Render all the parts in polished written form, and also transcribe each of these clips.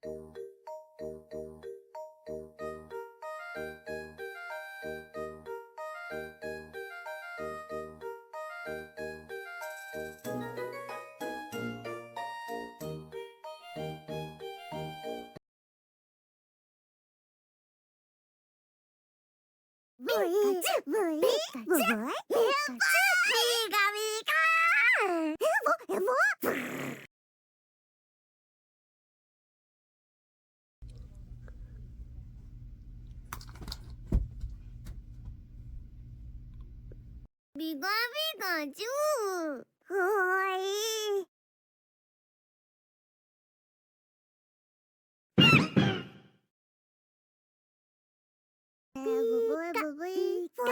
ビガビガジュー。おい。ブブイビガ。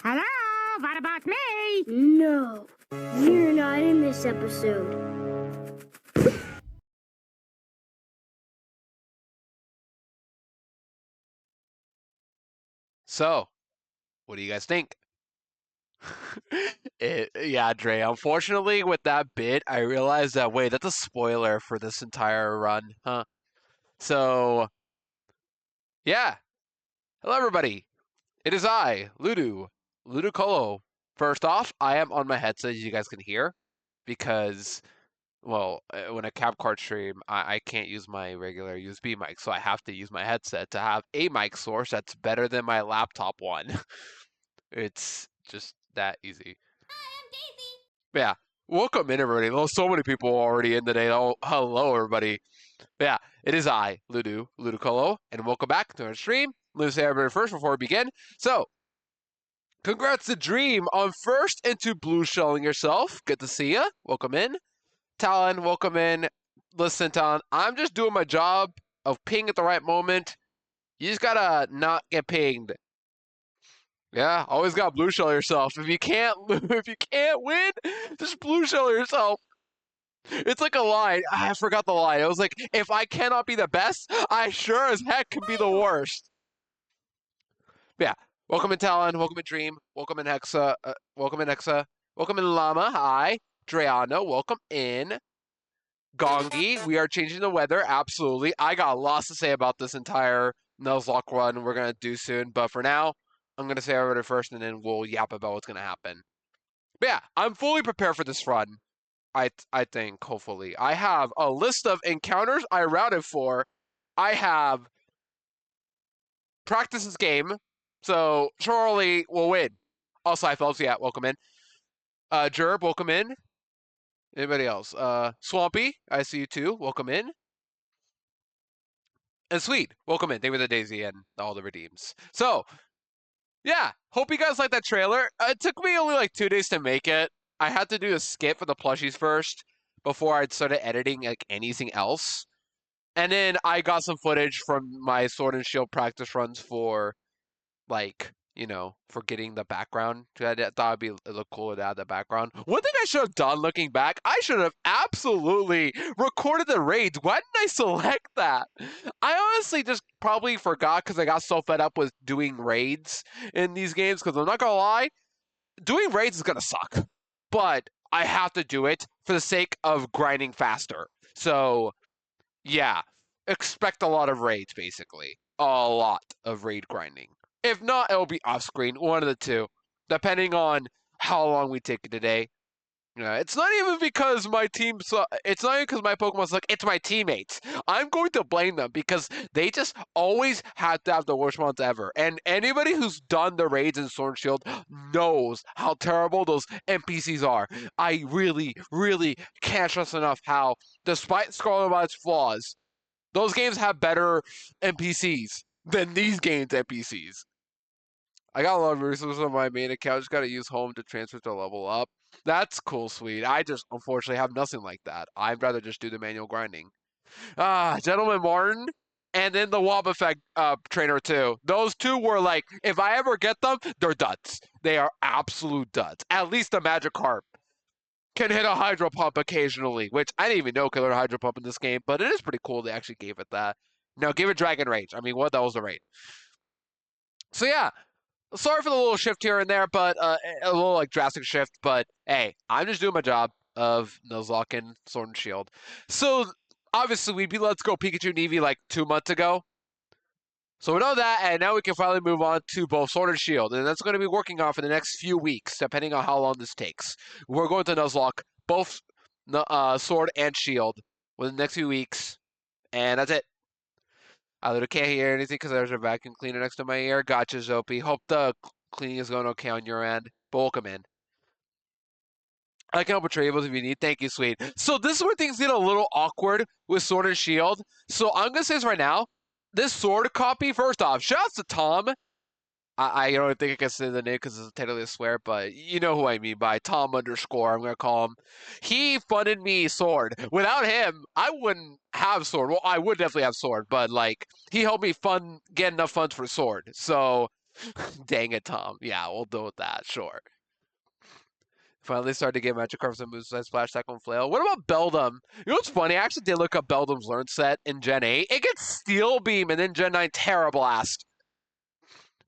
Hello, what about me? No, you're not in this episode. So, what do you guys think? Yeah, Dre, unfortunately, with that bit, I realized that, wait, that's a spoiler for this entire run, huh? So, yeah. Hello, everybody. It is I, Ludicolo. First off, I am on my headset, as you guys can hear, because, well, when I CapCard stream, I can't use my regular USB mic, so I have to use my headset to have a mic source that's better than my laptop one. It's just that easy. Yeah. Welcome in, everybody. There's so many people already in today. Oh, hello, everybody. Yeah, it is I, Ludicolo, and welcome back to our stream. Let me say everybody first before we begin. So, congrats to Dream on first into blue shelling yourself. Good to see ya. Welcome in. Talon, welcome in. Listen, Talon, I'm just doing my job of ping at the right moment. You just gotta not get pinged. Yeah, always got blue shell yourself. If you can't win, just blue shell yourself. It's like a line. I forgot the line. It was like, if I cannot be the best, I sure as heck can be the worst. But yeah, welcome in Talon, welcome in Dream, welcome in Hexa, welcome in Hexa, welcome in Llama. Hi, Dreano, welcome in. Gongi, we are changing the weather. Absolutely. I got lots to say about this entire Nuzlocke run we're gonna do soon, but for now, I'm gonna say everybody first, and then we'll yap about what's gonna happen. But yeah, I'm fully prepared for this run. I think, hopefully. I have a list of encounters I routed for. I have practiced this game, so Charlie will win. Also, Cyphelps, yeah, welcome in. Jerb, welcome in. Anybody else? Swampy, I see you too. Welcome in. And Sweet, welcome in. Thank you for the daisy and all the redeems. So, yeah, hope you guys like that trailer. It took me only like 2 days to make it. I had to do a skit for the plushies first before I'd started editing like anything else. And then I got some footage from my Sword and Shield practice runs for like, for getting the background. I thought it'd look cool to add the background. One thing I should have done looking back, I should have absolutely recorded the raids. Why didn't I select that? I honestly just probably forgot because I got so fed up with doing raids in these games. Because I'm not gonna lie, doing raids is gonna suck, but I have to do it for the sake of grinding faster. So yeah, expect a lot of raids, basically. A lot of raid grinding. If not, it'll be off screen, one of the two, depending on how long we take today. It's not even because my team it's not even because my Pokemon suck, it's my teammates. I'm going to blame them because they just always have to have the worst ones ever. And anybody who's done the raids in Sword and Shield knows how terrible those NPCs are. I really, really can't stress enough how, despite Scarlet Violet's flaws, those games have better NPCs than these games' NPCs. I got a lot of resources on my main account. Just got to use home to transfer to level up. That's cool, sweet. I just unfortunately have nothing like that. I'd rather just do the manual grinding. Gentleman Martin, and then the Wob Effect trainer too. Those two were like, if I ever get them, they're duds. They are absolute duds. At least the Magikarp can hit a Hydro Pump occasionally, which I didn't even know could hit a Hydro Pump in this game, but it is pretty cool they actually gave it that. Now give it Dragon Rage. I mean, what? That was the rate. So yeah, sorry for the little shift here and there, but a little like drastic shift. But hey, I'm just doing my job of Nuzlocke and Sword and Shield. So obviously we beat Let's Go Pikachu and Eevee like 2 months ago. So we know that, and now we can finally move on to both Sword and Shield, and that's going to be working on for the next few weeks, depending on how long this takes. We're going to Nuzlocke both Sword and Shield within the next few weeks, and that's it. I literally can't hear anything because there's a vacuum cleaner next to my ear. Gotcha, Zopi. Hope the cleaning is going okay on your end. But welcome in. I can help with trade if you need. Thank you, sweet. So this is where things get a little awkward with Sword and Shield. So I'm gonna say this right now. This Sword copy, first off, shouts to Tom. I don't think I can say the name because it's technically a swear, but you know who I mean by Tom underscore. I'm gonna call him. He funded me Sword. Without him, I wouldn't have Sword. Well, I would definitely have Sword, but like he helped me get enough funds for Sword. So, dang it, Tom. Yeah, we'll deal with that. Sure. Finally started to get Magikarps and moves like Splash Tackle and Flail. What about Beldum? You know what's funny? I actually did look up Beldum's Learn set in Gen 8. It gets Steel Beam and then Gen 9 Terra Blast.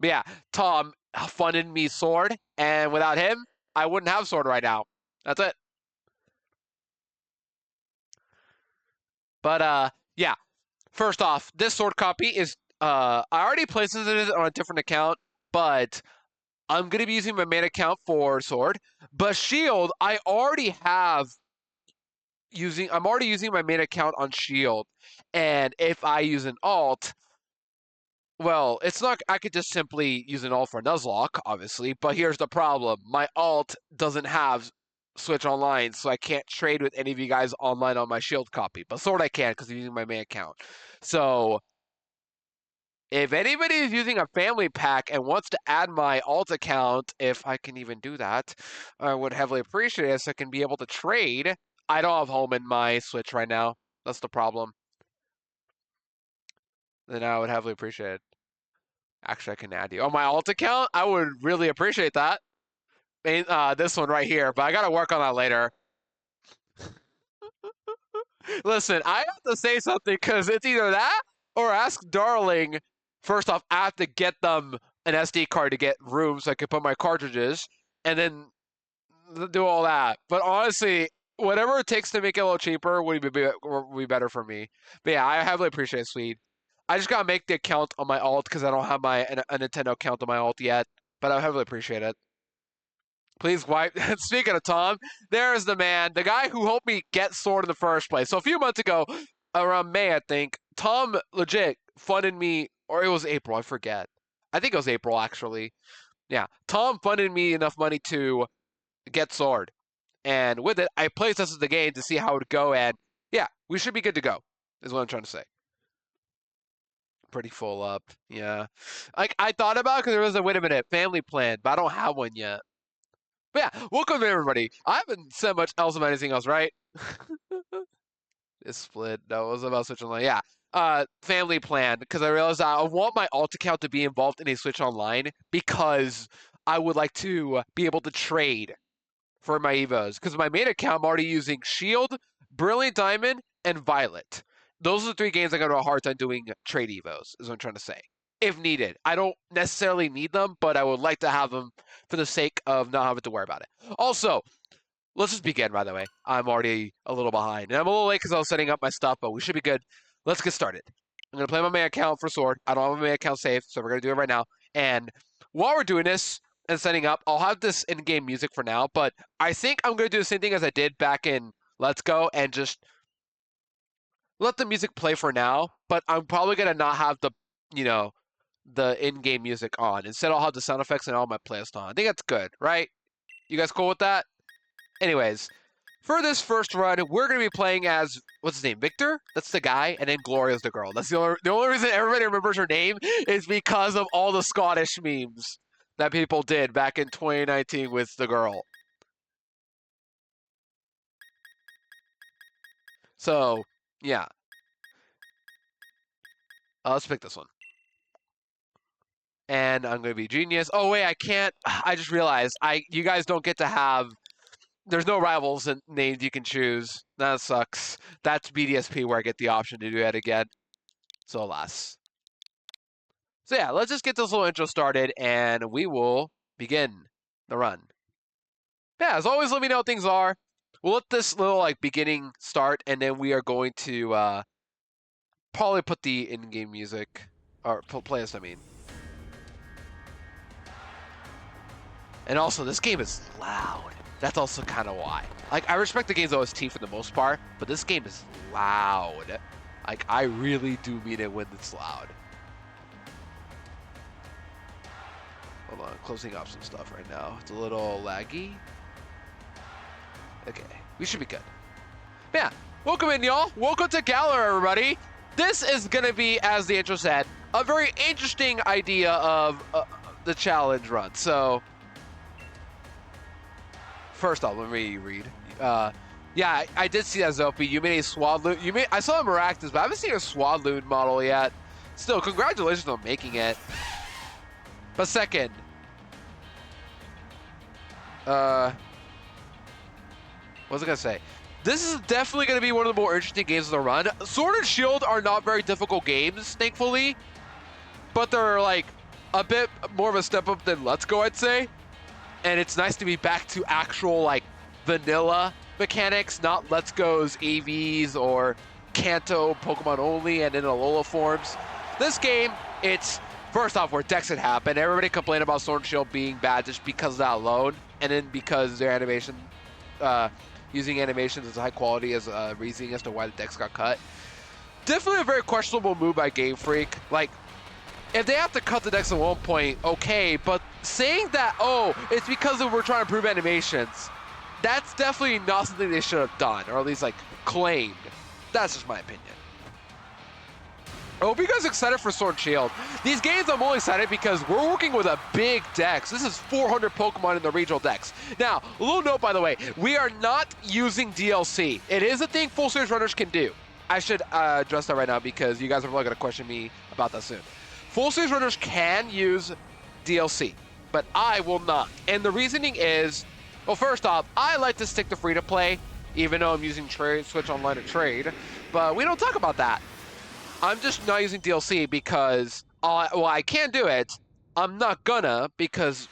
But yeah, Tom funded me Sword, and without him, I wouldn't have Sword right now. That's it. But yeah. First off, this Sword copy is I already placed it on a different account, but I'm gonna be using my main account for Sword. But Shield, I'm already using my main account on Shield, and if I use an alt, well, it's not. I could just simply use an alt for Nuzlocke, obviously. But here's the problem: my alt doesn't have Switch Online, so I can't trade with any of you guys online on my Shield copy. But Sword I can because I'm using my main account. So if anybody is using a family pack and wants to add my alt account, if I can even do that, I would heavily appreciate it so I can be able to trade. I don't have home in my Switch right now. That's the problem. Then I would heavily appreciate it. Actually, I can add you. On my alt account, I would really appreciate that. This one right here, but I gotta work on that later. Listen, I have to say something because it's either that or ask Darling. First off, I have to get them an SD card to get room so I can put my cartridges, and then do all that. But honestly, whatever it takes to make it a little cheaper would be better for me. But yeah, I heavily appreciate it, Sweet. I just gotta make the account on my alt because I don't have a Nintendo account on my alt yet. But I heavily appreciate it. Please wipe. Speaking of Tom, there's the man, the guy who helped me get Sword in the first place. So a few months ago, around May, I think, Tom legit funded me, or it was April, I forget. I think it was April, actually. Yeah, Tom funded me enough money to get Sword. And with it, I played tested the game to see how it would go, and yeah, we should be good to go, is what I'm trying to say. pretty full up. Yeah. Like, I thought about it because there was a, wait a minute, family plan, but I don't have one yet. But yeah, welcome everybody. I haven't said much else about anything else, right? It's split. No, it was about Switch Online. Yeah. Family plan, because I realized I want my alt account to be involved in a Switch Online because I would like to be able to trade for my Evos. Because my main account, I'm already using Shield, Brilliant Diamond, and Violet. Those are the 3 games I got a hard time doing trade Evos, is what I'm trying to say. If needed. I don't necessarily need them, but I would like to have them for the sake of not having to worry about it. Also, let's just begin, by the way. I'm already a little behind. And I'm a little late because I was setting up my stuff, but we should be good. Let's get started. I'm going to play my main account for Sword. I don't have my main account saved, so we're going to do it right now. And while we're doing this and setting up, I'll have this in-game music for now, but I think I'm going to do the same thing as I did back in Let's Go and just let the music play for now, but I'm probably going to not have the, the in-game music on. Instead, I'll have the sound effects and all my playlist on. I think that's good, right? You guys cool with that? Anyways, for this first run, we're going to be playing as, what's his name, Victor? That's the guy, and then Gloria's the girl. That's the only reason everybody remembers her name is because of all the Scottish memes that people did back in 2019 with the girl. So, yeah. Let's pick this one. And I'm going to be genius. Oh, wait, I can't. I just realized you guys don't get to have. There's no rivals and names you can choose. That sucks. That's BDSP where I get the option to do that again. So alas. So yeah, let's just get this little intro started and we will begin the run. Yeah, as always, let me know what things are. We'll let this little beginning start and then we are going to probably put the in-game music, or playlist, I mean. And also, this game is loud. That's also kind of why. I respect the game's OST for the most part, but this game is loud. I really do mean it when it's loud. Hold on, closing up some stuff right now. It's a little laggy. Okay, we should be good. Yeah, welcome in, y'all. Welcome to Galar, everybody. This is going to be, as the intro said, a very interesting idea of the challenge run. So, first off, let me read. Yeah, I did see that, Zopi. You made a Swadloon. I saw a Maractus, but I haven't seen a Swadloon model yet. Still, congratulations on making it. But second, what was I gonna say? This is definitely gonna be one of the more interesting games of the run. Sword and Shield are not very difficult games, thankfully, but they're a bit more of a step up than Let's Go, I'd say. And it's nice to be back to actual vanilla mechanics, not Let's Go's AVs or Kanto Pokemon only and in Alola forms. This game, it's first off where Dex had happened. Everybody complained about Sword and Shield being bad just because of that alone, and then because their animation, using animations as high quality as a reasoning as to why the Dex got cut. Definitely a very questionable move by Game Freak. If they have to cut the Dex at one point, okay, but saying that, oh, it's because we're trying to improve animations, that's definitely not something they should have done, or at least claimed. That's just my opinion. I hope you guys are excited for Sword and Shield. These games, I'm only excited because we're working with a big dex. This is 400 Pokemon in the regional dex. Now, a little note, by the way, we are not using DLC. It is a thing full series runners can do. I should address that right now because you guys are probably going to question me about that soon. Full series runners can use DLC, but I will not. And the reasoning is, well, first off, I like to stick to free-to-play, even though I'm using Switch Online to trade, but we don't talk about that. I'm just not using DLC because, I can do it. I'm not gonna because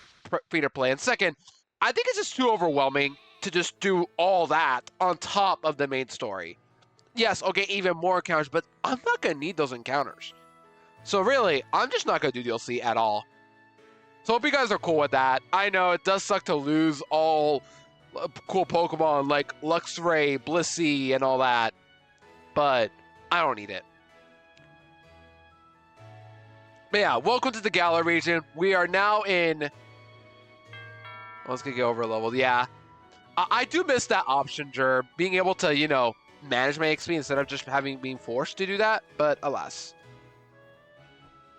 free-to-play. And second, I think it's just too overwhelming to just do all that on top of the main story. Yes, I'll get even more encounters, but I'm not gonna need those encounters. So really, I'm just not going to do DLC at all. So hope you guys are cool with that. I know it does suck to lose all cool Pokemon like Luxray, Blissey, and all that. But I don't need it. But yeah, welcome to the Galar region. We are now in... Let's get over leveled. Yeah. I do miss that option, Jer. Being able to, manage my XP instead of just being forced to do that. But alas.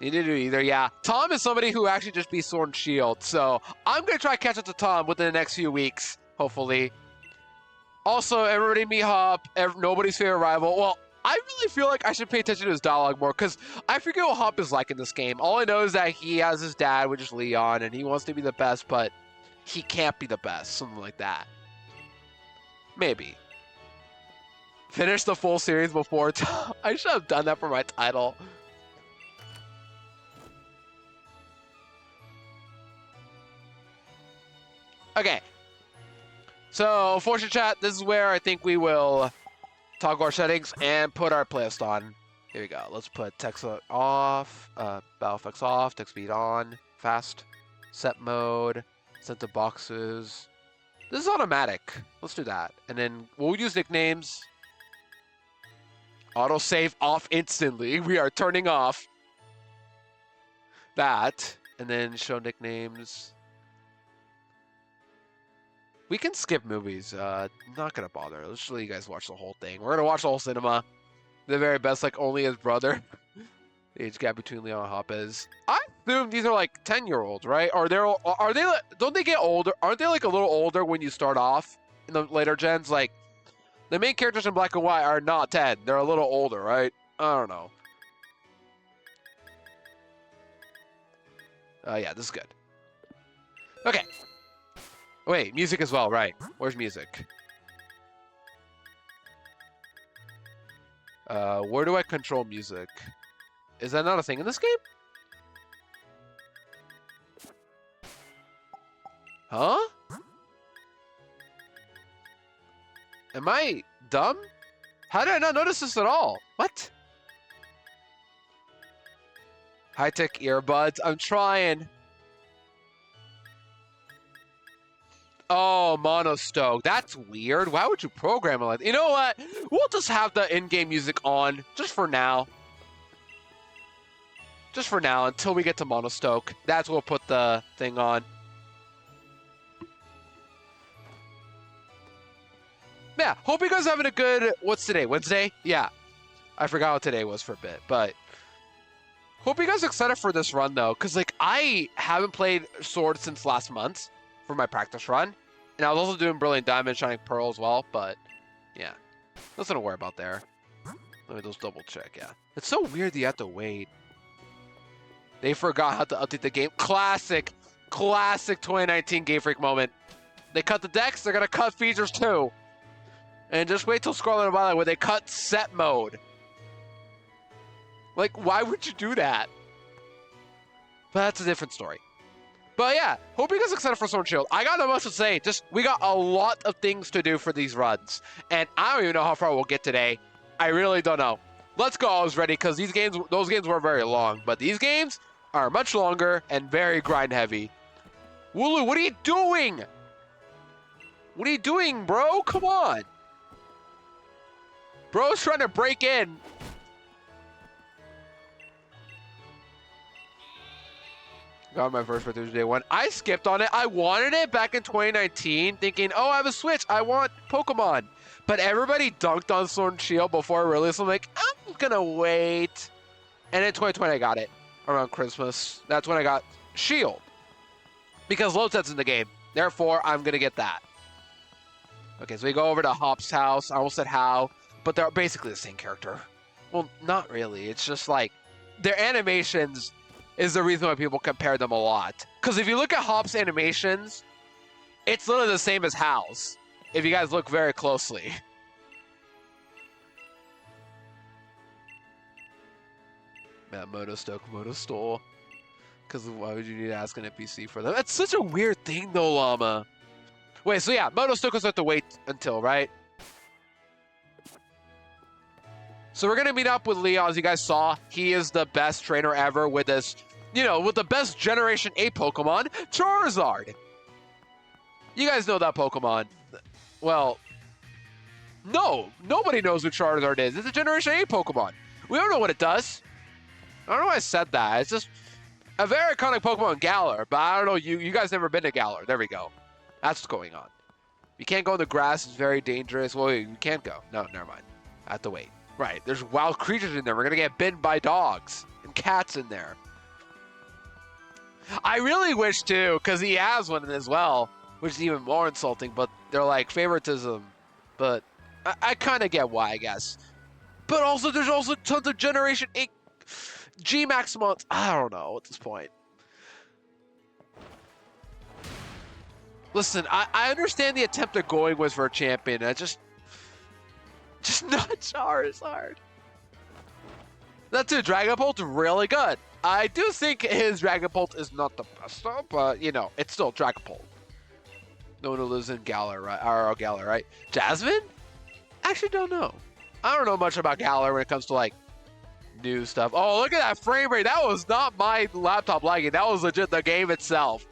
Neither do either, yeah. Tom is somebody who actually just beats Sword and Shield, so I'm going to try to catch up to Tom within the next few weeks, hopefully. Also, everybody meet Hop, nobody's favorite rival. Well, I really feel like I should pay attention to his dialogue more, because I forget what Hop is like in this game. All I know is that he has his dad, which is Leon, and he wants to be the best, but he can't be the best, something like that. Maybe. Finish the full series before Tom. I should have done that for my title. Okay, so Fortune Chat, this is where I think we will toggle our settings and put our playlist on. Here we go. Let's put text off, battle effects off, text speed on, fast, set mode, set to boxes. This is automatic. Let's do that. And then we'll use nicknames. Autosave off instantly. We are turning off that. And then show nicknames. We can skip movies. Not gonna bother. Let's just let you guys watch the whole thing. We're gonna watch the whole cinema. The very best, like only his brother. The age gap between Leon and Hop is. I assume these are like 10-year-olds, right? Are they? Don't they get older? Aren't they like a little older when you start off in the later gens? Like the main characters in Black and White are not 10. They're a little older, right? I don't know. Yeah, this is good. Okay. Wait, music as well, right. Where's music? Where do I control music? Is that not a thing in this game? Huh? Am I dumb? How did I not notice this at all? What? High-tech earbuds. I'm trying. Oh, Monostoke. That's weird. Why would you program it like that? You know what? We'll just have the in-game music on, just for now. Just for now, until we get to Monostoke. That's what we'll put the thing on. Yeah, hope you guys are having a good... What's today? Wednesday? Yeah. I forgot what today was for a bit, but... Hope you guys are excited for this run, though, because, like, I haven't played Sword since last month for my practice run. And I was also doing Brilliant Diamond, Shining Pearl as well, but, yeah. Nothing to worry about there. Let me just double check, yeah. It's so weird that you have to wait. They forgot how to update the game. Classic 2019 Game Freak moment. They cut the decks, they're gonna cut features too. And just wait till Scarlet and Violet where they cut set mode. Like, why would you do that? But that's a different story. But yeah, hope you guys are excited for Sword and Shield. I got no much to say. Just, we got a lot of things to do for these runs. And I don't even know how far we'll get today. I really don't know. Let's go, I was ready, because those games were very long. But these games are much longer and very grind heavy. Wooloo, what are you doing? What are you doing, bro? Come on. Bro's trying to break in. Got my first birthday day one. I skipped on it. I wanted it back in 2019, thinking, oh, I have a Switch. I want Pokemon. But everybody dunked on Sword and Shield before it released. I'm like, I'm gonna wait. And in 2020, I got it around Christmas. That's when I got Shield. Because Lotet's in the game. Therefore, I'm gonna get that. Okay, so we go over to Hop's house. I almost said how, but they're basically the same character. Well, not really. It's just like, their animations is the reason why people compare them a lot. Because if you look at Hop's animations, it's literally the same as Hal's, if you guys look very closely. Yeah, Motostole. Because why would you need to ask an NPC for them? That's such a weird thing though, Llama. Wait, so yeah, Motostoke has to wait until, right? So we're going to meet up with Leon, as you guys saw. He is the best trainer ever with this, you know, with the best Generation 8 Pokemon, Charizard. You guys know that Pokemon. Well, no, nobody knows who Charizard is. It's a Generation 8 Pokemon. We don't know what it does. I don't know why I said that. It's just a very iconic Pokemon, Galar. But I don't know, you guys never been to Galar. There we go. That's what's going on. You can't go in the grass. It's very dangerous. Well, you can't go. No, never mind. I have to wait. Right, there's wild creatures in there. We're going to get bitten by dogs and cats in there. I really wish too, because he has one as well, which is even more insulting. But they're like favoritism. But I kind of get why, I guess. But also, there's also tons of Generation 8 G Max months. I don't know at this point. Listen, I understand the attempt at going was for a champion. I just not Charizard. That too, Dragapult really good. I do think his Dragapult is not the best though, but you know, it's still Dragapult. No one who lives in Galar, right? Or Galar, right? Jasmine? Actually, don't know. I don't know much about Galar when it comes to like new stuff. Oh, look at that frame rate. That was not my laptop lagging. That was legit the game itself.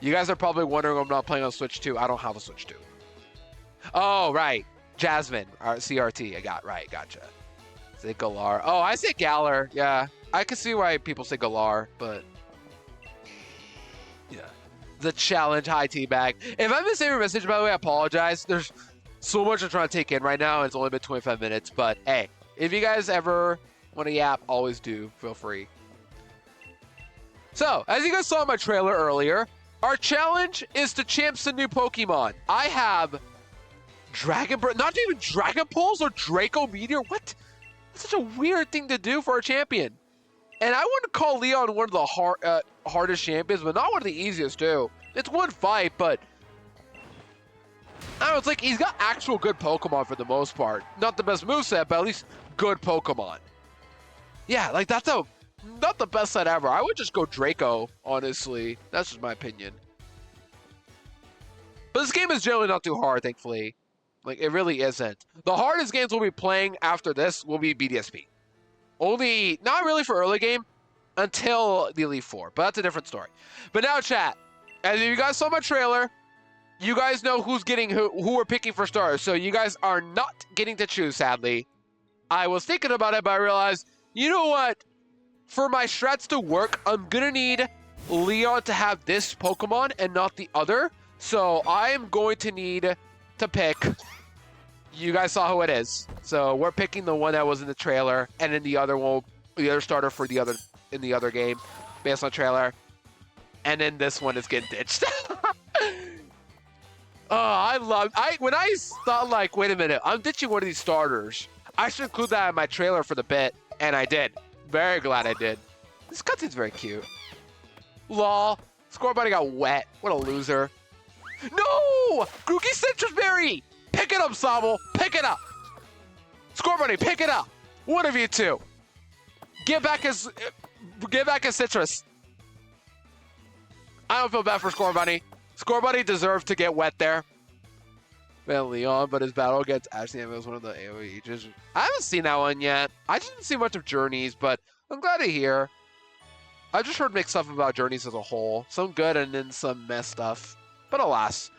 You guys are probably wondering I'm not playing on Switch 2. I don't have a Switch 2. Oh, right. Jasmine, CRT. I got right. Gotcha. Say Galar. Oh, I say Galar. Yeah, I can see why people say Galar, but yeah. The challenge high tea bag. If I missed your message, by the way, I apologize. There's so much I'm trying to take in right now. And it's only been 25 minutes, but hey, if you guys ever want to yap, always do. Feel free. So, as you guys saw in my trailer earlier, our challenge is to champ some new Pokemon. I have not even Dragon Pulse or Draco Meteor. What? That's such a weird thing to do for a champion. And I wouldn't call Leon one of the hardest champions, but not one of the easiest too. It's one fight, but I don't know, it's like he's got actual good Pokemon for the most part. Not the best moveset, but at least good Pokemon. Yeah, like that's not the best set ever. I would just go Draco, honestly. That's just my opinion. But this game is generally not too hard, thankfully. Like, it really isn't. The hardest games we'll be playing after this will be BDSP. Only, not really for early game, until the Elite Four. But that's a different story. But now, chat. As you guys saw my trailer, you guys know who's getting who we're picking for stars. So you guys are not getting to choose, sadly. I was thinking about it, but I realized, you know what? For my strats to work, I'm gonna need Leon to have this Pokemon and not the other. So I'm going to need to pick. You guys saw who it is. So we're picking the one that was in the trailer, and then the other one, the other starter for the other in the other game, based on the trailer. And then this one is getting ditched. Oh, when I thought like, wait a minute, I'm ditching one of these starters. I should include that in my trailer for the bit, and I did. Very glad I did. This cutscene's very cute. Lol. Scorebuddy got wet. What a loser. No! Grookey Citrus Berry! Pick it up, Sobble. Pick it up. Scorebuddy, pick it up. One of you two. Give back his citrus. I don't feel bad for Scorebuddy. Scorebuddy deserved to get wet there. Man, Leon, but his battle against Ashley was one of the AoE ages. I haven't seen that one yet. I didn't see much of Journeys, but I'm glad to hear. I just heard mixed stuff about Journeys as a whole. Some good and then some mess stuff. But alas.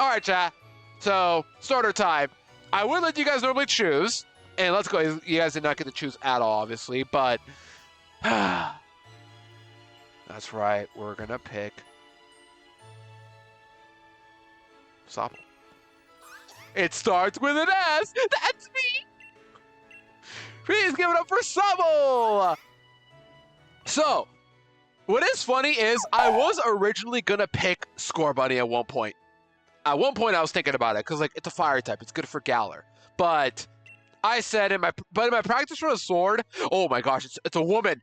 Alright, chat. So, starter time. I would let you guys normally choose. And let's go. You guys did not get to choose at all, obviously. But, that's right. We're going to pick Sobble. It starts with an S. That's me. Please give it up for Sobble. So, what is funny is I was originally going to pick Scorebuddy at one point. At one point, I was thinking about it because, like, it's a fire type. It's good for Galar. But I said in my practice for a sword, oh my gosh, it's a woman.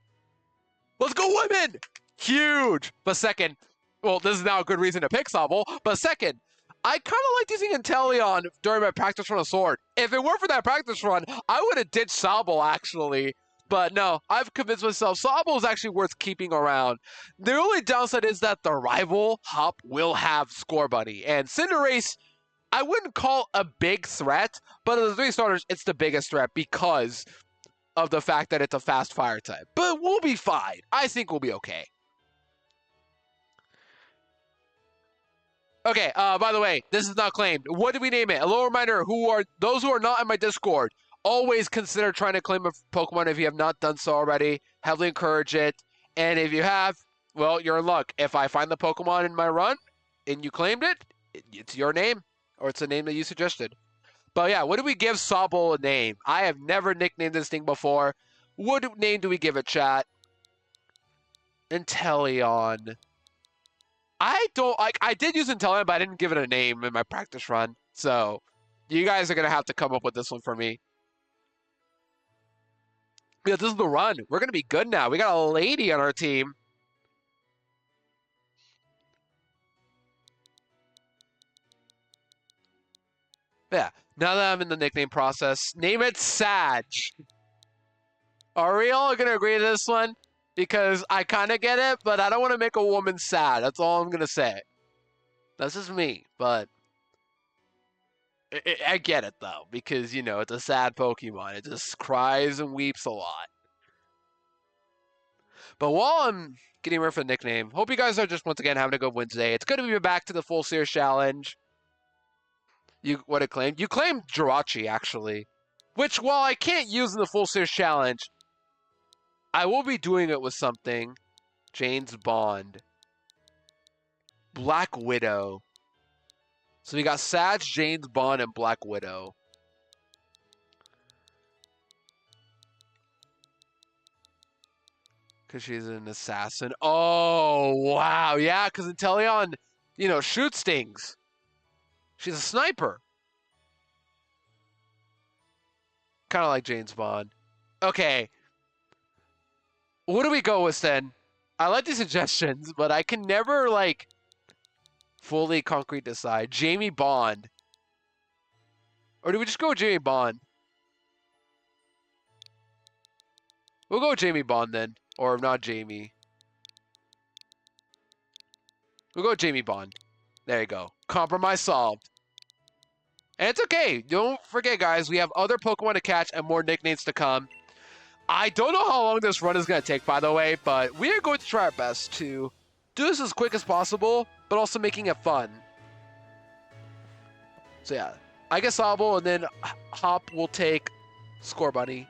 Let's go women. Huge. But second, well, this is now a good reason to pick Sobble. But second, I kind of liked using Inteleon during my practice run of Sword. If it weren't for that practice run, I would have ditched Sobble, actually. But no, I've convinced myself Sobble is actually worth keeping around. The only downside is that the rival Hop will have Scorebuddy. And Cinderace, I wouldn't call a big threat, but of the three starters, it's the biggest threat because of the fact that it's a fast fire type. But we'll be fine. I think we'll be okay. Okay, by the way, this is not claimed. What did we name it? A little reminder, those who are not in my Discord, always consider trying to claim a Pokemon if you have not done so already. Heavily encourage it. And if you have, well, you're in luck. If I find the Pokemon in my run and you claimed it, it's your name. Or it's a name that you suggested. But yeah, what do we give Sobble a name? I have never nicknamed this thing before. What name do we give it, chat? Inteleon. I don't like. I did use Inteleon, but I didn't give it a name in my practice run. So, you guys are gonna have to come up with this one for me. Yeah, this is the run. We're gonna be good now. We got a lady on our team. Yeah. Now that I'm in the nickname process, name it Sag. Are we all gonna agree to this one? Because I kind of get it, but I don't want to make a woman sad. That's all I'm gonna say. That's just me, but I get it though, because you know it's a sad Pokemon. It just cries and weeps a lot. But while I'm getting ready for the nickname, hope you guys are just once again having a good Wednesday. It's good to be back to the full series challenge. What it claimed? You claimed Jirachi actually, which while I can't use in the full series challenge, I will be doing it with something. Jane's Bond. Black Widow. So we got Sag, Jane's Bond, and Black Widow. Because she's an assassin. Oh, wow. Yeah, because Inteleon, you know, shoots things. She's a sniper. Kind of like Jane's Bond. Okay. What do we go with then? I like these suggestions, but I can never, like, fully concrete decide. Jamie Bond. Or do we just go with Jamie Bond? We'll go with Jamie Bond then. Or not Jamie. We'll go with Jamie Bond. There you go. Compromise solved. And it's okay. Don't forget, guys, we have other Pokemon to catch and more nicknames to come. I don't know how long this run is going to take, by the way, but we are going to try our best to do this as quick as possible, but also making it fun. So yeah, I guess Sobble, and then Hop will take Score Bunny,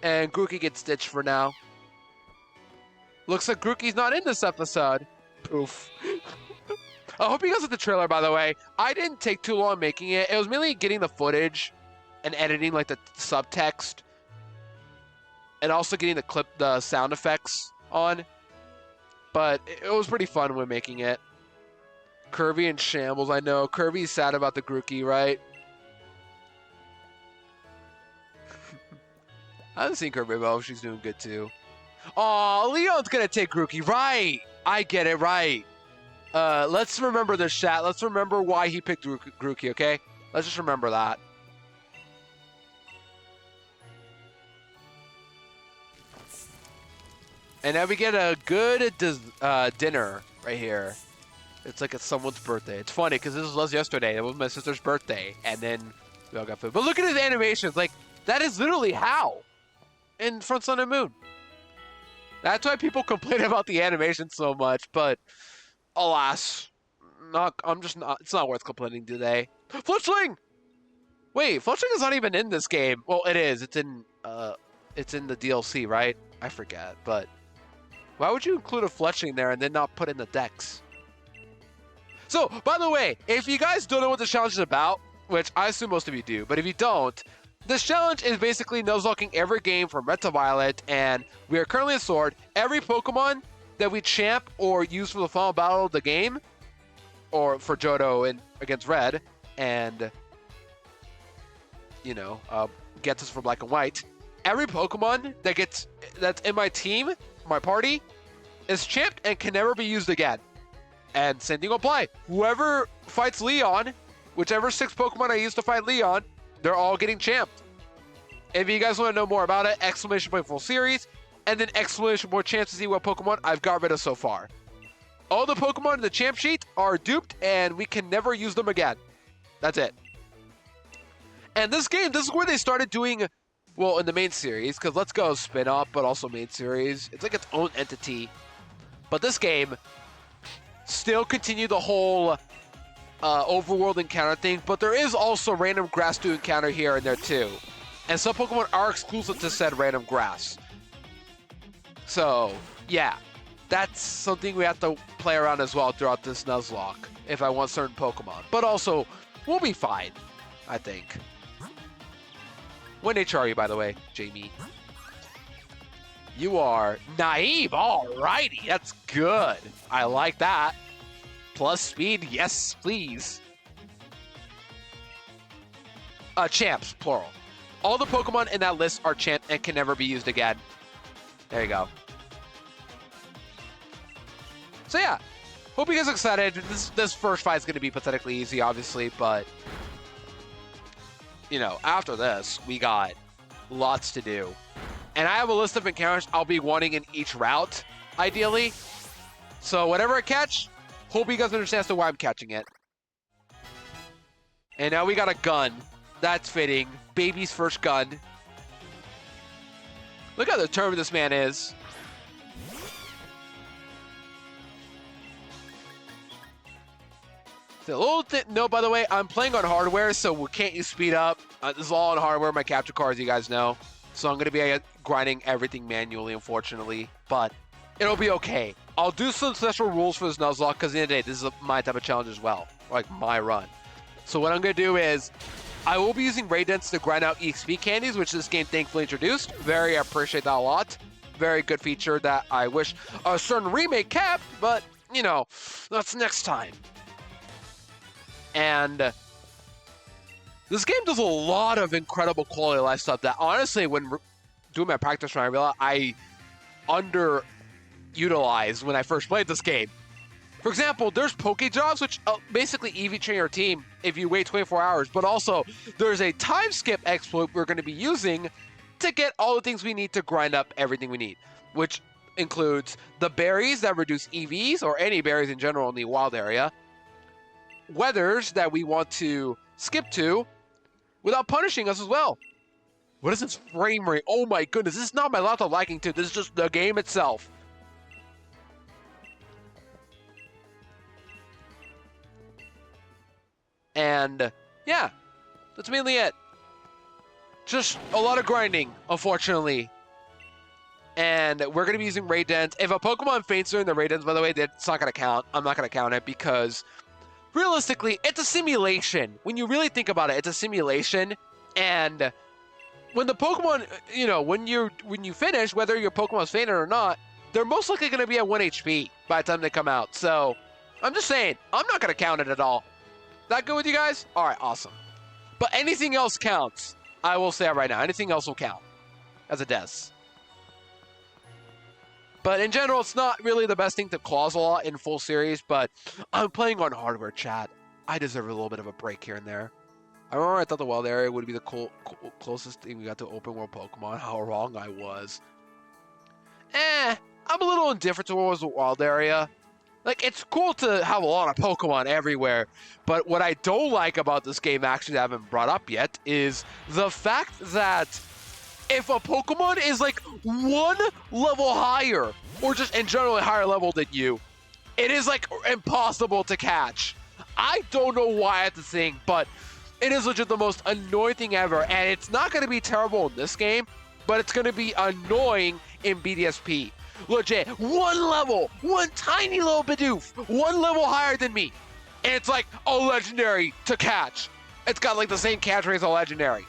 and Grookey gets Stitch for now. Looks like Grookey's not in this episode. Poof. I hope you guys like the trailer, by the way. I didn't take too long making it. It was mainly getting the footage and editing like the subtext, and also getting the sound effects on. But it was pretty fun when making it. Kirby and Shambles, I know. Kirby's sad about the Grookey, right? I haven't seen Kirby, but she's doing good too. Aw, Leon's gonna take Grookey, right? I get it, right. Let's remember this, chat. Let's remember why he picked Grookey, okay? Let's just remember that. And now we get a good dinner right here. It's like it's someone's birthday. It's funny because this was yesterday. It was my sister's birthday, and then we all got food. But look at his animations. Like, that is literally how in Front Sun and Moon. That's why people complain about the animation so much. But alas, it's not worth complaining today. Fletchling! Wait, Fletchling is not even in this game. Well, it is. It's in the DLC, right? I forget, but why would you include a Fletchling there and then not put in the Dex? So, by the way, if you guys don't know what this challenge is about, which I assume most of you do, but if you don't, this challenge is basically Nuzlocking every game from Red to Violet, and we are currently in Sword. Every Pokemon that we champ or use for the final battle of the game, or for Johto against Red, and, you know, gets us for Black and White, every Pokemon that's in my team, my party, is champed and can never be used again. And same thing will apply. Whoever fights Leon, whichever 6 Pokemon I use to fight Leon, they're all getting champed. If you guys want to know more about it, exclamation point full series, and then exclamation point chance to see what Pokemon I've got rid of so far. All the Pokemon in the champ sheet are duped, and we can never use them again. That's it. And this game, this is where they started doing, well, in the main series, because Let's Go is spin-off, but also main series. It's like its own entity. But this game still continue the whole overworld encounter thing, but there is also random grass to encounter here and there too. And some Pokemon are exclusive to said random grass. So, yeah, that's something we have to play around as well throughout this Nuzlocke if I want certain Pokemon. But also, we'll be fine, I think. What nature are you, by the way, Jamie? You are naive. Alrighty, that's good. I like that. Plus speed, yes, please. Champs, plural. All the Pokemon in that list are champ and can never be used again. There you go. So yeah, hope you guys are excited. This first fight is going to be pathetically easy, obviously, but you know, after this, we got lots to do. And I have a list of encounters I'll be wanting in each route, ideally. So whatever I catch, hope you guys understand as to why I'm catching it. And now we got a gun. That's fitting. Baby's first gun. Look how determined this man is. So a little note, by the way, I'm playing on hardware, so we can't use speed up. This is all on hardware, my capture cards, you guys know. So I'm going to be grinding everything manually, unfortunately. But it'll be okay. I'll do some special rules for this Nuzlocke, because at the end of the day, this is my type of challenge as well. Like, my run. So what I'm going to do is, I will be using Raid Dents to grind out EXP candies, which this game thankfully introduced. I appreciate that a lot. Very good feature that I wish a certain remake kept, but, you know, that's next time. And this game does a lot of incredible quality of life stuff that, honestly, when doing my practice run, I realized I underutilized when I first played this game. For example, there's Poke Jobs, which basically EV train your team if you wait 24 hours, but also there's a time skip exploit we're going to be using to get all the things we need to grind up everything we need, which includes the berries that reduce EVs, or any berries in general in the wild area, weathers that we want to skip to without punishing us as well. What is this frame rate? Oh my goodness, this is not my laptop liking too. This is just the game itself. And yeah, that's mainly it. Just a lot of grinding, unfortunately. And we're going to be using Raid Dents. If a Pokemon faints during the Raid Dents, by the way, it's not going to count. I'm not going to count it because realistically, it's a simulation. When you really think about it, it's a simulation. And when the Pokemon, you know, when you finish, whether your Pokemon's fainted or not, they're most likely going to be at 1 HP by the time they come out. So I'm just saying, I'm not going to count it at all. That good with you guys? All right, awesome. But anything else counts. I will say it right now. Anything else will count as a death. But in general, it's not really the best thing to clause a lot in full series, but I'm playing on hardware, chat. I deserve a little bit of a break here and there. I remember I thought the wild area would be the closest thing we got to open world Pokemon. How wrong I was. I'm a little indifferent to what was the wild area. Like, it's cool to have a lot of Pokemon everywhere, but what I don't like about this game, actually I haven't brought up yet, is the fact that if a Pokemon is like 1 level higher, or just in general a higher level than you, it is like impossible to catch. I don't know why that's a thing, but it is legit the most annoying thing ever, and it's not going to be terrible in this game, but it's going to be annoying in BDSP. Legit, 1 level, 1 tiny little Bidoof, 1 level higher than me, and it's like a legendary to catch. It's got like the same catch rate as a legendary.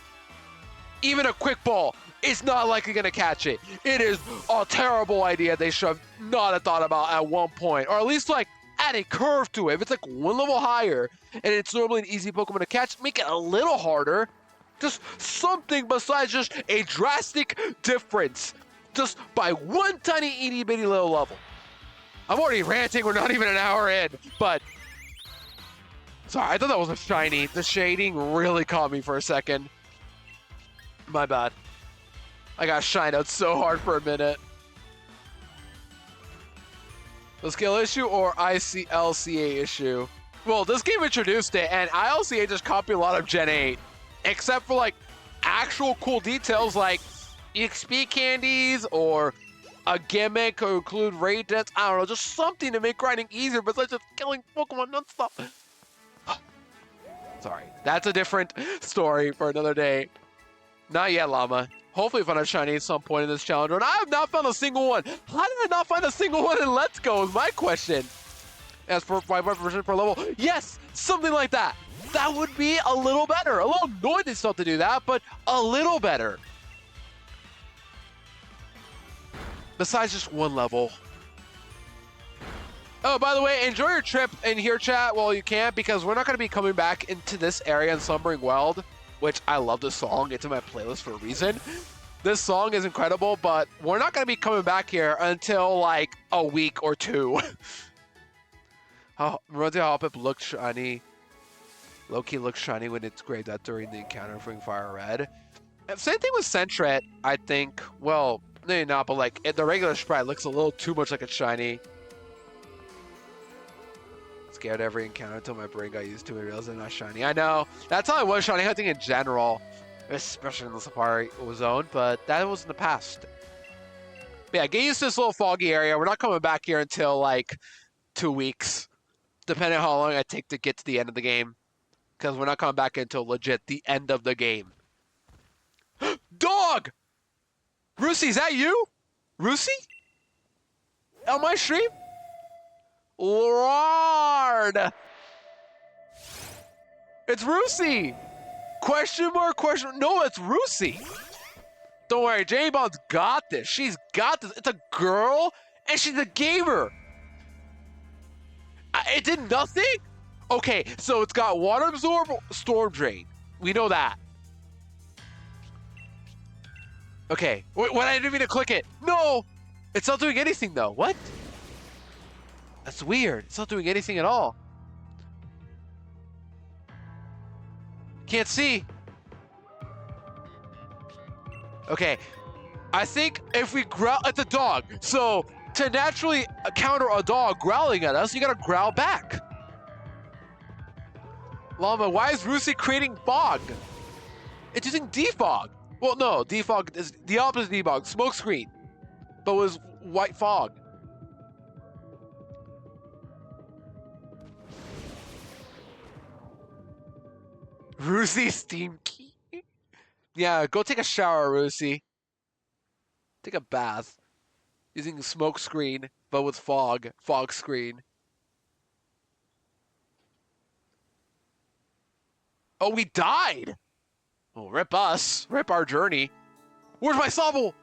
Even a quick ball is not likely going to catch it. It is a terrible idea they should have not thought about at one point, or at least like add a curve to it. If it's like 1 level higher and it's normally an easy Pokemon to catch, make it a little harder. Just something besides just a drastic difference. Just by 1 tiny itty bitty little level. I'm already ranting, we're not even an hour in, but sorry, I thought that was a shiny. The shading really caught me for a second. My bad. I got shined out so hard for a minute. The skill issue or ICLCA issue? Well, this game introduced it, and ILCA just copied a lot of Gen 8. Except for like actual cool details like EXP candies or a gimmick or include Raid Dents. I don't know, just something to make grinding easier besides just killing Pokemon nonstop. Sorry, that's a different story for another day. Not yet, Llama. Hopefully find a shiny at some point in this challenge run. I have not found a single one. How did I not find a single one in Let's Go is my question. As for 5% per level, yes, something like that. That would be a little better. A little annoyed they still have to do that, but a little better. Besides just one level. Oh, by the way, enjoy your trip in here, chat, while you can, because we're not going to be coming back into this area in Slumbering Weld, which I love this song. It's in my playlist for a reason. This song is incredible, but we're not going to be coming back here until, like, a week or two. Remember how Hoppip looked shiny? Loki looks shiny when it's graved out during the encounter for Fire Red. And same thing with Sentret, I think. Well, maybe not, but, like, the regular sprite looks a little too much like it's shiny. Scared every encounter until my brain got used to it. Realized I'm not shiny. I know. That's how I was shiny hunting in general, especially in the Safari zone, but that was in the past. But yeah, get used to this little foggy area. We're not coming back here until like 2 weeks, depending on how long I take to get to the end of the game. Because we're not coming back until legit the end of the game. Dog! Rusi, is that you? Rusi? On my stream? Lord! It's Rusi! Question mark, question mark. No, it's Rusi! Don't worry, J-Bond's got this. She's got this. It's a girl, and she's a gamer. It did nothing? Okay, so it's got water absorb, storm drain. We know that. Okay, wait, I didn't mean to click it. No! It's not doing anything, though. What? That's weird. It's not doing anything at all. Can't see. Okay. I think if we growl... It's a dog. So, to naturally counter a dog growling at us, you gotta growl back. Llama, why is Rusi creating fog? It's using defog. Well, no. Defog is the opposite of defog. Smoke screen. But was white fog. Rusi Steam Key? Yeah, go take a shower, Rusi. Take a bath. Using smoke screen, but with fog. Fog screen. Oh, we died! Oh, rip us. Rip our journey. Where's my Sobble?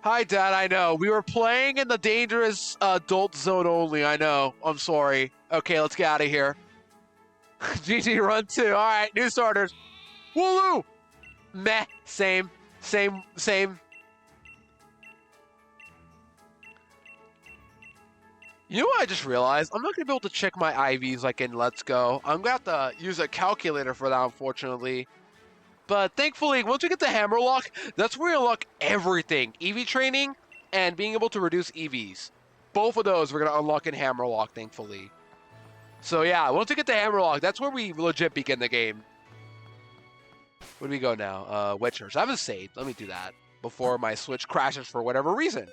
Hi, Dad, I know. We were playing in the dangerous adult zone only, I know. I'm sorry. Okay, let's get out of here. GG run 2. Alright, new starters. Wooloo! Meh. Same. You know what I just realized? I'm not going to be able to check my IVs like in Let's Go. I'm going to have to use a calculator for that, unfortunately. But thankfully, once we get the Hammerlock, that's where we unlock everything. EV training and being able to reduce EVs. Both of those we're going to unlock in Hammerlock, thankfully. So yeah, once we get the Hammerlock, that's where we legit begin the game. Where do we go now? Wet Church. I haven't saved. Let me do that before my Switch crashes for whatever reason.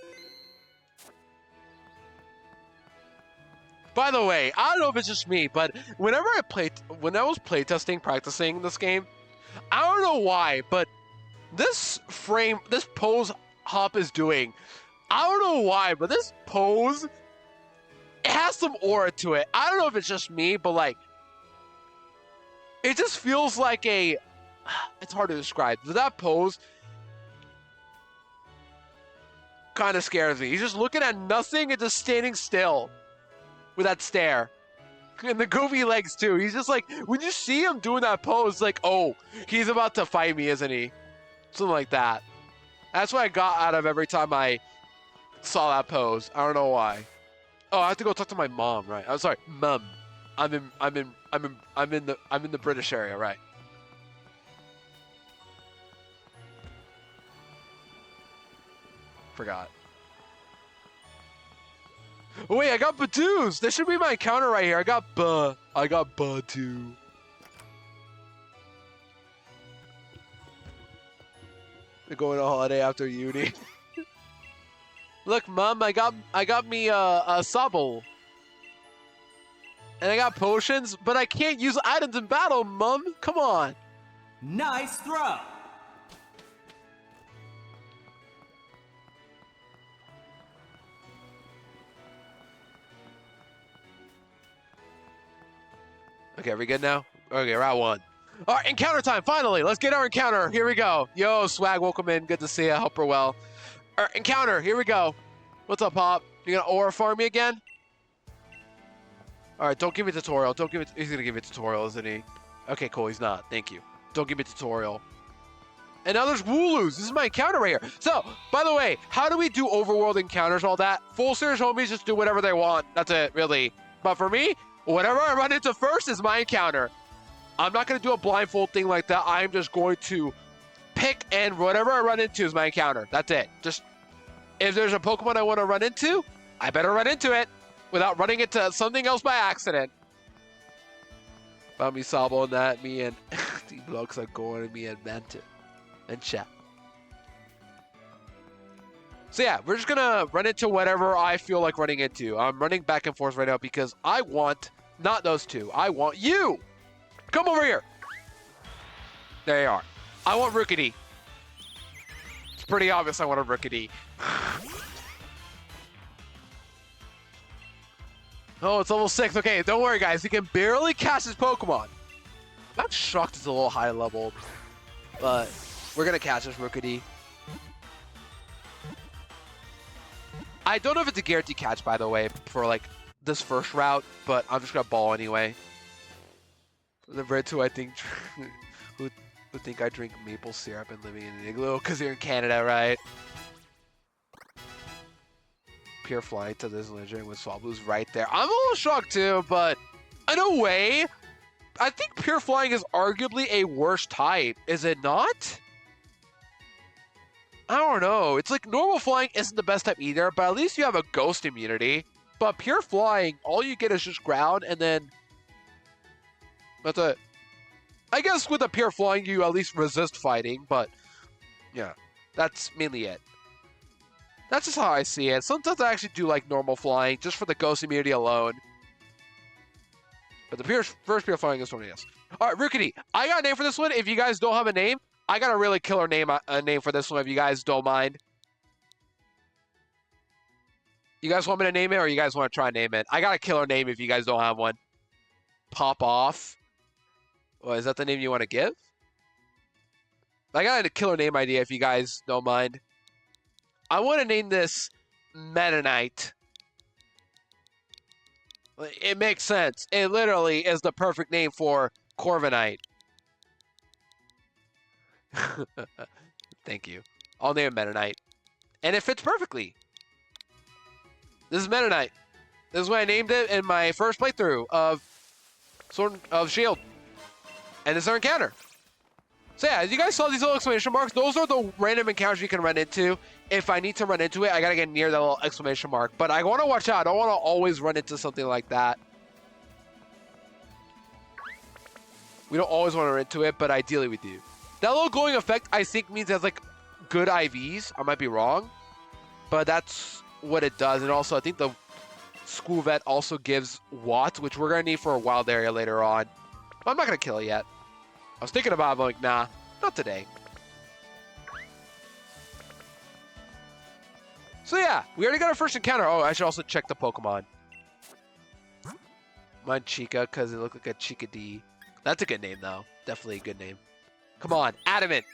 By the way, I don't know if it's just me, but when I was playtesting, practicing this game, I don't know why, but this pose Hop is doing, I don't know why, but this pose, it has some aura to it. I don't know if it's just me, but like, it just feels like it's hard to describe. That pose kind of scares me. He's just looking at nothing and just standing still with that stare. And the goofy legs too. He's just like, when you see him doing that pose, like, oh, he's about to fight me, isn't he? Something like that. That's what I got out of every time I saw that pose. I don't know why. Oh, I have to go talk to my mom, right? I'm sorry, Mum. I'm in the British area, right? Forgot. Oh wait, I got Badoos! There should be my encounter right here. I got Badoo. They're going on holiday after uni. Look, Mom, I got me a Sobble. And I got potions, but I can't use items in battle, Mom. Come on. Nice throw. Okay, are we good now? Okay, round 1. All right, encounter time, finally. Let's get our encounter. Here we go. Yo, Swag, welcome in. Good to see you. Hope her well. All right, encounter. Here we go. What's up, Pop? You gonna aura farm me again? All right, don't give me tutorial. Don't give it. He's gonna give me tutorial, isn't he? Okay, cool. He's not. Thank you. Don't give me tutorial. And now there's Wooloos. This is my encounter right here. So, by the way, how do we do overworld encounters, all that? Full series homies just do whatever they want. That's it, really. But for me, whatever I run into first is my encounter. I'm not going to do a blindfold thing like that. I'm just going to pick, and whatever I run into is my encounter. That's it. Just, if there's a Pokemon I want to run into, I better run into it without running into something else by accident. Found me Sabo and that, me and D-Blocks are going to me and Mantis. And chat. So yeah, we're just gonna run into whatever I feel like running into. I'm running back and forth right now because I want not those two. I want you. Come over here. There you are. I want Rookity. It's pretty obvious I want a Rookity. Oh, it's level 6. Okay, don't worry, guys. He can barely catch his Pokemon. I'm shocked it's a little high level, but we're gonna catch this Rookity. I don't know if it's a guaranteed catch, by the way, for like this first route, but I'm just gonna ball anyway. The Brits who I think who think I drink maple syrup and living in an igloo because you're in Canada, right? Pure flying to this legend with Swablu's right there. I'm a little shocked too, but in a way, I think pure flying is arguably a worse type. Is it not? I don't know. It's like normal flying isn't the best type either, but at least you have a ghost immunity. But pure flying, all you get is just ground, and then that's it. I guess with a pure flying, you at least resist fighting, but yeah, that's mainly it. That's just how I see it. Sometimes I actually do like normal flying, just for the ghost immunity alone. But the first pure flying is one, yes. All right, Rookity, I got a name for this one. If you guys don't have a name, I got a really killer name for this one, if you guys don't mind. You guys want me to name it, or you guys want to try and name it? I got a killer name if you guys don't have one. Pop off. Well, is that the name you want to give? I got a killer name idea if you guys don't mind. I want to name this Mennonite. It makes sense. It literally is the perfect name for Corviknight. Thank you. I'll name it Mennonite. And it fits perfectly. This is Mennonite. This is what I named it in my first playthrough of Sword of Shield. And it's our encounter. So yeah, as you guys saw these little exclamation marks, those are the random encounters you can run into. If I need to run into it, I gotta get near that little exclamation mark. But I want to watch out. I don't want to always run into something like that. We don't always want to run into it, but ideally we do. That little glowing effect, I think, means it has, like, good IVs. I might be wrong. But that's what it does. And also, I think the School Vet also gives Watts, which we're going to need for a wild area later on. But I'm not going to kill it yet. I was thinking about it, but I'm like, nah, not today. So, yeah, we already got our first encounter. Oh, I should also check the Pokemon. Mine Chica, because it looked like a Chickadee. That's a good name, though. Definitely a good name. Come on, Adamant.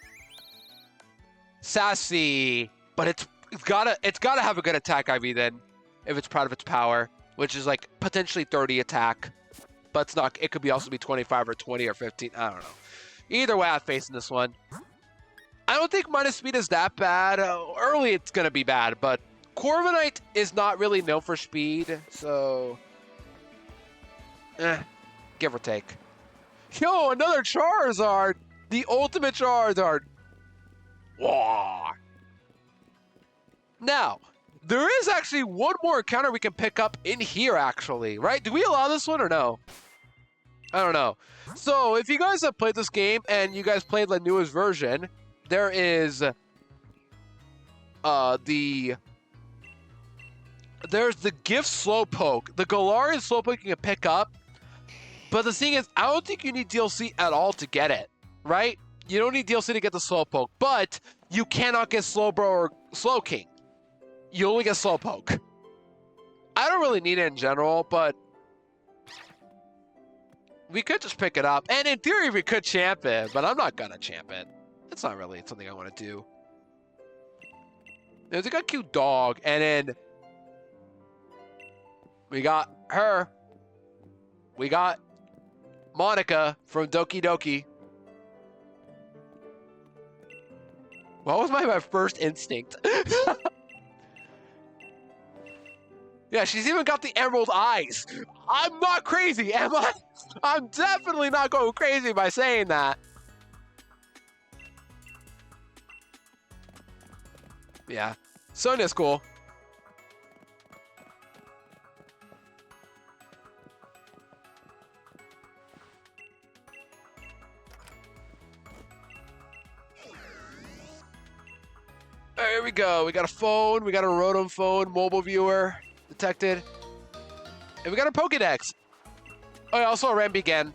Sassy. But it's gotta have a good attack IV then, if it's proud of its power, which is like potentially 30 attack. But it's not, it could be also be 25 or 20 or 15. I don't know. Either way, I'm facing this one. I don't think minus speed is that bad. Early it's gonna be bad, but Corviknight is not really known for speed, so give or take. Yo, another Charizard! The ultimate Charizard! Whoa. Now, there is actually one more encounter we can pick up in here, actually, right? Do we allow this one or no? I don't know. So, if you guys have played this game and you guys played the newest version, there is there's the Gift Slowpoke. The Galarian Slowpoke you can pick up. But the thing is, I don't think you need DLC at all to get it, right? You don't need DLC to get the Slowpoke, but you cannot get Slowbro or Slowking. You only get Slowpoke. I don't really need it in general, but we could just pick it up. And in theory, we could champ it, but I'm not gonna champ it. It's not really something I want to do. There's a cute dog, and then we got her. We got Monica from Doki Doki. What was my first instinct? Yeah, she's even got the emerald eyes. I'm not crazy, am I? I'm definitely not going crazy by saying that. Yeah, Sonia's cool. There we go. We got a phone. We got a Rotom phone, mobile viewer detected. And we got a Pokedex. Oh, yeah, also a run begun.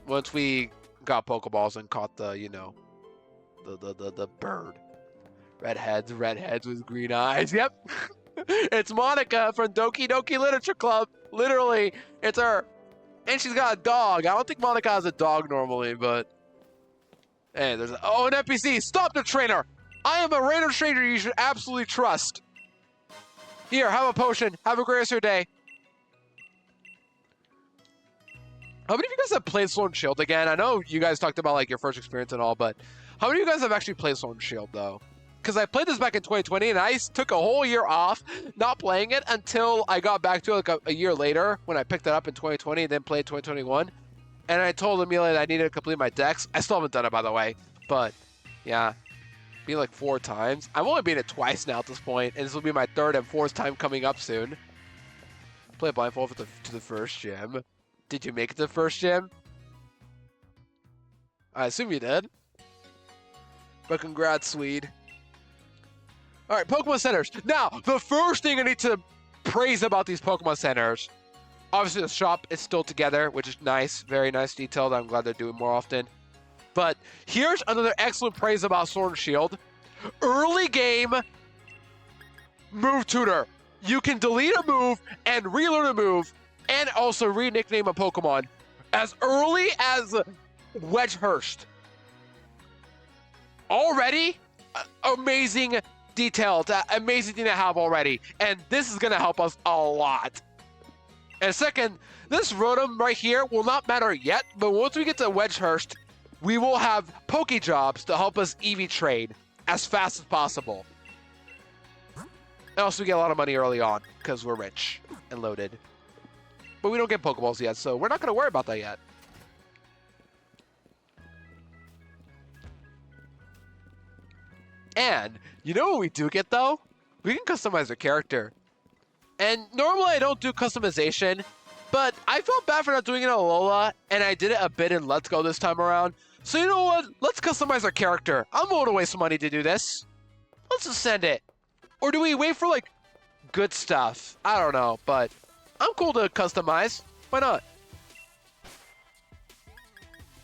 Once we got Pokeballs and caught the, you know, the bird. Redheads with green eyes. Yep. It's Monica from Doki Doki Literature Club. Literally, it's her. And she's got a dog. I don't think Monica has a dog normally, but... Hey, there's an NPC. Stop the trainer. I am a random stranger you should absolutely trust. Here, have a potion. Have a great rest of your day. How many of you guys have played Sword and Shield again? I know you guys talked about like your first experience and all, but how many of you guys have actually played Sword and Shield though? Because I played this back in 2020 and I took a whole year off not playing it until I got back to it like a year later when I picked it up in 2020 and then played 2021. And I told Amelia that I needed to complete my decks. I still haven't done it, by the way. But, yeah. Beat like 4 times. I've only beat it twice now at this point, and this will be my 3rd and 4th time coming up soon. Play blindfold to the first gym. Did you make it to the first gym? I assume you did. But congrats, Swede. Alright, Pokemon Centers. Now, the first thing I need to praise about these Pokemon Centers... Obviously, the shop is still together, which is nice. Very nice detail that I'm glad they're doing more often. But here's another excellent praise about Sword and Shield. Early game move tutor. You can delete a move and relearn a move and also re-nickname a Pokemon as early as Wedgehurst. Already, amazing detail. Amazing thing to have already. And this is going to help us a lot. And second, this Rotom right here will not matter yet, but once we get to Wedgehurst, we will have Pokejobs to help us EV trade as fast as possible. And also we get a lot of money early on, because we're rich and loaded. But we don't get Pokeballs yet, so we're not going to worry about that yet. And, you know what we do get though? We can customize our character. And normally I don't do customization, but I felt bad for not doing it in Alola, and I did it a bit in Let's Go this time around. So you know what? Let's customize our character. I'm willing to waste some money to do this. Let's just send it. Or do we wait for, like, good stuff? I don't know, but I'm cool to customize. Why not?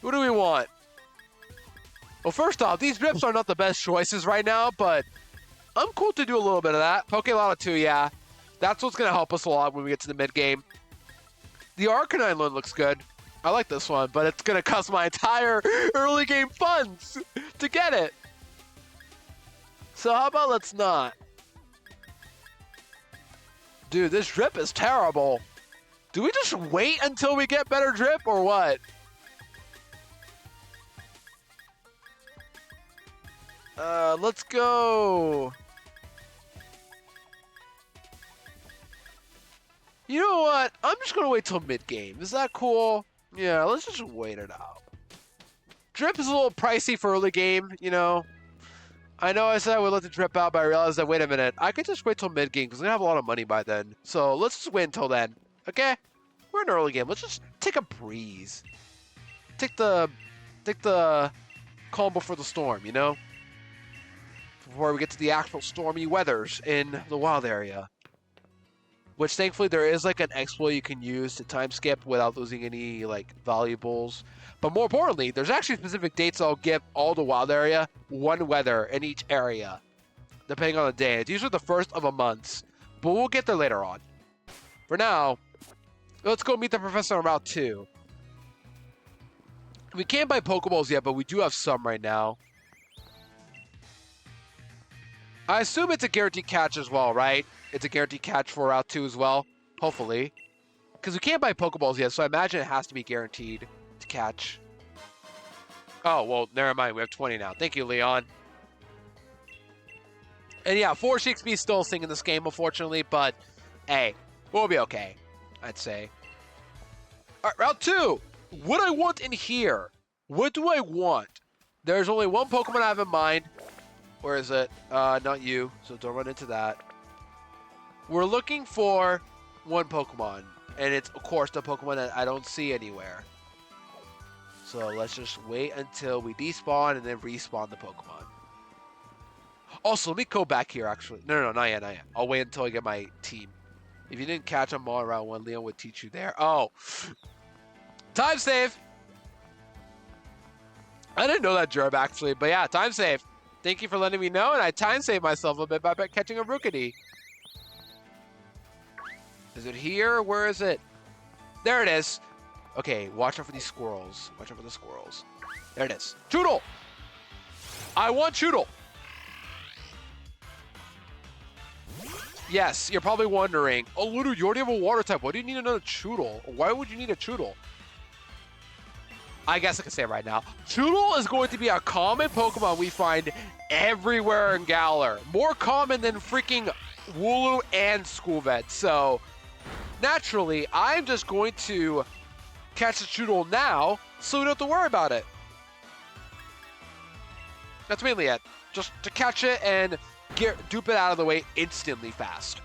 What do we want? Well, first off, these drips are not the best choices right now, but I'm cool to do a little bit of that. Pokelala 2, yeah. That's what's going to help us a lot when we get to the mid-game. The Arcanine one looks good. I like this one, but it's going to cost my entire early game funds to get it. So how about let's not? Dude, this drip is terrible. Do we just wait until we get better drip or what? Let's go. You know what? I'm just going to wait till mid-game. Is that cool? Yeah, let's just wait it out. Drip is a little pricey for early game, you know. I know I said I would let the drip out, but I realized that, wait a minute, I could just wait till mid-game because I'm going to have a lot of money by then. So let's just wait until then, okay? We're in early game. Let's just take a breeze. Take the calm before the storm, you know? Before we get to the actual stormy weathers in the wild area. Which thankfully there is like an exploit you can use to time skip without losing any like valuables. But more importantly, there's actually specific dates that'll give all the wild area one weather in each area, depending on the day. It's usually the first of a month, but we'll get there later on. For now, Let's go meet the professor on Route 2. We can't buy Pokeballs yet, but we do have some right now. I assume it's a guaranteed catch as well, right? It's a guaranteed catch for Route 2 as well, hopefully. Because we can't buy Pokeballs yet, so I imagine it has to be guaranteed to catch. Oh, well, never mind. We have 20 now. Thank you, Leon. And yeah, 4 Shakespeare is still singing this game, unfortunately, but hey, we'll be okay, I'd say. All right, Route 2. What I want in here? What do I want? There's only one Pokemon I have in mind. Where is it? Not you, so don't run into that. We're looking for one Pokemon, and it's, of course, the Pokemon that I don't see anywhere. So let's just wait until we despawn and then respawn the Pokemon. Also, let me go back here, actually. No, not yet, not yet. I'll wait until I get my team. If you didn't catch them all around one, Leon would teach you there. Oh. Time save. I didn't know that, Jerb, actually. But yeah, time save. Thank you for letting me know, and I time saved myself a bit by catching a Rookity. Is it here? Where is it? There it is. Okay, watch out for these squirrels. Watch out for the squirrels. There it is. Choodle! I want Choodle! Yes, you're probably wondering, oh, Ludo, you already have a water type. Why do you need another Choodle? Why would you need a Choodle? I guess I can say it right now. Choodle is going to be a common Pokemon we find everywhere in Galar. More common than freaking Wooloo and Schoolvet. So, naturally, I'm just going to catch the Choodle now so we don't have to worry about it. That's mainly it. Just to catch it and dupe it out of the way instantly fast.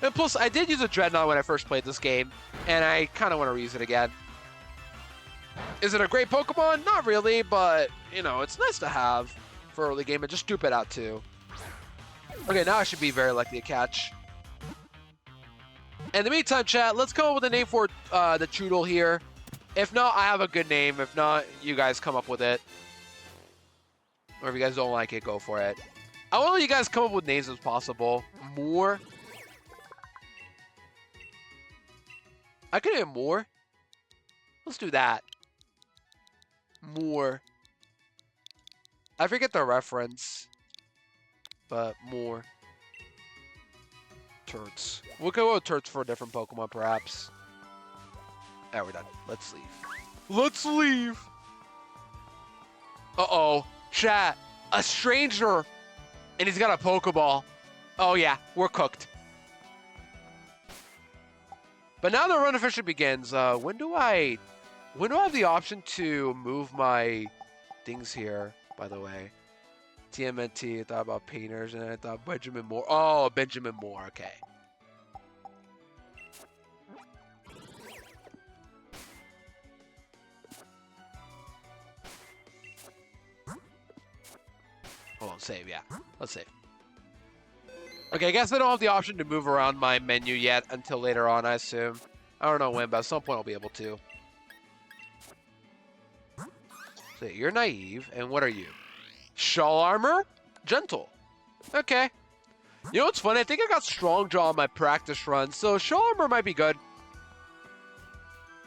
And plus, I did use a Dreadnought when I first played this game, and I kind of want to use it again. Is it a great Pokemon? Not really, but, you know, it's nice to have for early game, and just dupe it out too. Okay, now I should be very likely to catch. In the meantime, chat, let's come up with a name for the Choodle here. If not, I have a good name. If not, you guys come up with it. Or if you guys don't like it, go for it. I want to let you guys come up with names as possible. More. I could have more. Let's do that. More. I forget the reference. But more. Turts. We'll go with Turts for a different Pokemon, perhaps. Alright, we're done. Let's leave. Let's leave! Uh-oh. Chat. A stranger. And he's got a Pokeball. Oh, yeah. We're cooked. But now the run officially begins. When do I have the option to move my things here, by the way? TMNT, I thought about painters, and I thought Benjamin Moore. Oh, Benjamin Moore, okay. Hold on, save, yeah. Let's save. Okay, I guess I don't have the option to move around my menu yet until later on, I assume. I don't know when, but at some point I'll be able to. So you're naive, and what are you? Shawl armor? Gentle. Okay. You know what's funny? I think I got strong jaw on my practice run, so shawl armor might be good.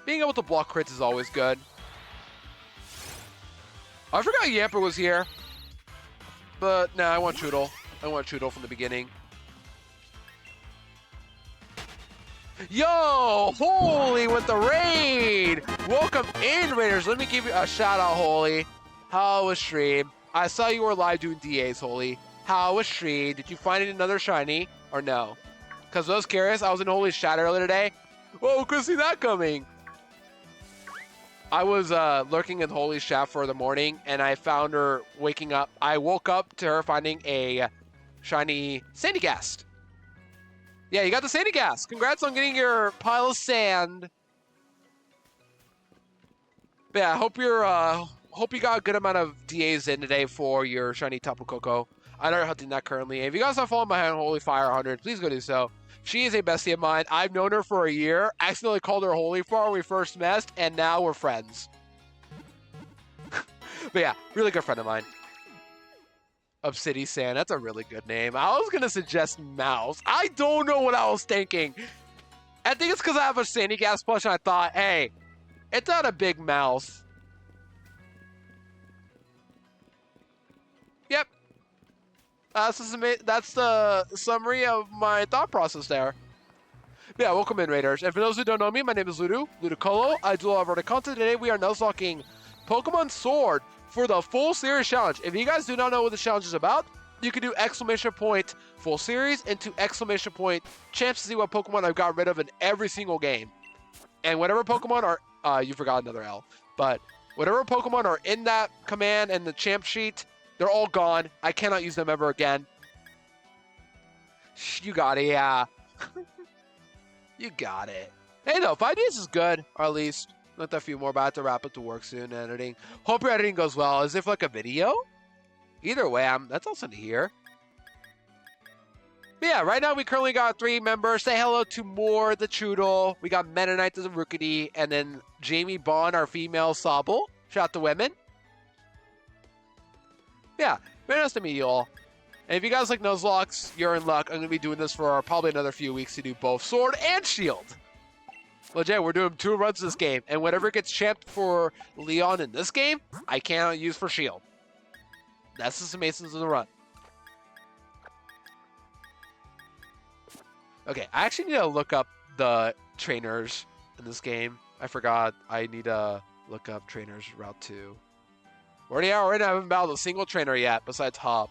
Being able to block crits is always good. I forgot Yamper was here. But, nah, I want Choodle. I want Choodle from the beginning. Yo! Holy with the raid! Welcome in, Raiders. Let me give you a shout out, Holy. How was stream? I saw you were live doing DAs, Holy. How was stream? Did you find another shiny or no? Because I was curious. I was in Holy's chat earlier today. Whoa, couldn't see that coming. I was lurking in Holy's chat for the morning, and I found her waking up. I woke up to her finding a shiny Sandygast. Yeah, you got the Sandygast. Congrats on getting your pile of sand. But yeah, I hope you got a good amount of DAs in today for your shiny Tapu Koko. I'm not hunting that currently. If you guys are following my Holy Fire 100, please go do so. She is a bestie of mine. I've known her for a year. Accidentally called her Holy Fire when we first met, and now we're friends. But yeah, really good friend of mine. Obsidian Sand. That's a really good name. I was gonna suggest Mouse. I don't know what I was thinking. I think it's because I have a Sandy Gas plush and I thought, hey, it's not a big mouse. Yep. That's the summary of my thought process there. Yeah, welcome in, Raiders. And for those who don't know me, my name is Ludicolo. I do a lot of other content. Today we are Nuzlocking Pokemon Sword for the full series challenge. If you guys do not know what the challenge is about, you can do exclamation point full series into exclamation point champs to see what Pokemon I've got rid of in every single game. And whatever Pokemon are, you forgot another L, but whatever Pokemon are in that command and the champ sheet, they're all gone. I cannot use them ever again. You got it, yeah. You got it. Hey, no, 5 days is good, or at least looked a few more, but I have to wrap up to work soon. Editing. Hope your editing goes well. As if like a video? Either way, that's also to hear. But yeah, right now we currently got 3 members. Say hello to Moore, the Choodle. We got Mennonite, the Rookity, and then Jamie Bond, our female Sobble. Shout out to women. Yeah, very nice to meet you all. And if you guys like Nuzlocks, you're in luck. I'm going to be doing this for probably another few weeks to do both Sword and Shield. Legit, we're doing 2 runs this game. And whatever gets champed for Leon in this game, I cannot use for Shield. That's just the Masons in the run. Okay, I actually need to look up the trainers in this game. I forgot I need to look up trainers Route 2. Already haven't battled a single trainer yet besides Hop.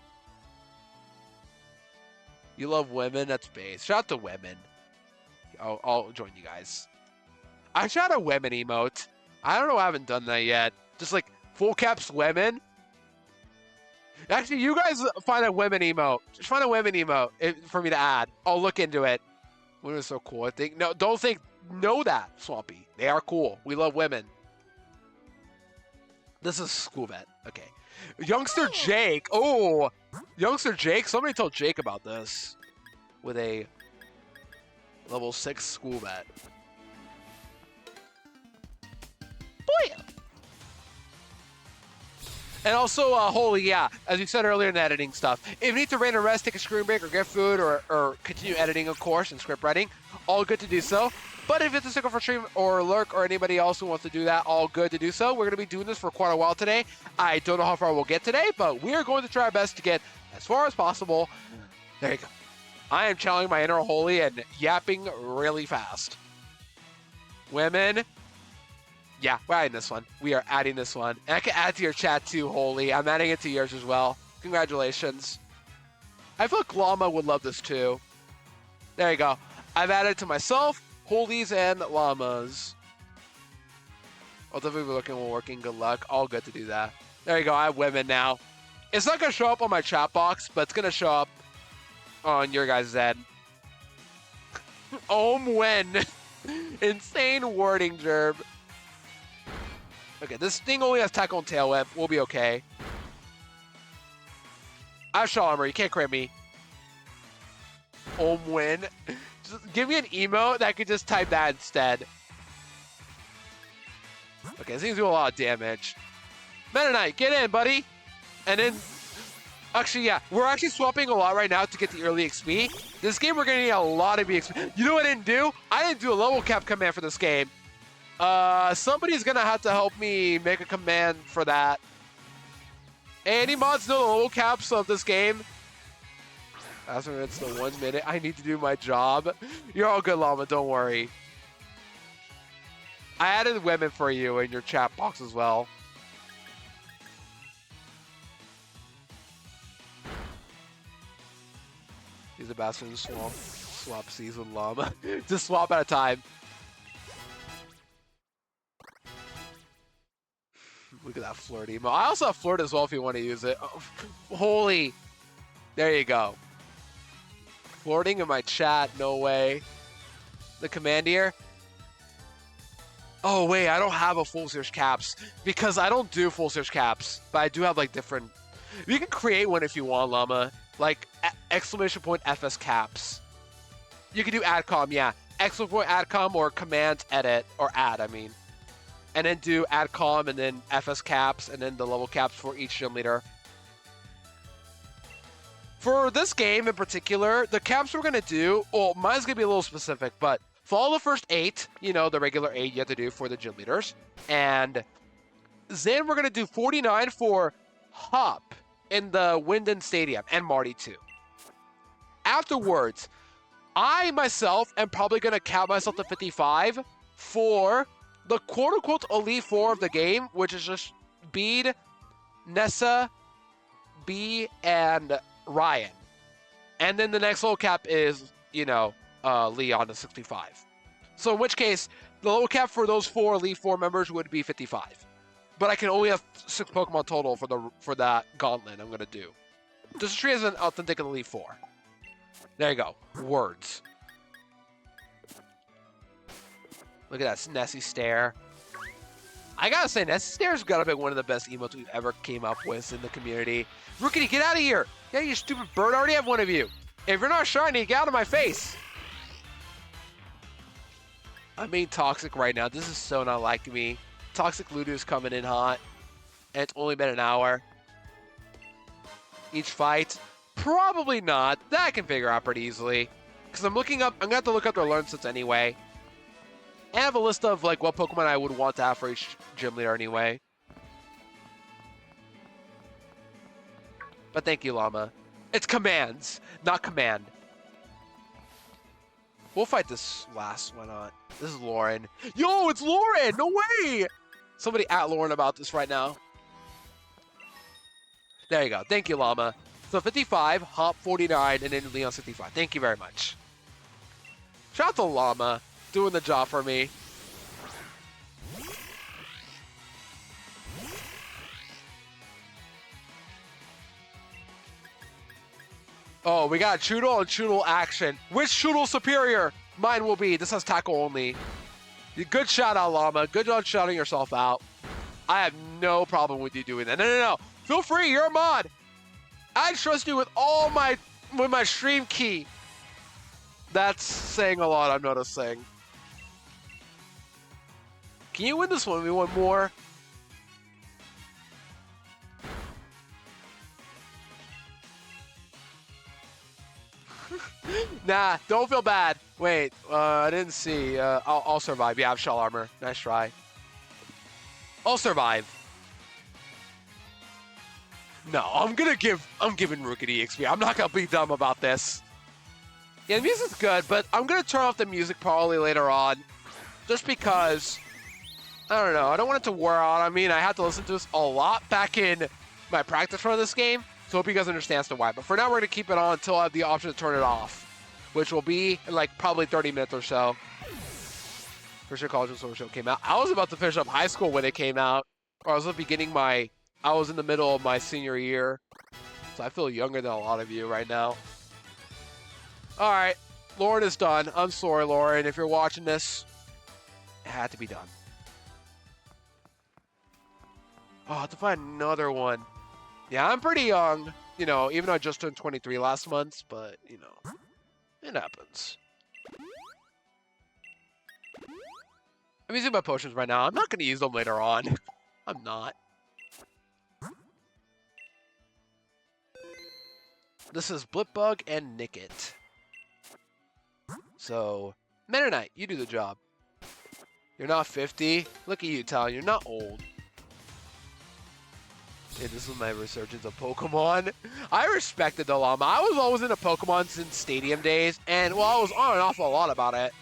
You love women? That's base. Shout out to women. I'll join you guys. I shot a women emote. I don't know, I haven't done that yet. Just like full caps women. Actually, you guys find a women emote. Just find a women emote for me to add. I'll look into it. Women are so cool. Know that, Swampy. They are cool. We love women. This is School Vet. Okay. Youngster Jake. Oh, Youngster Jake. Somebody told Jake about this with a level 6 School Vet. Boy. And also, holy yeah, as you said earlier in the editing stuff, if you need to rain a rest, take a screen break, or get food, or continue editing, of course, and script writing, all good to do so. But if it's a sticker for stream or lurk or anybody else who wants to do that, all good to do so. We're going to be doing this for quite a while today. I don't know how far we'll get today, but we are going to try our best to get as far as possible. There you go. I am channeling my inner holy and yapping really fast. Women. Yeah, we're adding this one. We are adding this one. And I can add to your chat too, Holy. I'm adding it to yours as well. Congratulations. I feel like Llama would love this too. There you go. I've added it to myself, Holies, and Llamas. I'll definitely be looking while working. Good luck. All good to do that. There you go. I have women now. It's not going to show up on my chat box, but it's going to show up on your guys' end. When. Insane wording, Jerb. Okay, this thing only has Tackle and Tail Whip. We'll be okay. I have Shaw Armor. You can't crit me. When. Just give me an emote that could just type that instead. Okay, this thing's doing a lot of damage. Mennonite, get in, buddy. And then, actually, yeah, we're actually swapping a lot right now to get the early XP. This game, we're going to need a lot of XP. You know what I didn't do? I didn't do a level cap command for this game. Somebody's going to have to help me make a command for that. Any mods know the level caps of this game? After it's the 1 minute, I need to do my job. You're all good, Llama, don't worry. I added women for you in your chat box as well. He's a bastard in the swamp. Swap seas with Llama. Just swap at a time. Look at that flirt emo. I also have flirt as well if you want to use it. Oh, holy. There you go. Flirting in my chat, no way. The commandier. Oh wait, I don't have a full search caps because I don't do full search caps, but I do have like different. You can create one if you want, Llama. Like exclamation point FS caps. You can do adcom, yeah. Exclamation point adcom or command edit or add, I mean. And then do adcom and then FS caps and then the level caps for each gym leader. For this game in particular, the caps we're going to do, well, mine's going to be a little specific, but follow the first 8, you know, the regular 8 you have to do for the gym leaders. And then we're going to do 49 for Hop in the Winden Stadium, and Marty too. Afterwards, I myself am probably going to cap myself to 55 for the quote-unquote Elite Four of the game, which is just Bede, Nessa, B, and Ryan. And then the next low cap is, you know, Leon to 65. So in which case, the low cap for those 4 Elite Four members would be 55. But I can only have 6 Pokemon total for that gauntlet I'm going to do. This tree is an authentic Elite Four. There you go. Words. Look at that Nessie stare. I gotta say, Nessie stare's gotta be one of the best emotes we've ever came up with in the community. Rookie, get out of here! Yeah, you stupid bird. I already have one of you. If you're not shiny, get out of my face. I'm being toxic right now. This is so not like me. Toxic Ludo's coming in hot. And it's only been an hour. Each fight? Probably not. That I can figure out pretty easily. Because I'm gonna have to look up their learn sets anyway. And I have a list of like what Pokemon I would want to have for each gym leader anyway. But thank you, Llama. It's commands, not command. We'll fight this last. Why not? This is Lauren. Yo, it's Lauren! No way! Somebody at Lauren about this right now. There you go. Thank you, Llama. So 55, Hop 49, and then Leon 65. Thank you very much. Shout out to Llama. Doing the job for me. Oh, we got Choodle and Choodle action. Which Choodle superior? Mine will be. This has tackle only. Good shout out, Llama. Good job shouting yourself out. I have no problem with you doing that. No. Feel free. You're a mod. I trust you with my stream key. That's saying a lot, I'm noticing. Can you win this one? We want more. Nah, don't feel bad. Wait, I didn't see. I'll survive. Yeah, I have shell armor. Nice try. I'll survive. No, I'm giving Rookie XP. I'm not gonna be dumb about this. Yeah, the music's good, but I'm gonna turn off the music probably later on, just because. I don't know. I don't want it to wear out. I mean, I had to listen to this a lot back in my practice run of this game, so I hope you guys understand as to why. But for now, we're going to keep it on until I have the option to turn it off, which will be in like probably 30 minutes or so. For sure, College of Sword Show came out. I was about to finish up high school when it came out, or I was I was in the middle of my senior year, so I feel younger than a lot of you right now. All right, Lauren is done. I'm sorry, Lauren, if you're watching this. It had to be done. Oh, I have to find another one. Yeah, I'm pretty young, you know, even though I just turned 23 last month, but, you know, it happens. I'm using my potions right now. I'm not going to use them later on. I'm not. This is Blipbug and Nickit. So, Mennonite, you do the job. You're not 50. Look at you, Talon. You're not old. Yeah, this was my resurgence of Pokemon. I respected the Llama. I was always into Pokemon since Stadium days, and well, I was on and off a lot about it,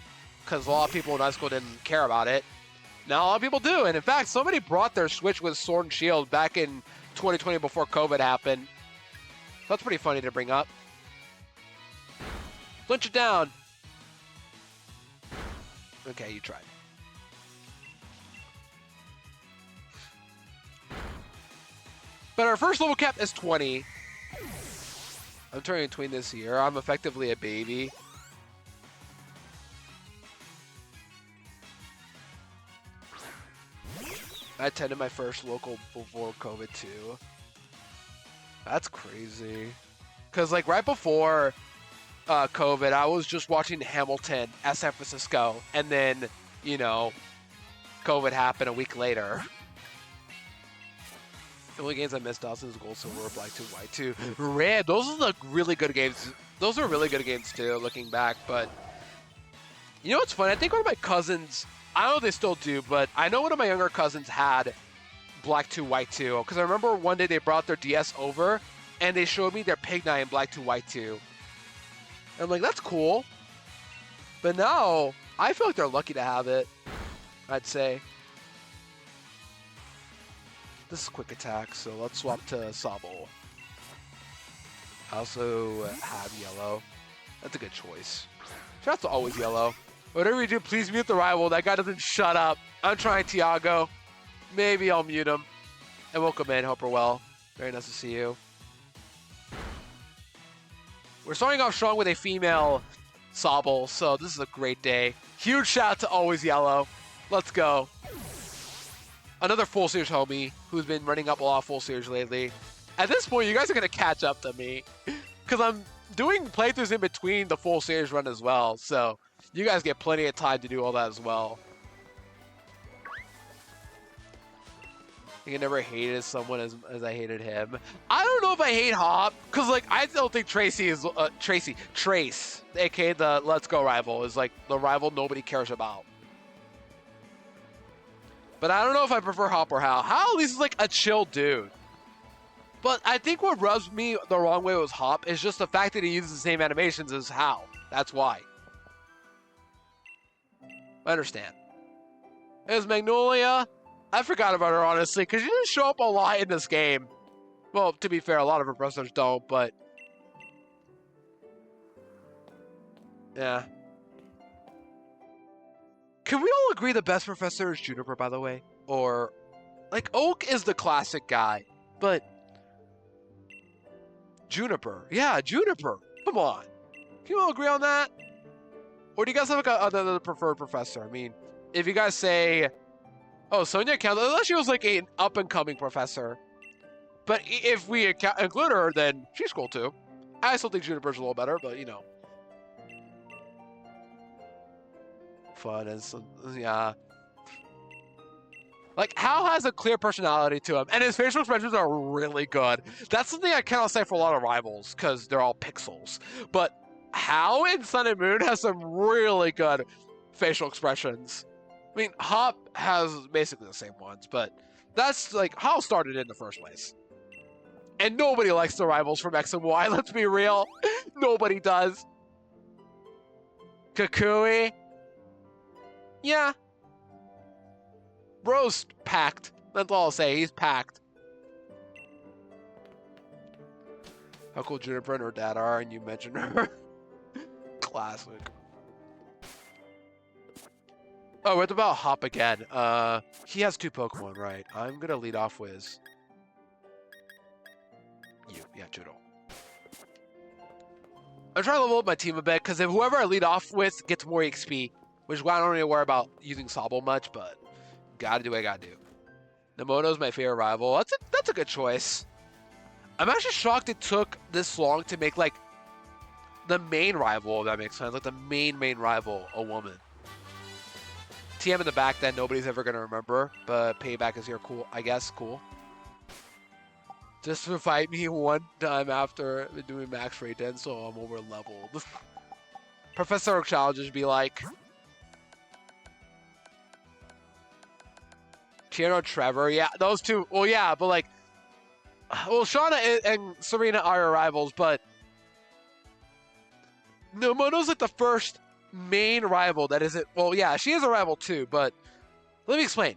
because a lot of people in high school didn't care about it. Now a lot of people do, and in fact, somebody brought their Switch with Sword and Shield back in 2020 before COVID happened. That's pretty funny to bring up. Punch it down. Okay, you tried. But our first level cap is 20. I'm turning 20 this year. I'm effectively a baby. I attended my first local before COVID too. That's crazy. Cause like right before COVID, I was just watching Hamilton at San Francisco, and then, you know, COVID happened a week later. The only games I missed Dawson's Gold, Silver, Black 2, White 2, Red. Those are the really good games. Those are really good games too, looking back. But you know what's funny? I think one of my cousins, I don't know if they still do, but I know one of my younger cousins had Black 2, White 2. Because I remember one day they brought their DS over and they showed me their Pig Knight in Black 2, White 2. And I'm like, that's cool. But now, I feel like they're lucky to have it, I'd say. This is quick attack, so let's swap to Sable. I also have yellow. That's a good choice. Shout out to always yellow. Whatever you do, please mute the rival. That guy doesn't shut up. I'm trying Tiago. Maybe I'll mute him. And welcome in, hope you're well. Very nice to see you. We're starting off strong with a female Sable, so this is a great day. Huge shout out to always yellow. Let's go. Another full series homie who's been running up a lot of full series lately. At this point, you guys are going to catch up to me because I'm doing playthroughs in between the full series run as well. So you guys get plenty of time to do all that as well. I think I never hated someone as I hated him. I don't know if I hate Hop because like I don't think Tracy is Trace, aka the Let's Go rival, is like the rival nobody cares about. But I don't know if I prefer Hop or Hal. Hal at least is like a chill dude. But I think what rubs me the wrong way with Hop is just the fact that he uses the same animations as Hal. That's why. I understand. Is Magnolia? I forgot about her, honestly, because she didn't show up a lot in this game. Well, to be fair, a lot of her professors don't, but... yeah. Can we all agree the best professor is Juniper, by the way? Or, like, Oak is the classic guy, but Juniper. Yeah, Juniper. Come on. Can you all agree on that? Or do you guys have like another preferred professor? I mean, if you guys say, oh, Sonia counts, unless she was like an up-and-coming professor. But if we include her, then she's cool too. I still think Juniper's a little better, but you know. Fun and some, yeah. Like, Hal has a clear personality to him, and his facial expressions are really good. That's something I cannot say for a lot of rivals, because they're all pixels. But Hal in Sun and Moon has some really good facial expressions. I mean, Hop has basically the same ones, but that's, like, Hal started in the first place. And nobody likes the rivals from X and Y, let's be real. Nobody does. Kukui? Yeah. Bro's packed. That's all I'll say. He's packed. How cool Juniper and her dad are, and you mentioned her. Classic. Oh, what about Hop again? He has 2 Pokemon, right? I'm gonna lead off with you. Yeah, Judo. I'm trying to level up my team a bit, because if whoever I lead off with gets more XP, which is why I don't really worry about using Sable much, but gotta do what I gotta do. Nemoto's my favorite rival. That's a good choice. I'm actually shocked it took this long to make, like, the main rival, if that makes sense. Like, the main rival, a woman. TM in the back that nobody's ever gonna remember, but Payback is here. Cool, I guess. Cool. Just to fight me one time after doing max rate then, so I'm over leveled. Professor Oak challenges be like, Tierno, Trevor, yeah, those two. Well, yeah, but like, well, Shauna and Serena are your rivals, but Nemoto's like the first main rival that isn't. Well, yeah, she is a rival too, but let me explain.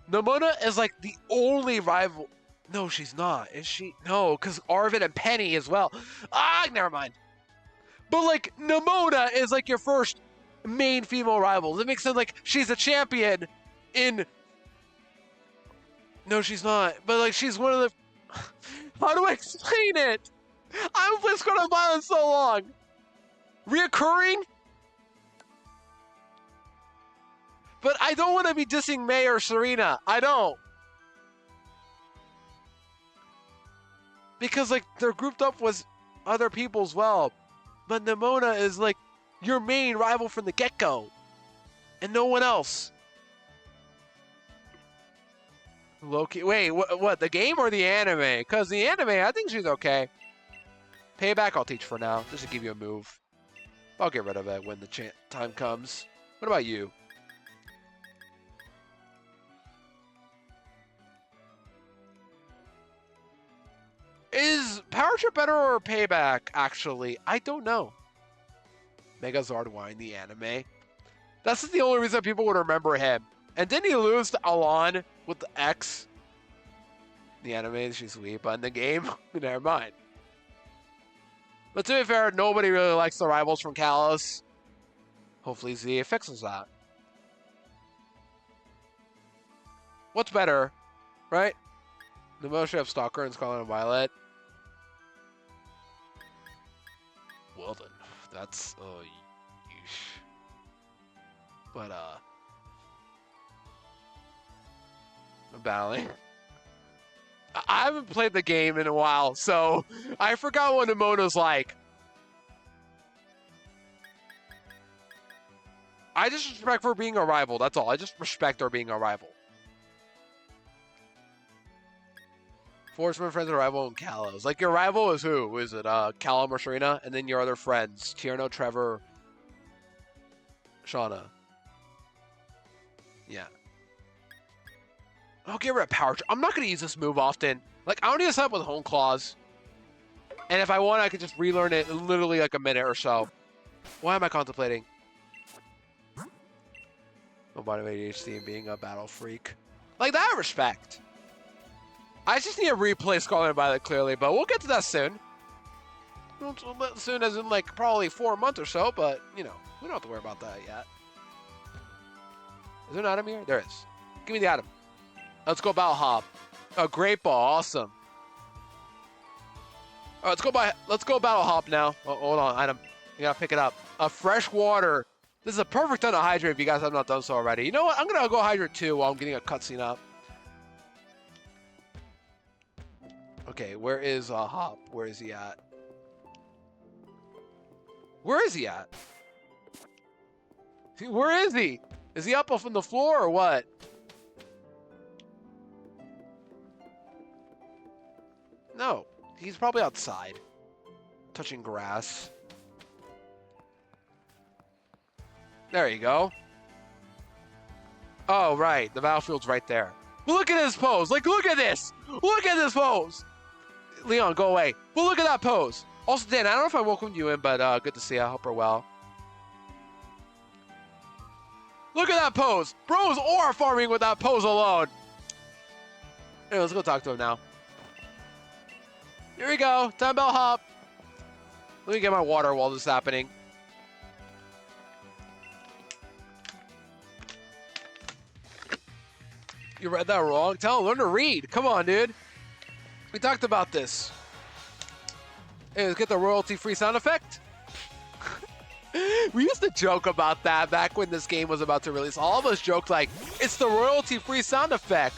Nemona is like the only rival. No, she's not. Is she? No, because Arvid and Penny as well. Ah, never mind. But like, Nemona is like your first main female rival. That makes sense. Like, she's a champion in. No, she's not. But like, she's one of the. How do I explain it? I haven't played Squad of Violence so long. Reoccurring? But I don't want to be dissing May or Serena. I don't. Because, like, they're grouped up with other people as well. But Nemona is, like, your main rival from the get-go. And no one else. Loki. Wait, what? The game or the anime? Because the anime, I think she's okay. Payback, I'll teach for now, just to give you a move. I'll get rid of it when the time comes. What about you? Is Power Trip better or Payback, actually? I don't know. Megazord Y in the anime. That's the only reason people would remember him. And didn't he lose to Alon with the X? In the anime, she's sweet, but in the game, never mind. But to be fair, nobody really likes the rivals from Kalos. Hopefully Z fixes that. What's better, right? The motion of Stalker and Scarlet and Violet. Well then, that's yeesh. But I'm battling. I haven't played the game in a while, so I forgot what Emona's like. I just respect her being a rival, that's all. I just respect her being a rival. Forceman friends are rival and Kalos. Like, your rival is who? Is it Callum or Serena? And then your other friends, Tierno, Trevor, Shauna. Yeah. I'll get rid of Power Trip. I'm not going to use this move often. Like, I don't need to set up with Home Claws. And if I want, I could just relearn it in literally like a minute or so. Why am I contemplating? Oh, by the way, ADHD and being a battle freak. Like, that I respect. I just need to replay Scarlet and Violet clearly, but we'll get to that soon. Soon as in like probably 4 months or so, but you know, we don't have to worry about that yet. Is there an item here? There is. Give me the item. Let's go Battle Hop. A Great Ball, awesome. Alright, let's go Battle Hop now. Oh, hold on, item. You gotta pick it up. A fresh water. This is a perfect time to hydrate if you guys have not done so already. You know what? I'm gonna go hydrate too while I'm getting a cutscene up. Okay, where is Hop? Where is he at? Where is he at? Where is he? Is he up off on the floor or what? No, he's probably outside, touching grass. There you go. Oh, right, the battlefield's right there. Look at his pose. Like, look at this. Look at this pose. Leon, go away. But look at that pose. Also, Dan, I don't know if I welcomed you in, but good to see you. I hope you're well. Look at that pose. Bros are farming with that pose alone. Anyway, let's go talk to him now. Here we go. Time Bell Hop. Let me get my water while this is happening. You read that wrong? Tell him, learn to read. Come on, dude. We talked about this. Hey, let's get the royalty-free sound effect. We used to joke about that back when this game was about to release. All of us joked like, it's the royalty-free sound effect.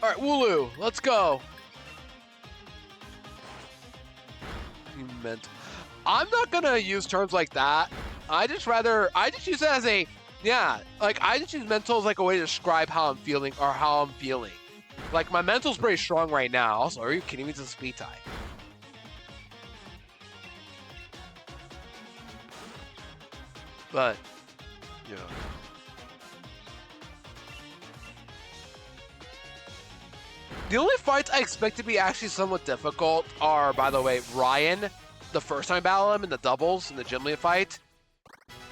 All right, Wooloo, let's go. You meant... I'm not gonna use terms like that. I just use it as a, yeah, like I just use mental as like a way to describe how I'm feeling or how I'm feeling. Like my mental's pretty strong right now. Also, are you kidding me? It's a speed tie. But, yeah. The only fights I expect to be actually somewhat difficult are, by the way, Ryan, the first time I battle him in the doubles in the gym lead fight.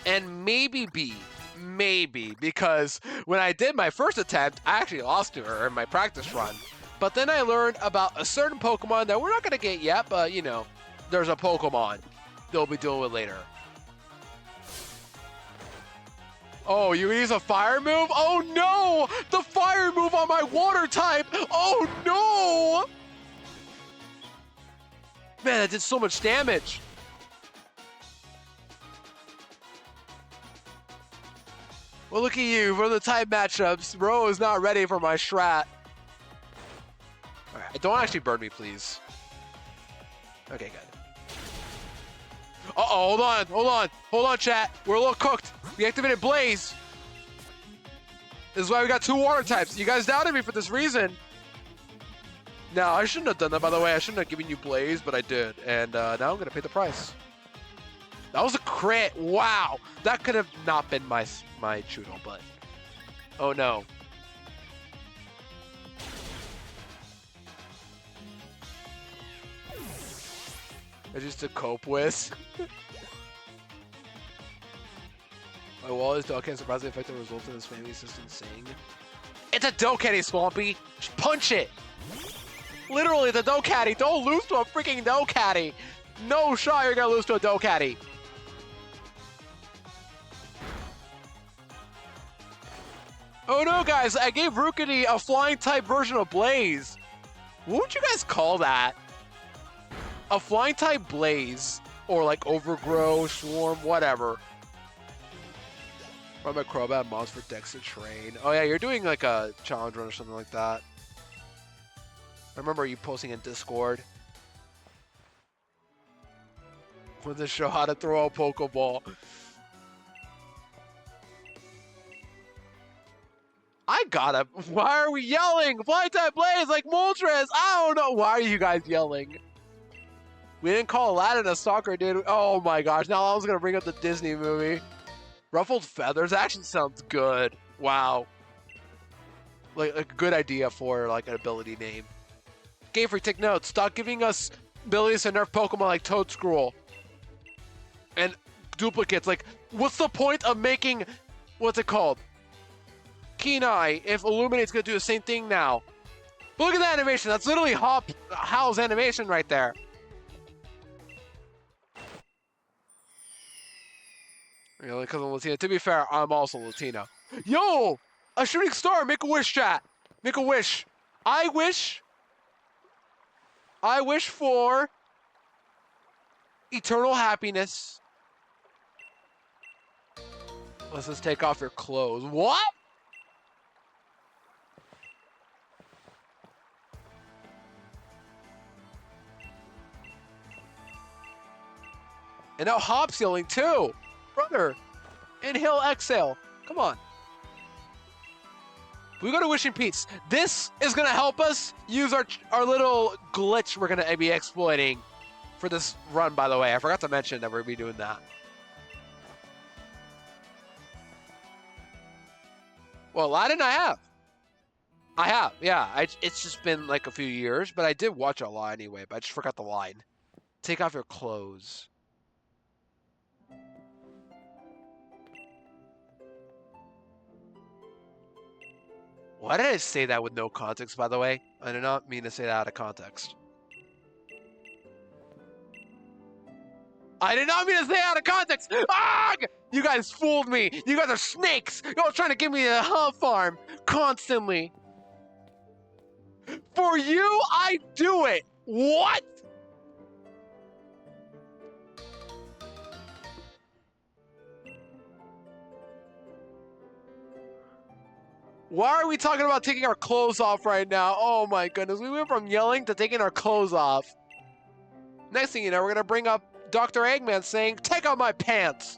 And maybe B. Maybe. Because when I did my first attempt, I actually lost to her in my practice run. But then I learned about a certain Pokemon that we're not going to get yet, but, you know, there's a Pokemon they'll be dealing with later. Oh, you use a fire move? Oh, no! The fire move on my water type! Oh, no! Man, that did so much damage. Well, look at you. For the type matchups, Bro is not ready for my strat. Alright, don't actually burn me, please. Okay, good. Uh-oh, hold on, chat. We're a little cooked. We activated Blaze. This is why we got 2 water types. You guys doubted me for this reason. No, I shouldn't have done that, by the way. I shouldn't have given you Blaze, but I did. And now I'm going to pay the price. That was a crit. Wow. That could have not been my Chudo, but... Oh, no. I just to cope with. My wall is Dokkan surprisingly effective results in this family system saying it's a Dokkan, Swampy! Just punch it! Literally the Dokkan! Don't lose to a freaking Dokkan! No shot you're gonna lose to a Dokkan! Oh no guys, I gave Rukity a flying type version of Blaze! What would you guys call that? A flying type Blaze, or like Overgrow, Swarm, whatever. Run my Crobat mods for Dex to train. Oh yeah, you're doing like a challenge run or something like that. I remember you posting in Discord. With the show how to throw a Pokeball. I gotta. Why are we yelling? Flying type Blaze like Moltres! I don't know. Why are you guys yelling? We didn't call Aladdin a stalker, did we? Oh my gosh, now I was gonna bring up the Disney movie. Ruffled Feathers actually sounds good. Wow. Like a good idea for like an ability name. Game Freak, take notes. Stop giving us abilities to nerf Pokemon like Toadscruel. And duplicates. Like, what's the point of making, what's it called? Kenai, if Illuminate's gonna do the same thing now. But look at that animation. That's literally Hal's animation right there. Really, because I'm Latino. To be fair, I'm also Latino. Yo! A shooting star! Make a wish, chat! Make a wish. I wish for eternal happiness. Let's just take off your clothes. What? And now Hop's yelling too! Brother, inhale, exhale. Come on. We go to Wishing Peaks. This is gonna help us use our little glitch we're gonna be exploiting for this run, by the way. I forgot to mention that we're gonna be doing that. Well, Aladdin I have, yeah. It's just been like a few years, but I did watch it a lot anyway, but I just forgot the line. Take off your clothes. Why did I say that with no context, by the way? I did not mean to say that out of context. I did not mean to say it out of context! Ah! You guys fooled me! You guys are snakes! You're all trying to give me a huff farm constantly. For you, I do it! What? Why are we talking about taking our clothes off right now? Oh my goodness, we went from yelling to taking our clothes off. Next thing you know, we're gonna bring up Dr. Eggman saying, take out my pants!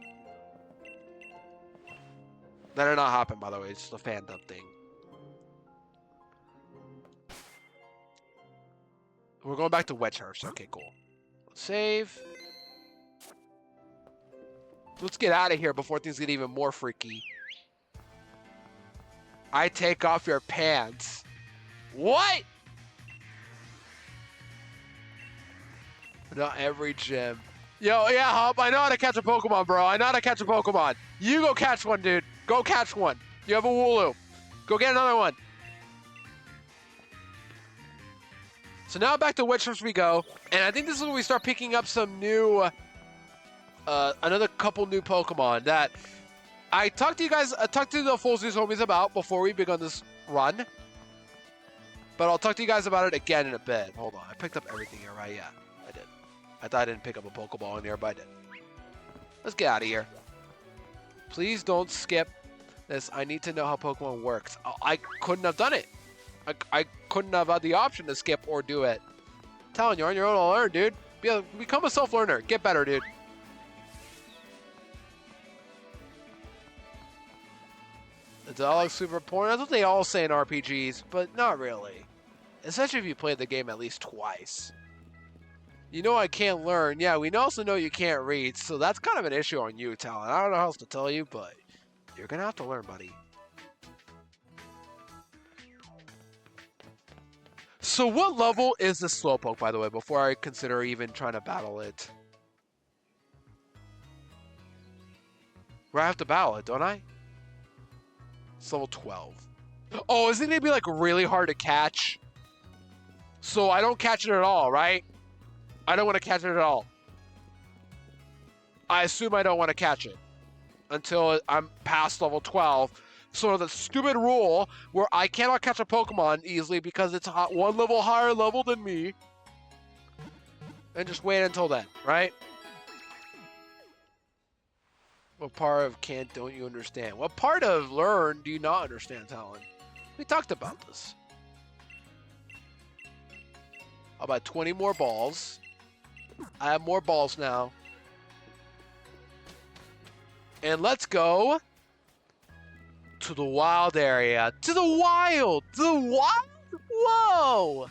That did not happen, by the way, it's just a fandom thing. We're going back to Wedgehurst, okay, cool. Save. Let's get out of here before things get even more freaky. I take off your pants. What? Not every gym. Yo, yeah, Hop, I know how to catch a Pokemon, bro. I know how to catch a Pokemon. You go catch one, dude. Go catch one. You have a Wooloo. Go get another one. So now back to Wedgehurst we go. And I think this is when we start picking up some new... another couple new Pokemon that... I talked to you guys, I talked to the Full Zeus homies about before we begun this run. But I'll talk to you guys about it again in a bit. Hold on, I picked up everything here, right? Yeah, I did. I thought I didn't pick up a Pokeball in here, but I did. Let's get out of here. Please don't skip this. I need to know how Pokemon works. I couldn't have done it. I couldn't have had the option to skip or do it. I'm telling you, on your own to learn, dude. Become a self-learner. Get better, dude. The dialogue super important. That's what they all say in RPGs, but not really. Especially if you played the game at least twice. You know I can't learn. Yeah, we also know you can't read, so that's kind of an issue on you, Talon. I don't know how else to tell you, but you're gonna have to learn, buddy. So what level is this Slowpoke, by the way, before I consider even trying to battle it? Where I have to battle it, don't I? It's level 12. Oh, isn't it gonna be like really hard to catch? So I don't catch it at all, right? I don't want to catch it at all. I assume I don't want to catch it until I'm past level 12. So the stupid rule where I cannot catch a Pokemon easily because it's one level higher level than me. And just wait until then, right? What part of can't don't you understand? What part of learn do you not understand, Talon? We talked about this. How about 20 more balls? I have more balls now. And let's go to the wild area. To the wild! To the wild? Whoa!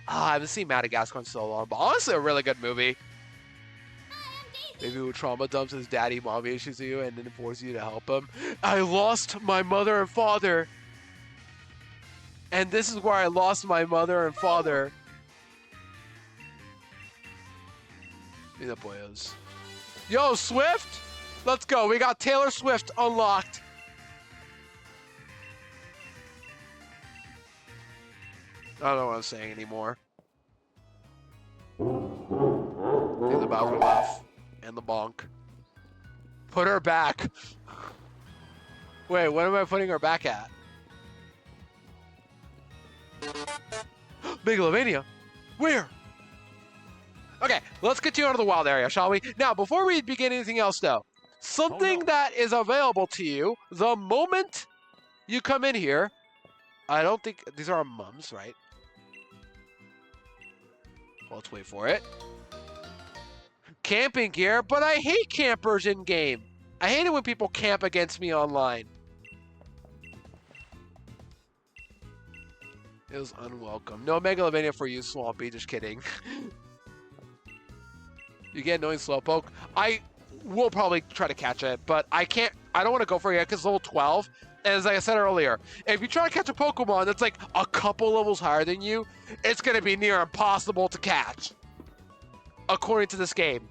I haven't seen Madagascar in so long, but honestly, a really good movie. Maybe with trauma dumps his daddy, mommy issues you, and then forces you to help him. I lost my mother and father. And this is where I lost my mother and father. Mira boyos. Yo, Swift! Let's go. We got Taylor Swift unlocked. I don't know what I'm saying anymore. And the Bowser laugh. And the bonk. Put her back. Wait, what am I putting her back at? Megalovania? Where? Okay, let's continue on to the wild area, shall we? Now, before we begin anything else, though, something that is available to you the moment you come in here. I don't think these are our mums, right? Well, let's wait for it. Camping gear, but I hate campers in game. I hate it when people camp against me online. It was unwelcome. No Megalovania for you, Swampy. Just kidding. You get annoying Slowpoke. I will probably try to catch it, but I can't. I don't want to go for it yet because it's level 12. And as I said earlier, if you try to catch a Pokemon that's like a couple levels higher than you, it's going to be near impossible to catch. According to this game.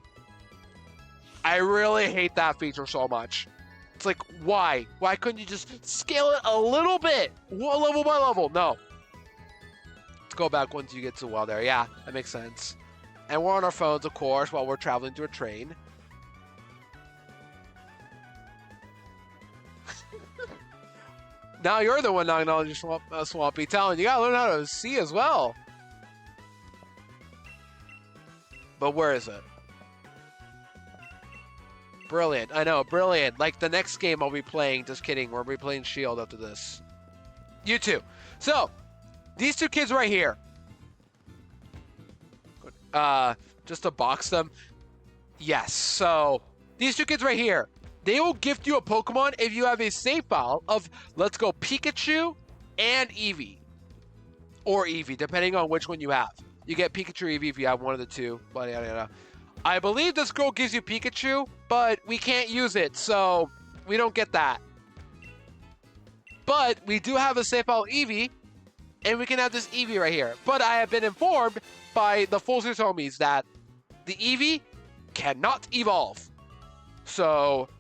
I really hate that feature so much. It's like, why? Why couldn't you just scale it a little bit? One level by level. No. Let's go back once you get to the wild area. Yeah, that makes sense. And we're on our phones, of course, while we're traveling to a train. Now you're the one not acknowledging Swampy Talon. You gotta learn how to see as well. But where is it? Brilliant. I know, brilliant. Like the next game I'll be playing. Just kidding. We'll be playing Shield after this. You too. So, these two kids right here. Just to box them. Yes. So, these two kids right here. They will gift you a Pokemon if you have a save file of, let's go, Pikachu and Eevee. Or Eevee, depending on which one you have. You get Pikachu or Eevee if you have one of the two. But yada yada. I believe this girl gives you Pikachu, but we can't use it, so we don't get that. But we do have a save file Eevee, and we can have this Eevee right here. But I have been informed by the Full Series homies that the Eevee cannot evolve. So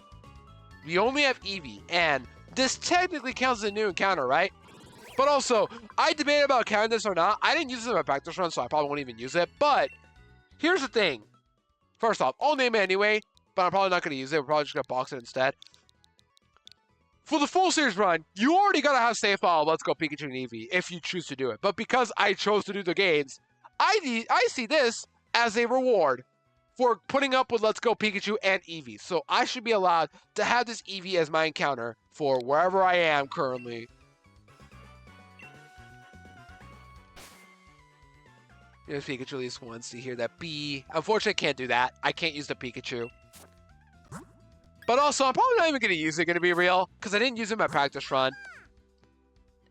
we only have Eevee, and this technically counts as a new encounter, right? But also, I debated about counting this or not. I didn't use it in my practice run, so I probably won't even use it. But here's the thing. First off, I'll name it anyway, but I'm probably not going to use it. We're probably just going to box it instead. For the full series run, you already got to have save file Let's Go Pikachu and Eevee if you choose to do it. But because I chose to do the games, I see this as a reward for putting up with Let's Go Pikachu and Eevee. So I should be allowed to have this Eevee as my encounter for wherever I am currently. Use Pikachu at least once to hear that B. Unfortunately, I can't do that. I can't use the Pikachu. But also, I'm probably not even going to use it, going to be real, because I didn't use it in my practice run.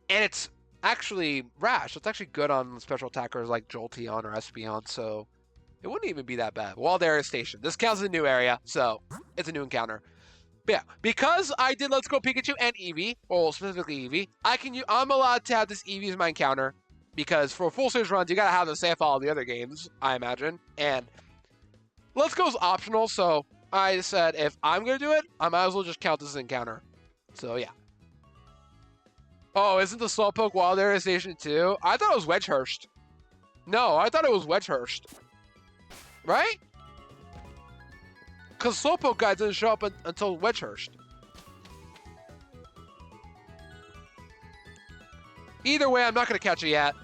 And it's actually rash. It's actually good on special attackers like Jolteon or Espeon, so it wouldn't even be that bad. Wild Area Station. This counts as a new area, so it's a new encounter. But yeah, because I did Let's Go Pikachu and Eevee, well, specifically Eevee, I'm allowed to have this Eevee as my encounter, because for full series runs, you gotta have the save all the other games, I imagine. And Let's Go is optional, so I said if I'm gonna do it, I might as well just count this as an encounter. So yeah. Oh, isn't the Slowpoke Wild Area Station too? I thought it was Wedgehurst. No, I thought it was Wedgehurst. Right? Because Slowpoke guy didn't show up until Wedgehurst. Either way, I'm not going to catch it yet.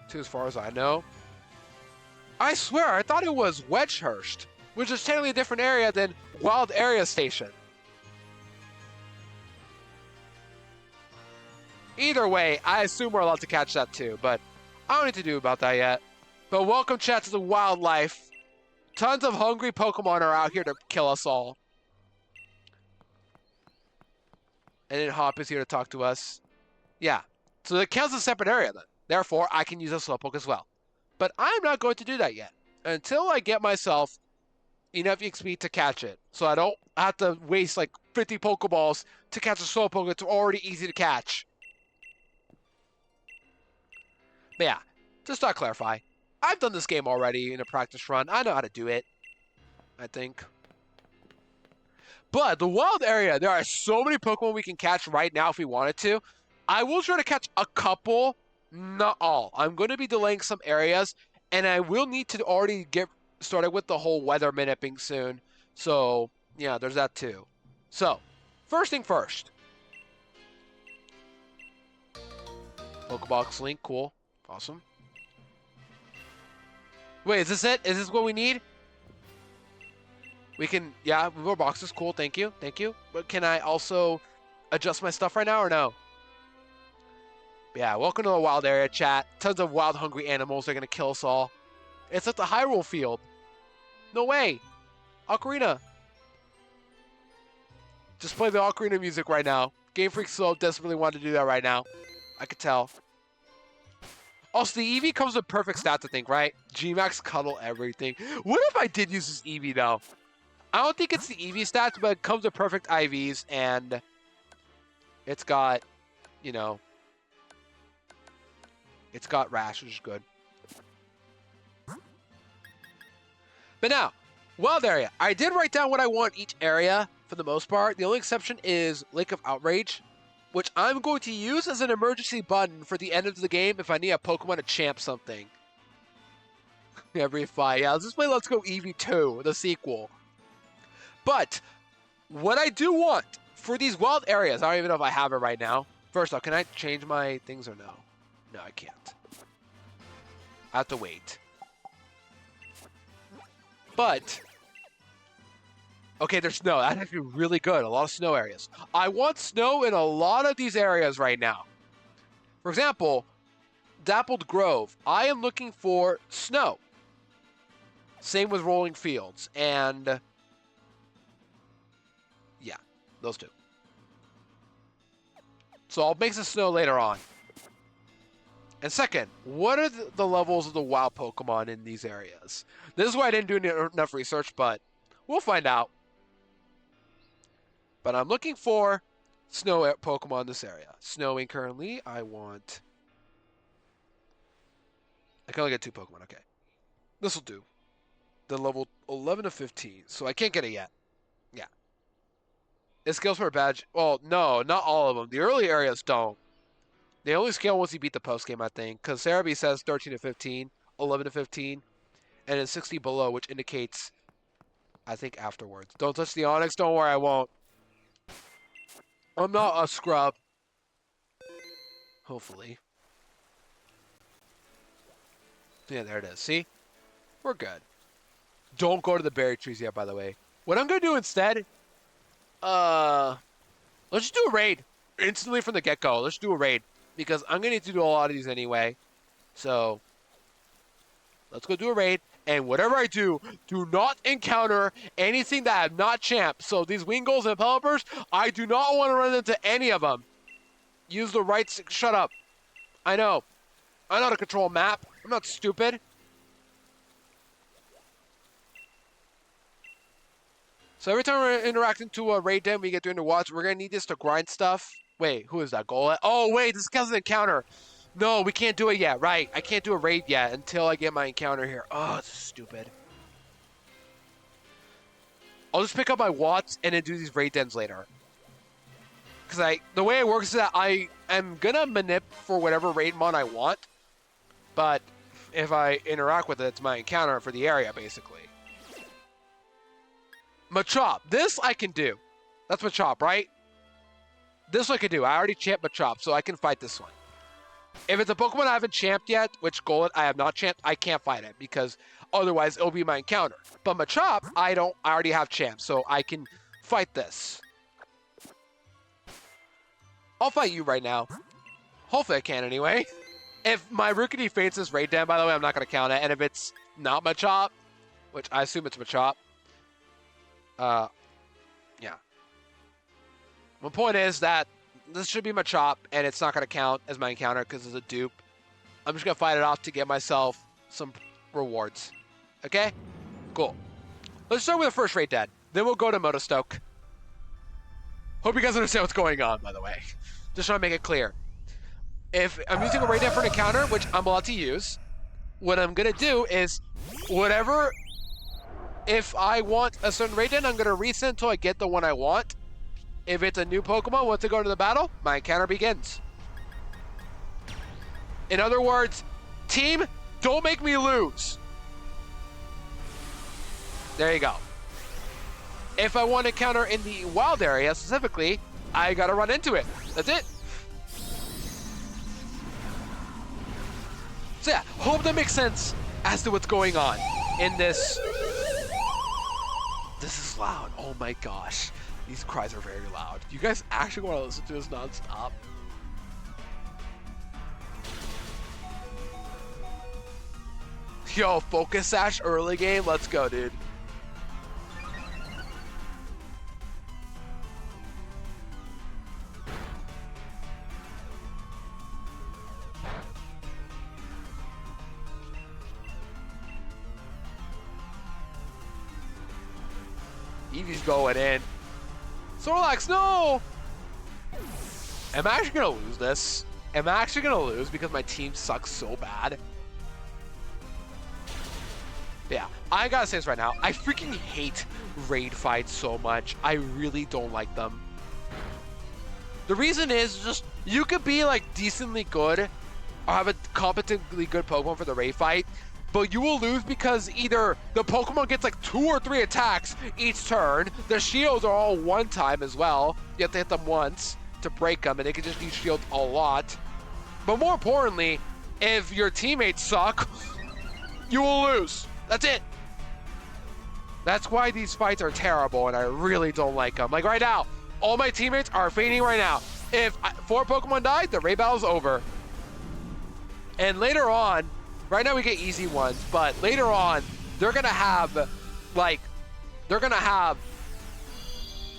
To as far as I know. I swear, I thought it was Wedgehurst, which is technically a different area than Wild Area Station. Either way, I assume we're allowed to catch that too, but I don't need to do about that yet. But welcome, chat, to the wildlife. Tons of hungry Pokemon are out here to kill us all. And then Hop is here to talk to us. Yeah, so it counts as a separate area then. Therefore, I can use a Slowpoke as well. But I'm not going to do that yet until I get myself enough XP to catch it. So I don't have to waste like 50 Pokeballs to catch a Slowpoke that's already easy to catch. But yeah, just to clarify, I've done this game already in a practice run. I know how to do it, I think. But the wild area, there are so many Pokemon we can catch right now if we wanted to. I will try to catch a couple, not all. I'm going to be delaying some areas, and I will need to already get started with the whole weather minipping soon. So, yeah, there's that too. So, first thing first. Pokebox link, cool. Awesome. Wait, is this it? Is this what we need? We can, yeah, more boxes, cool, thank you, thank you. But can I also adjust my stuff right now or no? Yeah, welcome to the wild area, chat. Tons of wild, hungry animals are gonna kill us all. It's at the Hyrule field. No way. Ocarina. Just play the Ocarina music right now. Game Freak so desperately wanted to do that right now. I could tell. Also, the Eevee comes with perfect stats, I think, right? G-Max, Cuddle, everything. What if I did use this Eevee, though? I don't think it's the Eevee stats, but it comes with perfect IVs, and it's got, you know, it's got Rash, which is good. But now, wild area. I did write down what I want each area for the most part. The only exception is Lake of Outrage, which I'm going to use as an emergency button for the end of the game if I need a Pokemon to champ something. Every fight. Yeah, let's just play Let's Go Eevee 2, the sequel. But what I do want for these wild areas, I don't even know if I have it right now. First off, can I change my things or no? No, I can't. I have to wait. But, okay, there's snow. That's actually really good. A lot of snow areas. I want snow in a lot of these areas right now. For example, Dappled Grove. I am looking for snow. Same with Rolling Fields. And, yeah, those two. So I'll make some snow later on. And second, what are the levels of the wild Pokemon in these areas? This is why I didn't do enough research, but we'll find out. But I'm looking for snow Pokemon in this area. Snowing currently, I want... I can only get 2 Pokemon, okay. This will do. The level 11 to 15, so I can't get it yet. Yeah. It scales for a badge. Well, no, not all of them. The early areas don't. They only scale once you beat the post game, I think. Because Cerebi says 13 to 15, 11 to 15, and it's 60 below, which indicates, I think, afterwards. Don't touch the Onyx. Don't worry, I won't. I'm not a scrub. Hopefully. Yeah, there it is. See? We're good. Don't go to the berry trees yet, by the way. What I'm going to do instead, let's just do a raid. Instantly from the get-go. Let's do a raid. Because I'm going to need to do a lot of these anyway. So, let's go do a raid. And whatever I do not encounter anything that I'm not champ. So these Wingulls and Pelipers, I do not want to run into any of them. Use the right... Shut up. I know. I know how to control a map. I'm not stupid. So every time we're interacting to a raid den, we get 300 watts. We're going to need this to grind stuff. Wait, who is that? Golem? Oh, wait, this counts as an encounter. No, we can't do it yet. Right, I can't do a raid yet until I get my encounter here. Oh, this is stupid. I'll just pick up my watts and then do these raid dens later. Because the way it works is that I am going to manip for whatever raid mon I want. But if I interact with it, it's my encounter for the area, basically. Machop. This I can do. That's Machop, right? This I can do. I already champed Machop, so I can fight this one. If it's a Pokemon I haven't champed yet, which Golett I have not champed, I can't fight it because otherwise it'll be my encounter. But Machop, I already have champed, so I can fight this. I'll fight you right now. Hopefully I can anyway. If my Rookity faints this raid den, by the way, I'm not going to count it. And if it's not Machop, which I assume it's Machop, yeah. My point is that this should be Machop, and it's not going to count as my encounter because it's a dupe. I'm just going to fight it off to get myself some rewards. Okay? Cool. Let's start with the first raid den. Then we'll go to Motostoke. Hope you guys understand what's going on, by the way. Just trying to make it clear. If I'm using a raid den for an encounter, which I'm allowed to use, what I'm going to do is whatever... If I want a certain raid den, I'm going to reset until I get the one I want. If it's a new Pokemon, once I go to the battle, my encounter begins. In other words, team, don't make me lose. There you go. If I want to encounter in the wild area specifically, I got to run into it. That's it. So yeah, hope that makes sense as to what's going on in this. This is loud. Oh my gosh. These cries are very loud. You guys actually want to listen to this nonstop? Yo, Focus Sash early game. Let's go, dude. Eevee's going in. Snorlax, no! Am I actually going to lose this? Am I actually going to lose because my team sucks so bad? Yeah, I gotta say this right now. I freaking hate raid fights so much. I really don't like them. The reason is just, you could be like decently good or have a competently good Pokemon for the raid fight, but you will lose because either the Pokemon gets like 2 or 3 attacks each turn, the shields are all one time as well, you have to hit them once to break them, and they can just use shields a lot. But more importantly, if your teammates suck, you will lose. That's it. That's why these fights are terrible, and I really don't like them. Like right now, all my teammates are fainting right now. If 4 Pokemon die, the raid battle's over. And later on, right now we get easy ones, but later on, they're gonna have, like,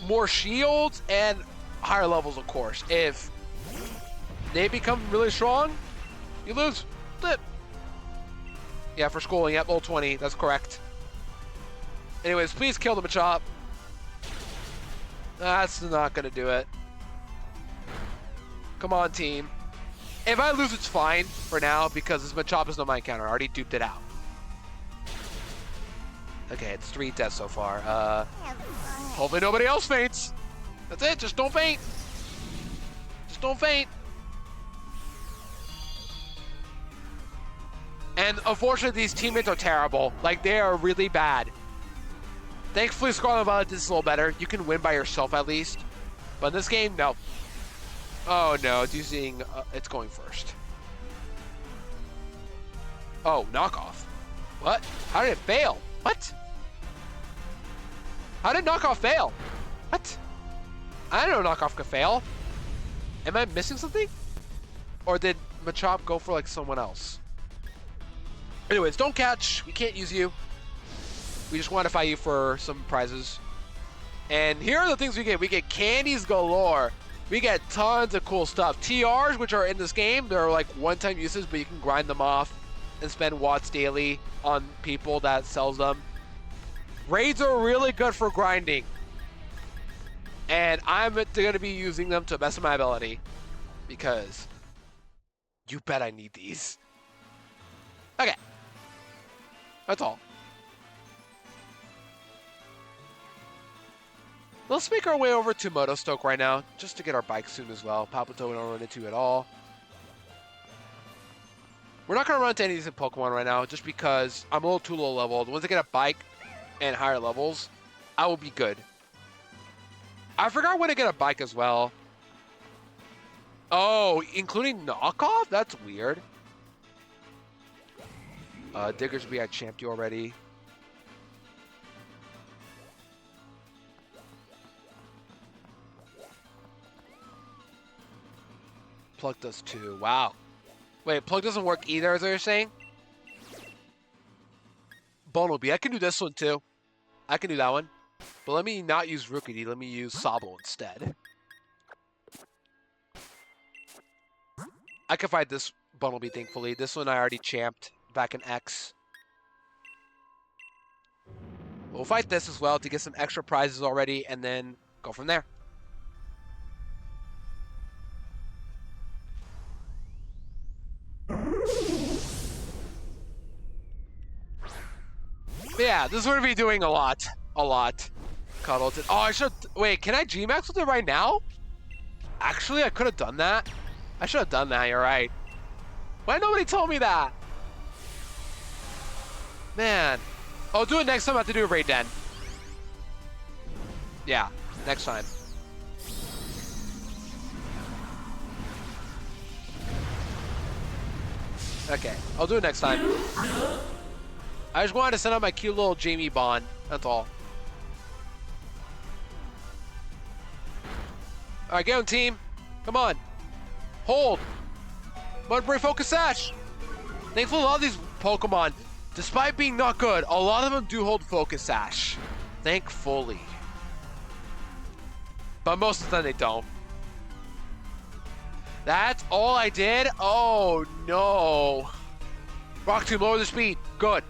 more shields and higher levels, of course. If they become really strong, you lose. That's it. Yeah, for schooling, yep, level 20, that's correct. Anyways, please kill the Machop. That's not gonna do it. Come on, team. If I lose, it's fine for now because this Machop is not my encounter. I already duped it out. Okay, it's 3 deaths so far. Hopefully nobody else faints. That's it, just don't faint. Just don't faint. And unfortunately, these teammates are terrible. Like, they are really bad. Thankfully, Scarlet Violet did this a little better. You can win by yourself at least. But in this game, no. Oh no, it's using, it's going first. Oh, knockoff. What? How did it fail? What? How did knockoff fail? What? I didn't know knockoff could fail. Am I missing something? Or did Machop go for like someone else? Anyways, don't catch. We can't use you. We just want to fight you for some prizes. And here are the things we get. We get candies galore. We get tons of cool stuff. TRs, which are in this game, they're like one-time uses, but you can grind them off and spend watts daily on people that sells them. Raids are really good for grinding. And I'm going to be using them to the best of my ability. Because you bet I need these. Okay. That's all. Let's make our way over to Motostoke right now, just to get our bike soon as well. Palpito we don't run into at all. We're not going to run into any of these Pokemon right now, just because I'm a little too low leveled. Once I get a bike and higher levels, I will be good. I forgot when to get a bike as well. Oh, including knockoff? That's weird. Diggersby, I champed you already. Plug does too. Wow. Wait, plug doesn't work either, is what you're saying? Bonelby, I can do this one too. I can do that one. But let me not use Rookity, let me use Sobble instead. I can fight this Bonelby, thankfully. This one I already champed back in X. We'll fight this as well to get some extra prizes already, and then go from there. Yeah, this is what we'll be doing a lot. A lot. Cuddles. Oh, I should... Wait, can I G-Max with it right now? Actually, I could have done that. I should have done that, you're right. Why nobody told me that? Man. I'll do it next time I have to do a raid den. Yeah, next time. Okay, I'll do it next time. I just wanted to send out my cute little Jamie Bond. That's all. Alright, get on, team. Come on. Hold. Mudbray Focus Sash. Thankfully, a lot of these Pokemon, despite being not good, a lot of them do hold Focus Sash. Thankfully. But most of the time they don't. That's all I did? Oh, no. Rock Tomb, lower the speed. Good.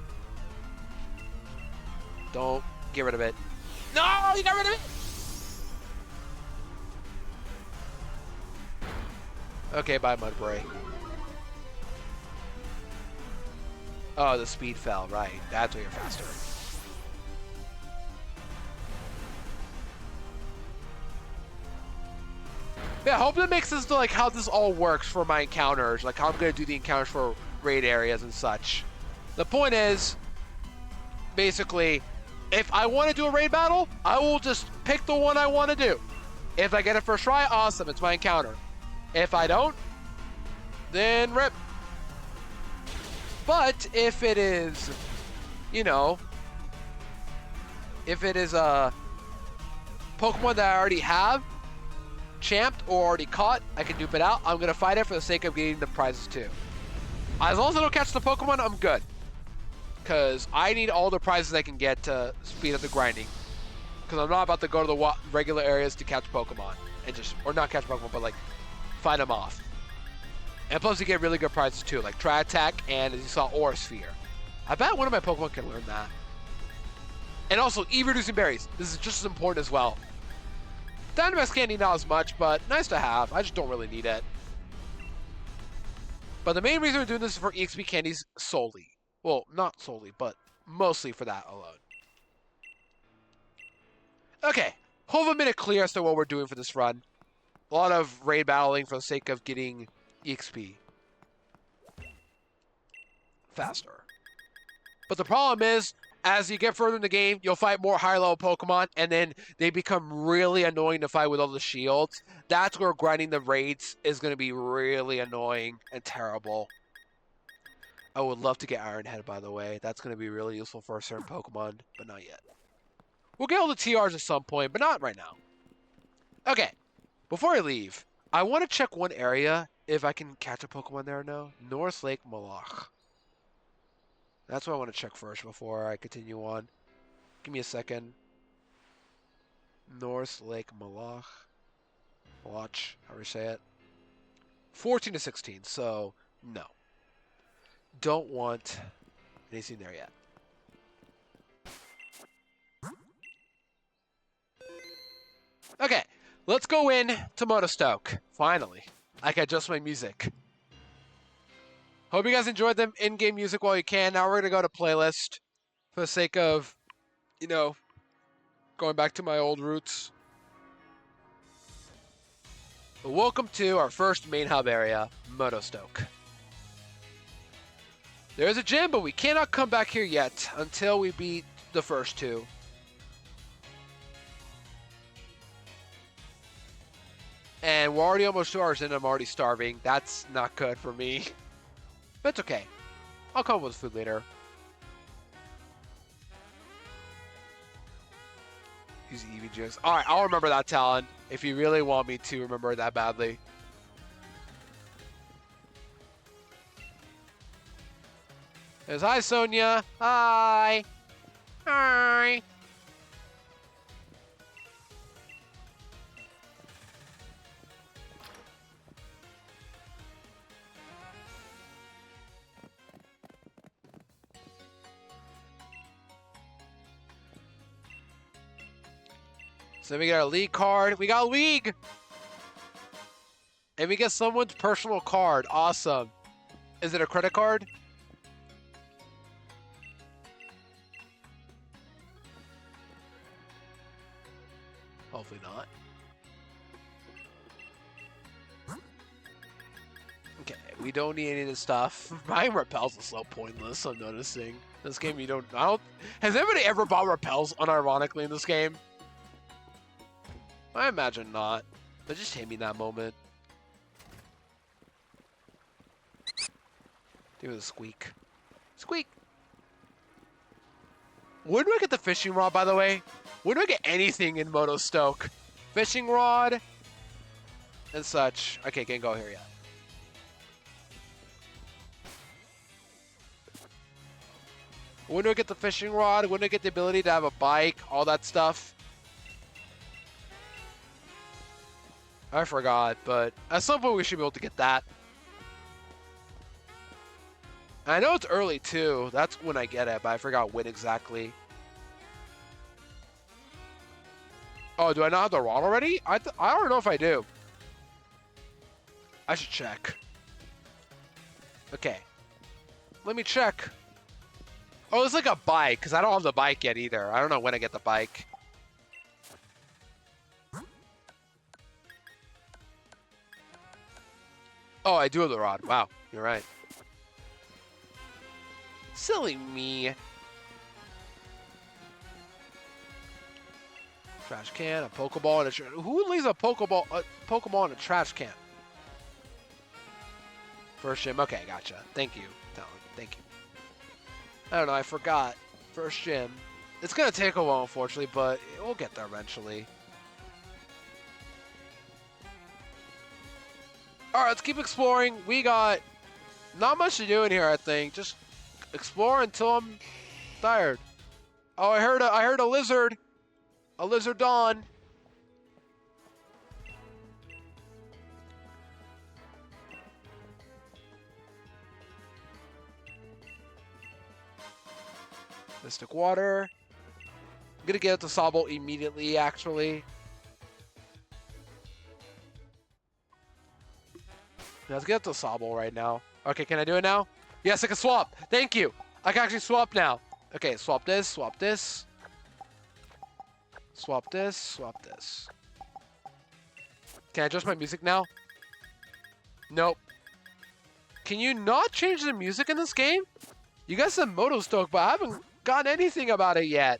Don't get rid of it. No, you got rid of it. Okay, bye, Mudbray. Oh, the speed fell, right. That's why you're faster. Yeah, I hope that makes sense to like how this all works for my encounters, like how I'm gonna do the encounters for raid areas and such. The point is, basically, if I want to do a raid battle, I will just pick the one I want to do. If I get it first try, awesome, it's my encounter. If I don't, then rip. But if it is, you know, if it is a Pokemon that I already have, champed or already caught, I can dupe it out. I'm going to fight it for the sake of getting the prizes too. As long as I don't catch the Pokemon, I'm good. Because I need all the prizes I can get to speed up the grinding. Because I'm not about to go to the regular areas to catch Pokemon. And just, or not catch Pokemon, but like, fight them off. And plus you get really good prizes too, like Tri Attack and, as you saw, Aura Sphere. I bet one of my Pokemon can learn that. And also, E-reducing berries. This is just as important as well. Dynamax candy, not as much, but nice to have. I just don't really need it. But the main reason we're doing this is for EXP candies solely. Well, not solely, but mostly for that alone. Okay, hold a minute clear as to what we're doing for this run. A lot of raid battling for the sake of getting EXP faster. But the problem is, as you get further in the game, you'll fight more higher level Pokemon, and then they become really annoying to fight with all the shields. That's where grinding the raids is going to be really annoying and terrible. I would love to get Iron Head, by the way. That's going to be really useful for a certain Pokemon, but not yet. We'll get all the TRs at some point, but not right now. Okay, before I leave, I want to check one area if I can catch a Pokemon there or no. North Lake Malach. That's what I want to check first before I continue on. Give me a second. North Lake Malach. Malach, however you say it. 14 to 16, so no. Don't want anything there yet. Okay, let's go in to Motostoke. Finally, I can adjust my music. Hope you guys enjoyed the in-game music while you can. Now we're gonna go to playlist for the sake of, you know, going back to my old roots. But welcome to our first main hub area, Motostoke. There is a gym, but we cannot come back here yet until we beat the first two. And we're already almost 2 hours in, I'm already starving. That's not good for me. But it's okay. I'll come up with food later. Use EV jigs. Alright, I'll remember that, Talon, if you really want me to remember it that badly. There's hi, Sonia. Hi. Hi. So we got a league card. We got a league! And we get someone's personal card. Awesome. Is it a credit card? Hopefully not. Okay, we don't need any of this stuff. Buying repels is so pointless, I'm noticing. This game you don't... Has anybody ever bought repels unironically in this game? I imagine not. But just hit me in that moment. Give it a squeak. Squeak! Where do I get the fishing rod, by the way? Where do I get anything in Motostoke? Fishing rod and such. Okay, can't go here yet. When do I get the fishing rod? When do I get the ability to have a bike? All that stuff. I forgot, but at some point we should be able to get that. I know it's early too. That's when I get it, but I forgot when exactly. Oh, do I not have the rod already? I don't know if I do. I should check. Okay. Let me check. Oh, it's like a bike, because I don't have the bike yet either. I don't know when I get the bike. Oh, I do have the rod. Wow, you're right. Silly me. Trash can, a Pokeball, and a... Who leaves a Pokeball in a trash can? First gym. Okay, gotcha. Thank you, Talon. Thank you. I don't know, I forgot. First gym. It's going to take a while, unfortunately, but we'll get there eventually. Alright, let's keep exploring. We got not much to do in here, I think. Just explore until I'm tired. Oh, I heard a lizard. A lizard dawn. Mystic water. I'm gonna get it to Sobble immediately, actually. Let's get to Sobble right now. Okay, can I do it now? Yes, I can swap. Thank you. I can actually swap now. Okay, swap this, swap this. Swap this, swap this. Can I adjust my music now? Nope. Can you not change the music in this game? You got some Motostoke, but I haven't gotten anything about it yet.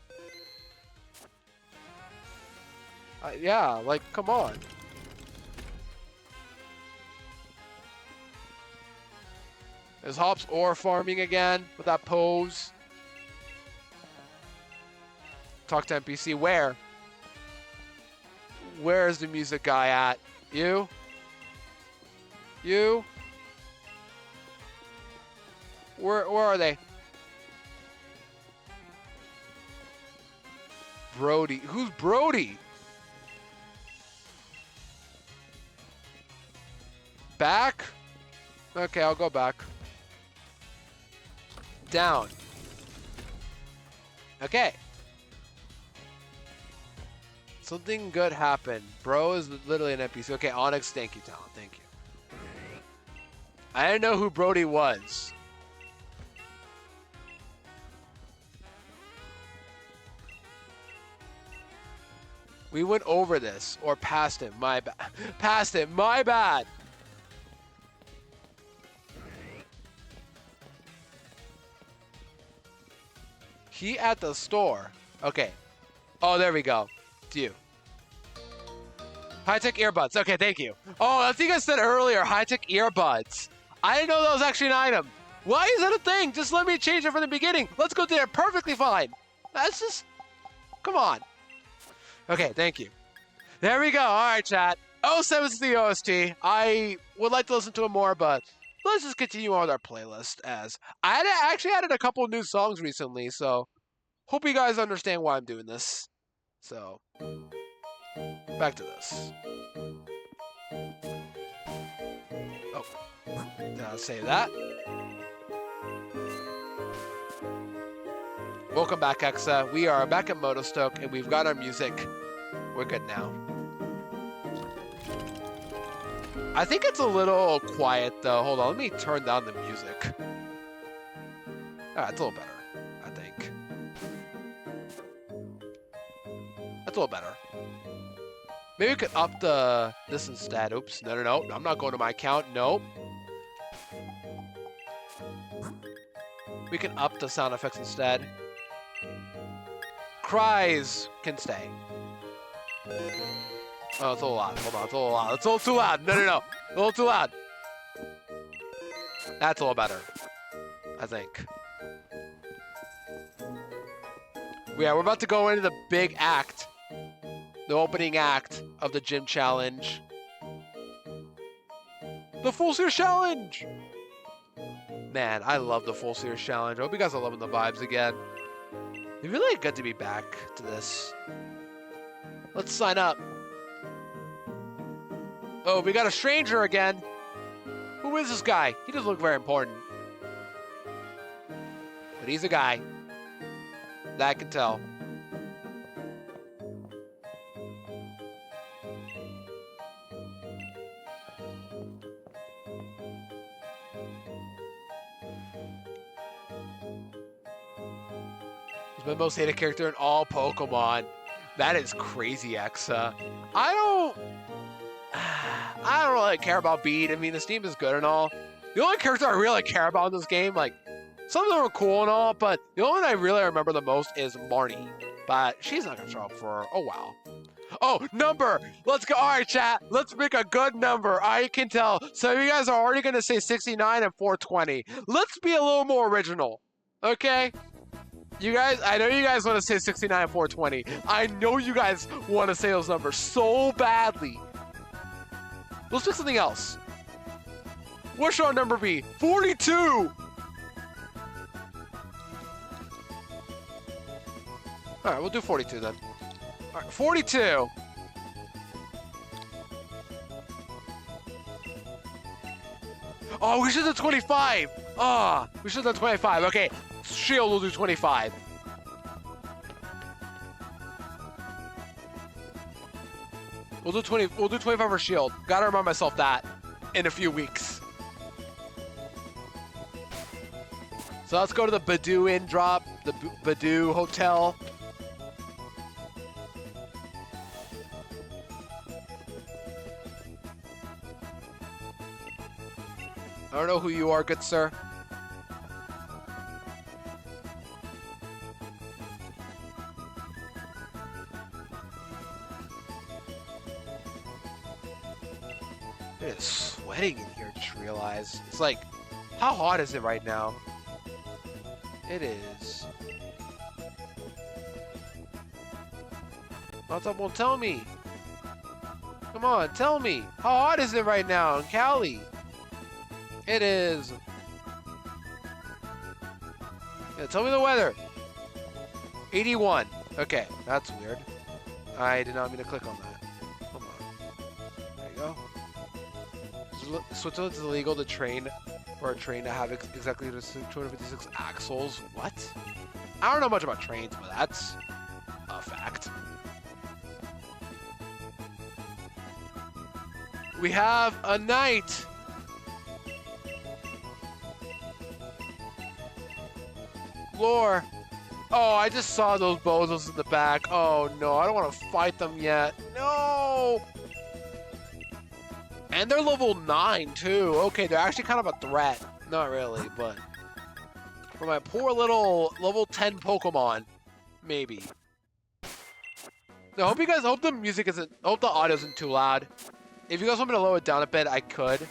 Yeah, like, come on. There's Hops ore farming again with that pose. Talk to NPC. Where? Where is the music guy at? You? You? Where are they? Brody. Who's Brody? Back? Okay, I'll go back. Down. Okay. Something good happened. Bro is literally an NPC. Okay, Onyx, thank you, Talon. Thank you. I didn't know who Brody was. We went over this. Or past him. My bad. Past him. My bad. He at the store. Okay. Oh, there we go. It's you. High-tech earbuds. Okay, thank you. Oh, I think I said earlier, high-tech earbuds. I didn't know that was actually an item. Why is that a thing? Just let me change it from the beginning. Let's go there. Perfectly fine. That's just... Come on. Okay, thank you. There we go. All right, chat. 07's the OST. I would like to listen to it more, but let's just continue on with our playlist as I actually added a couple new songs recently, so hope you guys understand why I'm doing this. So, back to this. Oh, save that. Welcome back, Exa. We are back at Motostoke, and we've got our music. We're good now. I think it's a little quiet, though. Hold on, let me turn down the music. It's a little better, I think. That's a little better. Maybe we could up this instead. Oops, no. I'm not going to my account. Nope. We can up the sound effects instead. Cries can stay. Oh, it's a little loud. Hold on, it's a little loud. It's a little too loud. No. A little too loud. That's a little better, I think. Yeah, we're about to go into the big act. The opening act of the gym challenge. The Full Series Challenge! Man, I love the Full Series Challenge. I hope you guys are loving the vibes again. It's really good to be back to this. Let's sign up. Oh, we got a stranger again. Who is this guy? He doesn't look very important. But he's a guy. That I can tell. He's my most hated character in all Pokemon. That is crazy, Exa. I don't really care about Beat. I mean, this team is good and all. The only character I really care about in this game, like, some of them are cool and all, but the only one I really remember the most is Marnie. But she's not going to show up for a while. Oh, number! Let's go. All right, chat. Let's make a good number. I can tell. Some of you guys are already going to say 69 and 420. Let's be a little more original. Okay? You guys, I know you guys want to say 69 and 420. I know you guys want to say those numbers so badly. Let's pick something else. What should our number be? 42! Alright, we'll do 42 then. Alright, 42. Oh, we should have 25. Ah, we should have 25. Okay, Shield will do 25. We'll do 20. We'll do 25 for Shield. Gotta remind myself that in a few weeks. So let's go to the Badoo Inn drop, the Badoo Hotel. I don't know who you are, good sir. It is sweating in here, just realized. It's like, how hot is it right now? It is. What's up? Well, tell me. Come on, tell me. How hot is it right now in Cali? It is. Yeah, tell me the weather. 81. Okay, that's weird. I did not mean to click on that. Hold on. There you go. Switzerland is illegal to train for a train to have exactly 256 axles. What? I don't know much about trains, but that's a fact. We have a knight. Lore. Oh, I just saw those bozos in the back. Oh no, I don't want to fight them yet. No. And they're level 9 too. Okay, they're actually kind of a threat. Not really, but for my poor little level 10 Pokemon, maybe. I hope the music hope the audio isn't too loud. If you guys want me to lower it down a bit, I could.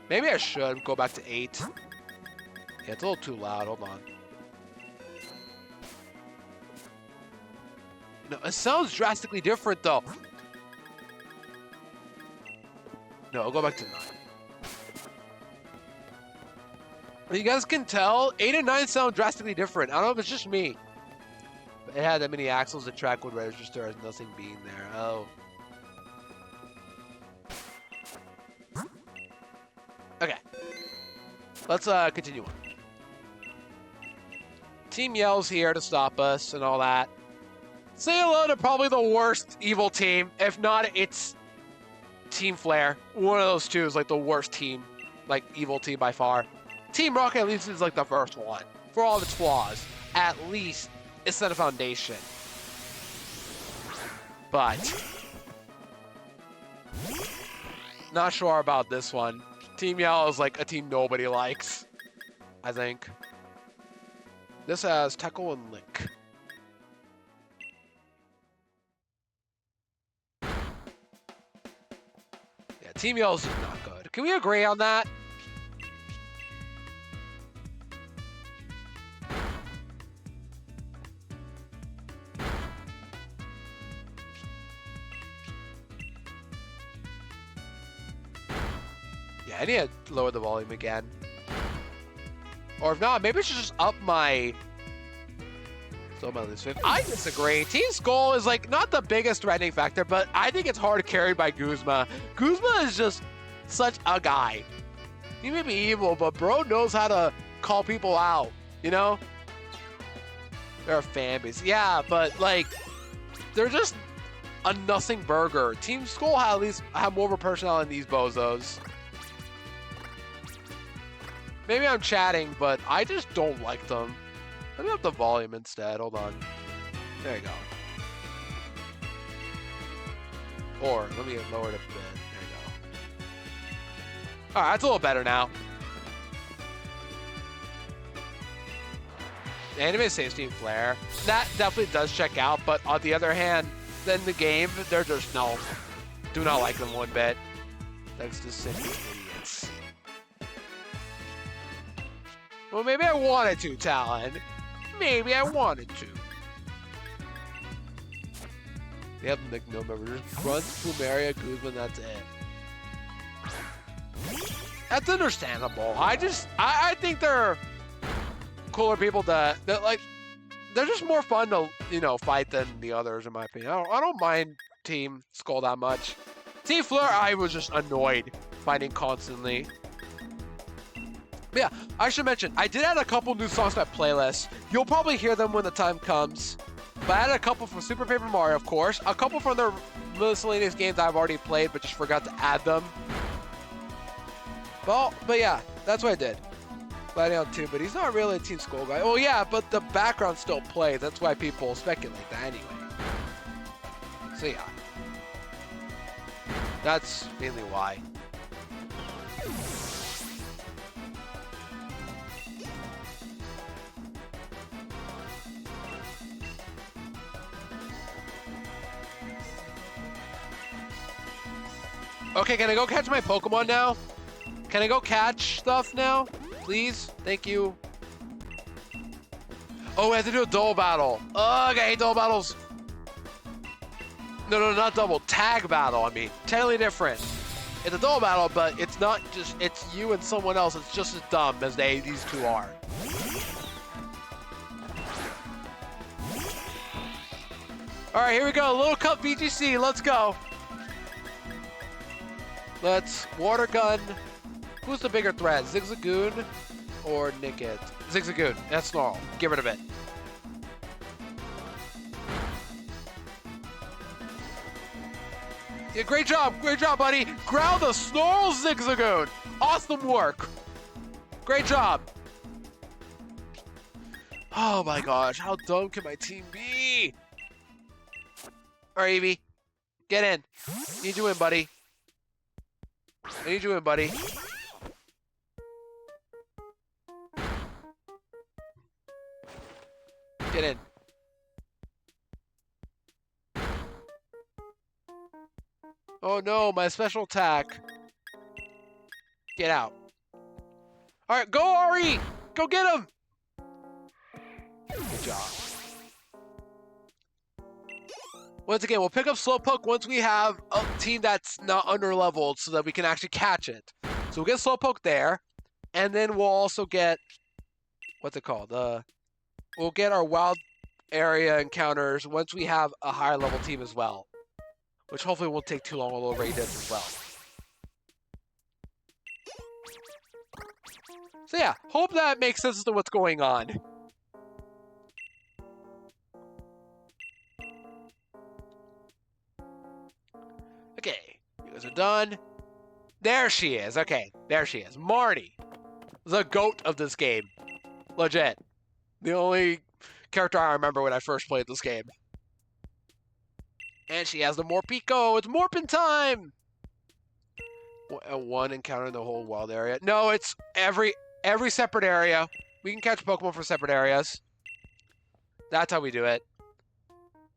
Maybe I should go back to 8. Yeah, it's a little too loud. Hold on. No, it sounds drastically different though. No, I'll go back to 9. You guys can tell, 8 and 9 sound drastically different. I don't know if it's just me. But it had that many axles the track would register as nothing being there. Oh. Okay. Let's continue on. Team Yell's here to stop us and all that. Say hello to probably the worst evil team. If not, it's Team Flare. One of those two is like the worst team. Like evil team by far. Team Rocket at least is like the first one. For all of its flaws. At least it's set a foundation. But not sure about this one. Team Yell is like a team nobody likes, I think. This has Teckle and Link. Yeah, Team Yell is just not good. Can we agree on that? Yeah, I need to lower the volume again. Or if not, maybe I should just up my... I disagree. Team Skull is like not the biggest threatening factor, but I think it's hard carried by Guzma. Guzma is just such a guy. He may be evil, but bro knows how to call people out, you know? They're a fan base. Yeah, but like, they're just a nothing burger. Team Skull at least have more of a personality than these bozos. Maybe I'm chatting, but I just don't like them. Let me up the volume instead. Hold on. There you go. Or let me lower it a bit. There you go. All right, that's a little better now. Anime saves Team Flare. That definitely does check out, but on the other hand, then the game, they're just no. Do not like them one bit. Thanks to simple idiots. Well, maybe I wanted to, Talon. Maybe I wanted to. They have like no member. Just runs Plumeria, Guzman, that's it. That's understandable. I think they're cooler people that like, they're just more fun to, you know, fight than the others in my opinion. I don't mind Team Skull that much. Team Fleur, I was just annoyed fighting constantly. But yeah, I should mention, I did add a couple new songs to my playlist. You'll probably hear them when the time comes. But I added a couple from Super Paper Mario, of course. A couple from the miscellaneous games I've already played, but just forgot to add them. Well, but yeah, that's what I did. Gladion 2, but he's not really a Team Skull guy. Oh yeah, but the background still plays. That's why people speculate that anyway. So yeah. That's mainly why. Okay, can I go catch my Pokemon now? Can I go catch stuff now? Please? Thank you. Oh, we have to do a double battle. Ugh, I hate double battles. No, not double. Tag battle, I mean. Totally different. It's a double battle, but it's not just, it's you and someone else. It's just as dumb as these two are. All right, here we go. Little Cup VGC. Let's go. Let's water gun. Who's the bigger threat, Zigzagoon or Nickit? Zigzagoon. That's Snarl. Get rid of it. Yeah, great job, buddy. Growl the Snarl, Zigzagoon. Awesome work. Great job. Oh my gosh, how dumb can my team be? All right, Evie, get in. Need you in, buddy. I need you in, buddy. Get in. Oh no, my special attack. Get out. All right, go, Ari. Go get him. Good job. Once again, we'll pick up Slowpoke once we have a team that's not under-leveled so that we can actually catch it. So we'll get Slowpoke there, and then we'll also get, what's it called? We'll get our wild area encounters once we have a higher level team as well, which hopefully won't take too long, although Ray does as well. So yeah, hope that makes sense as to what's going on. Okay, you guys are done. There she is. Okay, there she is. Marty, the GOAT of this game. Legit. The only character I remember when I first played this game. And she has the Morpeko. It's Morpin time! One encounter in the whole wild area. No, it's every separate area. We can catch Pokemon for separate areas. That's how we do it.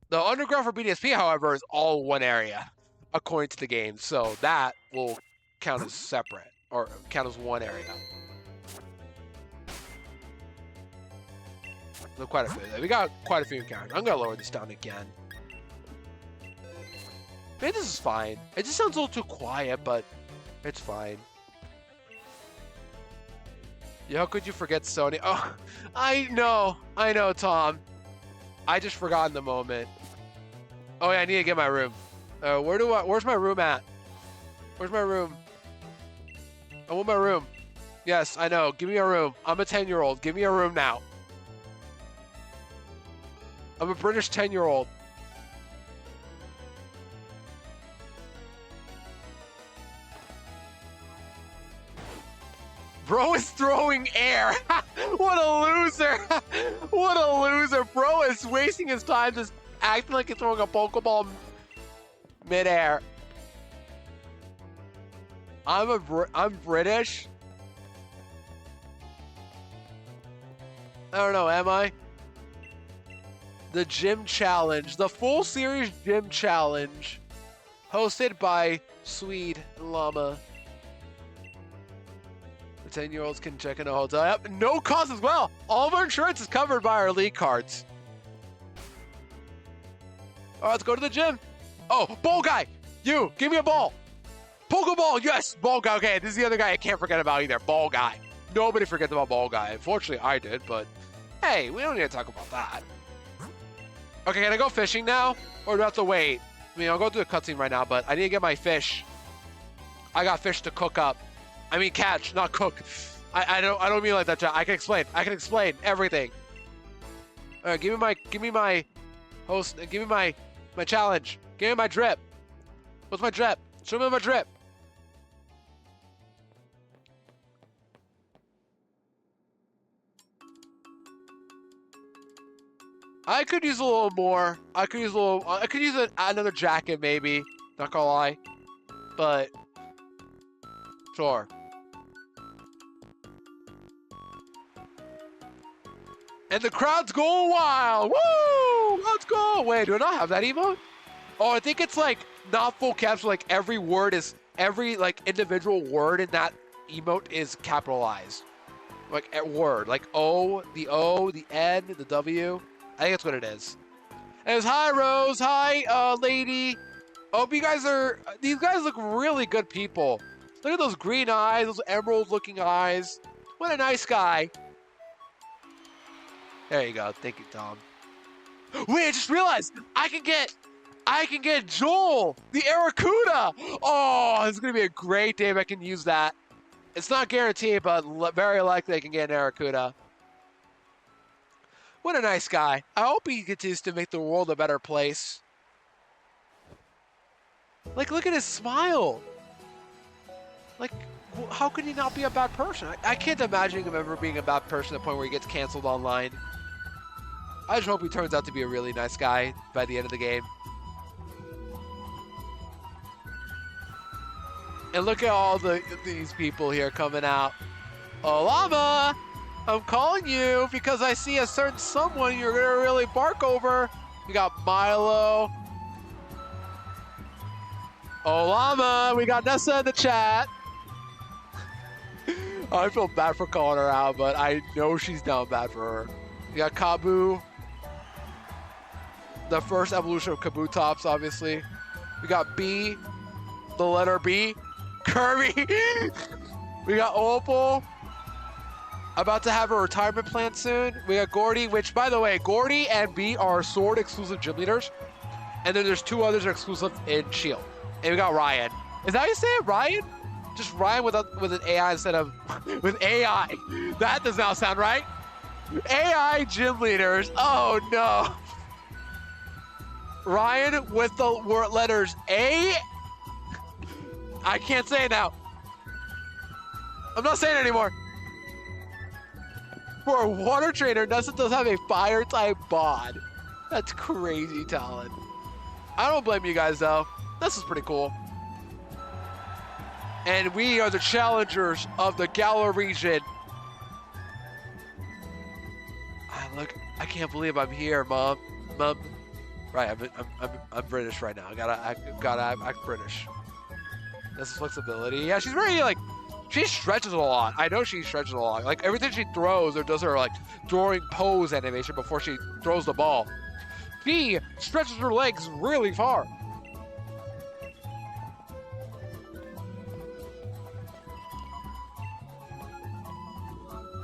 The underground for BDSP, however, is all one area, according to the game. So that will count as separate, or count as one area. So quite a few. We got quite a few encounters. I'm gonna lower this down again. Maybe this is fine. It just sounds a little too quiet, but it's fine. Yeah, how could you forget Sony? Oh, I know, Tom. I just forgot in the moment. Oh yeah, I need to get my room. Where's my room at? Where's my room? I want my room. Yes, I know. Give me a room. I'm a 10-year-old. Give me a room now. I'm a British 10-year-old. Bro is throwing air. What a loser. What a loser. Bro is wasting his time just acting like he's throwing a Pokeball midair. I'm British. I don't know, am I? The Gym Challenge. The full series Gym Challenge. Hosted by Swede Llama. The 10-year-olds can check in a hotel. Yep, no cost as well. All of our insurance is covered by our league cards. All right, let's go to the gym. Oh, ball guy. You, give me a ball. Pokeball, yes, ball guy. Okay, this is the other guy I can't forget about either. Ball guy. Nobody forgets about ball guy. Unfortunately, I did, but hey, we don't need to talk about that. Okay, can I go fishing now? Or do I have to wait? I mean, I'll go through the cutscene right now, but I need to get my fish. I got fish to cook up. I mean, catch, not cook. I don't mean like that, John. I can explain everything. All right, give me my host, give me my challenge. Give me my drip. What's my drip? Show me my drip. I could use a little more. I could use another jacket maybe. Not gonna lie, but sure. And the crowd's going wild. Woo! Let's go. Wait, do I not have that emote? Oh, I think it's like not full caps. Like every like individual word in that emote is capitalized. Like word, like the O, the N, the W. I think that's what it is. And it's hi Rose, hi lady. Oh, these guys look really good people. Look at those green eyes, those emerald looking eyes. What a nice guy. There you go. Thank you, Tom. Wait, I just realized I can get Joel, the Aracuda. Oh, it's gonna be a great day if I can use that. It's not guaranteed, but very likely I can get an Aracuda. What a nice guy. I hope he continues to make the world a better place. Like, look at his smile. Like, how could he not be a bad person? I can't imagine him ever being a bad person to the point where he gets canceled online. I just hope he turns out to be a really nice guy by the end of the game. And look at all these people here coming out. Oh, Llama! I'm calling you because I see a certain someone you're gonna really bark over. We got Milo. Oh, Llama! We got Nessa in the chat. I feel bad for calling her out, but I know she's down bad for her. We got Kabu. The first evolution of Kabutops, obviously. We got B, the letter B. Kirby. We got Opal. About to have a retirement plan soon. We got Gordy, which, by the way, Gordy and B are Sword exclusive gym leaders. And then there's 2 others that are exclusive in Shield. And we got Ryan. Is that how you say it, Ryan? Just Ryan with an AI instead of with AI. That does not sound right. AI gym leaders. Oh no. Ryan with the letters A. I can't say it now. I'm not saying it anymore. For a water trainer, Nessa does have a fire type bod. That's crazy talent. I don't blame you guys though. This is pretty cool. And we are the challengers of the Galar region. I can't believe I'm here, Mom. Right, I'm British right now. I gotta act British. This is flexibility. Yeah, she's very like, she stretches a lot. I know she stretches a lot. Like everything she throws or does her like throwing pose animation before she throws the ball. She stretches her legs really far.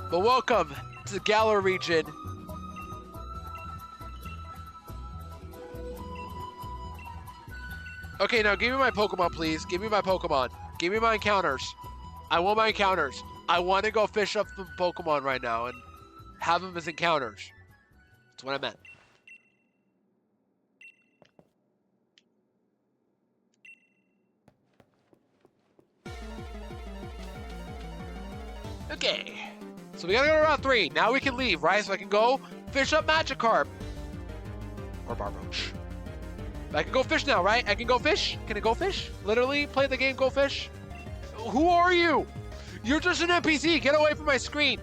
But welcome to the Galar region. Okay, now give me my Pokemon, please. Give me my Pokemon. Give me my encounters. I want my encounters. I want to go fish up some Pokemon right now and have them as encounters. That's what I meant. Okay. So we gotta go to Route 3. Now we can leave, right? So I can go fish up Magikarp. Or Barboach. I can go fish now, right? I can go fish? Can I go fish? Literally play the game, go fish? Who are you? You're just an NPC. Get away from my screen.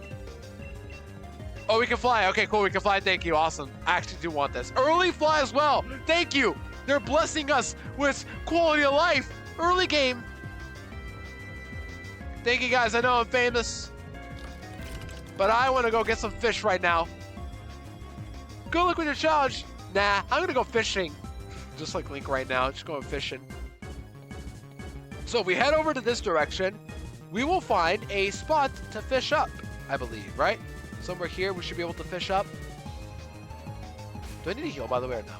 Oh, we can fly. Okay, cool. We can fly. Thank you. Awesome. I actually do want this. Early fly as well. Thank you. They're blessing us with quality of life. Early game. Thank you, guys. I know I'm famous. But I want to go get some fish right now. Go look with your challenge. Nah, I'm going to go fishing. Just like Link right now. Just going fishing. So if we head over to this direction, we will find a spot to fish up, I believe, right? Somewhere here we should be able to fish up. Do I need to heal, by the way, or no?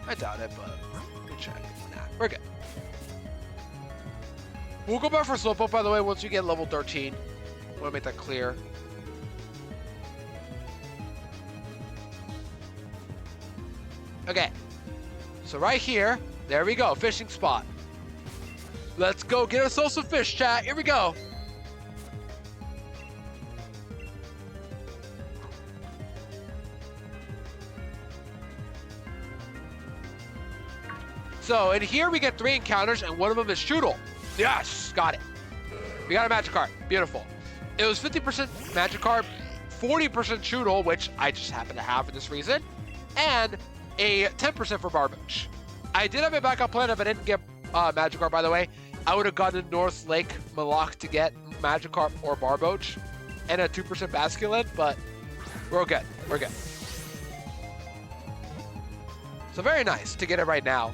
I doubt it, but good check. Nah, we're good. We'll go back for Slowpoke, by the way, once we get level 13. I want to make that clear. Okay. So right here, there we go, fishing spot. Let's go get ourselves some fish, chat. Here we go. So in here we get 3 encounters and one of them is Choodle. Yes, got it. We got a Magikarp, beautiful. It was 50% Magikarp, 40% Choodle, which I just happen to have for this reason, and a 10% for Barboach. I did have a backup plan if I didn't get Magikarp, by the way. I would have gotten North Lake Malak to get Magikarp or Barboach and a 2% Basculin, but we're good. We're good. So very nice to get it right now.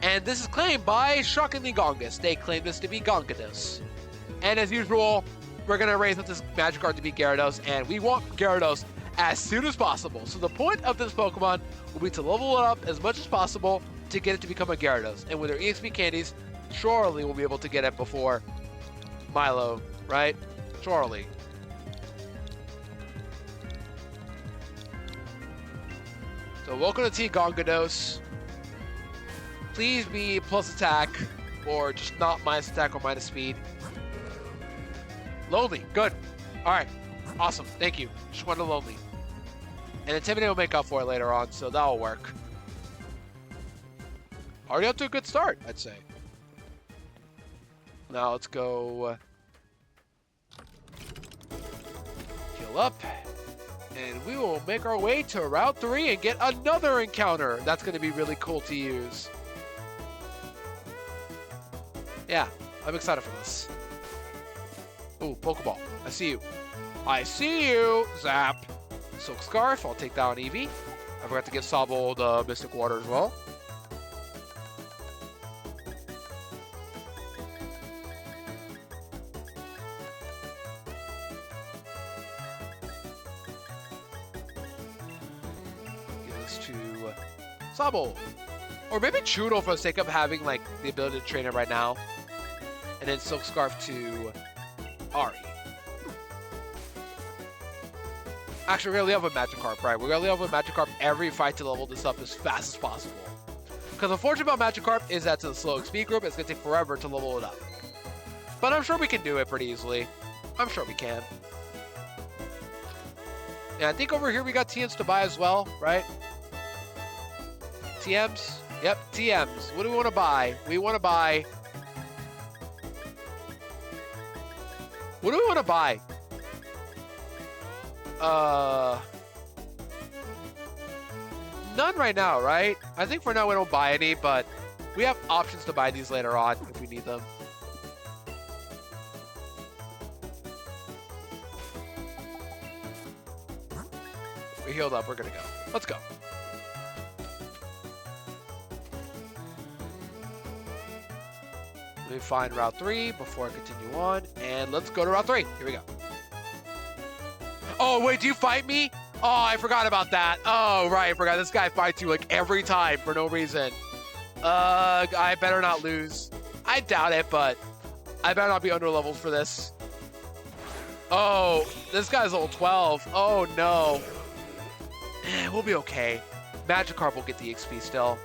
And this is claimed by Shockingly Gongus. They claim this to be Gongadus. And as usual, we're going to raise up this Magikarp to be Gyarados, and we want Gyarados as soon as possible. So the point of this Pokemon will be to level it up as much as possible to get it to become a Gyarados. And with our EXP candies, surely we'll be able to get it before Milo, right? Surely. So welcome to T Gongados. Please be plus attack, or just not minus attack or minus speed. Lonely, good. Alright, awesome, thank you. Just wanted Lonely. And Intimidate will make up for it later on, so that'll work. Already up to a good start, I'd say. Now let's go heal up. And we will make our way to Route 3 and get another encounter. That's going to be really cool to use. Yeah, I'm excited for this. Ooh, Pokeball. I see you. I see you! Zap. Silk Scarf. I'll take that on Eevee. I forgot to give Sobble the Mystic Water as well. Sobble. Or maybe Chudo for the sake of having like the ability to train it right now. And then Silk Scarf to Ari. Actually, we're gonna level with Magikarp, right? We're gonna level with Magikarp every fight to level this up as fast as possible. Because the unfortunate about Magikarp is that to the slow XP group, it's gonna take forever to level it up. But I'm sure we can do it pretty easily. I'm sure we can. And I think over here we got TMs to buy as well, right? TMs? Yep, TMs. What do we want to buy? We want to buy... What do we want to buy? None right now, right? I think for now we don't buy any, but we have options to buy these later on if we need them. We healed up, we're gonna go. Let's go. Let me find Route 3 before I continue on, and let's go to Route 3. Here we go. Oh, wait, do you fight me? Oh, I forgot about that. Oh, right, I forgot. This guy fights you, like, every time for no reason. I better not lose. I doubt it, but I better not be under levels for this. Oh, this guy's level 12. Oh, no. We'll be okay. Magikarp will get the XP still.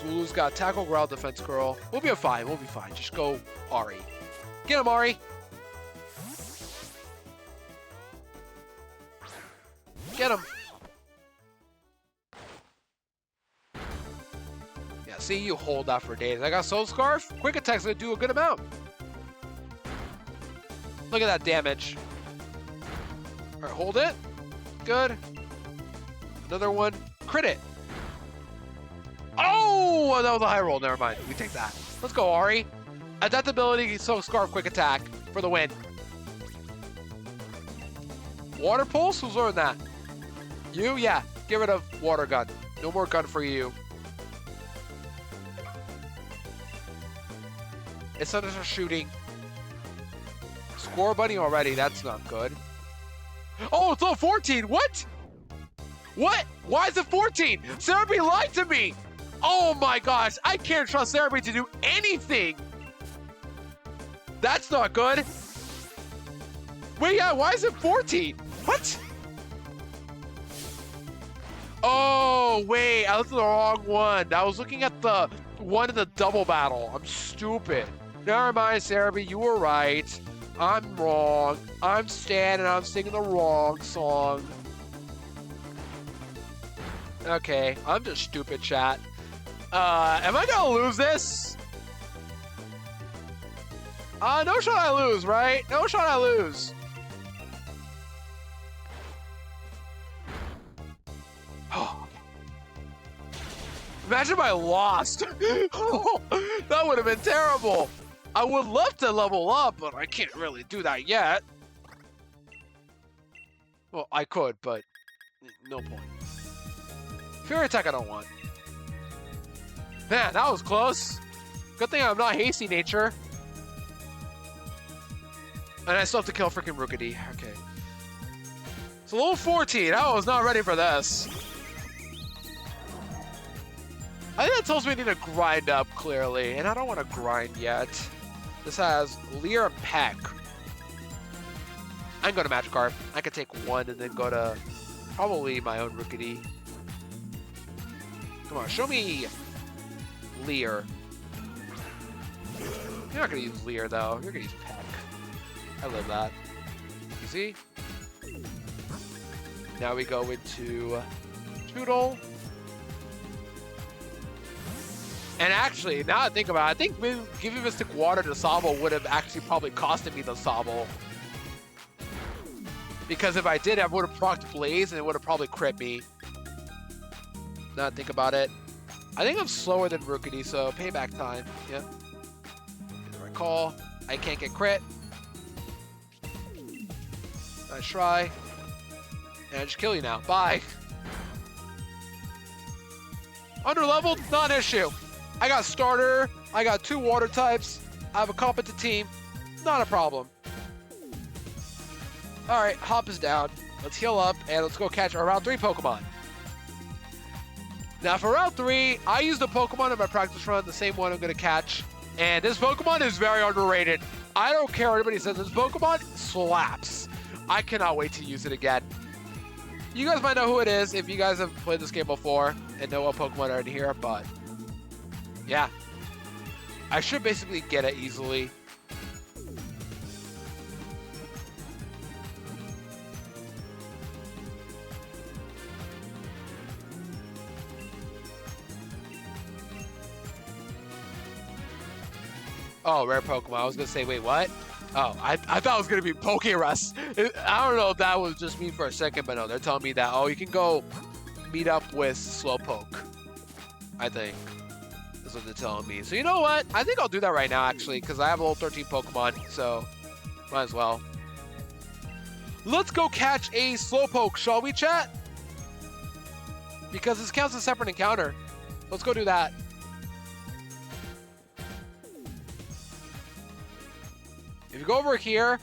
Wooloo's got Tackle, Growl, Defense Curl. We'll be fine. We'll be fine. Just go Ari. Get him, Ari. Get him. Yeah, see, you hold that for days. I got Soul Scarf. Quick Attack's going to do a good amount. Look at that damage. All right, hold it. Good. Another one. Crit it. Oh, that was a high roll. Never mind. We take that. Let's go, Ari. Adaptability, Silk Scarf, Quick Attack for the win. Water Pulse? Who's learned that? You? Yeah. Get rid of Water Gun. No more gun for you. It's under shooting. Score Bunny already. That's not good. Oh, it's all 14. What? What? Why is it 14? Cerebi lied to me. Oh my gosh, I can't trust Cerebi to do anything. That's not good. Wait, yeah, why is it 14? What? Oh, wait, I looked at the wrong one. I was looking at the one in the double battle. I'm stupid. Never mind, Cerebi, you were right. I'm wrong. I'm Stan and I'm singing the wrong song. Okay, I'm just stupid, chat. Am I gonna lose this? No shot I lose, right? No shot I lose. Imagine if I lost. That would have been terrible. I would love to level up, but I can't really do that yet. Well, I could, but no point. Fury Attack I don't want. Man, that was close. Good thing I'm not hasty nature. And I still have to kill freaking Rookity. Okay. So level 14. I was not ready for this. I think that tells me I need to grind up, clearly. And I don't want to grind yet. This has Leer and Peck. I can go to Magikarp. I could take one and then go to probably my own Rookity. Come on, show me Leer. You're not going to use Leer, though. You're going to use Peck. I love that. You see? Now we go into Toodle. And actually, now I think about it, I think maybe giving Mystic Water to Sobble would have actually probably costed me the Sobble. Because if I did, I would have procced Blaze and it would have probably crit me. Now I think about it. I think I'm slower than Rookity, so payback time. Yeah. Get the right call. I can't get crit. Nice try. And I just kill you now. Bye. Underleveled? Not an issue. I got starter. I got 2 water types. I have a competent team. Not a problem. Alright, Hop is down. Let's heal up and let's go catch our round 3 Pokemon. Now for round 3, I used the Pokemon in my practice run, the same one I'm going to catch. And this Pokemon is very underrated. I don't care what anybody says. This Pokemon slaps. I cannot wait to use it again. You guys might know who it is if you guys have played this game before and know what Pokemon are in here, but yeah. I should basically get it easily. Oh, rare Pokemon. I was going to say, wait, what? Oh, I thought it was going to be Pokerus. I don't know if that was just me for a second, but no, they're telling me that, oh, you can go meet up with Slowpoke, I think. That's what they're telling me. So you know what? I think I'll do that right now, actually, because I have level 13 Pokemon, so might as well. Let's go catch a Slowpoke, shall we, chat? Because this counts as a separate encounter. Let's go do that. If you go over here,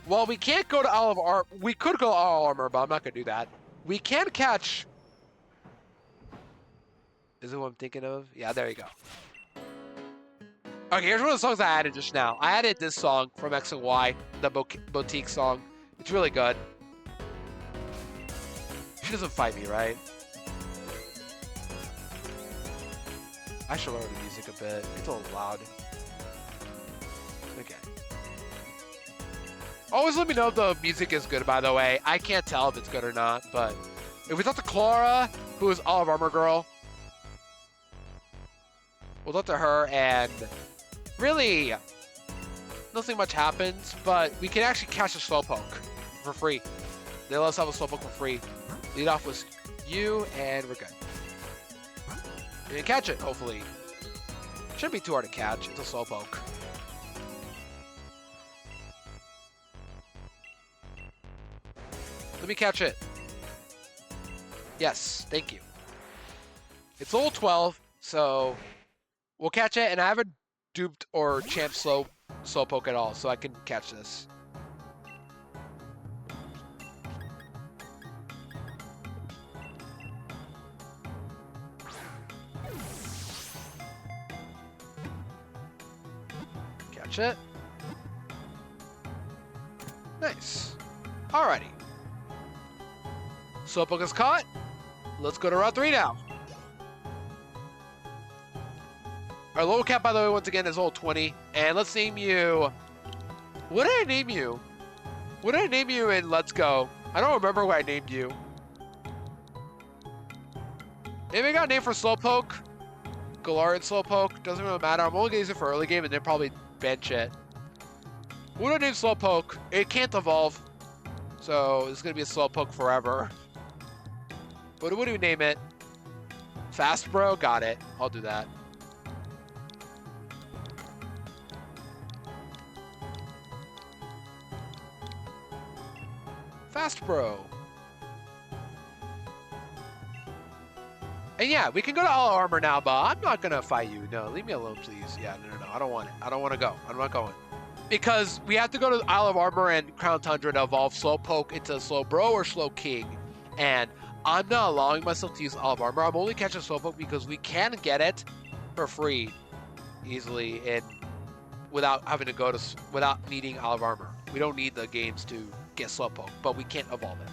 well, we can't go to Olive Armor. We could go to Olive Armor, but I'm not going to do that. We can catch... Is it what I'm thinking of? Yeah, there you go. Okay, here's one of the songs I added just now. I added this song from X and Y, the Boutique song. It's really good. She doesn't fight me, right? I should lower the music a bit. It's a little loud. Okay. Always let me know if the music is good, by the way. I can't tell if it's good or not, but if we talk to Clara, who is Olive Armor Girl, we'll talk to her, and really, nothing much happens, but we can actually catch a Slowpoke for free. They let us have a Slowpoke for free. Lead off with you, and we're good. We can catch it, hopefully. Shouldn't be too hard to catch. It's a Slowpoke. Let me catch it. Yes, thank you. It's level 12, so we'll catch it, and I haven't duped or champed Slowpoke at all, so I can catch this. Catch it. Nice. Alrighty. Slowpoke is caught. Let's go to Route 3 now. Our level cap, by the way, once again, is level 20. And let's name you... What did I name you? What did I name you in Let's Go? I don't remember what I named you. Maybe I got a name for Slowpoke. Galarian Slowpoke. Doesn't really matter. I'm only going to use it for early game and then probably bench it. What do I name Slowpoke? It can't evolve. So it's going to be a Slowpoke forever. What do we name it? Fast Bro? Got it. I'll do that. Fast Bro. And yeah, we can go to All Armor now, but I'm not going to fight you. No, leave me alone, please. Yeah, no. I don't want it. I don't want to go. I'm not going. Because we have to go to Isle of Armor and Crown Tundra to evolve Slowpoke into Slowbro or Slowking. And I'm not allowing myself to use Isle of Armor. I'm only catching Slowpoke because we can get it for free easily and without having to go to, without needing Isle of Armor. We don't need the games to get Slowpoke, but we can't evolve it.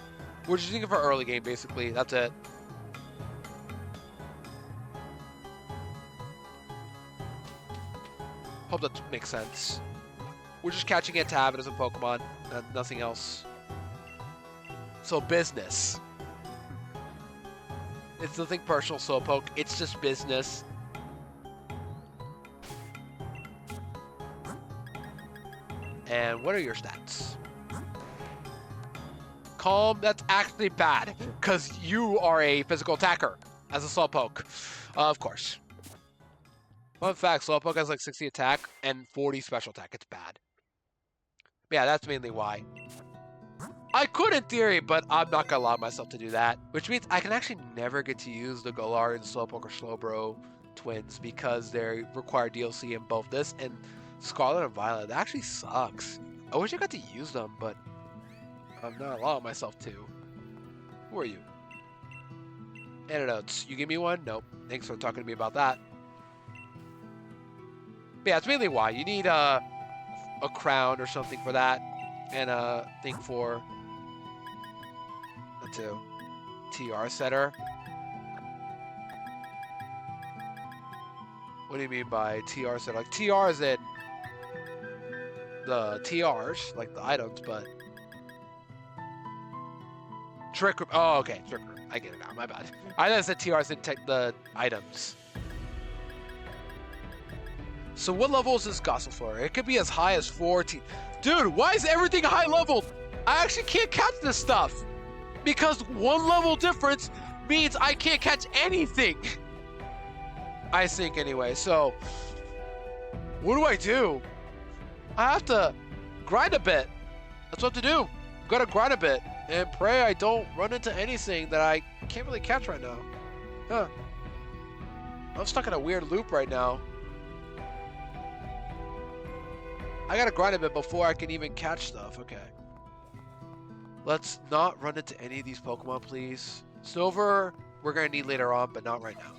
We're just using it for early game, basically. That's it. Hope that makes sense. We're just catching it to have it as a Pokemon, and nothing else. So business. It's nothing personal, Slowpoke. It's just business. And what are your stats? Calm, that's actually bad, because you are a physical attacker as a Slowpoke. Of course. Fun fact, Slowpoke has like 60 attack and 40 special attack. It's bad. Yeah, that's mainly why. I could in theory, but I'm not going to allow myself to do that. Which means I can actually never get to use the Galarian Slowpoke or Slowbro twins because they require DLC in both this and Scarlet and Violet. That actually sucks. I wish I got to use them, but I'm not allowing myself to. Who are you? Antidotes. You give me one? Nope. Thanks for talking to me about that. But yeah, it's mainly why. You need a crown or something for that. And a thing for the two. TR setter. What do you mean by TR setter? Like TR is in the TRs, like the items, but Trick Room. Oh, okay. Trick Room. I get it now. My bad. I thought it said TRs in the items. So what level is this Gossifleur? It could be as high as 14. Dude, why is everything high leveled? I actually can't catch this stuff. Because one level difference means I can't catch anything. I think anyway, so what do? I have to grind a bit. That's what to do. Gotta grind a bit and pray I don't run into anything that I can't really catch right now. Huh. I'm stuck in a weird loop right now. I gotta grind a bit before I can even catch stuff. Okay. Let's not run into any of these Pokemon, please. Silver, we're gonna need later on, but not right now.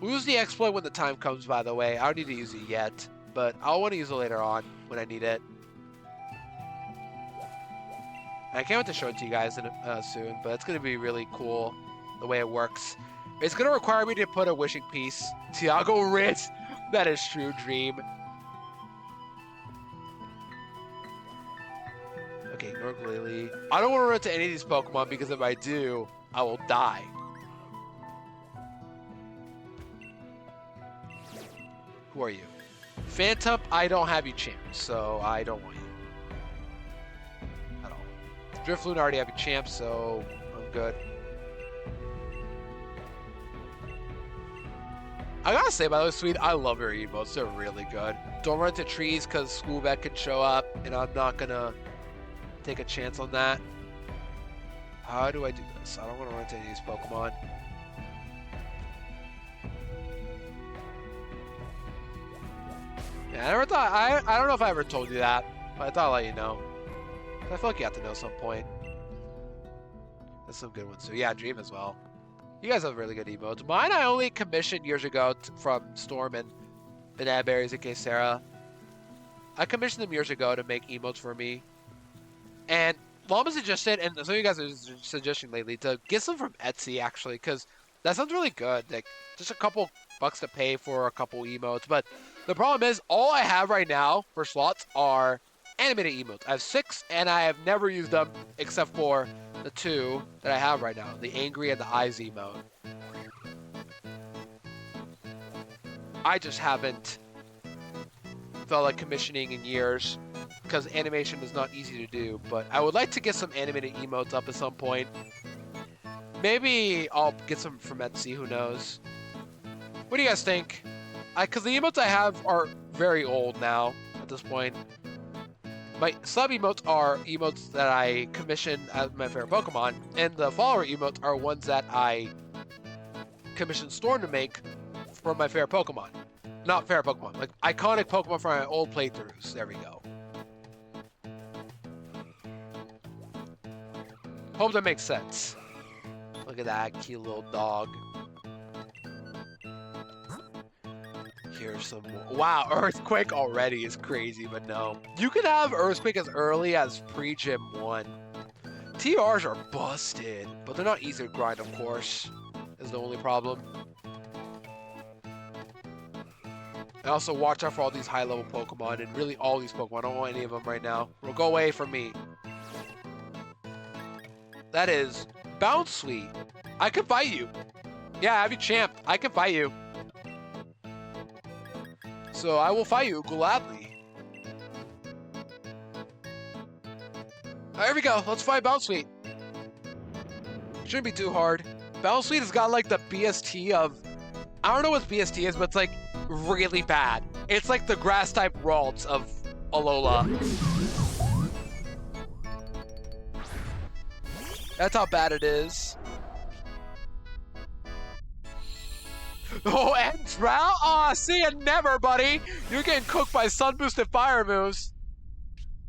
We'll use the exploit when the time comes, by the way. I don't need to use it yet, but I'll want to use it later on when I need it. I can't wait to show it to you guys soon, but it's going to be really cool the way it works. It's going to require me to put a wishing piece. Tiago Ritz. That is true, Dream. Okay, Norglili. I don't want to run into any of these Pokemon because if I do, I will die. Who are you? Phantom, I don't have you champ, so I don't want you. At all. Drifloon, I already have you champ, so I'm good. I gotta say, by the way, Sweet, I love your emotes. They're really good. Don't run into trees because School Vet can show up, and I'm not gonna take a chance on that. How do I do this? I don't want to run into any of these Pokemon. Yeah, I never thought, I don't know if I ever told you that, but I thought I'd let you know. I feel like you have to know some point. There's some good ones too. Yeah, Dream as well. You guys have really good emotes. Mine I only commissioned years ago from Storm and Banana Berries and Sarah. I commissioned them years ago to make emotes for me. And Llama suggested, and some of you guys are suggesting lately, to get some from Etsy actually, because that sounds really good. Like, just a couple bucks to pay for a couple emotes, but the problem is, all I have right now for slots are animated emotes. I have 6, and I have never used them except for the 2 that I have right now, the Angry and the Eyes emote. I just haven't felt like commissioning in years because animation is not easy to do, but I would like to get some animated emotes up at some point. Maybe I'll get some from Etsy, who knows. What do you guys think? Because the emotes I have are very old now at this point. My sub emotes are emotes that I commission as my favorite Pokemon, and the follower emotes are ones that I commissioned Storm to make for my favorite Pokemon. Not favorite Pokemon, like iconic Pokemon from my old playthroughs. There we go. Hope that makes sense. Look at that cute little dog. Here's some more. Wow, Earthquake already is crazy, but no. You can have Earthquake as early as pre-Gym 1. TRs are busted, but they're not easy to grind, of course. Is the only problem. I also watch out for all these high-level Pokemon, and really all these Pokemon. I don't want any of them right now. Well, go away from me. That is Bounce Sweet. I can fight you. Yeah, I have you champ. I can fight you. So I will fight you gladly. There we go. Let's fight Bounce Sweet. Shouldn't be too hard. Bounce Sweet has got like the BST of... I don't know what BST is, but it's like really bad. It's like the grass type Ralts of Alola. That's how bad it is. Oh, and Drow? Aw, see you never, buddy. You're getting cooked by sun boosted fire moves.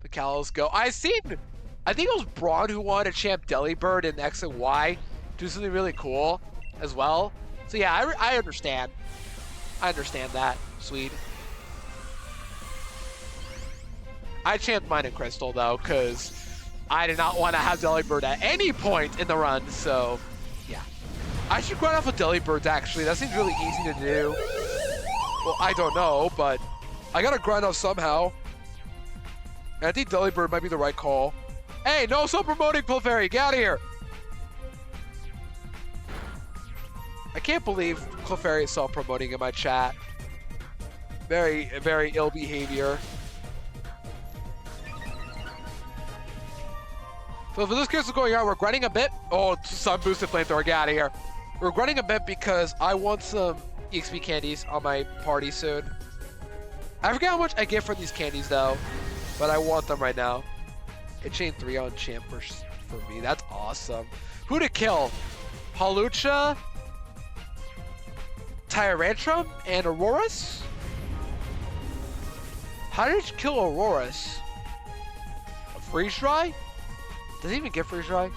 The Kalos go. I think it was Braun who wanted to champ Delibird in X and Y. Do something really cool as well. So yeah, I understand. I understand that, Swede. I champed mine in Crystal though, because I did not want to have Delibird at any point in the run, so yeah. I should grind off of Delibirds actually. That seems really easy to do. Well, I don't know, but I gotta grind off somehow. And I think Delibird might be the right call. Hey, no self-promoting, Clefairy, get out of here! I can't believe Clefairy is self-promoting in my chat. Very, very ill behavior. So for this case is going on, we're grinding a bit. Oh, sun boosted flamethrower, get out of here. We're grinding a bit because I want some EXP candies on my party soon. I forget how much I get for these candies though, but I want them right now. It chained 3 on champ for me. That's awesome. Who to kill? Halucha, Tyrantrum, and Aurorus? How did you kill Aurorus? A freeze dry? Does he even get freeze dry?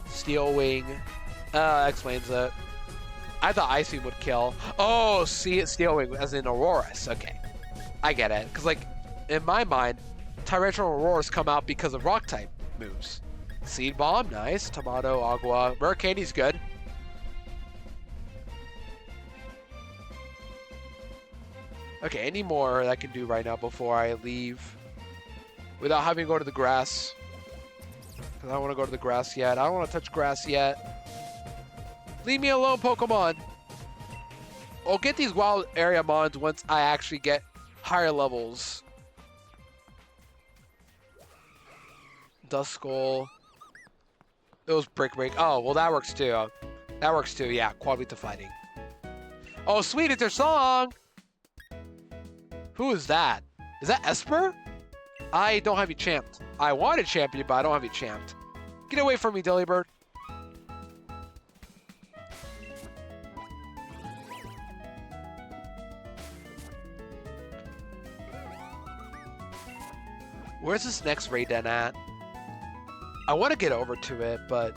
Steel Wing. Explains it. I thought Ice Beam would kill. Oh, see it Steel Wing as in Aurorus. Okay. I get it. Because, like, in my mind, Tyrantrum and Aurorus come out because of rock type moves. Seed Bomb, nice. Tomato, Agua. Rare Candy's good. Okay, any more that I can do right now before I leave without having to go to the grass? Because I don't want to go to the grass yet. I don't want to touch grass yet. Leave me alone, Pokemon. I'll get these wild area mons once I actually get higher levels. Duskull. It was Brick Break. Oh, well, that works too. That works too, yeah. Quad to fighting. Oh, sweet, it's their song! Who is that? Is that Esper? I don't have you champed. I want to champ you, but I don't have you champed. Get away from me, Delibird. Where's this next Raiden at? I want to get over to it, but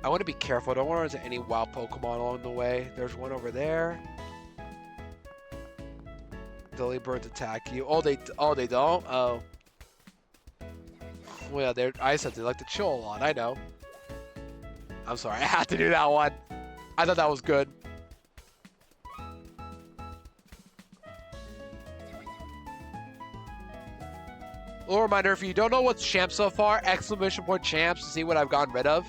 I want to be careful. I don't want to run into any wild Pokemon along the way. There's one over there. Delibirds attack you. Oh, they don't? Oh. Well, yeah, I said they like to chill a lot. I know. I'm sorry. I had to do that one. I thought that was good. A little reminder, if you don't know what's champ so far, exclamation point champs to see what I've gotten rid of.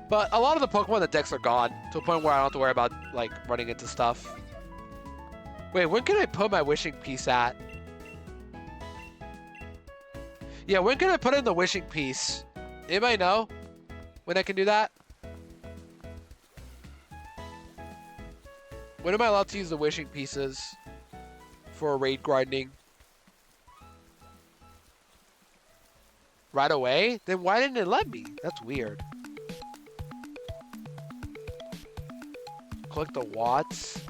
But a lot of the Pokemon in the decks are gone to a point where I don't have to worry about, like, running into stuff. Wait, when can I put my wishing piece at? Yeah, when can I put in the wishing piece? Anybody know when I can do that? When am I allowed to use the wishing pieces? for raid grinding. Right away? Then why didn't it let me? That's weird. Collect the watts.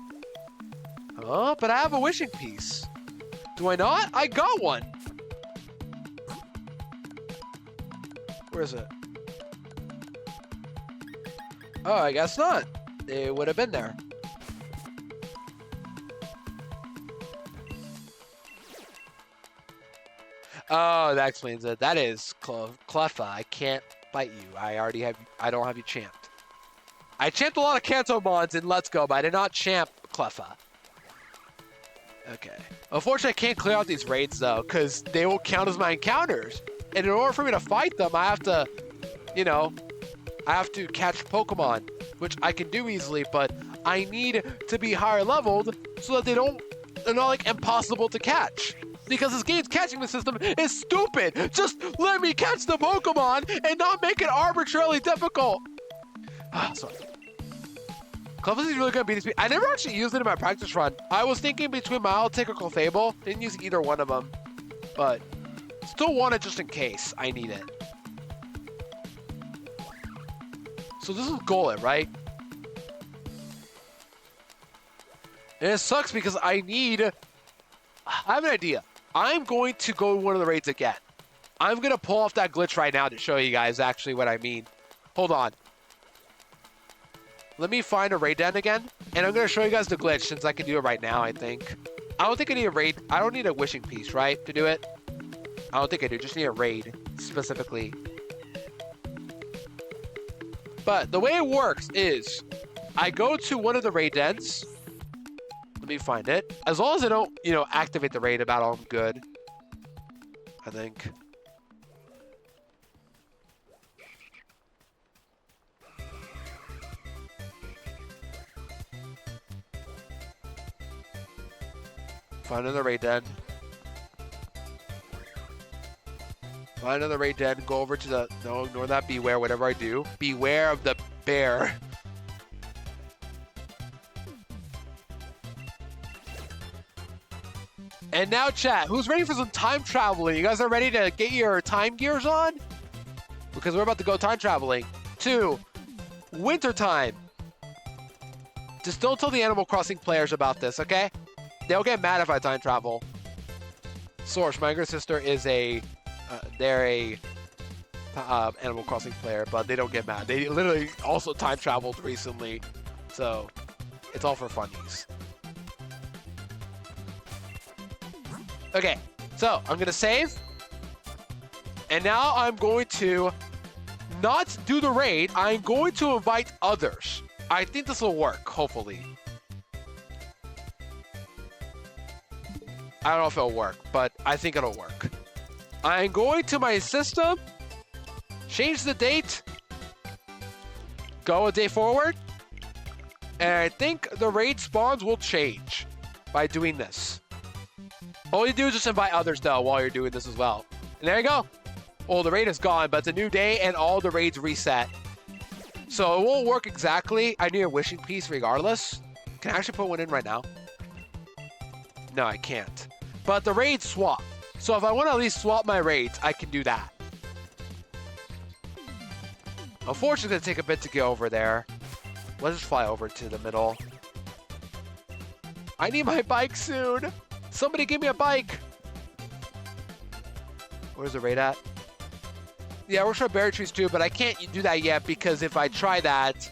Huh? But I have a wishing piece. Do I not? I got one. Where is it? Oh, I guess not. It would have been there. Oh, that explains it. That is Cleffa. I can't fight you. I don't have you champed. I champed a lot of Kanto mons in Let's Go, but I did not champ Cleffa. Okay. Unfortunately, I can't clear out these raids, though, because they will count as my encounters. And in order for me to fight them, I have to, you know, I have to catch Pokemon, which I can do easily, but I need to be higher leveled so that they're not, like, impossible to catch. Because this game's catching system is stupid. Just let me catch the Pokemon and not make it arbitrarily difficult. Sorry. Cleffa is really good at beating speed. I never actually used it in my practice run. I was thinking between Milotic or Clefable. Didn't use either one of them. But still want it just in case I need it. So this is Golett, right? And it sucks because I have an idea. I'm going to go one of the raids again. I'm going to pull off that glitch right now to show you guys actually what I mean. Hold on. Let me find a raid den again, and I'm going to show you guys the glitch since I can do it right now, I think. I don't think I need a raid. I don't need a wishing piece, right, to do it? I don't think I do. Just need a raid, specifically. But the way it works is I go to one of the raid dens. Let me find it. As long as I don't, you know, activate the raid battle, I'm good. I think. Find another raid den. Find another raid den. Go over to the... No, ignore that. Beware, whatever I do. Beware of the bear. And now, chat, who's ready for some time traveling? You guys are ready to get your time gears on? Because we're about to go time traveling to winter time. Just don't tell the Animal Crossing players about this, okay? They'll get mad if I time travel. Source, my younger sister is they're a Animal Crossing player, but they don't get mad. They literally also time traveled recently, so it's all for funnies. Okay, so I'm gonna save, and now I'm going to not do the raid. I'm going to invite others. I think this will work, hopefully. I don't know if it'll work, but I think it'll work. I'm going to my system, change the date, go a day forward, and I think the raid spawns will change by doing this. All you do is just invite others, though, while you're doing this as well. And there you go. Well, the raid is gone, but it's a new day, and all the raids reset. So it won't work exactly. I need a wishing piece regardless. Can I actually put one in right now? No, I can't. But the raids swap. So if I want to at least swap my raids, I can do that. Unfortunately, it's going to take a bit to get over there. Let's just fly over to the middle. I need my bike soon. Somebody give me a bike. Where's the raid at? Yeah, we're sure berry trees too, but I can't do that yet because if I try that,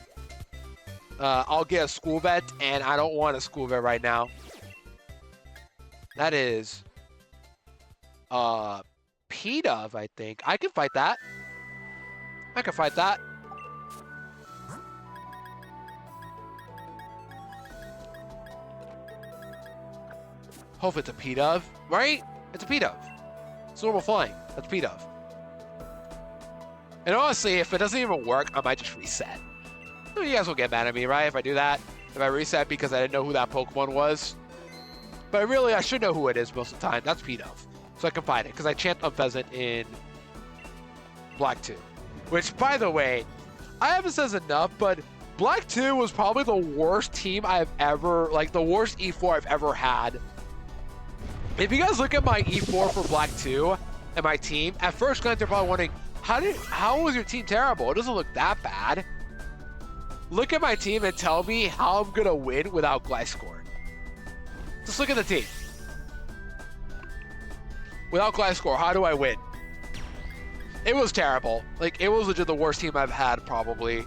I'll get a school vet, and I don't want a school vet right now. That is P-Dove, I think. I can fight that. I can fight that. Hopefully it's a P-Dove, right? It's a P-Dove. It's normal flying. That's P-Dove. And honestly, if it doesn't even work, I might just reset. You guys will get mad at me, right? If I do that. If I reset because I didn't know who that Pokemon was. But really, I should know who it is most of the time. That's P-Dove. So I can find it, because I chant Unpheasant in Black 2. Which, by the way, I haven't said enough, but Black 2 was probably the worst team I've ever, like, the worst E4 I've ever had. If you guys look at my E4 for Black 2 and my team, at first glance, you're probably wondering, how was your team terrible? It doesn't look that bad. Look at my team and tell me how I'm going to win without Gliscor. Just look at the team. Without Gliscor, how do I win? It was terrible. Like, it was legit the worst team I've had, probably.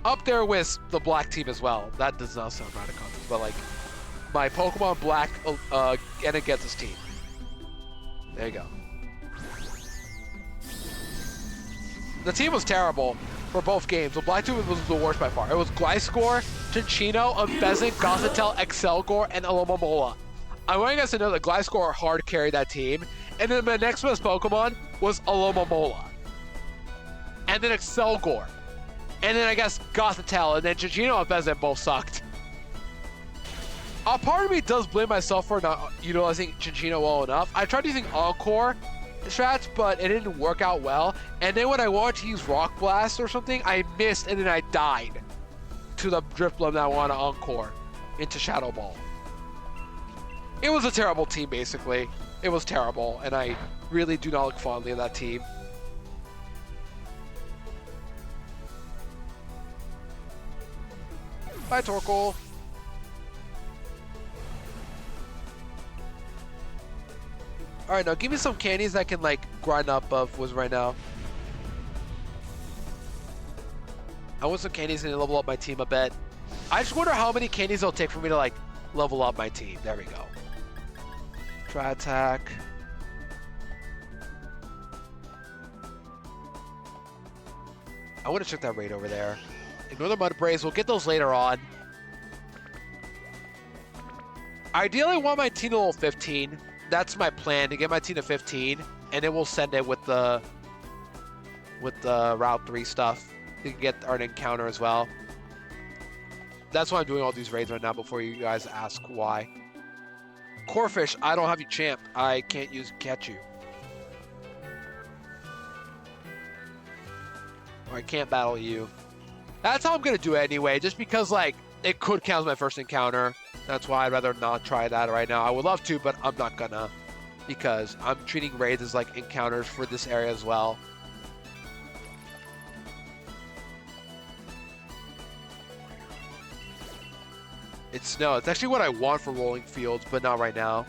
Up there with the Black team as well. That does not sound right, but like, my Pokemon Black and against this team. There you go. The team was terrible for both games. The Black team was the worst by far. It was Gliscor, Chinchino, Unfezant, Gothitelle, Excelgor, and Alomomola. I want you guys to know that Gliscor hard carried that team, and then my next best Pokemon was Alomomola. And then Excelgor. And then I guess Gothitelle, and then Chinchino and Unfezant both sucked. A part of me does blame myself for not utilizing Chinchino well enough. I tried using Encore strats, but it didn't work out well. And then when I wanted to use Rock Blast or something, I missed and then I died to the Drifblim that I wanted to Encore into Shadow Ball. It was a terrible team, basically. It was terrible, and I really do not look fondly at that team. Bye, Torkoal. Alright, now give me some candies that can, like, grind up of was right now. I want some candies to level up my team a bit. I just wonder how many candies it'll take for me to, like, level up my team. There we go. Try attack. I want to check that raid over there. Ignore the Mud Braves. We'll get those later on. Ideally, I want my team to level 15. That's my plan, to get my team to 15, and then we'll send it with the Route 3 stuff to get our encounter as well. That's why I'm doing all these raids right now before you guys ask why. Corphish, I don't have you champ. I can't catch you. Or I can't battle you. That's how I'm going to do it anyway, just because, like, it could count as my first encounter. That's why I'd rather not try that right now. I would love to, but I'm not gonna, because I'm treating raids as like encounters for this area as well. It's snow. It's actually what I want for Rolling Fields, but not right now.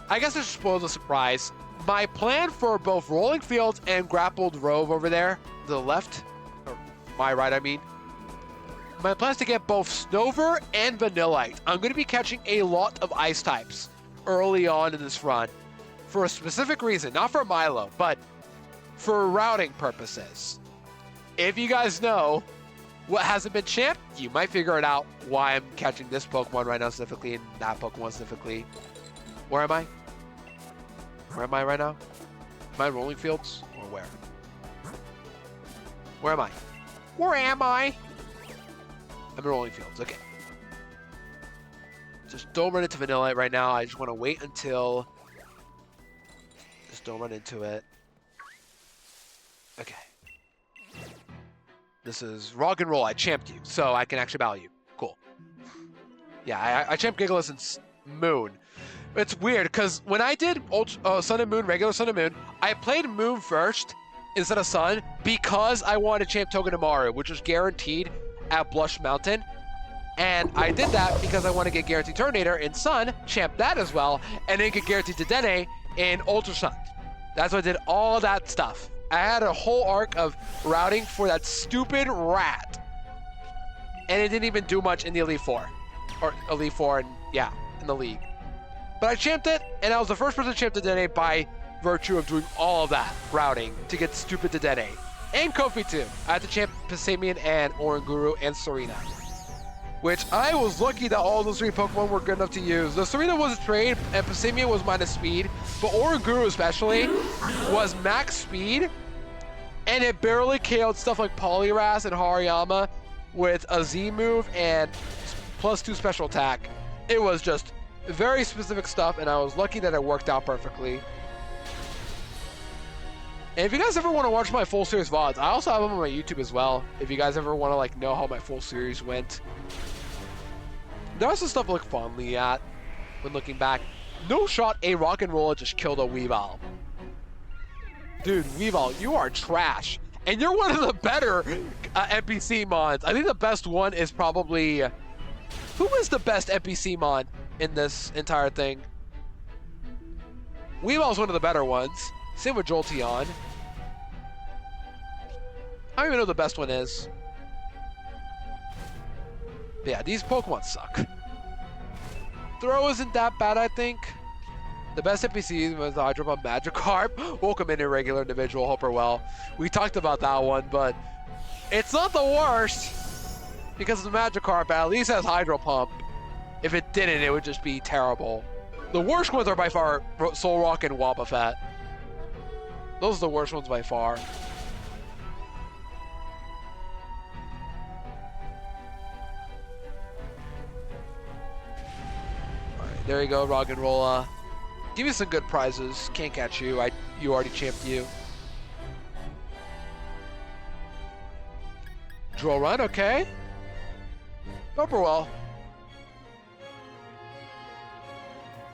I guess I should spoil the surprise. My plan for both Rolling Fields and Grappled Rove over there, to the left, or my right, I mean. My plan is to get both Snover and Vanillite. I'm going to be catching a lot of ice types early on in this run for a specific reason. Not for Milo, but for routing purposes. If you guys know what hasn't been champed, you might figure it out why I'm catching this Pokemon right now specifically and that Pokemon specifically. Where am I? Where am I right now? Am I in Rolling Fields or where? Where am I? Where am I? I'm in Rolling Fields, okay. Just don't run into Vanillite right now. I just want to wait until... Just don't run into it. Okay. This is Rock and Roll. I champed you, so I can actually battle you. Cool. Yeah, I champed Gigalith and Moon. It's weird, because when I did Sun and Moon, regular Sun and Moon, I played Moon first instead of Sun because I wanted to champ Togedemaru, which was guaranteed at Blush Mountain, and I did that because I want to get guaranteed Tornado in Sun, champ that as well, and then get guaranteed Dedenne in Ultra Sun. That's why I did all that stuff. I had a whole arc of routing for that stupid rat, and it didn't even do much in the Elite Four, or Elite Four, and yeah, in the league. But I champed it, and I was the first person to champ Dedenne by virtue of doing all of that routing to get stupid Dedenne. And Kofi too. I had to champ Passimian and Oranguru and Serena. Which I was lucky that all those three Pokemon were good enough to use. The Serena was a trade and Passimian was minus speed, but Oranguru especially was max speed, and it barely KO'd stuff like Poliwrath and Hariyama with a Z move and +2 special attack. It was just very specific stuff, and I was lucky that it worked out perfectly. And if you guys ever want to watch my full series VODs, I also have them on my YouTube as well. If you guys ever want to like know how my full series went. There's some stuff to look fondly at. when looking back. No shot, a rock and roller just killed a Weavile. Dude, Weavile, you are trash. And you're one of the better NPC mods. I think the best one is probably... Who is the best NPC mod in this entire thing? Weavile's one of the better ones. Same with Jolteon. I don't even know what the best one is. But yeah, these Pokemon suck. Throw isn't that bad, I think. The best NPC was the Hydro Pump Magikarp. Welcome in, irregular individual. Hope you're well. We talked about that one, but it's not the worst because the Magikarp at least has Hydro Pump. If it didn't, it would just be terrible. The worst ones are by far Solrock and Wobbuffet. Those are the worst ones by far. Alright, there you go, Roggenrola. Give me some good prizes. Can't catch you. You already champed you. Drill run, okay. Upper well.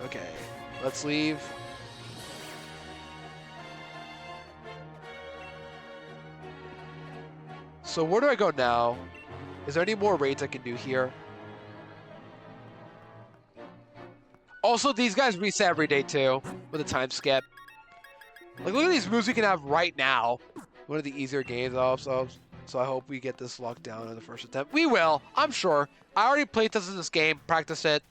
Okay, let's leave. So where do I go now? Is there any more raids I can do here? Also, these guys reset every day too, with a time skip. Like, look at these moves we can have right now. One of the easier games also. So I hope we get this locked down in the first attempt. We will, I'm sure. I already played this game, practiced it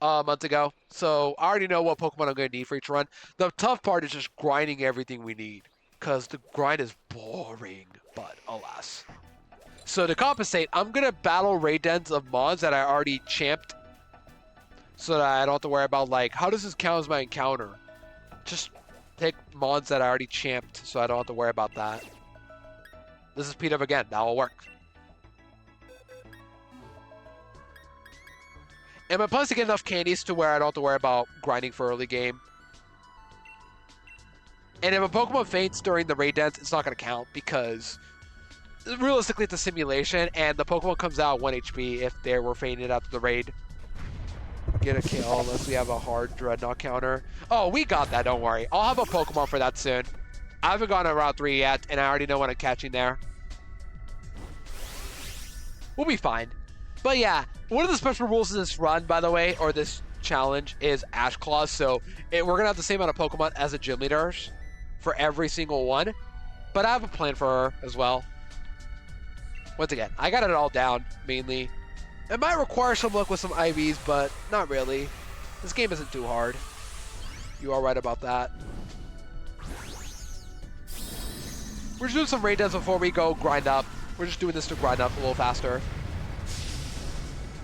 a month ago. So I already know what Pokemon I'm going to need for each run. The tough part is just grinding everything we need. Because the grind is boring, but alas. So to compensate, I'm going to battle raid dens of mods that I already champed. So that I don't have to worry about, like, how does this count as my encounter? Just pick mods that I already champed so I don't have to worry about that. This is P-Dub again. That will work. And my plan is to get enough candies to where I don't have to worry about grinding for early game. And if a Pokemon faints during the raid dance, it's not going to count because realistically it's a simulation and the Pokemon comes out 1 HP if they were fainted after the raid. Get a kill unless we have a hard Dreadnought counter. Oh, we got that, don't worry. I'll have a Pokemon for that soon. I haven't gone to Route 3 yet, and I already know what I'm catching there. We'll be fine. But yeah, one of the special rules of this run, by the way, or this challenge, is Ash Claws. So we're going to have the same amount of Pokemon as the gym leaders for every single one. But I have a plan for her as well. Once again, I got it all down, mainly. It might require some luck with some IVs, but not really. This game isn't too hard. You are right about that. We're just doing some raid dens before we go grind up. We're just doing this to grind up a little faster.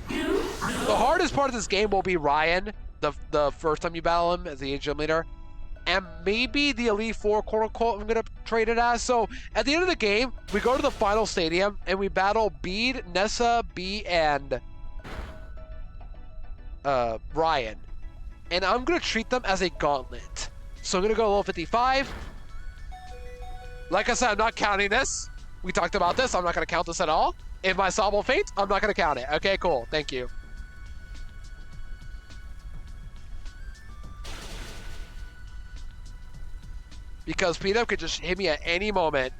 The hardest part of this game will be Ryan, the first time you battle him as the gym leader. And maybe the Elite Four, quote unquote, I'm going to trade it as. So at the end of the game, we go to the final stadium and we battle Bede, Nessa, B, and Ryan. And I'm going to treat them as a gauntlet. So I'm going to go level 55. Like I said, I'm not counting this. We talked about this. I'm not going to count this at all. If my Sobble faints, I'm not going to count it. Okay, cool. Thank you. Because P-Dub could just hit me at any moment.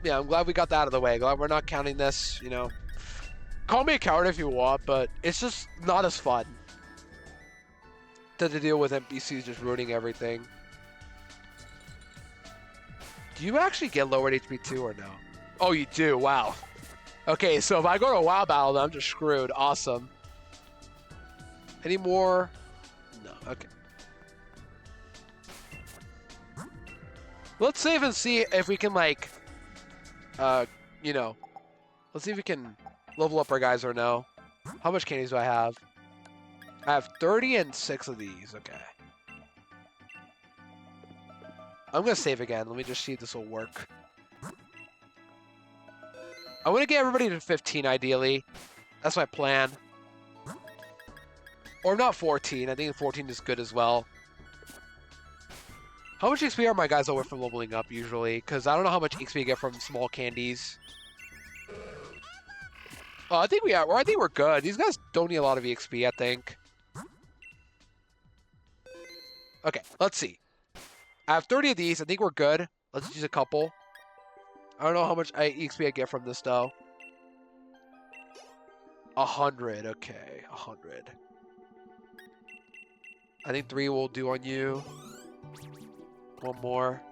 Yeah, I'm glad we got that out of the way. Glad we're not counting this, you know. Call me a coward if you want, but it's just not as fun to deal with NPCs just ruining everything. Do you actually get lowered HP too or no? Oh, you do. Wow. Okay, so if I go to a WoW battle, then I'm just screwed. Awesome. Any more? No. Okay. Let's save and see if we can, like, you know, let's see if we can level up our guys or no. How much candies do I have? I have 30 and 6 of these. Okay. I'm going to save again. Let me just see if this will work. I want to get everybody to 15, ideally. That's my plan. Or not 14. I think 14 is good as well. How much XP are my guys away from leveling up usually? Because I don't know how much XP you get from small candies. Oh, I think we're good. These guys don't need a lot of EXP, I think. Okay, let's see. I have 30 of these. I think we're good. Let's use a couple. I don't know how much EXP I get from this, though. 100. Okay, 100. I think 3 will do on you. One more.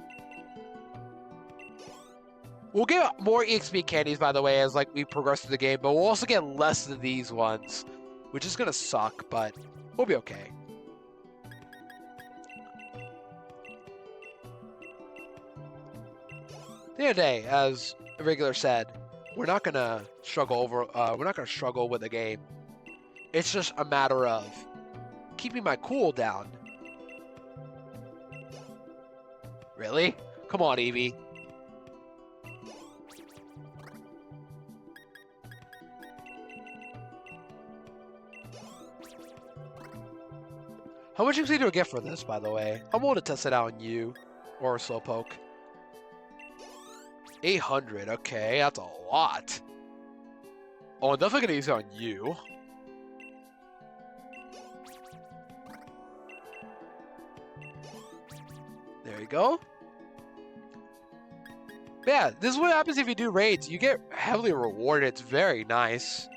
We'll get more EXP candies, by the way, as like we progress through the game, but we'll also get less of these ones, which is gonna suck, but we'll be okay. At the end of the day, as Regular said, we're not gonna struggle with the game. It's just a matter of keeping my cool down. Really? Come on, Eevee. How much XP do I get for this, by the way? I'm willing to test it out on you. Or a Slowpoke. 800, okay, that's a lot. Oh, I'm definitely gonna use it on you. There you go. Yeah, this is what happens if you do raids. You get heavily rewarded. It's very nice.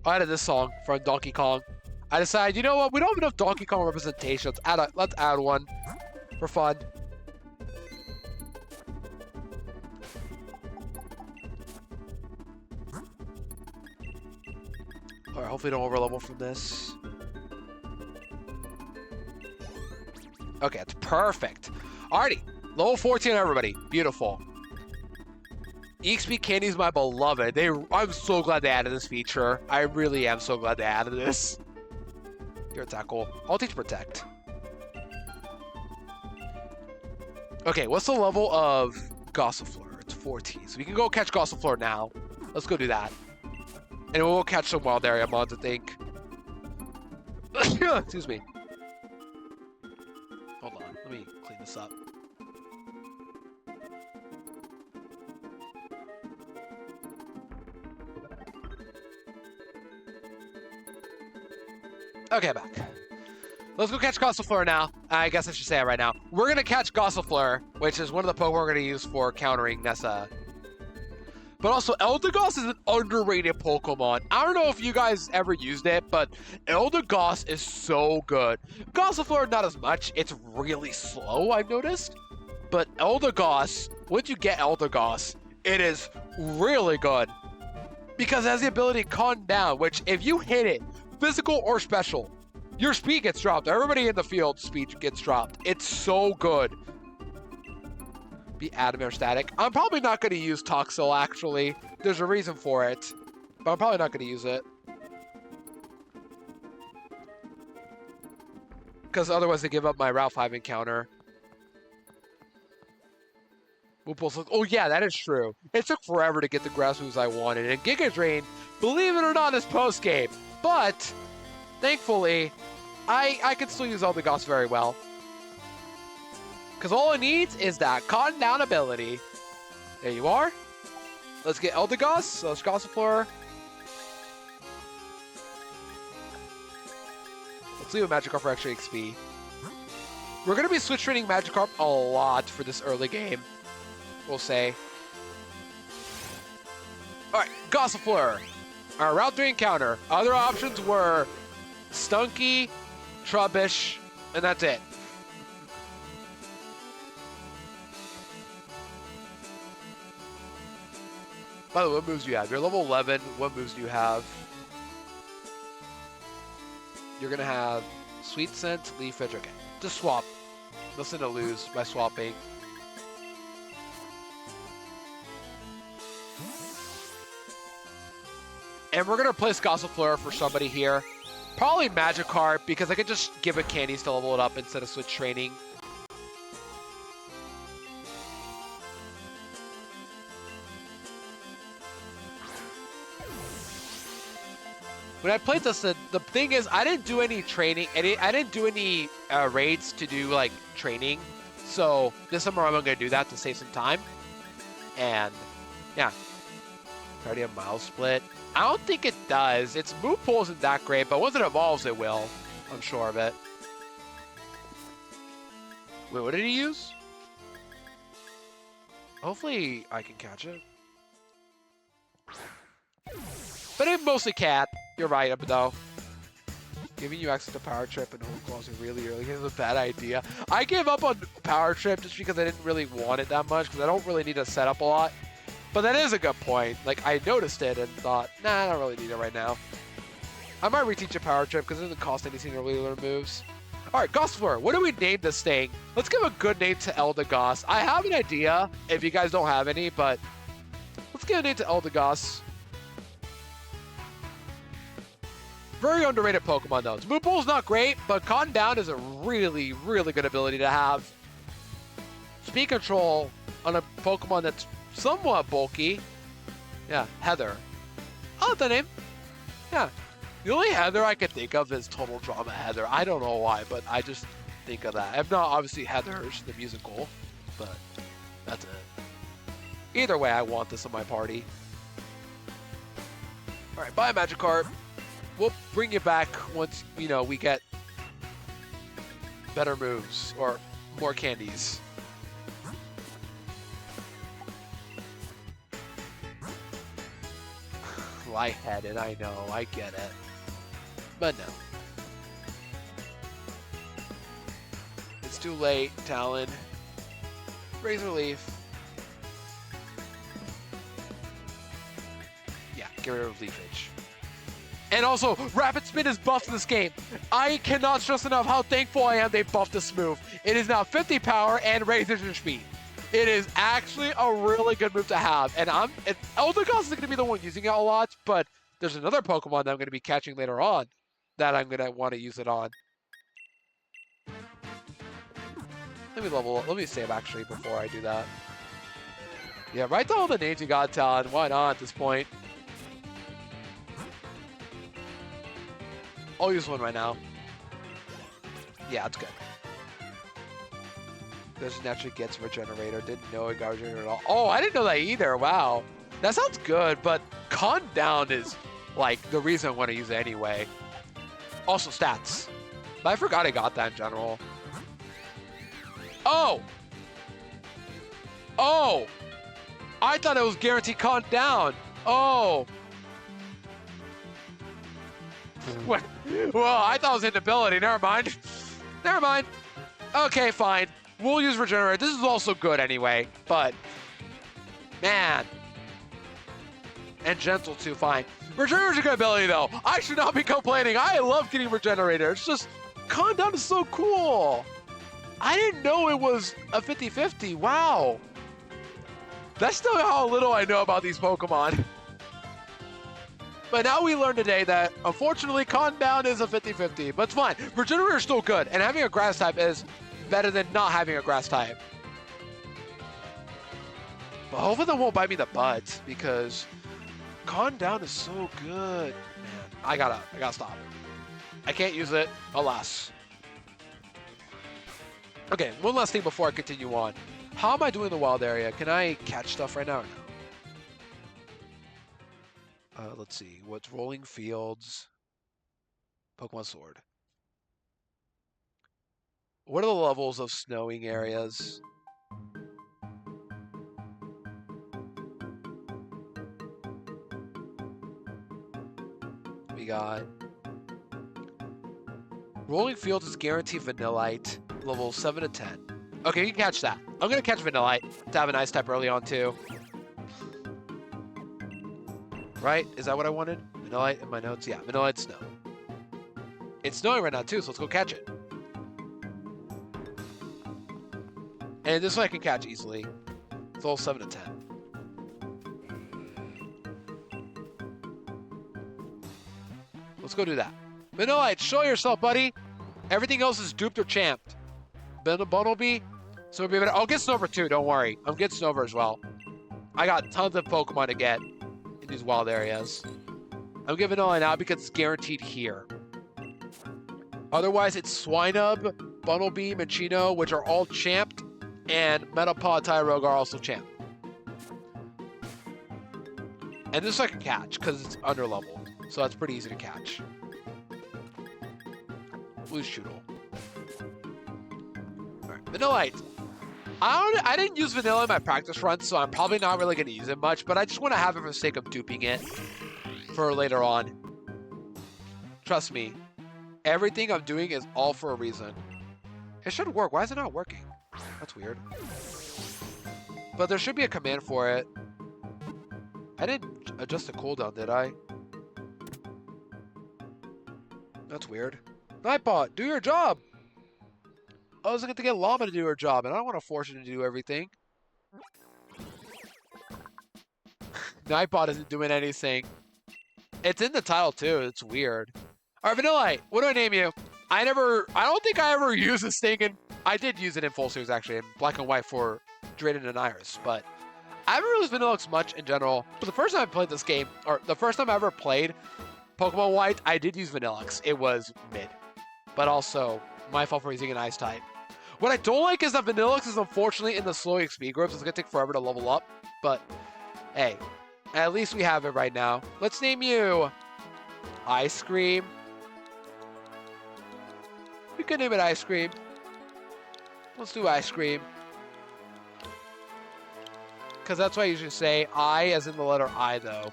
I added this song from Donkey Kong. I decided, you know what? We don't have enough Donkey Kong representation. Let's add one for fun. Alright, hopefully don't overlevel from this. Okay, it's perfect. Alrighty, level 14, everybody. Beautiful. EXP Candy's my beloved. I'm so glad they added this feature. I really am so glad they added this. Your tackle. I'll teach Protect. Okay, what's the level of Gossifleur? It's 14. So we can go catch Gossifleur now. Let's go do that. And we'll catch some wild area mods, I think. Excuse me. Hold on. Let me clean this up. Okay, back. Let's go catch Gossifleur now. I guess I should say it right now. We're going to catch Gossifleur, which is one of the Pokemon we're going to use for countering Nessa. But also, Eldegoss is an underrated Pokemon. I don't know if you guys ever used it, but Eldegoss is so good. Gossifleur, not as much. It's really slow, I've noticed. But Eldegoss, once you get Eldegoss, it is really good. Because it has the ability to calm down, which if you hit it, physical or special, your speed gets dropped. Everybody in the field speed gets dropped. It's so good. Be Adam or Static. I'm probably not going to use Toxel, actually. There's a reason for it. But I'm probably not going to use it. Because otherwise they give up my Route 5 encounter. Oh yeah, that is true. It took forever to get the grass moves I wanted. And Giga Drain, believe it or not, is post-game. But, thankfully, I can still use Eldegoss very well. Because all it needs is that Cotton Down ability. There you are. Let's get Eldegoss. Let's Gossifleur. Let's leave a Magikarp for extra XP. We're going to be switch training Magikarp a lot for this early game. We'll say. Alright, Gossifleur. Our Route 3 encounter. Other options were Stunky, Trubbish, and that's it. By the way, what moves do you have? You're level 11. What moves do you have? You're going to have Sweet Scent, Leaf Edge. Okay, just swap. Nothing to lose by swapping. And we're going to replace Gossifleur for somebody here. Probably Magikarp, because I could just give it candies to level it up instead of switch training. when I played this, the thing is, I didn't do any training, I didn't do any raids to do like training. So this summer I'm gonna do that to save some time. And yeah, already a mile split. I don't think it does. Its move pool isn't that great, but once it evolves, it will. I'm sure of it. Wait, what did he use? Hopefully I can catch it. But it mostly cat. You're right, though. Giving you access to Power Trip and Home Claws really early is a bad idea. I gave up on Power Trip just because I didn't really want it that much, because I don't really need to set up a lot. But that is a good point. Like, I noticed it and thought, nah, I don't really need it right now. I might reteach a Power Trip because it doesn't cost anything to really learn moves. Alright, Gossifleur, what do we name this thing? Let's give a good name to Eldegoss. I have an idea, if you guys don't have any, but let's give a name to Eldegoss. Very underrated Pokemon, though. Its move pool's not great, but Calm Down is a really, really good ability to have. Speed Control on a Pokemon that's somewhat bulky. Yeah, Heather. I like that name. Yeah. The only Heather I could think of is Total Drama Heather. I don't know why, but I just think of that. If not, obviously Heathers, the musical, but that's it. Either way, I want this in my party. Alright, bye Magikarp. We'll bring you back once, you know, we get better moves or more candies. Lightheaded, I know, I get it. But no. It's too late, Talon. Razor Leaf. Yeah, get rid of Leafage. And also, Rapid Spin is buffed in this game. I cannot stress enough how thankful I am they buffed this move. It is now 50 power and Razor Speed. It is actually a really good move to have. And Eldegoss is going to be the one using it a lot, but there's another Pokemon that I'm going to be catching later on that I'm going to want to use it on. Let me level up. Let me save actually before I do that. Yeah, write down all the names you got, Talon. Why not at this point? I'll use one right now. Yeah, it's good. This naturally gets Regenerator. Didn't know it got Regenerator at all. Oh, I didn't know that either. Wow. That sounds good, but Calm Down is like the reason I want to use it anyway. Also stats. But I forgot I got that in general. Oh! Oh! I thought it was guaranteed Calm Down. Oh! What? Well, I thought it was inability. Never mind. Never mind. Okay, fine. We'll use Regenerate. This is also good anyway, but man. And Gentle too, fine. Regenerator's a good ability though. I should not be complaining. I love getting Regenerator. It's just, Calm Down is so cool. I didn't know it was a 50-50. Wow. That's still how little I know about these Pokemon. But now we learned today that, unfortunately, Calm Down is a 50-50. But it's fine. Regenerator is still good. And having a Grass type is better than not having a Grass type. But hopefully they won't bite me in the butt, because Calm Down is so good. Man, I gotta stop. I can't use it, alas. Okay, one last thing before I continue on. How am I doing in the wild area? Can I catch stuff right now or no? Let's see. What's Rolling Fields? Pokemon Sword. What are the levels of snowing areas? We got Rolling Fields is guaranteed Vanillite, level 7 to 10. Okay, you can catch that. I'm gonna catch Vanillite to have an Ice type early on too. Right? Is that what I wanted? Vanillite in my notes? Yeah, Vanillite snow. It's snowing right now too, so let's go catch it. And this one I can catch easily. It's all 7 to 10. Let's go do that. Vanillite, show yourself, buddy. Everything else is duped or champed. Bunnelby. So we'll be better. I'll get Snover too, don't worry. I'm getting Snover as well. I got tons of Pokemon to get in these wild areas. I'm I'm giving Vanilla now because it's guaranteed here. Otherwise, it's Swinub, Bunnelby, Machino, which are all champed, and Metapod, Tyrogue are also champed. And this I can catch because it's under level, so that's pretty easy to catch. Blue Shoodle. Alright, Vanillite. I didn't use Vanilla in my practice run, so I'm probably not really going to use it much, but I just want to have it for the sake of duping it for later on. Trust me, everything I'm doing is all for a reason. It should work. Why is it not working? That's weird. But there should be a command for it. I didn't adjust the cooldown, did I? That's weird. Nightbot, do your job! I was going to get Llama to do her job, and I don't want to force her to do everything. Nightbot isn't doing anything. It's in the title, too. It's weird. Alright, Vanillite, what do I name you? I don't think I ever used this thing in... I did use it in Full Series, actually, in Black and White for Drayden and Iris, but I haven't really used Vanillite much in general. But the first time I played this game, or the first time I ever played Pokemon White, I did use Vanillite. It was mid. But also, my fault for using an Ice type. What I don't like is that Vanillite is unfortunately in the slow XP groups. It's going to take forever to level up. But, hey, at least we have it right now. Let's name you Ice Cream. We could name it Ice Cream. Let's do Ice Cream. Because that's what I usually say. I as in the letter I, though.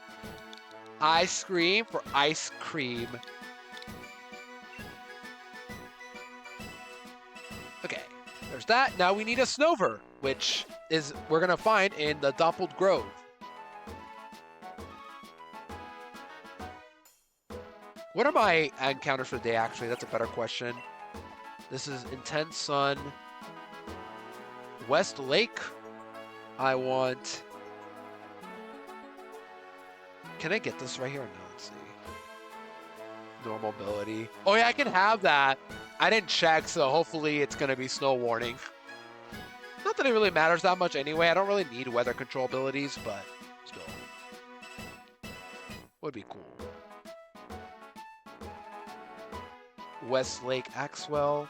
Ice Cream for Ice Cream. Okay, there's that. Now we need a Snover, which is we're going to find in the Doppled Grove. What are my encounters for the day, actually? That's a better question. This is Intense Sun. West Lake. I want... Can I get this right here? No, let's see. Normal ability. Oh yeah, I can have that. I didn't check, so hopefully it's going to be Snow Warning. Not that it really matters that much anyway. I don't really need weather control abilities, but still. Would be cool. Westlake Axwell.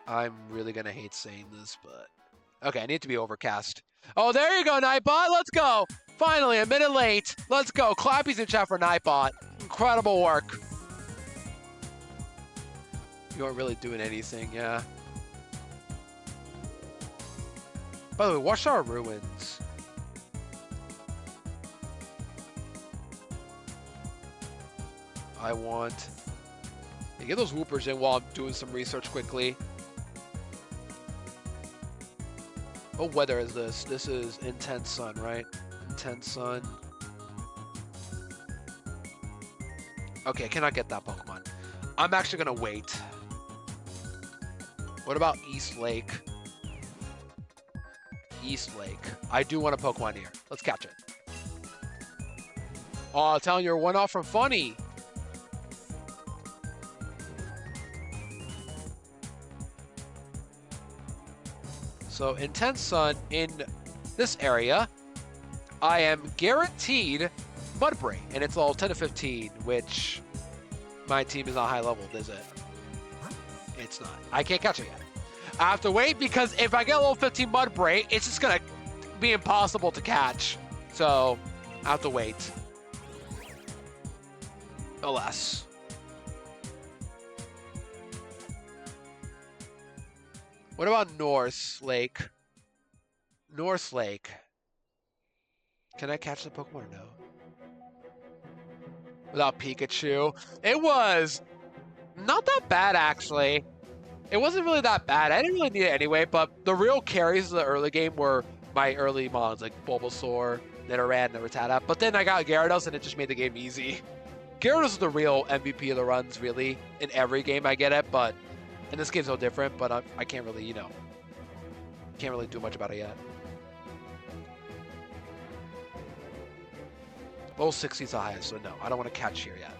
I'm really going to hate saying this, but... Okay, I need to be Overcast. Oh, there you go, Nightbot. Let's go. Finally, a minute late. Let's go. Clappies in chat for Nightbot. Incredible work. You aren't really doing anything, yeah. By the way, watch our ruins. I want to get those Whoopers in while I'm doing some research quickly. What weather is this? This is Intense Sun, right? Intense Sun. Okay, I cannot get that Pokemon. I'm actually going to wait. What about East Lake? East Lake. I do want a Pokemon here. Let's catch it. Oh, I'm telling you, you're one off from Funny. So, Intense Sun in this area, I am guaranteed Mudbray, and it's all 10 to 15, which my team is not high leveled, is it? It's not. I can't catch it yet. I have to wait because if I get level 15 Mudbray, it's just going to be impossible to catch. So, I have to wait. Alas. What about North Lake? North Lake. Can I catch the Pokemon or no? Without Pikachu. It was not that bad, actually. It wasn't really that bad. I didn't really need it anyway, but the real carries of the early game were my early mons, like Bulbasaur, Nidoran, and Rattata. But then I got Gyarados, and it just made the game easy. Gyarados is the real MVP of the runs, really. In every game I get it, but... And this game's no different, but I can't really, you know, can't really do much about it yet. Level 60 is the highest, so no, I don't want to catch here yet.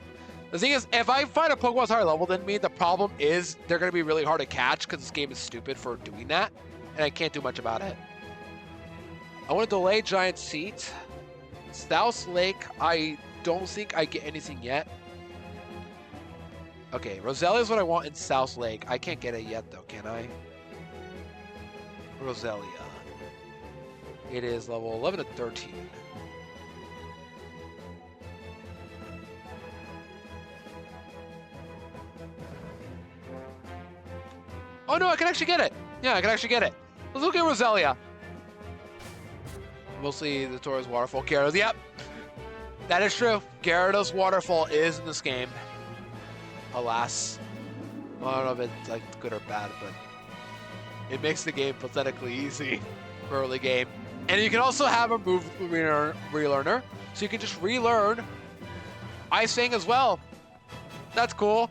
The thing is, if I find a Pokemon's higher level than me, the problem is they're going to be really hard to catch because this game is stupid for doing that, and I can't do much about it. I want to delay Giant Seat. South Lake, I don't think I get anything yet. Okay, Roselia is what I want in South Lake. I can't get it yet though, can I? Roselia. It is level 11 to 13. Oh no, I can actually get it. Yeah, I can actually get it. Let's look at Roselia. Mostly the Taurus Waterfall. Gyarados, yep. That is true. Gyarados Waterfall is in this game. Alas. Well, I don't know if it's like good or bad, but it makes the game pathetically easy for early game. And you can also have a move relearner, so you can just relearn Ice Fang as well. That's cool.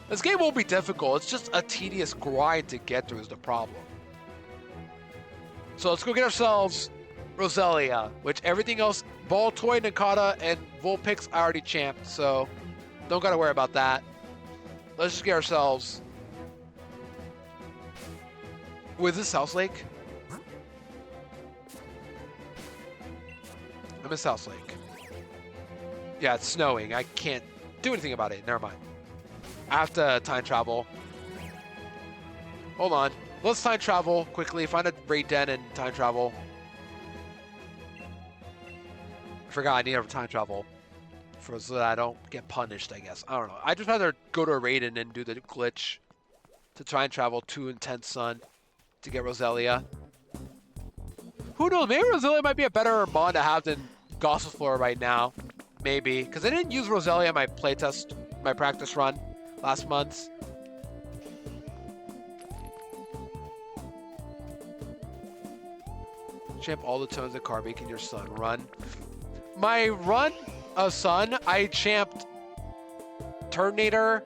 This game won't be difficult. It's just a tedious grind to get through is the problem. So let's go get ourselves Roselia, which everything else, Baltoy, Nakata, and Vulpix I already champed, so don't gotta worry about that. Let's just get ourselves... Is this South Lake? I'm in South Lake. Yeah, it's snowing. I can't do anything about it. Never mind. I have to time travel. Hold on. Let's time travel quickly. Find a raid den and time travel. I forgot I need to time travel so that I don't get punished, I guess. I don't know. I just rather go to a raid and then do the glitch to try and travel to Intense Sun to get Roselia. Who knows? Maybe Roselia might be a better mon to have than Gossifleur right now. Maybe. Because I didn't use Roselia in my playtest, my practice run last month. Champ all the tones of Carbeak in your Sun run. My run of Sun, I champed Turtonator,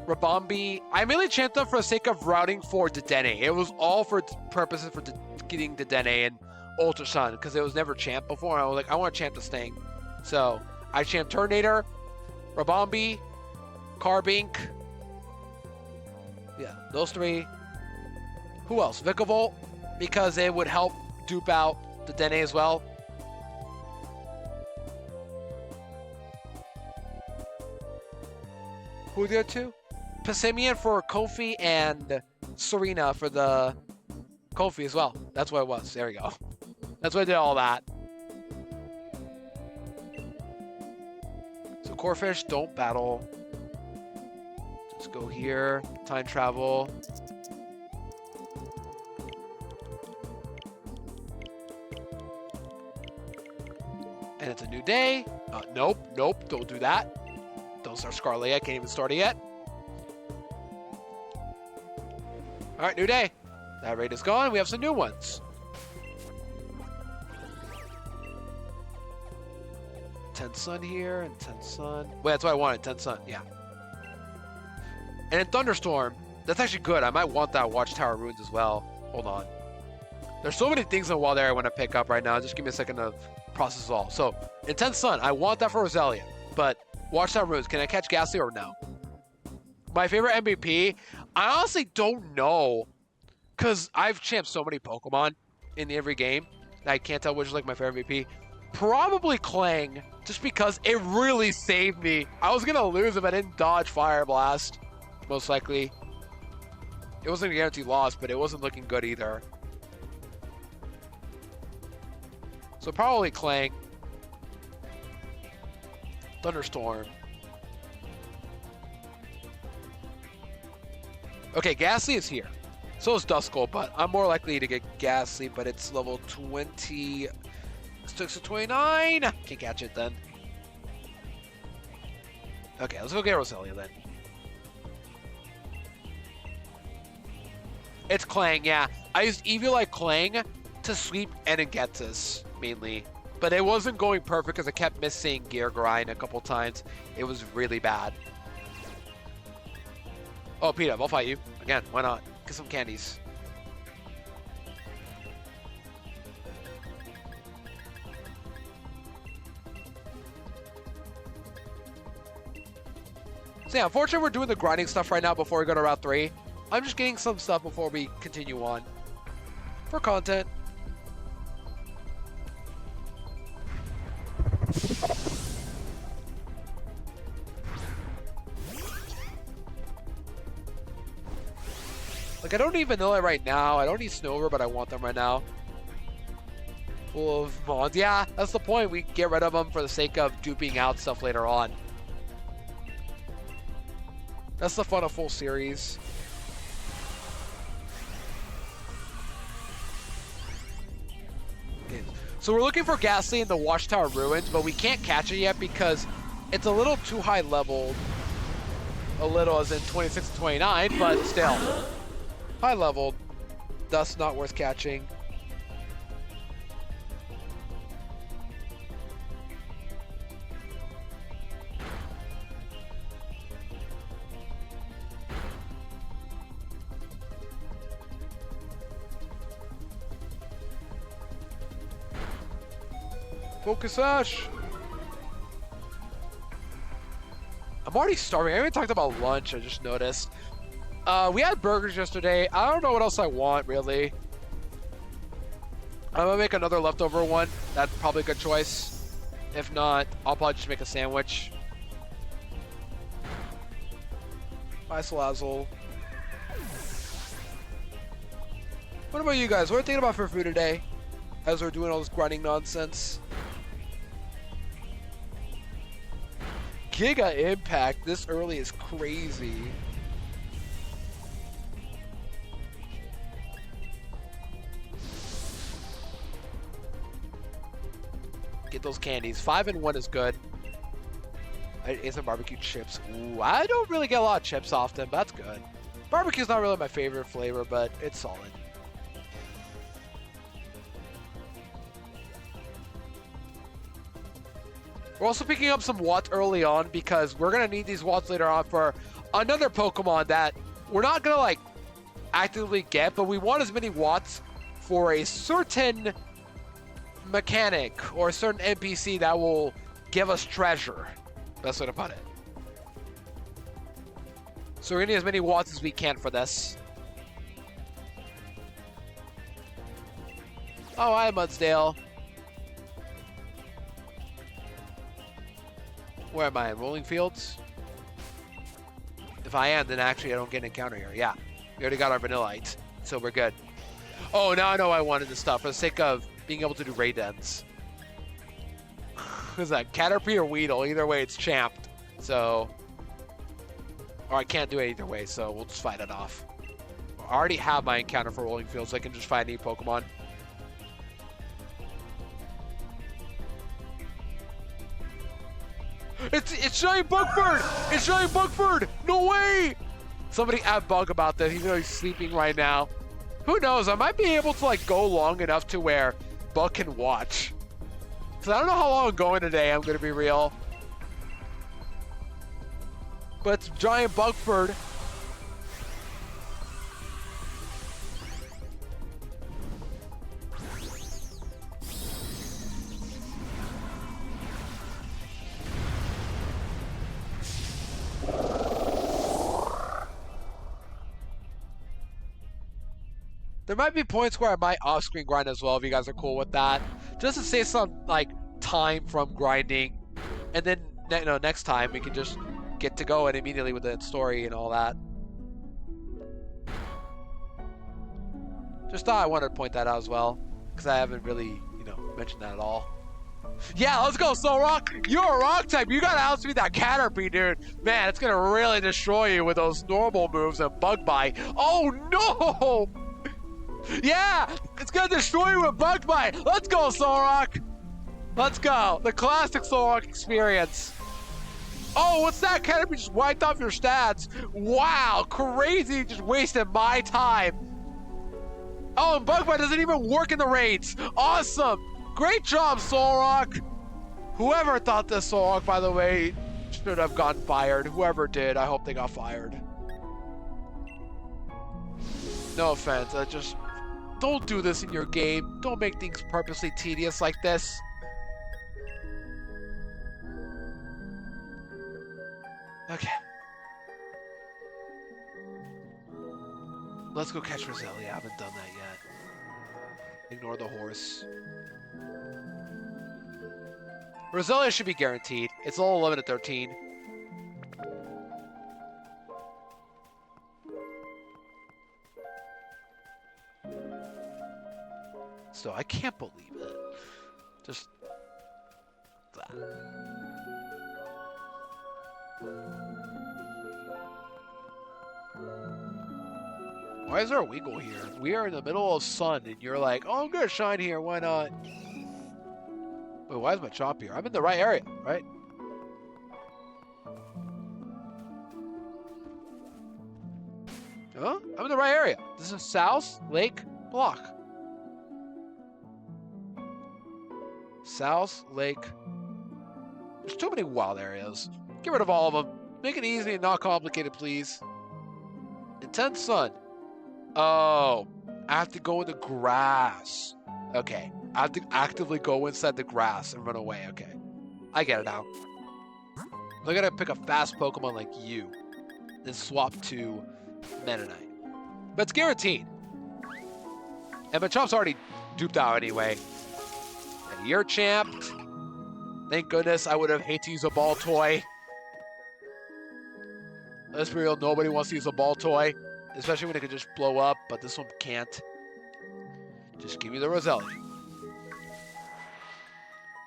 Rabombi. I mainly champed them for the sake of routing for Dedenne. It was all for purposes for getting Dedenne and Ultra Sun because it was never champed before. And I was like, I want to champ this thing. So I champed Turtonator, Rabombi, Carbink. Yeah, those three. Who else? Vikavolt, because it would help dupe out Dedenne as well. Who are the other two? Passimian for Kofi and Serena for the Kofi as well. That's what it was. There we go. That's why I did all that. So Corphish, don't battle. Just go here. Time travel. And it's a new day. Nope, nope, don't do that. Don't start Scarlet. I can't even start it yet. All right, new day. That raid is gone. We have some new ones. 10 Sun here and 10 Sun. Wait, that's what I wanted. 10 Sun, yeah. And in Thunderstorm, that's actually good. I might want that Watchtower Ruins as well. Hold on. There's so many things in Wild Area I want to pick up right now. Just give me a second to process all. So, Intense Sun, I want that for Roselia. But Watchtower Ruins, can I catch Ghastly or no? My favorite MVP? I honestly don't know. Because I've champed so many Pokemon in every game that I can't tell which is like my favorite MVP. Probably Clang, just because it really saved me. I was going to lose if I didn't dodge Fire Blast, most likely. It wasn't a guaranteed loss, but it wasn't looking good either. So probably Clang. Thunderstorm. Okay, Ghastly is here. So is Duskull, but I'm more likely to get Ghastly, but it's level 20. 6 to 29. Can't catch it then. Okay, let's go get Roselia then. It's Clang, yeah. I used Eviolite Clang to sweep Enegetus mainly. But it wasn't going perfect because I kept missing Gear Grind a couple times. It was really bad. Oh, Peter, I'll fight you. Again, why not? Get some candies. So yeah, unfortunately we're doing the grinding stuff right now before we go to Route 3. I'm just getting some stuff before we continue on. For content. Like, I don't even know it right now. I don't need Snover, but I want them right now. Full of Mons. Yeah, that's the point. We get rid of them for the sake of duping out stuff later on. That's the fun of full series. Okay. So we're looking for Ghastly in the Watchtower Ruins, but we can't catch it yet because it's a little too high leveled. A little as in 26 to 29, but still. High leveled. Thus not worth catching. Focus Ash! I'm already starving. I haven't talked about lunch, I just noticed. We had burgers yesterday. I don't know what else I want, really. I'm gonna make another leftover one. That's probably a good choice. If not, I'll probably just make a sandwich. Bye, Salazzle. What about you guys? What are you thinking about for food today? As we're doing all this grinding nonsense. Giga Impact this early is crazy. Get those candies. 5 and 1 is good. I ate some barbecue chips. Ooh, I don't really get a lot of chips often, but that's good. Barbecue's not really my favorite flavor, but it's solid. We're also picking up some watts early on because we're going to need these watts later on for another Pokemon that we're not going to like actively get, but we want as many watts for a certain mechanic or a certain NPC that will give us treasure. Best way to put it. So we're going to need as many watts as we can for this. Oh, hi, Mudsdale. Where am I? Rolling Fields? If I am, then actually I don't get an encounter here. Yeah, we already got our Vanillite, so we're good. Oh, now I know I wanted this stuff for the sake of being able to do raid ends. Who's that? Caterpie or Weedle? Either way, it's champed. So, or I can't do it either way, so we'll just fight it off. I already have my encounter for Rolling Fields, so I can just find any Pokemon. It's Giant Bugford! It's Giant Bugford! No way! Somebody add Bug about this. He's really sleeping right now. Who knows? I might be able to like go long enough to where Bug can watch. Cause I don't know how long I'm going today. I'm gonna be real. But it's Giant Bugford. There might be points where I might off-screen grind as well if you guys are cool with that. Just to save some like time from grinding. And then next time we can just get to go and immediately with the story and all that. Just thought I wanted to point that out as well. Because I haven't really, mentioned that at all. Yeah, let's go, Solrock! You're a rock type! You gotta outspeed that Caterpie, dude! Man, it's gonna really destroy you with those normal moves and Bug Bite. Oh no! Yeah! It's gonna destroy you with Bug Bite! Let's go, Solrock! Let's go! The classic Solrock experience. Oh, what's that? Caterpie just wiped off your stats. Wow, crazy! Just wasted my time. Oh, and Bug Bite doesn't even work in the raids. Awesome! Great job, Solrock! Whoever thought this Solrock, by the way, should have gotten fired. Whoever did, I hope they got fired. No offense, I just... Don't do this in your game. Don't make things purposely tedious like this. Okay. Let's go catch Roselia. I haven't done that yet. Ignore the horse. Roselia should be guaranteed. It's level 11 to 13. though. I can't believe it. Just that. Why is there a Weagle here? We are in the middle of sun, and you're like, oh, I'm gonna shine here. Why not? Wait, why is my chop here? I'm in the right area, right? Huh? I'm in the right area. This is South Lake Block. South Lake. There's too many wild areas. Get rid of all of them. Make it easy and not complicated, please. Intense sun. Oh, I have to go in the grass. Okay, I have to actively go inside the grass and run away. Okay, I get it now. I gotta pick a fast Pokemon like you, then swap to Mennonite. But it's guaranteed. And my Chomp's already duped out anyway. And you're champed. Thank goodness I would have hated to use a ball toy. Let's be real, nobody wants to use a ball toy. Especially when it could just blow up, but this one can't. Just give me the Roselia.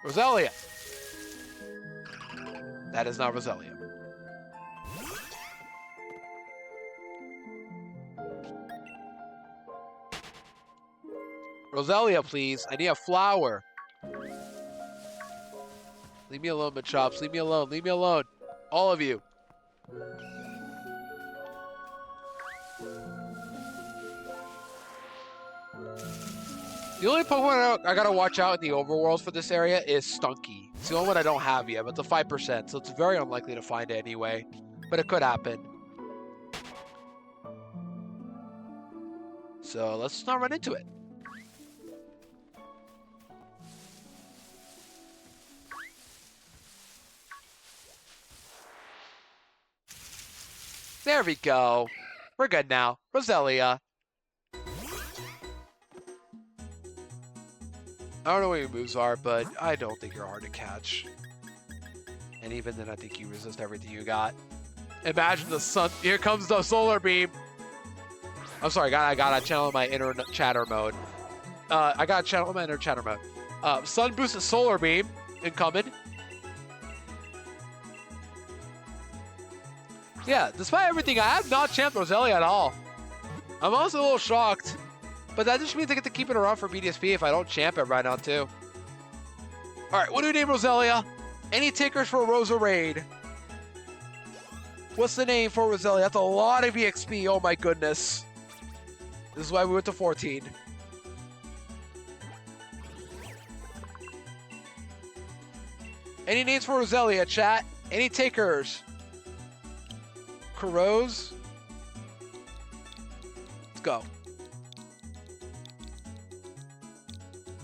Roselia! That is not Roselia. Roselia, please. I need a flower. Leave me alone, Machops. Leave me alone. Leave me alone. All of you. The only Pokemon I gotta watch out in the overworld for this area is Stunky. It's the only one I don't have yet, but it's a 5%, so it's very unlikely to find it anyway. But it could happen. So let's not run into it. There we go. We're good now. Roselia. I don't know what your moves are, but I don't think you're hard to catch. And even then, I think you resist everything you got. Imagine the sun. Here comes the solar beam. I'm sorry, I gotta channel my inner chatter mode. I gotta channel my inner chatter mode. Sun boosted solar beam incoming. Yeah, despite everything, I have not champed Roselia at all. I'm also a little shocked. But that just means I get to keep it around for BDSP if I don't champ it right now, too. Alright, what do we name Roselia? Any takers for Rosa Raid? What's the name for Roselia? That's a lot of EXP, oh my goodness. This is why we went to 14. Any names for Roselia, chat? Any takers? Kuros? Let's go.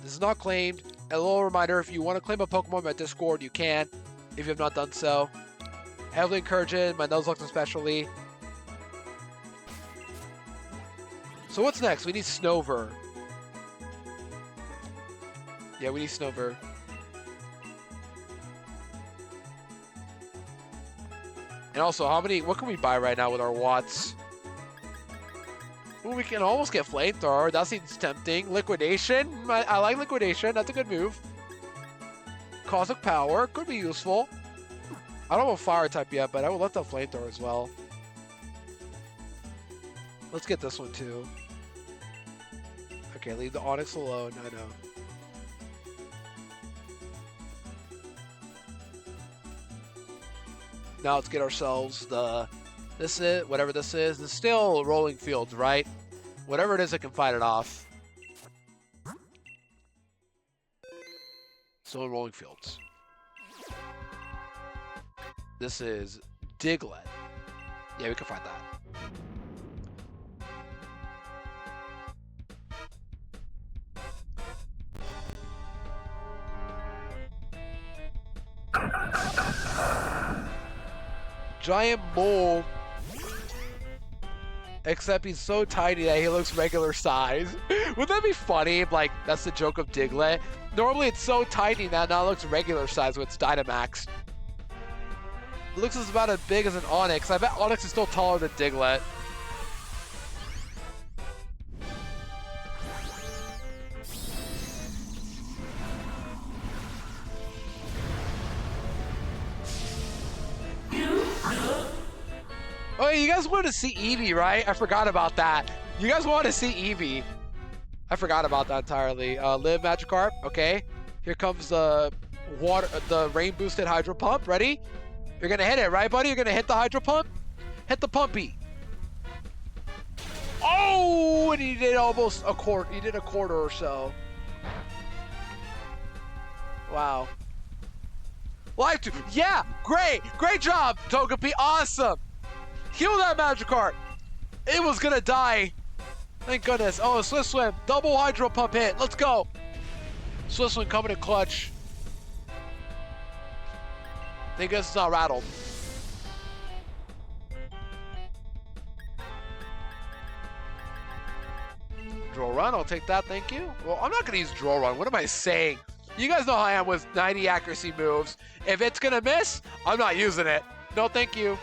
This is not claimed. A little reminder, if you want to claim a Pokemon on my Discord, you can, if you have not done so. Heavily encourage it, my Nuzlocke especially. So what's next? We need Snover. Yeah, we need Snover. And also, what can we buy right now with our Watts? Ooh, we can almost get Flamethrower. That seems tempting. Liquidation. I like Liquidation. That's a good move. Cosmic Power. Could be useful. I don't have a Fire type yet, but I would love to have Flamethrower as well. Let's get this one too. Okay, leave the Onix alone. I know. Now let's get ourselves the... This is, whatever this is. It's still Rolling Fields, right? Whatever it is, I can fight it off. Still Rolling Fields. This is Diglett. Yeah, we can fight that. Giant mole. Except he's so tiny that he looks regular size. Wouldn't that be funny if, like, that's the joke of Diglett? Normally it's so tiny that now it looks regular size with its Dynamax. It looks about as big as an Onix. I bet Onix is still taller than Diglett. Oh, you guys wanted to see Eevee, right? I forgot about that. You guys wanted to see Eevee. I forgot about that entirely. Live Magikarp. Okay. Here comes the rain boosted Hydro Pump. Ready? You're gonna hit it, right, buddy? You're gonna hit the Hydro Pump. Hit the Pumpy. Oh, and he did almost a quarter. He did a quarter or so. Wow. Life 2. Yeah, great job, Togepi. Awesome. Heal that Magikarp. It was gonna die. Thank goodness. Oh, Swift Swim. Double Hydro Pump hit. Let's go. Swift Swim coming in clutch. Thank goodness it's not rattled. Draw Run, I'll take that, thank you. Well, I'm not gonna use Draw Run. What am I saying? You guys know how I am with 90 accuracy moves. If it's gonna miss, I'm not using it. No, thank you.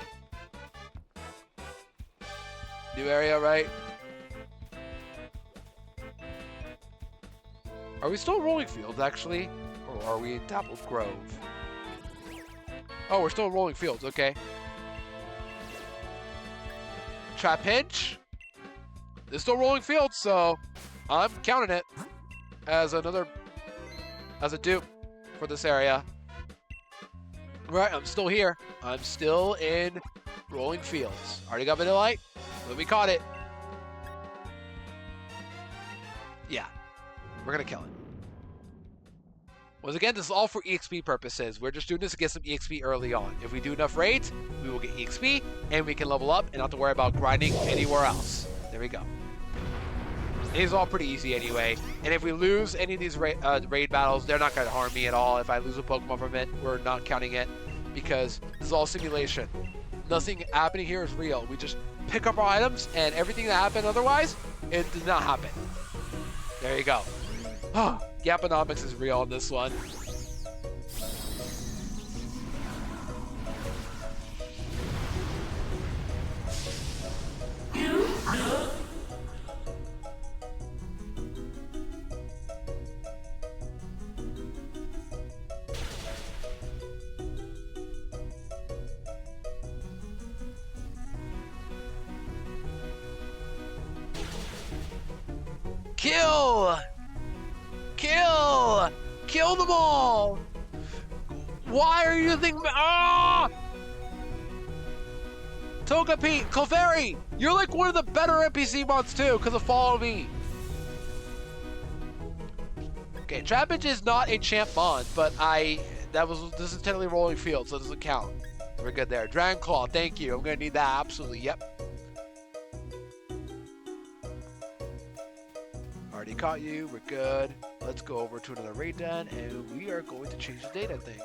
New area, right? Are we still Rolling Fields, actually? Or are we in Dappled Grove? Oh, we're still in Rolling Fields, okay. Trap Pinch. It's still Rolling Fields, so I'm counting it as a dupe for this area. Right, I'm still here. I'm still in Rolling Fields. Already got Vanillite, but we caught it. Yeah, we're gonna kill it. Once again, this is all for EXP purposes. We're just doing this to get some EXP early on. If we do enough raids, we will get EXP, and we can level up and not have to worry about grinding anywhere else. There we go. It is all pretty easy anyway. And if we lose any of these raid battles, they're not going to harm me at all. If I lose a Pokemon from it, we're not counting it because this is all simulation. Nothing happening here is real. We just pick up our items, and everything that happened otherwise, it did not happen. There you go. Oh, Gaponomics is real on this one. Kill! Kill! Kill them all! Why are you thinking? Ah! Togepi, Clefairy, you're like one of the better NPC mods too, because of Follow Me. Okay, Trapinch is not a champ mod, but this is technically Rolling Field, so it doesn't count. We're good there. Dragon Claw, thank you. I'm gonna need that absolutely. Yep. Already caught you. We're good. Let's go over to another raid den, and we are going to change the date, I think.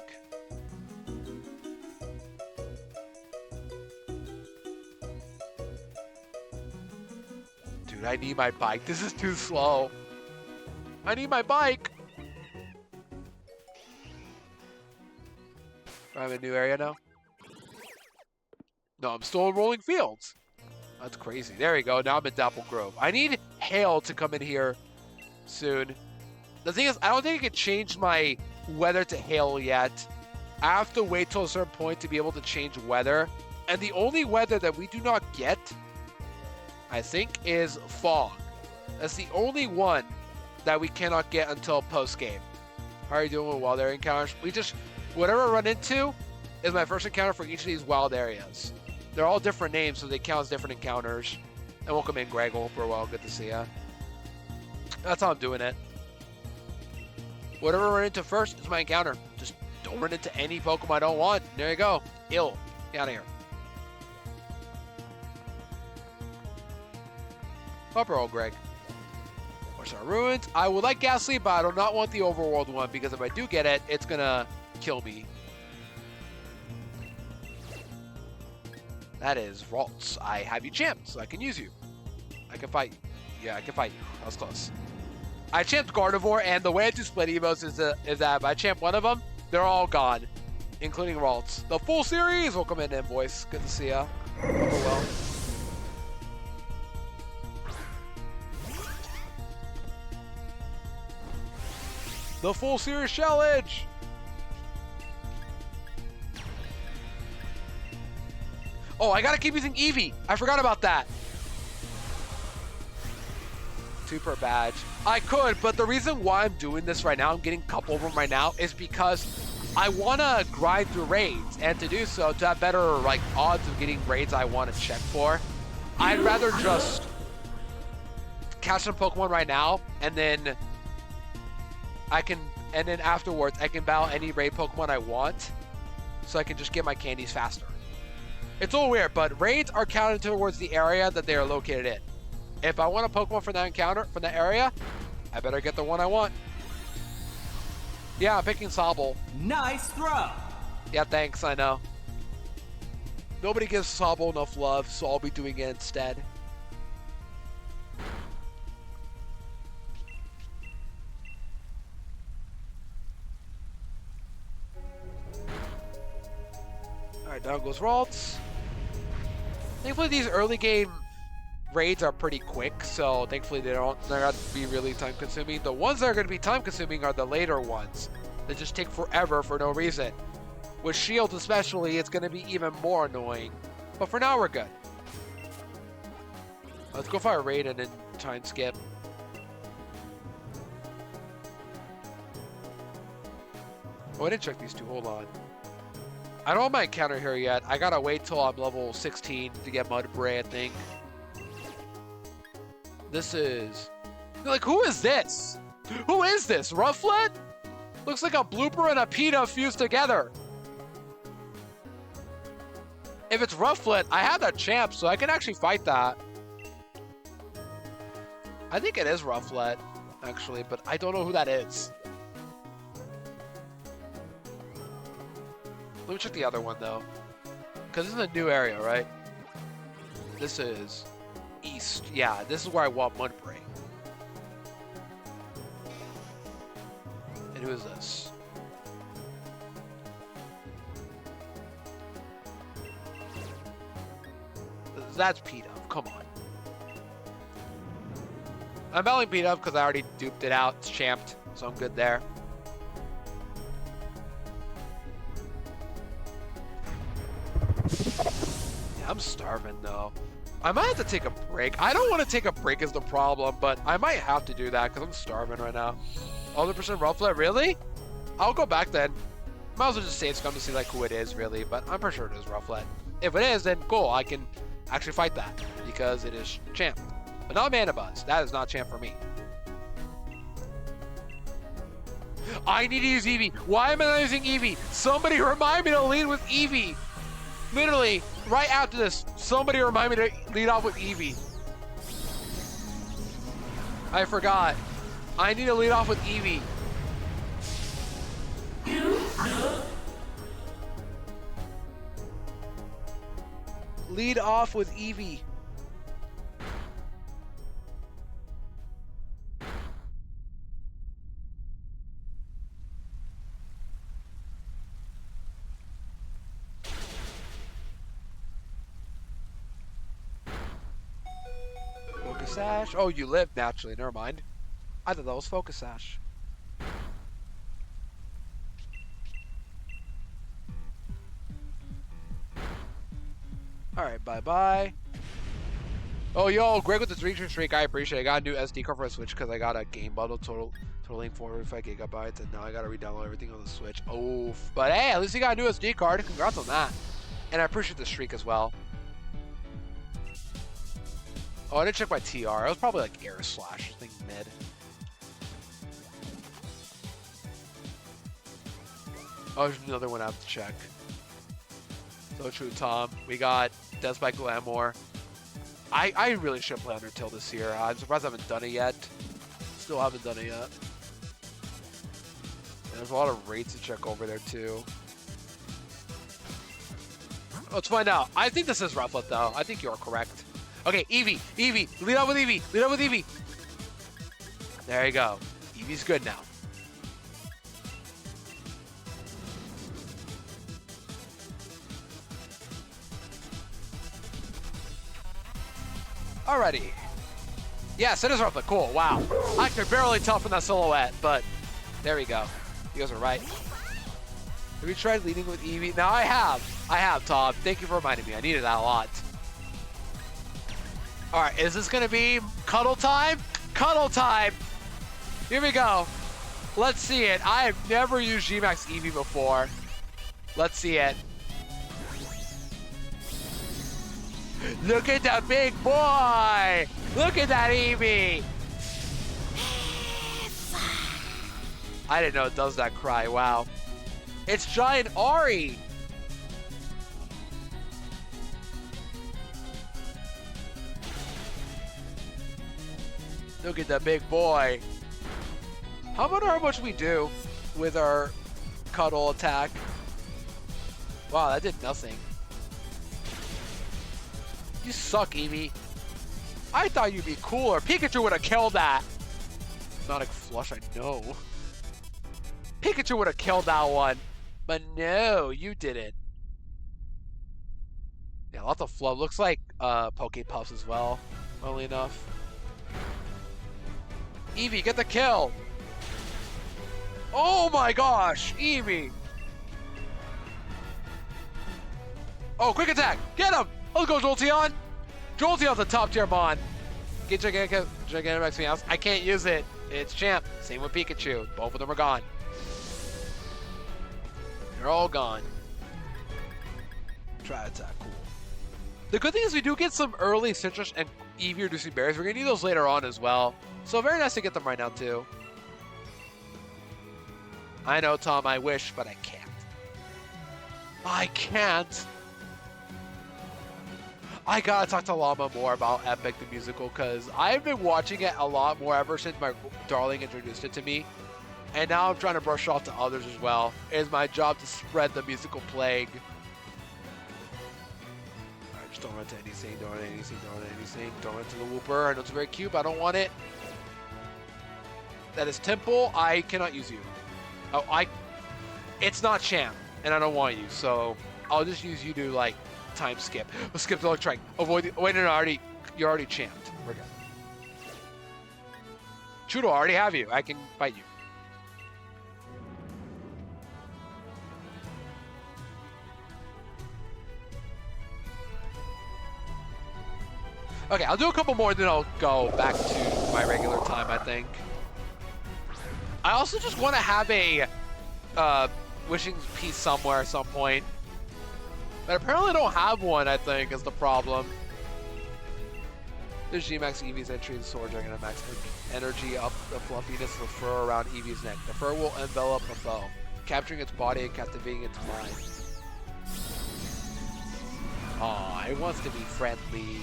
Dude, I need my bike. This is too slow. I need my bike. I'm in a new area now. No, I'm still in Rolling Fields. That's crazy. There we go. Now I'm in Dapple Grove. I need Hail to come in here soon. The thing is, I don't think I can change my weather to hail yet. I have to wait till a certain point to be able to change weather. And the only weather that we do not get, I think, is fog. That's the only one that we cannot get until post-game. How are you doing with wild area encounters? Whatever I run into is my first encounter for each of these wild areas. They're all different names, so they count as different encounters. And welcome in, Greg. Hope we're well. Good to see ya. That's how I'm doing it. Whatever I run into first is my encounter. Just don't run into any Pokemon I don't want. There you go. Ill. Get out of here. Upper old Greg. What's our ruins? I would like Ghastly, but I do not want the overworld one because if I do get it, it's gonna kill me. That is Ralts. I have you champed, so I can use you. I can fight you. Yeah, I can fight you. That was close. I champed Gardevoir, and the way I do split evos is that if I champ one of them, they're all gone, including Ralts. The full series! Welcome in, Voice. Good to see ya. Oh, well. The full series challenge! Oh, I gotta keep using Eevee. I forgot about that. 2 per badge. I could, but the reason why I'm doing this right now, I'm getting a couple of them right now, is because I want to grind through raids. And to do so, to have better like odds of getting raids I want to check for, I'd rather just catch some Pokemon right now, and then afterwards I can battle any raid Pokemon I want, so I can just get my candies faster. It's a little weird, but raids are counted towards the area that they are located in. If I want a Pokemon from that encounter, from that area, I better get the one I want. Yeah, I'm picking Sobble. Nice throw. Yeah, thanks, I know. Nobody gives Sobble enough love, so I'll be doing it instead. Alright, down goes Ralts. Thankfully, these early game raids are pretty quick, so thankfully they're not going to be really time consuming. The ones that are going to be time consuming are the later ones that just take forever for no reason. With Shield especially, it's going to be even more annoying. But for now, we're good. Let's go for a raid and then try and skip. Oh, I didn't check these two. Hold on. I don't have my encounter here yet. I gotta wait till I'm level 16 to get Mudbray, I think. This is... Like, who is this? Who is this? Rufflet? Looks like a blooper and a PETA fused together. If it's Rufflet, I have that champ, so I can actually fight that. I think it is Rufflet, actually, but I don't know who that is. Let me check the other one, though. Because this is a new area, right? This is east. Yeah, this is where I want Mudbray. And who is this? That's PETA. Come on. I'm battling PETA because I already duped it out. It's champed, so I'm good there. Yeah, I'm starving though. I might have to take a break. I don't want to take a break is the problem, but I might have to do that because I'm starving right now. 100% Rufflet, really? I'll go back then. Might as well just save scum to see like who it is really, but I'm pretty sure it is Rufflet. If it is, then cool. I can actually fight that because it is champ. But not Manabuzz. That is not champ for me. I need to use Eevee. Why am I not using Eevee? Somebody remind me to lead with Eevee. Literally, right after this, somebody remind me to lead off with Eevee. I forgot. I need to lead off with Eevee. Lead off with Eevee. Focus Sash. Oh, you live naturally. Never mind. I thought that was Focus Sash. Alright, bye-bye. Oh, yo, Greg with the 3 streak. I appreciate it. I got a new SD card for a Switch because I got a game bundle totaling 405 gigabytes, and now I got to re-download everything on the Switch. Oh, but hey, at least you got a new SD card. Congrats on that. And I appreciate the streak as well. Oh, I didn't check my TR. I was probably like air slash, I think mid. Oh, there's another one I have to check. So true, Tom. We got Death by Glamour. I really should play Undertale this year. I'm surprised I haven't done it yet. Still haven't done it yet. And there's a lot of rates to check over there too. Let's find out. I think this is Rufflet though. I think you're correct. Okay, Eevee. Eevee. Lead off with Eevee. Lead off with Eevee. There you go. Eevee's good now. Alrighty. Yes, it is Rufflet. Cool. Wow. I could barely tell from that silhouette, but there we go. You guys are right. Have you tried leading with Eevee? Now I have. I have, Tom. Thank you for reminding me. I needed that a lot. All right, is this gonna be cuddle time? Cuddle time. Here we go. Let's see it. I have never used G-Max Eevee before. Let's see it. Look at that big boy! Look at that Eevee! I didn't know it does that cry. Wow. It's Giant Ari! Look at that big boy. How about how much we do with our cuddle attack? Wow, that did nothing. You suck, Eevee. I thought you'd be cooler. Pikachu would have killed that. Sonic Flush, I know. Pikachu would have killed that one. But no, you didn't. Yeah, lots of fluff. Looks like Poke Puffs as well, funnily enough. Eevee, get the kill! Oh my gosh, Eevee! Oh, quick attack! Get him! Let's go, Jolteon! Jolteon's a top tier mon. Get Gigantamax Meowth. I can't use it. It's Champ. Same with Pikachu. Both of them are gone. They're all gone. Try attack, cool. The good thing is we do get some early citrus and Eevee reducing berries. We're gonna need those later on as well. So very nice to get them right now too. I know, Tom, I wish, but I can't. I can't. I gotta talk to Llama more about Epic the Musical because I've been watching it a lot more ever since my darling introduced it to me. And now I'm trying to brush off to others as well. It is my job to spread the musical plague. Alright, just don't run to anything, don't run to anything, don't run to anything. Don't run to the Wooper. I know it's very cute, but I don't want it. That is Temple. I cannot use you. Oh, it's not Champ, and I don't want you, so I'll just use you to, like, time skip. We'll skip the electric. Avoid the, wait, no, you're already champed. We're good. Chudo, I already have you. I can fight you. Okay, I'll do a couple more, then I'll go back to my regular time, I think. I also just want to have a wishing piece somewhere at some point. But apparently I don't have one, I think, is the problem. There's G-Max Eevee's entry, the Sword Dragon, and max energy up the fluffiness of the fur around Eevee's neck. The fur will envelop a foe, capturing its body and captivating its mind. Aw, it wants to be friendly.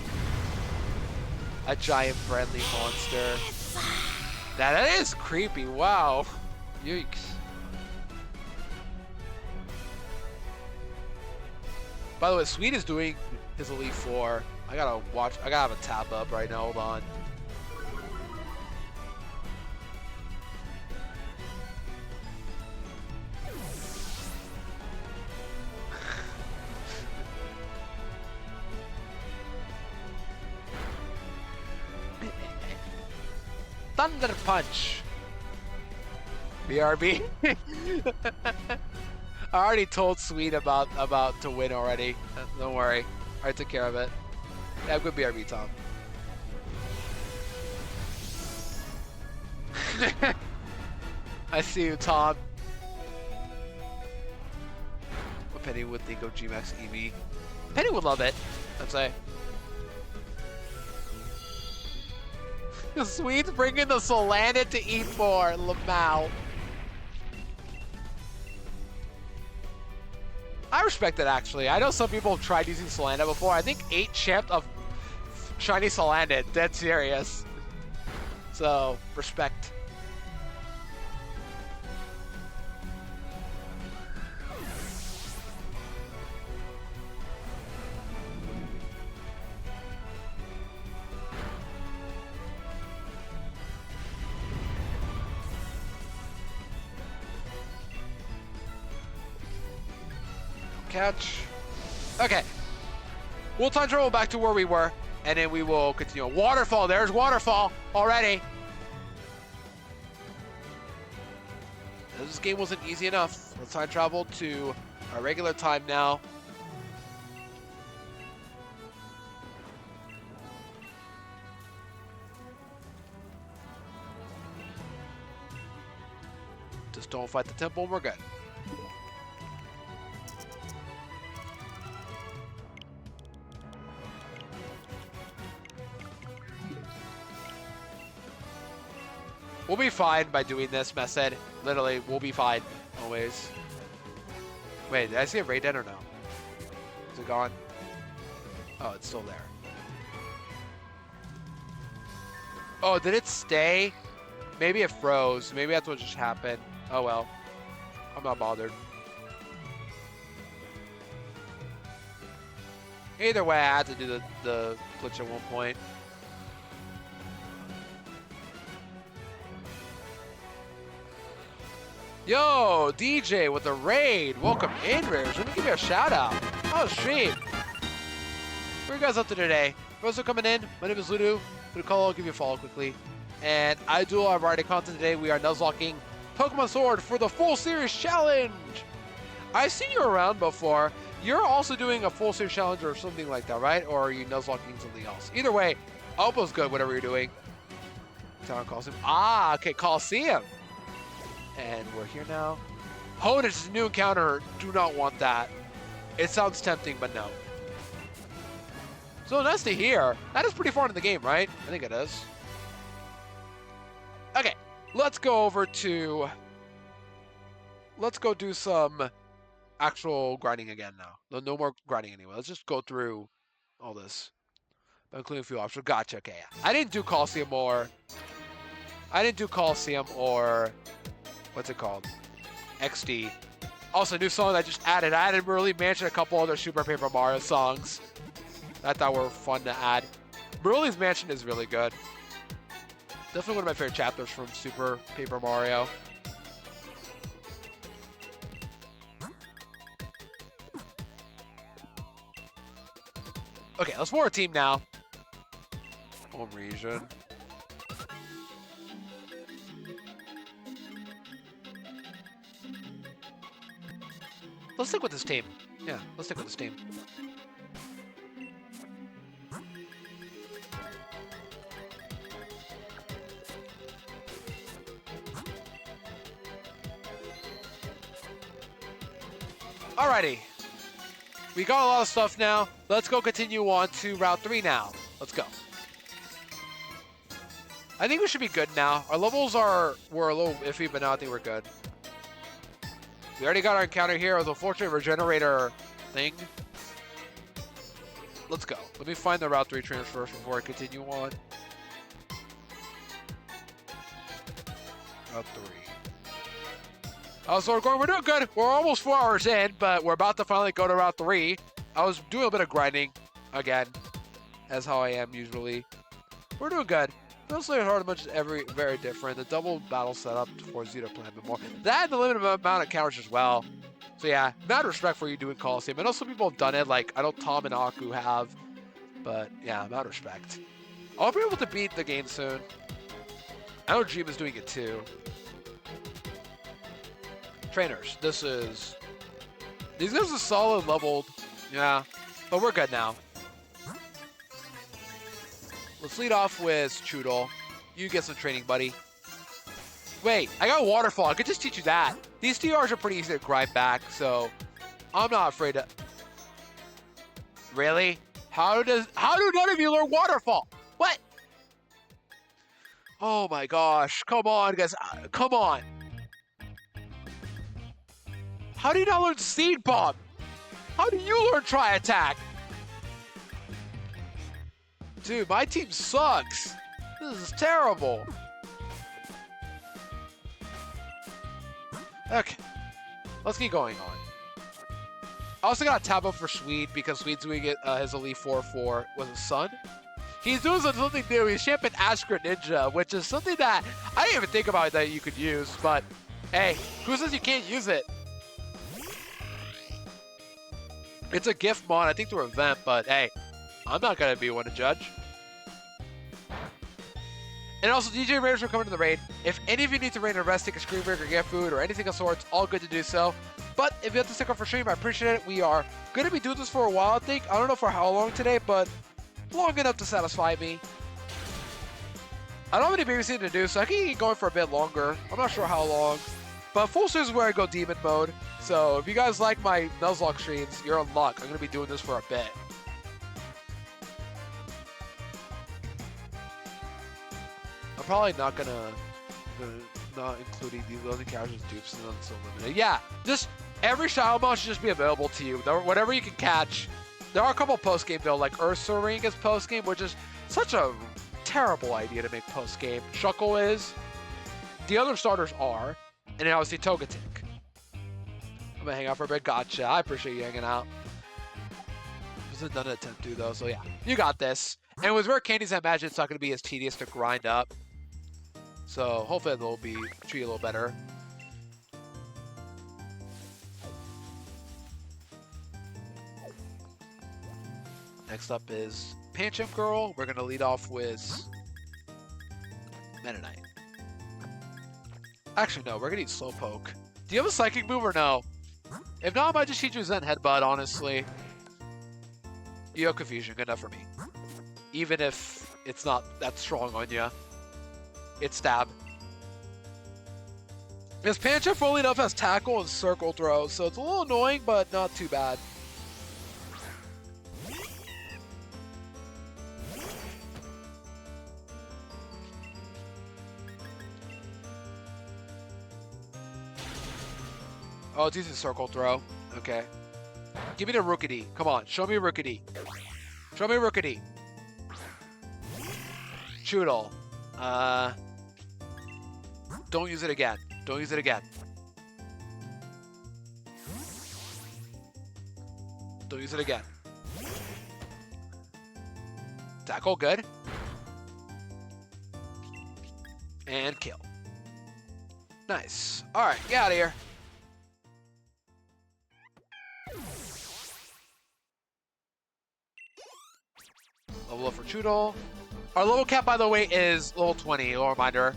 A giant friendly monster. Now that is creepy, wow. Yikes. By the way, Sweet is doing his Elite Four. I gotta have a tab up right now, hold on. Thunder Punch. BRB. I already told Sweet about to win already. Don't worry. I took care of it. Yeah, good BRB, Tom. I see you, Tom. What Penny would think of G-Max Eevee. Penny would love it, I'd say. Sweet's bringing the Solandit to E4, Lamau. I respect it, actually. I know some people have tried using Solandit before. I think 8 champed of shiny Solandit. Dead serious. So, respect. Catch. Okay. We'll time travel back to where we were, and then we will continue. Waterfall. There's Waterfall already. This game wasn't easy enough. Let's time travel to our regular time now. Just don't fight the temple and we're good. We'll be fine by doing this method. Literally, we'll be fine. Always. Wait, did I see a raid den or no? Is it gone? Oh, it's still there. Oh, did it stay? Maybe it froze. Maybe that's what just happened. Oh well. I'm not bothered. Either way, I had to do the glitch at one point. Yo, DJ with the raid. Welcome in, Rares. Let me give you a shout out. Oh, stream. What are you guys up to today? For those who are coming in, my name is Ludo. I'll give you a follow quickly. And I do our variety content today. We are Nuzlocking Pokemon Sword for the full series challenge. I've seen you around before. You're also doing a full series challenge or something like that, right? Or are you Nuzlocking something else? Either way, Oppo's good, whatever you're doing. Town Coliseum. Ah, okay, Coliseum. And we're here now. Honus is a new encounter. Do not want that. It sounds tempting, but no. So nice to hear. That is pretty far in the game, right? I think it is. Okay, let's go over to... Let's go do some actual grinding again now. No more grinding anyway. Let's just go through all this. Including a few options. Gotcha, okay. I didn't do Coliseum or... What's it called? XD. Also, new song I just added. I added Merly Mansion, a couple other Super Paper Mario songs that I thought were fun to add. Merly's Mansion is really good. Definitely one of my favorite chapters from Super Paper Mario. Okay, let's form a team now. Home region. Let's stick with this team. Yeah, let's stick with this team. Alrighty. We got a lot of stuff now. Let's go continue on to Route 3 now. Let's go. I think we should be good now. Our levels were a little iffy, but now I think we're good. We already got our encounter here with a Fortune Regenerator thing. Let's go. Let me find the Route 3 transfers before I continue on. Route 3. So we're doing good. We're almost 4 hours in, but we're about to finally go to Route 3. I was doing a bit of grinding again, as how I am usually. We're doing good. Mostly hard much is very different. The double battle setup forces you to plan a bit more. That and the limited amount of counters as well. So yeah, mad respect for you doing Coliseum. I know some people have done it, like I know Tom and Aku have, but yeah, mad respect. I'll be able to beat the game soon. I know Dream is doing it too. Trainers, these guys are solid leveled, yeah, but we're good now. Let's lead off with Choodle. You get some training, buddy. Wait, I got Waterfall. I could just teach you that. These TRs are pretty easy to grind back, so I'm not afraid to... Really? How do none of you learn Waterfall? What? Oh my gosh. Come on, guys. Come on. How do you not learn Seed Bomb? How do you learn Tri Attack? Dude, my team sucks. This is terrible. Okay, let's keep going on. I also got a tab up for Swede because Swede's doing it his Elite 4 for was his son. He's doing something new. He's champion Ashgra Ninja, which is something that I didn't even think about that you could use. But hey, who says you can't use it? It's a gift mod, I think, through an event, but hey, I'm not gonna be one to judge. And also, DJ Raiders are coming to the raid. If any of you need to raid a rest, take a screen break, or get food, or anything of sorts, all good to do so. But if you have to stick up for stream, I appreciate it. We are going to be doing this for a while, I think. I don't know for how long today, but long enough to satisfy me. I don't have any babysitting to do, so I can keep going for a bit longer. I'm not sure how long. But full streams is where I go demon mode. So if you guys like my Nuzlocke streams, you're in luck. I'm going to be doing this for a bit. I'm probably not going to... not including these other characters, dupes, and until limited. Yeah, just every shadow mod should just be available to you. Whatever you can catch. There are a couple post-game though, like Ursa Ring is post-game, which is such a terrible idea to make post-game. Shuckle is. The other starters are. And then obviously Togetic. I'm gonna hang out for a bit. Gotcha. I appreciate you hanging out. Wasn't done an attempt to though, so yeah. You got this. And with rare candies, I imagine it's not gonna be as tedious to grind up. So hopefully they'll be treat you a little better. Next up is Pancham Girl. We're gonna lead off with Meta Knight. Actually, no, we're gonna need Slowpoke. Do you have a psychic move or no? If not, I might just teach you Zen Headbutt, honestly. You have Confusion, good enough for me. Even if it's not that strong on you. It's Stab. Because Pancham, funnily enough, has Tackle and Circle Throw, so it's a little annoying, but not too bad. Oh, it's using Circle Throw. Okay. Give me the Rookity. Come on, show me Rookity. Show me Rookity. Choodle. Don't use it again. Don't use it again. Don't use it again. Tackle, good. And kill. Nice. Alright, get out of here. Level up for Choodle. Our level cap, by the way, is level 20. A little reminder.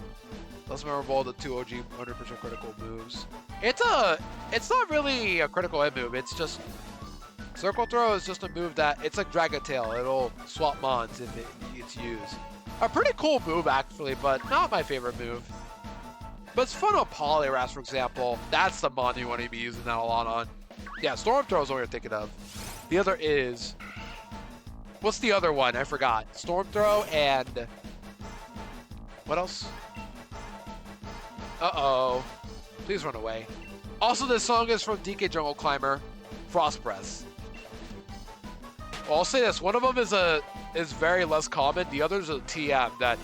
Let's remember all the 2 OG 100% critical moves. It's not really a critical hit move. It's just Circle Throw is just a move that it's like Dragon Tail. It'll swap mons if it's used. A pretty cool move actually, but not my favorite move. But it's fun on Poliwrath, for example. That's the mon you want to be using that a lot on. Yeah, Storm Throw is what you're thinking of. The other is... What's the other one? I forgot. Storm Throw and... What else? Uh-oh. Please run away. Also, this song is from DK Jungle Climber, Frost Breath. Well, I'll say this. One of them is very less common. The other's a TM that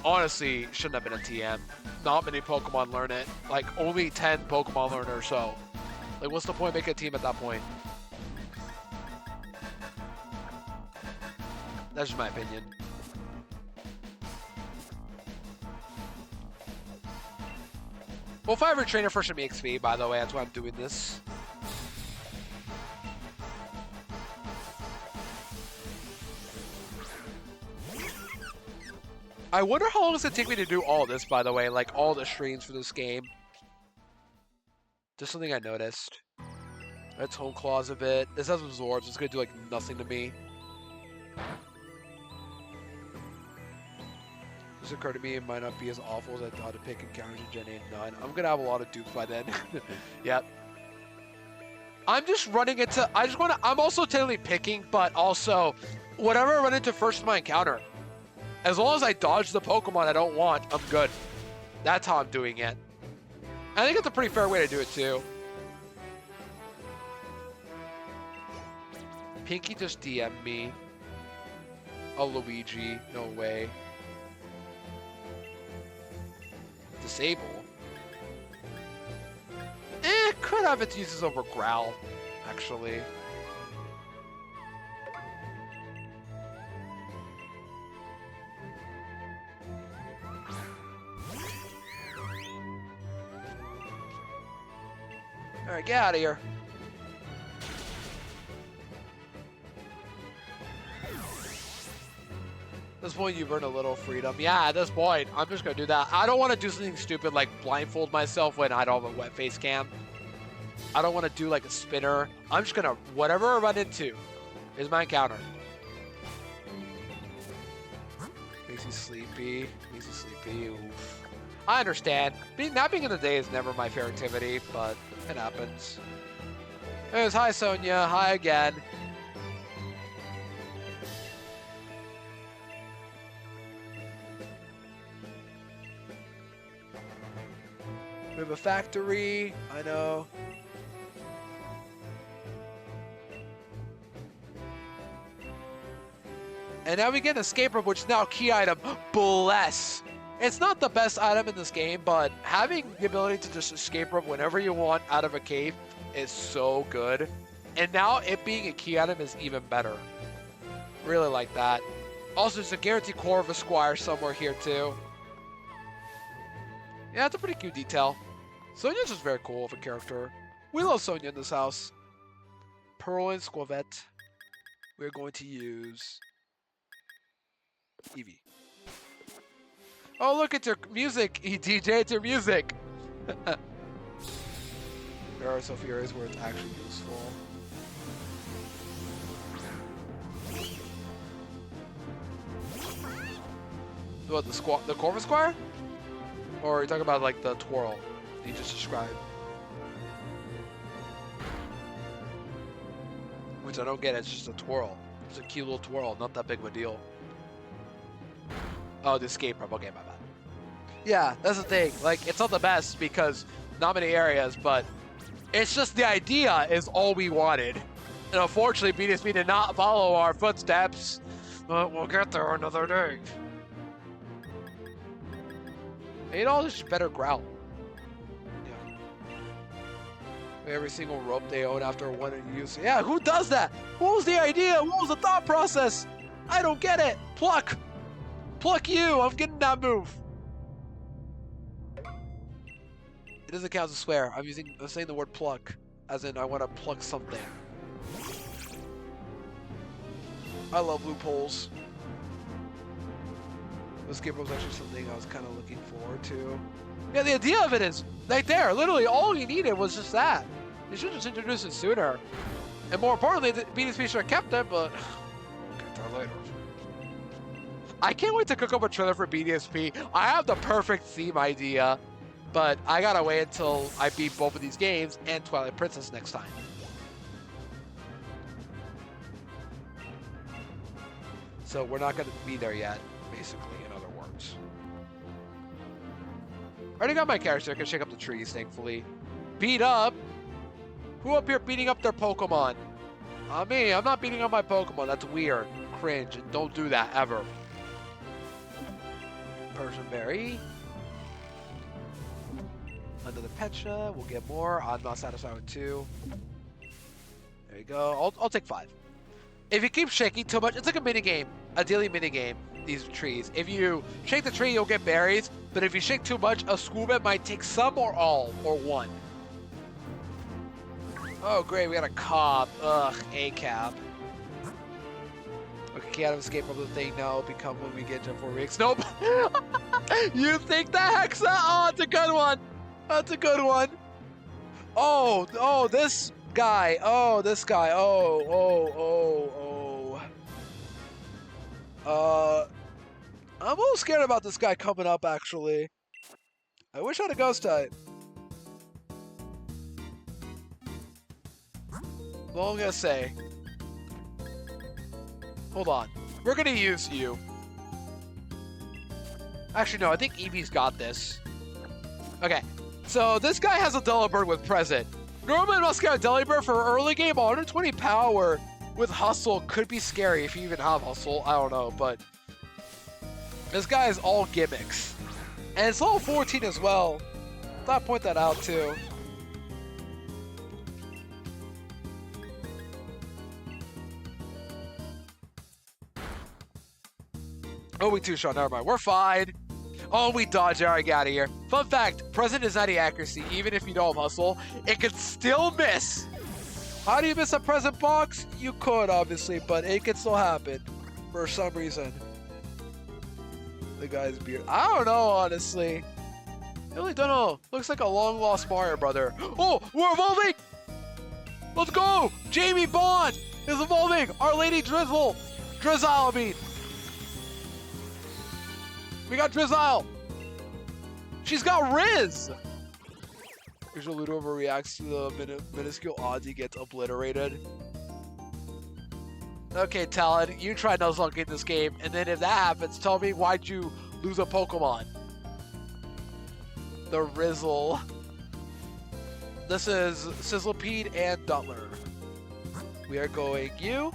honestly shouldn't have been a TM. Not many Pokemon learn it. Like, only 10 Pokemon learn it or so. Like, what's the point of making a team at that point? That's just my opinion. Well, if I ever train it for some XP, by the way, that's why I'm doing this. I wonder how long does it take me to do all this, by the way, like all the streams for this game. Just something I noticed. Let's Home Claws a bit. This has absorbs. It's gonna do like nothing to me. This occurred to me, it might not be as awful as I thought to pick encounters in Gen 8 and 9. I'm gonna have a lot of dupes by then. Yep. I'm just running into, I'm also technically picking, but also, whatever I run into first in my encounter. As long as I dodge the Pokemon I don't want, I'm good. That's how I'm doing it. I think it's a pretty fair way to do it too. Pinky just DM'd me. Oh, Luigi, no way. Disable. Could have its uses over Growl, actually. Alright, get out of here. At this point, you've earned a little freedom. Yeah, at this point, I'm just gonna do that. I don't want to do something stupid like blindfold myself when I don't have a wet face cam. I don't want to do like a spinner. I'm just gonna, whatever I run into is my encounter. Makes you sleepy. Makes you sleepy. Oof. I understand. Napping in the day is never my favorite activity, but it happens. Anyways, hi Sonia. Hi again. We have a factory. I know. And now we get an escape rope, which is now a key item. Bless! It's not the best item in this game, but having the ability to just escape rope whenever you want out of a cave is so good. And now it being a key item is even better. Really like that. Also, there's a guaranteed core of a squire somewhere here too. Yeah, it's a pretty cute detail. Sonia's just very cool of a character. We love Sonia in this house. Pearl and Squavette. We're going to use Eevee. Oh, look, it's your music, DJ, it's your music. There are so few areas where it's actually useful. What, the Corvus Squire? Or are you talking about like the twirl you just described? Which I don't get, it's just a twirl. It's a cute little twirl, not that big of a deal. Oh, the escape rope. Okay, my bad. Yeah, that's the thing. Like, it's not the best because not many areas, but it's just the idea is all we wanted. And unfortunately, BDSP did not follow our footsteps. But we'll get there another day. You know, this is better growl. Yeah. Every single rope they own after one use. Yeah, who does that? What was the idea? What was the thought process? I don't get it. Pluck. Pluck you! I'm getting that move. It doesn't count as a swear. I'm saying the word pluck, as in I want to pluck something. I love loopholes. The escape rope was actually something I was kind of looking forward to. Yeah, the idea of it is right there. Literally, all you needed was just that. You should just introduce it sooner. And more importantly, the BDSP should have kept it, but we'll get there later. I can't wait to cook up a trailer for BDSP. I have the perfect theme idea, but I gotta wait until I beat both of these games and Twilight Princess next time. So we're not gonna be there yet, basically, in other words. I already got my character. I can shake up the trees, thankfully. Beat up? Who up here beating up their Pokemon? Me. I'm not beating up my Pokemon. That's weird. Cringe. And don't do that, ever. Persian Berry. Another Petra. We'll get more. I'm not satisfied with 2. There you go. I'll take 5. If you keep shaking too much, it's like a mini game. A daily mini game. These trees. If you shake the tree, you'll get berries. But if you shake too much, a schoolman might take some or all or 1. Oh great, we got a cob. Ugh, a cab. Okay, out of escape from the thing now. Become when we get to 4 weeks. Nope. You think the Hexa? Oh, that's a good one. That's a good one. Oh, this guy. Oh, this guy. I'm a little scared about this guy coming up, actually. I wish I had a ghost type. Well, I'm gonna say. Hold on. We're gonna use you. Actually, no, I think Eevee's got this. Okay. So, this guy has a Delibird with present. Normally, must get a Delibird for early game. 120 power with Hustle could be scary if you even have Hustle. I don't know, but this guy is all gimmicks. And it's level 14 as well. Thought I'd point that out, too. Oh, we two-shot. Never mind. We're fine. Oh, we dodge our out of here. Fun fact, present is 90 accuracy. Even if you don't hustle, it could still miss. How do you miss a present box? You could, obviously, but it could still happen for some reason. The guy's beard. I don't know, honestly. I really don't know. Looks like a long-lost Mario brother. Oh, we're evolving! Let's go! Jamie Bond is evolving! Our Lady Drizzle! I mean. We got Drizzle! She's got Riz! Usually Ludo overreacts to the minuscule odds he gets obliterated. Okay, Talon, you try Nuzlocke in this game, and then if that happens, tell me why'd you lose a Pokemon? The Rizzle. This is Sizzlipede and Duttler. We are going you.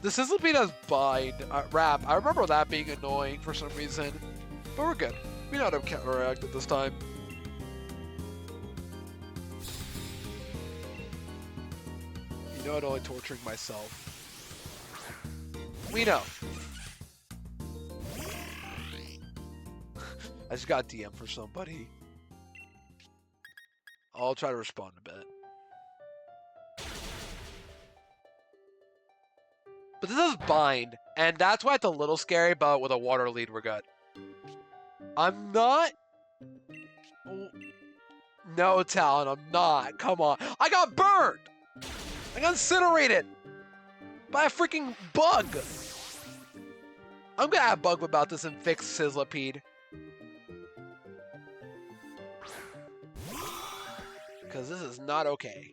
The Sizzlipede has Bind, Wrap. I remember that being annoying for some reason, but we're good. We know how to counteract it this time. You know I'm only torturing myself. We know. I just got DM for somebody. I'll try to respond a bit. But this is Bind, and that's why it's a little scary, but with a water lead, we're good. I'm not... No, Talon, I'm not. Come on. I got burned! I got incinerated! By a freaking bug! I'm gonna have bug about this and fix Sizzlipede. Because this is not okay.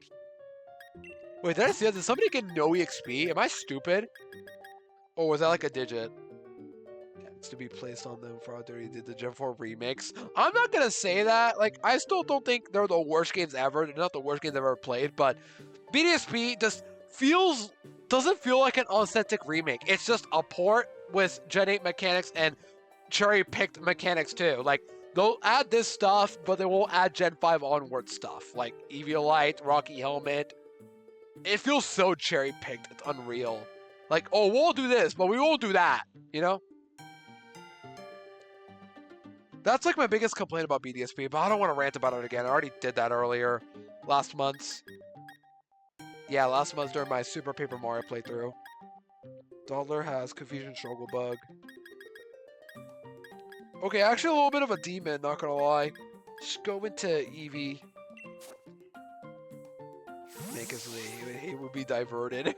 Wait, did I see that? Did somebody get no EXP? Am I stupid? Or was that like a digit? Yeah, it's to be placed on them for how dirty did the Gen 4 remix. I'm not gonna say that. Like, I still don't think they're the worst games ever. They're not the worst games I've ever played, but BDSP just doesn't feel like an authentic remake. It's just a port with Gen 8 mechanics and cherry-picked mechanics too. Like, they'll add this stuff, but they won't add Gen 5 onward stuff. Like Eviolite, Rocky Helmet. It feels so cherry-picked, it's unreal. Like, oh, we'll do this, but we won't do that, you know? That's like my biggest complaint about BDSP, but I don't want to rant about it again. I already did that earlier, last month. Yeah, last month during my Super Paper Mario playthrough. Dodler has Confusion Struggle Bug. Okay, actually a little bit of a demon, not gonna lie. Just go into Eevee. Make us he would be diverted.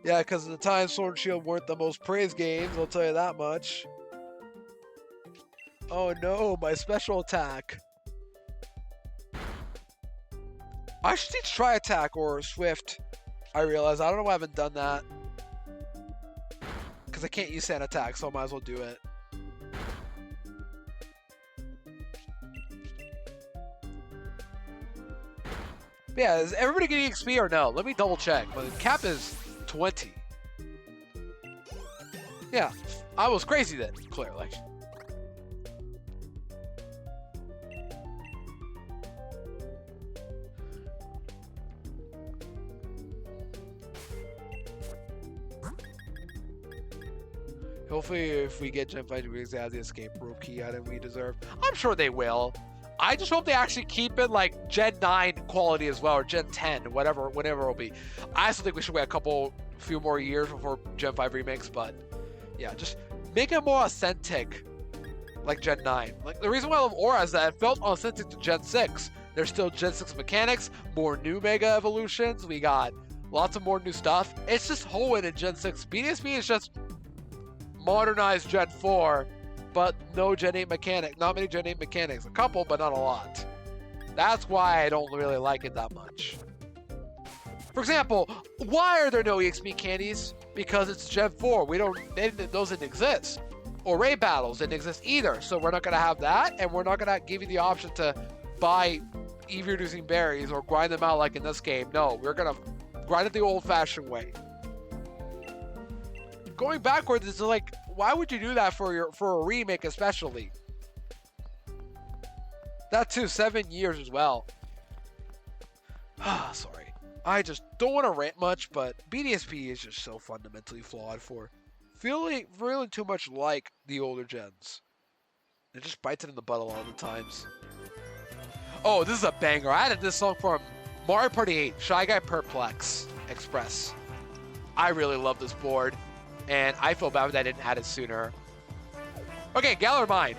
Yeah, because at the time Sword and Shield weren't the most praised games, I'll tell you that much. Oh no, my special attack. I should teach Tri Attack or Swift. I realize I don't know why I haven't done that. Because I can't use Sand Attack, so I might as well do it. Yeah, is everybody getting XP or no? Let me double check. But the cap is 20. Yeah, I was crazy then, clearly. Hopefully, if we get Gen 5, we have the escape rope key item we deserve. I'm sure they will. I just hope they actually keep it like Gen 9 quality as well, or Gen 10, whatever, whenever it'll be. I still think we should wait a few more years before Gen 5 remakes, but yeah, just make it more authentic, like Gen 9. Like the reason why I love Aura is that it felt authentic to Gen 6. There's still Gen 6 mechanics, more new Mega Evolutions. We got lots of more new stuff. It's just Hoenn in Gen 6. BDSP is just modernized Gen 4. But no Gen 8 mechanic. Not many Gen 8 mechanics. A couple, but not a lot. That's why I don't really like it that much. For example, why are there no EXP candies? Because it's Gen 4. Those didn't exist. Or raid battles didn't exist either. So we're not going to have that. And we're not going to give you the option to buy EV reducing berries or grind them out like in this game. No, we're going to grind it the old fashioned way. Going backwards is like, why would you do that for a remake especially? That too, 7 years as well. Sorry. I just don't want to rant much, but BDSP is just so fundamentally flawed for feeling too much like the older gens. It just bites it in the butt a lot of the times. Oh, this is a banger. I added this song from Mario Party 8, Shy Guy Perplex Express. I really love this board. And I feel bad that I didn't add it sooner. Okay, Galar Mine.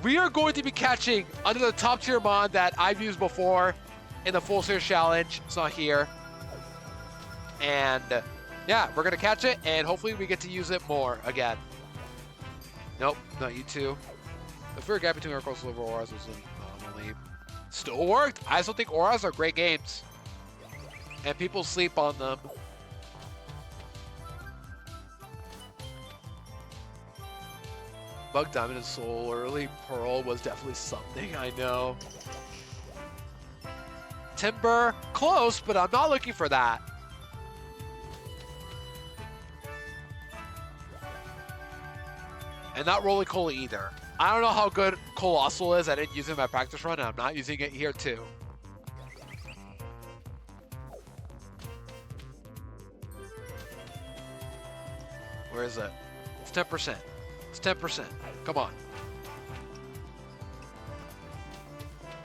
We are going to be catching under the top tier mod that I've used before in the Full Series Challenge. It's not here. And yeah, we're going to catch it, and hopefully we get to use it more again. Nope, not you two. The fair gap between Oracle Silver Auras was anomaly. Still worked. I still think Auras are great games. And people sleep on them. Bug Diamond and Soul early Pearl was definitely something, I know. Timber, close, but I'm not looking for that. And not Roly Cola either. I don't know how good Colossal is. I didn't use it in my practice run, and I'm not using it here too. Where is it? It's 10%. It's 10%. Come on.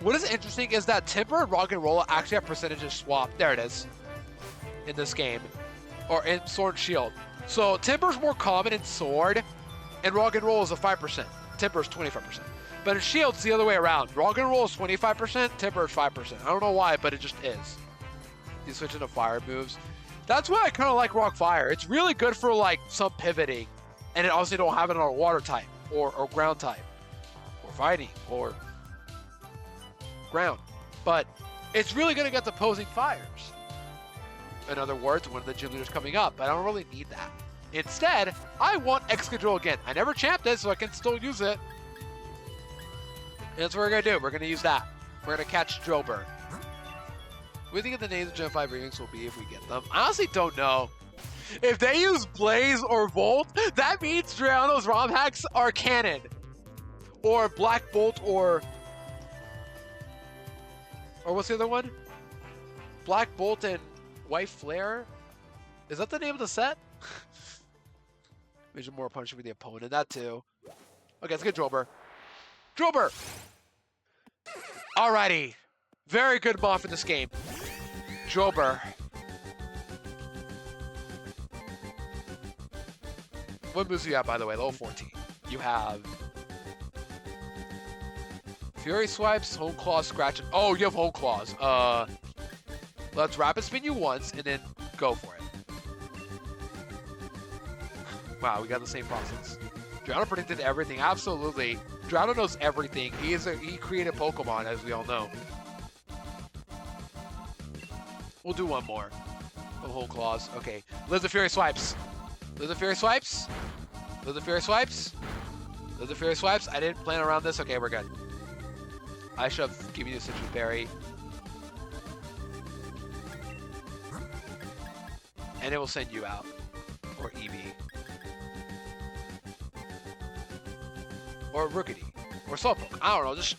What is interesting is that Timber and Rock and Roll actually have percentages swapped. There it is. In this game. Or in Sword and Shield. So Timber's more common in Sword, and Rock and Roll is a 5%. Timber is 25%. But in Shield, it's the other way around. Rock and Roll is 25%, Timber is 5%. I don't know why, but it just is. You switch into fire moves. That's why I kind of like Rock Fire. It's really good for like some pivoting. And it also don't have it on a water type or ground type. Or fighting or ground. But it's really good against opposing fires. In other words, one of the gym leaders coming up. But I don't really need that. Instead, I want Excadrill again. I never champed it, so I can still use it. And that's what we're going to do. We're going to use that. We're going to catch Drillbur. What do you think the names of Gen 5 remix will be if we get them? I honestly don't know. If they use Blaze or Volt, that means Drayano's ROM hacks are canon. Or Black Bolt or what's the other one? Black Bolt and White Flare? Is that the name of the set? Vision more punishing for the opponent. That too. Okay, let's get Drillbur. Drillbur! Alrighty. Very good buff in this game. Drillbur. What moves do you have, by the way? Level 14. You have Fury Swipes, Home Claws, Scratch. Oh, you have Home Claws. Let's Rapid Spin you once and then go for it. Wow, we got the same process. Drowno predicted everything. Absolutely. Drowno knows everything. He created Pokemon, as we all know. We'll do one more. The whole claws. Okay. Lizard Fury Swipes. Lizard Fury Swipes. Lizard Fury Swipes. Lizard Fury Swipes. I didn't plan around this. Okay, we're good. I should have given you a Citrus Berry. And it will send you out. Or Eevee. Or Rookity. Or Slowpoke. I don't know. Just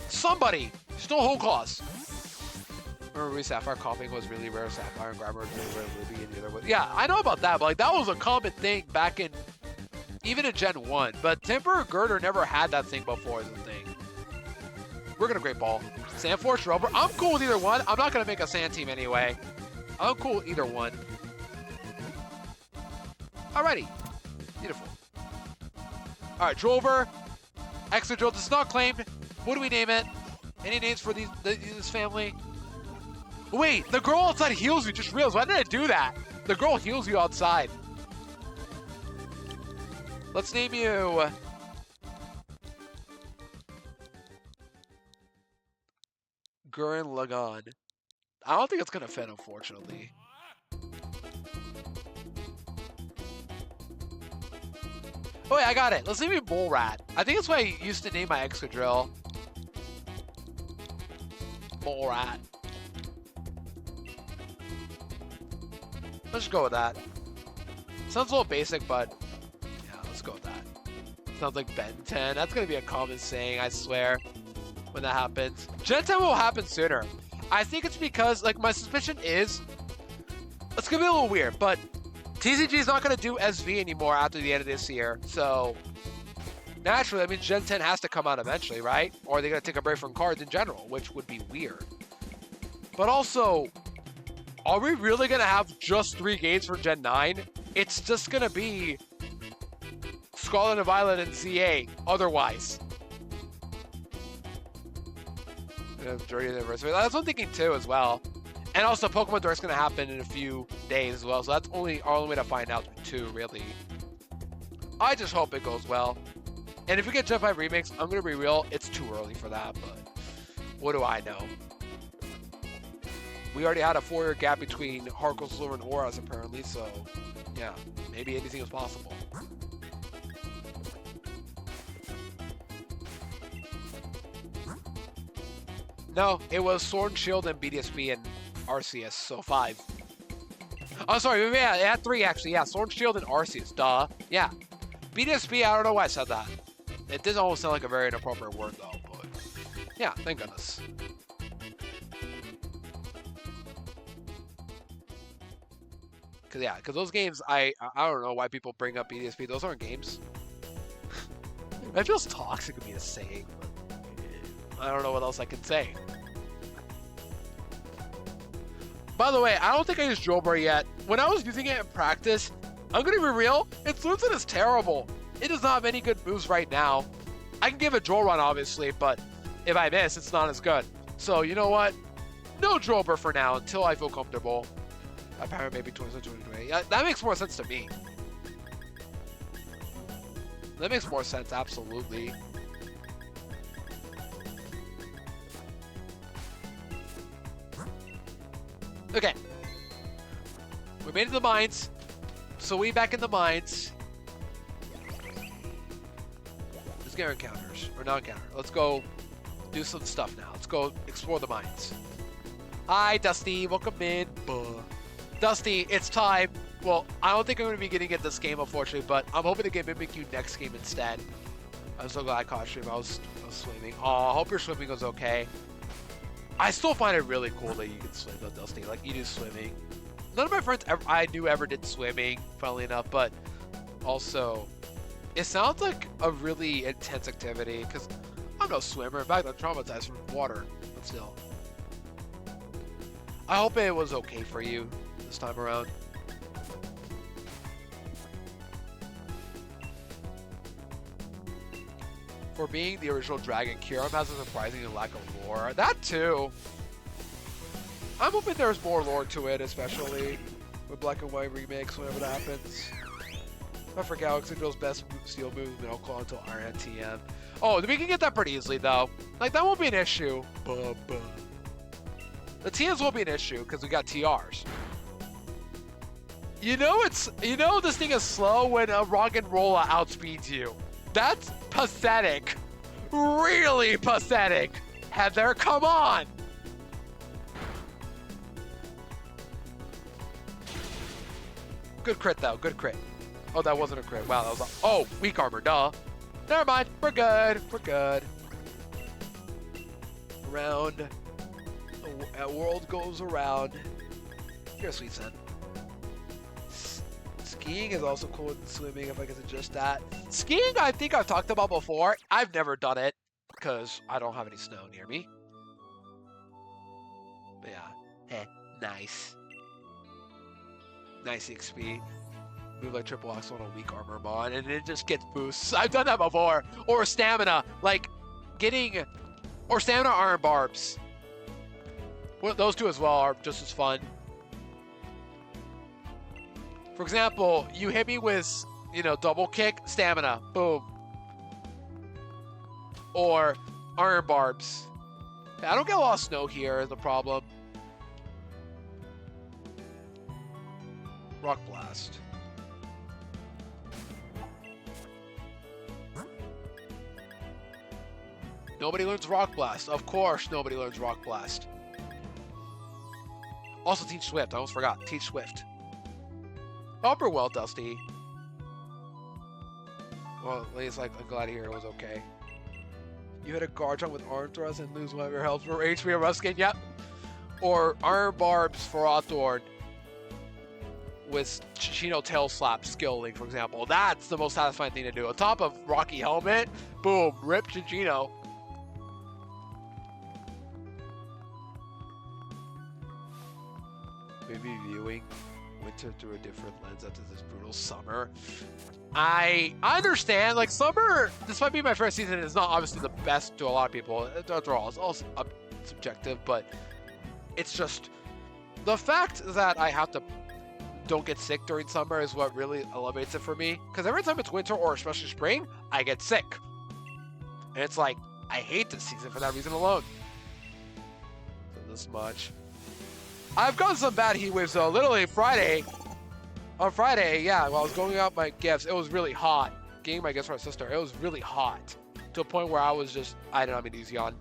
somebody. Still whole claws. Remember Ruby Sapphire coughing was really rare. Sapphire and Grabber was really rare. Ruby and the other one. Yeah, I know about that, but like that was a common thing back in, even in Gen 1. But Temper Girder never had that thing before as a thing. We're gonna Great Ball. Sandforce, Rubber. I'm cool with either one. I'm not gonna make a Sand team anyway. I'm cool with either one. Alrighty. Beautiful. Alright, Drillbur. Excadrill. This is not claimed. What do we name it? Any names for this family? Wait, the girl outside heals you. Just realized. Why did I do that? The girl heals you outside. Let's name you Gurren Lagann. I don't think it's gonna fit, unfortunately. Oh wait, I got it. Let's name you Mole Rat. I think that's why I used to name my Excadrill. Mole Rat. Let's just go with that. Sounds a little basic, but yeah, let's go with that. Sounds like Ben 10. That's gonna be a common saying, I swear, when that happens. Gen 10 will happen sooner. I think it's because, like, my suspicion is, it's gonna be a little weird, but TCG is not gonna do SV anymore after the end of this year. So naturally, I mean, Gen 10 has to come out eventually, right? Or they're gonna take a break from cards in general, which would be weird. But also, are we really gonna have just 3 games for Gen 9? It's just gonna be Scarlet and Violet and ZA otherwise. Anniversary. That's what I'm thinking too as well. And also Pokemon Direct's gonna happen in a few days as well. So that's only our only way to find out too, really. I just hope it goes well. And if we get Gen 5 Remix, I'm gonna be real, it's too early for that, but what do I know? We already had a 4-year gap between Heart Gold Silver and Auras, apparently, so yeah, maybe anything is possible. No, it was Sword and Shield and BDSP and Arceus, so 5. Oh, sorry, yeah, it had 3 actually, yeah, Sword and Shield and Arceus, duh, yeah. BDSP, I don't know why I said that. It did almost sound like a very inappropriate word though, but yeah, thank goodness. Cause those games, I don't know why people bring up BDSP. Those aren't games. It feels toxic of me to say, but I don't know what else I can say. By the way, I don't think I used Drillbur yet. When I was using it in practice, I'm gonna be real, its Lucid is terrible. It does not have any good moves right now. I can give it Drill Run, obviously, but if I miss, it's not as good. So, you know what? No Drillbur for now until I feel comfortable. Apparently, maybe 2020. Yeah, that makes more sense to me. That makes more sense, absolutely. Okay. We made it to the mines. So we back in the mines. Let's get our encounters. Or not encounter. Let's go do some stuff now. Let's go explore the mines. Hi, Dusty. Welcome in. Dusty, it's time. Well, I don't think I'm going to be getting it this game, unfortunately, but I'm hoping to get Mimikyu next game instead. I'm so glad I caught stream. I was swimming. Oh, I hope your swimming was okay. I still find it really cool that you can swim, though, Dusty. Like, you do swimming. None of my friends I knew ever did swimming, funnily enough, but also, it sounds like a really intense activity, because I'm no swimmer. In fact, I'm traumatized from water, but still. I hope it was okay for you this time around. For being the original Dragon, Kyurem has a surprising lack of lore. That too. I'm hoping there's more lore to it, especially with Black and White remakes whenever that happens. I forget Galaxy Drill's best steel move, Middle Claw until Iron TM. Oh, we can get that pretty easily though. Like, that won't be an issue. The TMs won't be an issue because we got TRs. You know this thing is slow when a Rock and Rolla outspeeds you. That's pathetic. Really pathetic. Heather, come on. Good crit though, good crit. Oh, that wasn't a crit. Wow, that was oh, weak armor, duh. Never mind, we're good, we're good. Around, a world goes around. You're a sweet son. Skiing is also cool with swimming, if I can suggest that. Skiing, I think I've talked about before. I've never done it, because I don't have any snow near me. But yeah, nice. Nice XP. Move like triple axle on a weak armor mod, and it just gets boosts. I've done that before. Or stamina, like getting, or stamina iron barbs. Well, those two as well are just as fun. For example, you hit me with, double kick, stamina, boom. Or iron barbs. I don't get a lot of snow here is the problem. Rock Blast. Nobody learns Rock Blast. Of course nobody learns Rock Blast. Also Teach Swift. I almost forgot. Teach Swift. Upper well, Dusty. Well, at least I'm glad to hear it was okay. You hit a guard jump with arm thrust and lose one of your health for HP or Ruskin. Yep. Or iron barbs for Outdoor with Chichino tail slap skill link, for example. That's the most satisfying thing to do. On top of Rocky Helmet, boom, rip Chichino. Maybe viewing winter through a different lens after this brutal summer. I understand, like, summer, despite being my first season, is not obviously the best to a lot of people. After all, it's all subjective, but it's just the fact that I have to don't get sick during summer is what really elevates it for me. Because every time it's winter or especially spring, I get sick. And it's like, I hate this season for that reason alone. So this much. I've gotten some bad heat waves though. Literally on Friday, yeah, while I was going out my gifts, it was really hot. Getting my gifts for my sister, it was really hot. To a point where I was just, I don't know, I'm easy on.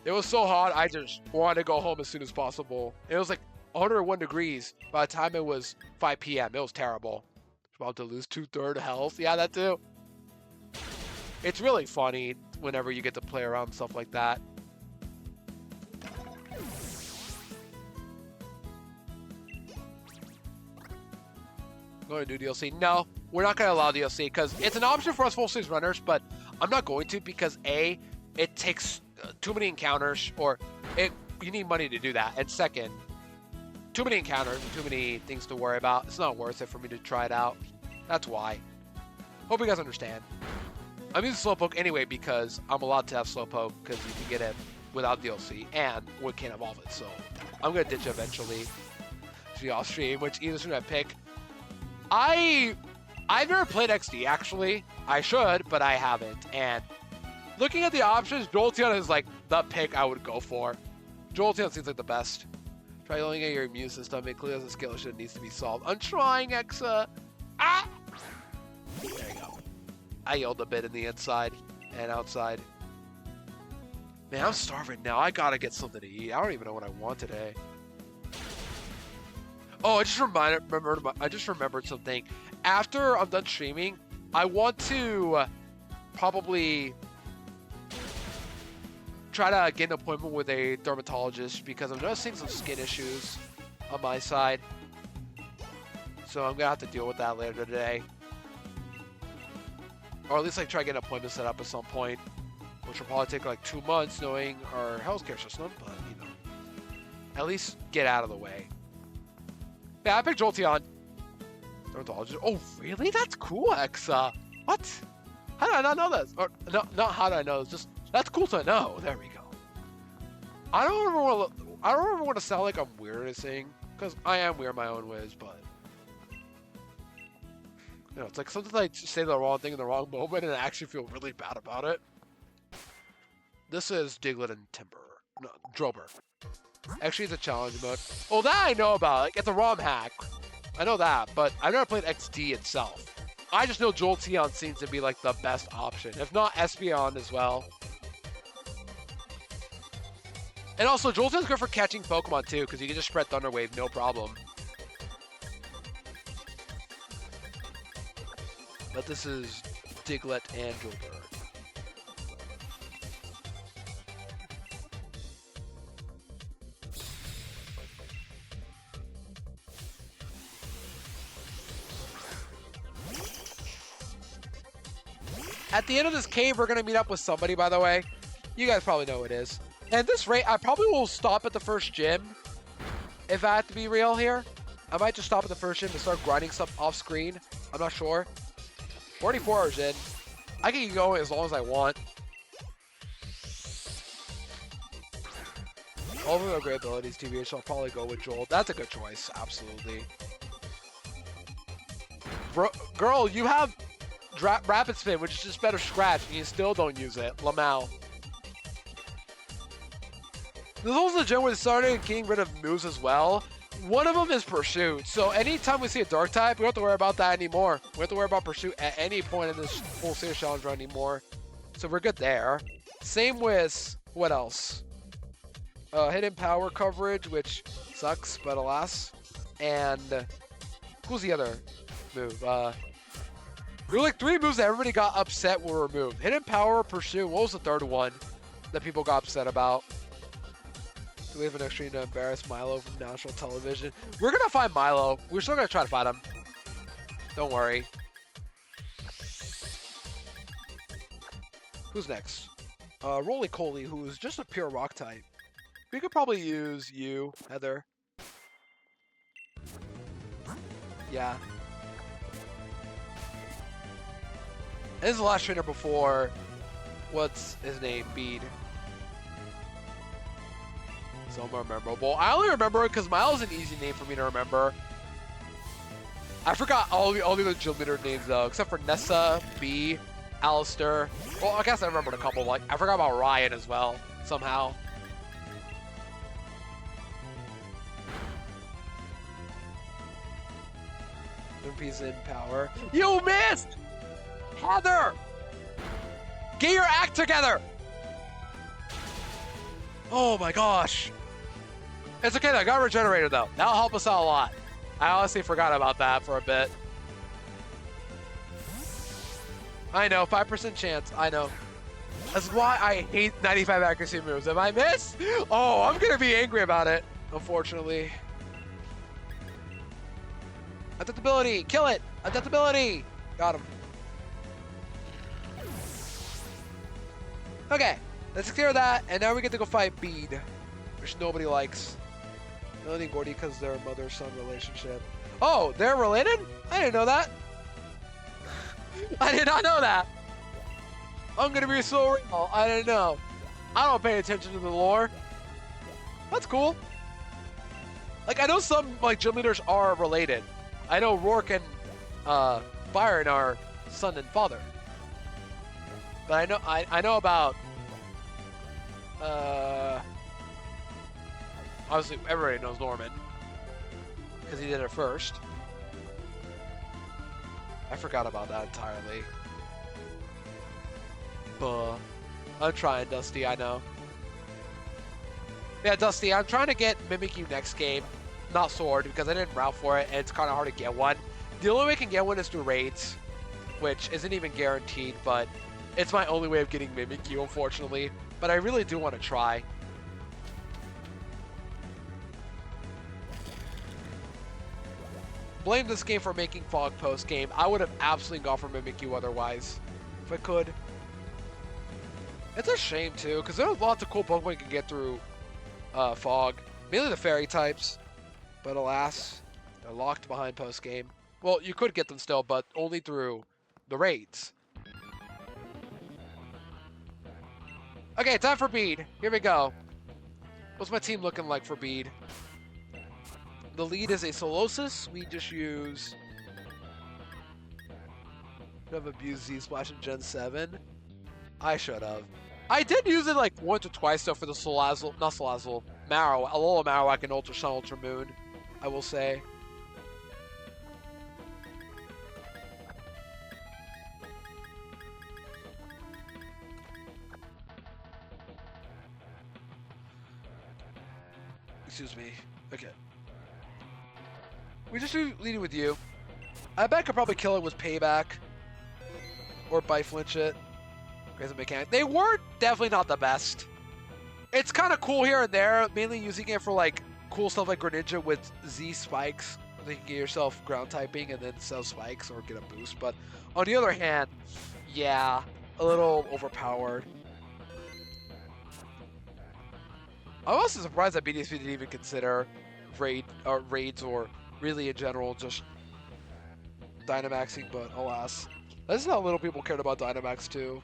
It was so hot, I just wanted to go home as soon as possible. It was like 101 degrees by the time it was 5 p.m. It was terrible. About to lose 2/3 health. Yeah, that too. It's really funny whenever you get to play around and stuff like that. Going to do DLC? No, we're not going to allow DLC because it's an option for us full series runners, but I'm not going to because A, it takes too many encounters, or you need money to do that. And second, too many encounters and too many things to worry about. It's not worth it for me to try it out. That's why. Hope you guys understand. I'm using Slowpoke anyway because I'm allowed to have Slowpoke because you can get it without DLC and we can't evolve it. So I'm going to ditch it eventually. See off stream, which either should I pick? I've never played XD actually. I should, but I haven't. And looking at the options, Jolteon is like the pick I would go for. Jolteon seems like the best. Try yelling at your immune system. It clearly has a skill issue that needs to be solved. I'm trying, Exa. Ah! There you go. I yelled a bit in the inside and outside. Man, I'm starving now. I gotta get something to eat. I don't even know what I want today. Oh, I just remembered something. After I'm done streaming, I want to probably try to get an appointment with a dermatologist because I'm noticing some skin issues on my side. So I'm gonna have to deal with that later today. Or at least like try to get an appointment set up at some point, which will probably take like 2 months knowing our healthcare system, but you know, at least get out of the way. Yeah, I picked Jolteon. Dermatologist. Oh, really? That's cool, Exa. What? How did I not know this? Or no, not how did I know this? Just that's cool to know. There we go. I don't ever want to sound like I'm weird at saying, because I am weird in my own ways, but you know, it's like sometimes I say the wrong thing in the wrong moment, and I actually feel really bad about it. This is Diglett and Timber. No, Drober. Actually, it's a challenge mode. Well, that I know about. Like, it's a ROM hack. I know that, but I've never played XD itself. I just know Jolteon seems to be like the best option. If not, Espeon as well. And also, Jolteon's good for catching Pokemon too, because you can just spread Thunder Wave, no problem. But this is Diglett and Drober. At the end of this cave, we're going to meet up with somebody, by the way. You guys probably know who it is. And at this rate, I probably will stop at the first gym. If I have to be real here. I might just stop at the first gym and start grinding stuff off screen. I'm not sure. 44 hours in. I can keep going as long as I want. All of them have great abilities, TBH, so I'll probably go with Joel. That's a good choice, absolutely. Bro, girl, you have Rapid Spin, which is just better scratch, and you still don't use it. Lamau. There's also a gym where they started getting rid of moves as well. One of them is Pursuit. So anytime we see a Dark type, we don't have to worry about that anymore. We don't have to worry about Pursuit at any point in this full series challenge run anymore. So we're good there. Same with, what else? Hidden Power coverage, which sucks, but alas. And who's the other move? There were like 3 moves that everybody got upset were removed. Hidden Power, Pursuit. What was the third one that people got upset about? Do we have an extreme to embarrass Milo from national television? We're going to find Milo. We're still going to try to find him. Don't worry. Who's next? Roly-Coly, who's just a pure rock type. We could probably use you, Heather. Yeah. This is the last trainer before, what's his name, Bede. So more memorable. I only remember it because Miles is an easy name for me to remember. I forgot all the other gym leader names though, except for Nessa, B, Alistair. Well, I guess I remembered a couple. Like, I forgot about Ryan as well, somehow. MP's in power. You missed! Heather! Get your act together! Oh my gosh. It's okay though, I got regenerated though. That'll help us out a lot. I honestly forgot about that for a bit. I know, 5% chance, I know. That's why I hate 95 accuracy moves. If I miss, oh, I'm gonna be angry about it, unfortunately. Adaptability, kill it! Adaptability! Got him. Okay, let's clear that, and now we get to go fight Bede, which nobody likes. Melanie and Gordy because they're a mother-son relationship. Oh, they're related? I didn't know that. I did not know that. I'm gonna be so real. I didn't know. I don't pay attention to the lore. That's cool. Like, I know some like gym leaders are related. I know Rourke and Byron are son and father. But I know about obviously everybody knows Norman because he did it first. I forgot about that entirely. But I'm trying, Dusty, I know. Yeah, Dusty, I'm trying to get Mimikyu next game, not Sword, because I didn't route for it, and it's kind of hard to get one. The only way I can get one is through raids, which isn't even guaranteed, but it's my only way of getting Mimikyu, unfortunately. But I really do want to try. Blame this game for making Fog post-game. I would have absolutely gone for Mimikyu otherwise, if I could. It's a shame, too, because there are lots of cool Pokemon you can get through Fog. Mainly the Fairy types. But alas, they're locked behind post-game. Well, you could get them still, but only through the raids. Okay, time for Bede. Here we go. What's my team looking like for Bede? The lead is a Solosis. We just use... Should have abused Z-Splash in Gen 7. I should have. I did use it like once or twice though for the Salazzle, not Salazzle, Alola Marowak and Ultra Sun, Ultra Moon, I will say. Excuse me. Okay. We just do leading with you. I bet I could probably kill it with Payback. Or Bite Flinch it. Crazy mechanic. They were definitely not the best. It's kind of cool here and there, mainly using it for like cool stuff like Greninja with Z spikes. You can get yourself ground typing and then sell spikes or get a boost. But on the other hand, yeah, a little overpowered. I'm also surprised that BDSP didn't even consider raids or really in general just Dynamaxing, but alas. This is how little people cared about Dynamax too.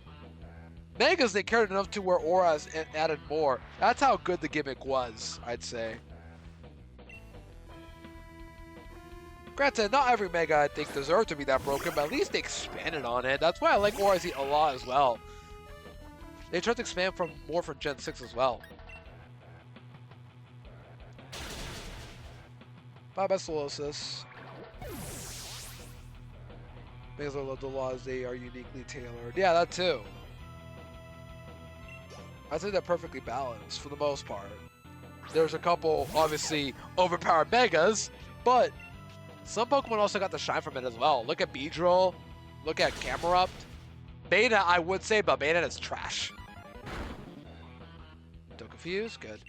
Megas, they cared enough to where Aura has added more. That's how good the gimmick was, I'd say. Granted, not every Mega I think deserved to be that broken, but at least they expanded on it. That's why I like Aura Z a lot as well. They tried to expand from more from Gen 6 as well. Bye-bye, Solosis. Because I love the laws, they are uniquely tailored. Yeah, that too. I'd say they're perfectly balanced for the most part. There's a couple, obviously, overpowered Megas, but some Pokemon also got the shine from it as well. Look at Beedrill, look at Camerupt. Beta, I would say, but Beta is trash. Don't confuse, good.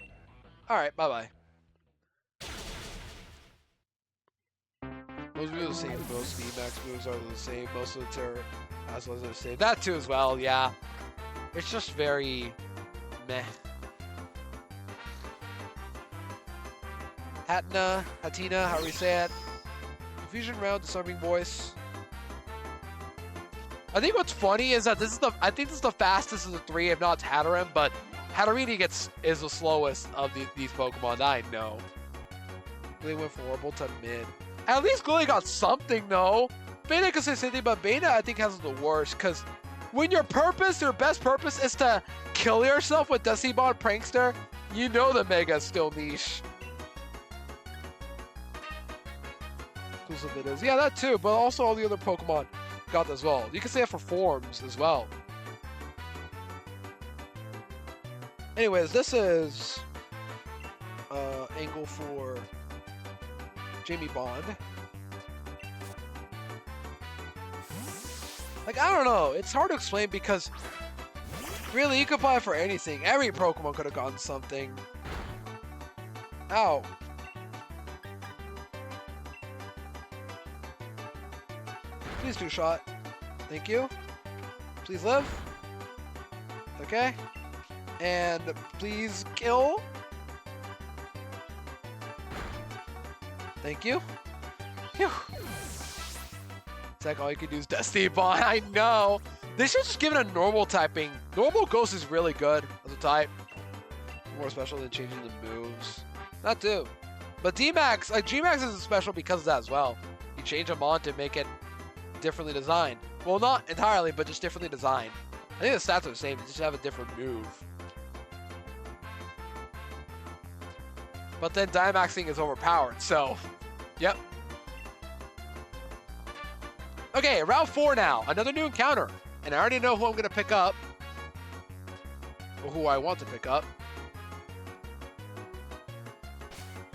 Alright, bye-bye. Most moves are the same, most VMAX moves are the same, most of the Terra Aslas are the same. That too as well, yeah. It's just very meh. Hatina, how do we say it? Confusion round, disarming voice. I think what's funny is that I think this is the fastest of the three, if not it's Hatterene, but Hatterene is the slowest of these Pokemon, I know. They went from horrible to mid. At least Gully got something though. Beta could say something, but Beta I think has the worst because When your best purpose is to kill yourself with Dusty Bond Prankster, you know the Mega is still niche. Exclusive it is. Yeah, that too, but also all the other Pokemon got that as well. You can say it for forms as well. Anyways, this is angle for Jamie Bond. Like, I don't know. It's hard to explain because really, you could buy it for anything. Every Pokemon could have gotten something. Ow. Please do shot. Thank you. Please live. Okay. And please kill. Thank you. Phew. It's like all you can do is Destiny Bond. I know. They should just give it a normal typing. Normal Ghost is really good as a type. More special than changing the moves. Not too. But D-Max, like G-Max is special because of that as well. You change them on to make it differently designed. Well, not entirely, but just differently designed. I think the stats are the same. They just have a different move. But then Dynamaxing is overpowered, so, yep. Okay, round 4 now. Another new encounter. And I already know who I'm going to pick up. Or who I want to pick up.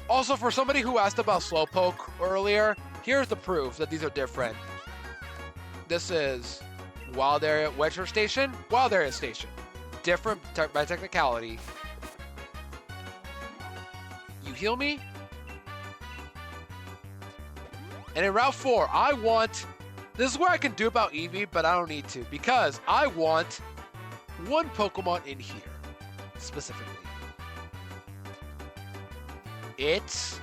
Also, for somebody who asked about Slowpoke earlier, here's the proof that these are different. This is Wild Area Wedger Station, Wild Area Station. Different by technicality. You heal me? And in Route 4, I want... This is where I can do about Eevee, but I don't need to. Because I want one Pokemon in here. Specifically. It's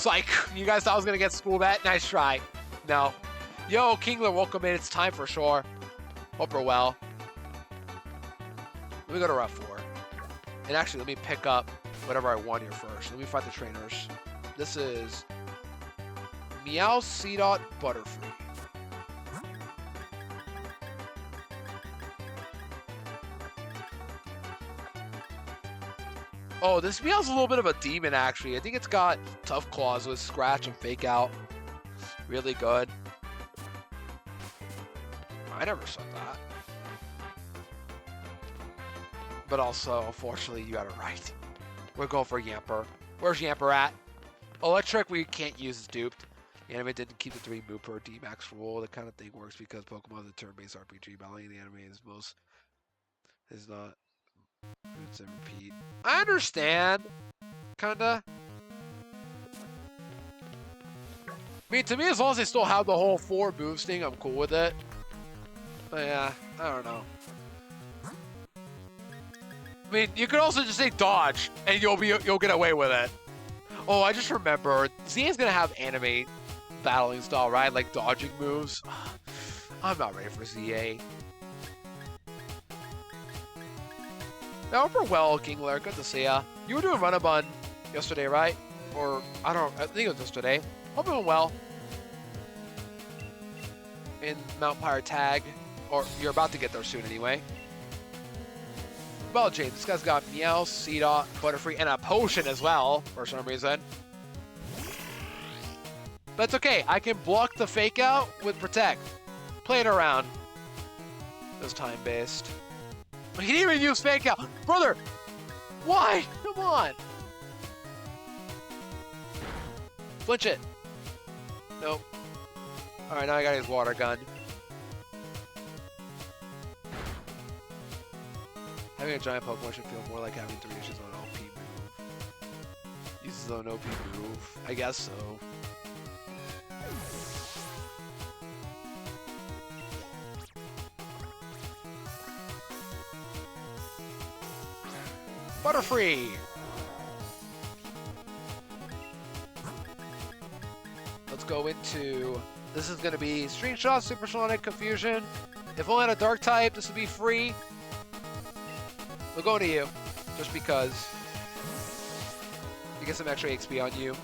like, you guys thought I was going to get schooled at? Nice try. No. Yo, Kingler, welcome in. It's time for sure. Hope you're well. Let me go to Route 4. And actually, let me pick up whatever I want here first. Let me find the trainers. This is Meow, Seedot, Butterfree. Oh, this Meow's a little bit of a demon, actually. I think it's got Tough Claws with Scratch and Fake Out. Really good. I never said that. But also, unfortunately, you got it right. We're going for Yamper. Where's Yamper at? Electric, we can't use as duped. Anime didn't keep the 3 move per D-Max rule. That kind of thing works because Pokemon is a turn-based RPG. Battling the anime is not. It's a repeat. I understand. Kinda. I mean, to me, as long as they still have the whole 4 moves thing, I'm cool with it. But yeah, I don't know. I mean, you could also just say dodge, and you'll get away with it. Oh, I just remember, ZA's gonna have anime battling style, right? Like dodging moves. I'm not ready for ZA. Now, for well, Kingler, good to see ya. You were doing Run-a-Bun yesterday, right? Or, I think it was yesterday. Hope you're doing well. In Mount Pyre Tag. Or, you're about to get there soon anyway. Well, James, this guy's got Meow, Seedot, Butterfree, and a potion as well, for some reason. But it's okay. I can block the Fake Out with Protect. Play it around. It was time-based. He didn't even use Fake Out. Brother, why? Come on. Flinch it. Nope. Alright, now I got his water gun. Having a giant Pokemon should feel more like having 3 issues on an OP move. Uses an OP move. I guess so. Butterfree! Let's go into... This is going to be String Shot, Supersonic, Confusion. If only had a Dark type, this would be free. We'll go to you, just because. You get some extra XP on you.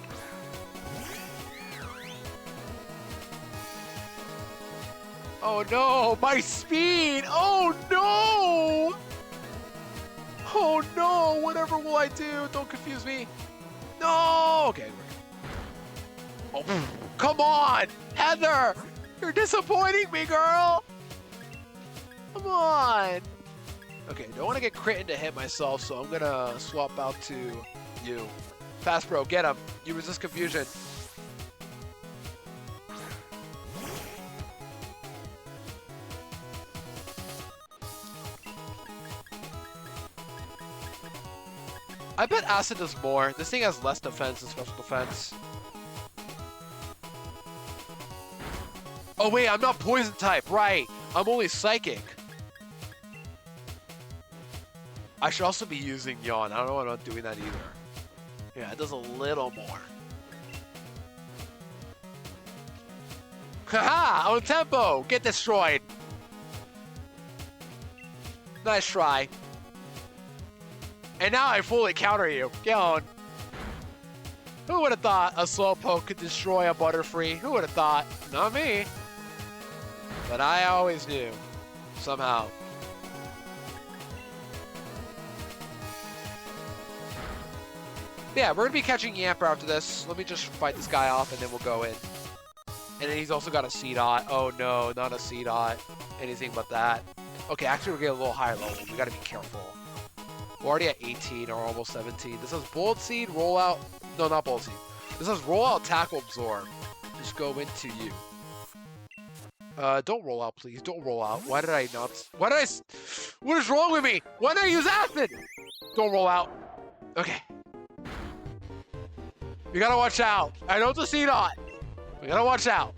Oh no, my speed! Oh no! Oh no, whatever will I do? Don't confuse me. No! Okay, we're good. Oh, come on! Heather! You're disappointing me, girl! Come on! Okay, don't want to get crit into hit myself, so I'm gonna swap out to you. Fast bro, get him. You resist confusion. I bet acid does more. This thing has less defense than special defense. Oh wait, I'm not poison type, right? I'm only psychic. I should also be using yawn. I don't know why I'm not doing that either. Yeah, it does a little more. Haha! On tempo! Get destroyed! Nice try. And now I fully counter you. Get on. Who would have thought a Slowpoke could destroy a Butterfree? Who would have thought? Not me. But I always knew. Somehow. Yeah, we're gonna be catching Yamper after this. Let me just fight this guy off and then we'll go in. And then he's also got a C-Dot. Oh no, not a C-Dot. Anything but that. Okay, actually we're getting a little higher level. We gotta be careful. We're already at 18 or almost 17. This has Bullet Seed, Rollout. No, not Bullet Seed. This has Rollout, Tackle, Absorb. Just go into you. Don't roll out, please. Don't roll out. Why did I not? What is wrong with me? Why did I use Acid? Don't roll out. Okay. You gotta watch out. I know it's a C-Dot. We gotta watch out.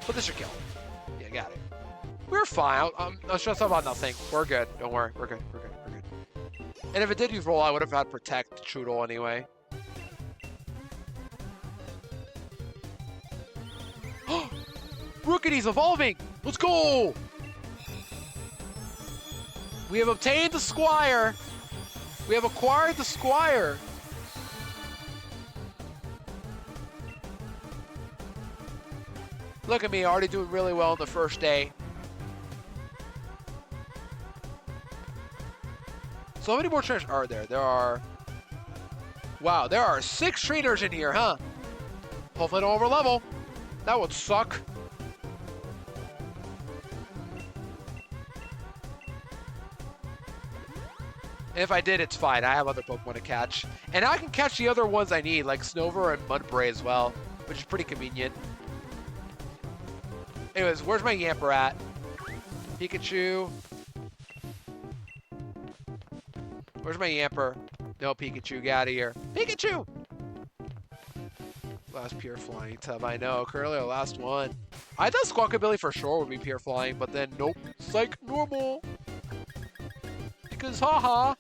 But this should kill. Yeah, got it. We're fine. I'm stressed about nothing. We're good. Don't worry. We're good. We're good. We're good. And if it did use roll, I would have had Protect Choodle anyway. Rookity's evolving! Let's go! We have obtained the Squire. We have acquired the Squire. Look at me, already doing really well on the first day. So how many more trainers are there? There are... Wow, there are 6 trainers in here, huh? Hopefully I don't overlevel. That would suck. If I did, it's fine. I have other Pokemon to catch. And I can catch the other ones I need, like Snover and Mudbray as well, which is pretty convenient. Anyways, where's my Yamper at? Pikachu. Where's my Yamper? No, Pikachu, get out of here. Pikachu! Last pure flying tub, I know. Currently our last one. I thought Squawkabilly for sure would be pure flying, but then nope. Psych normal. Because haha.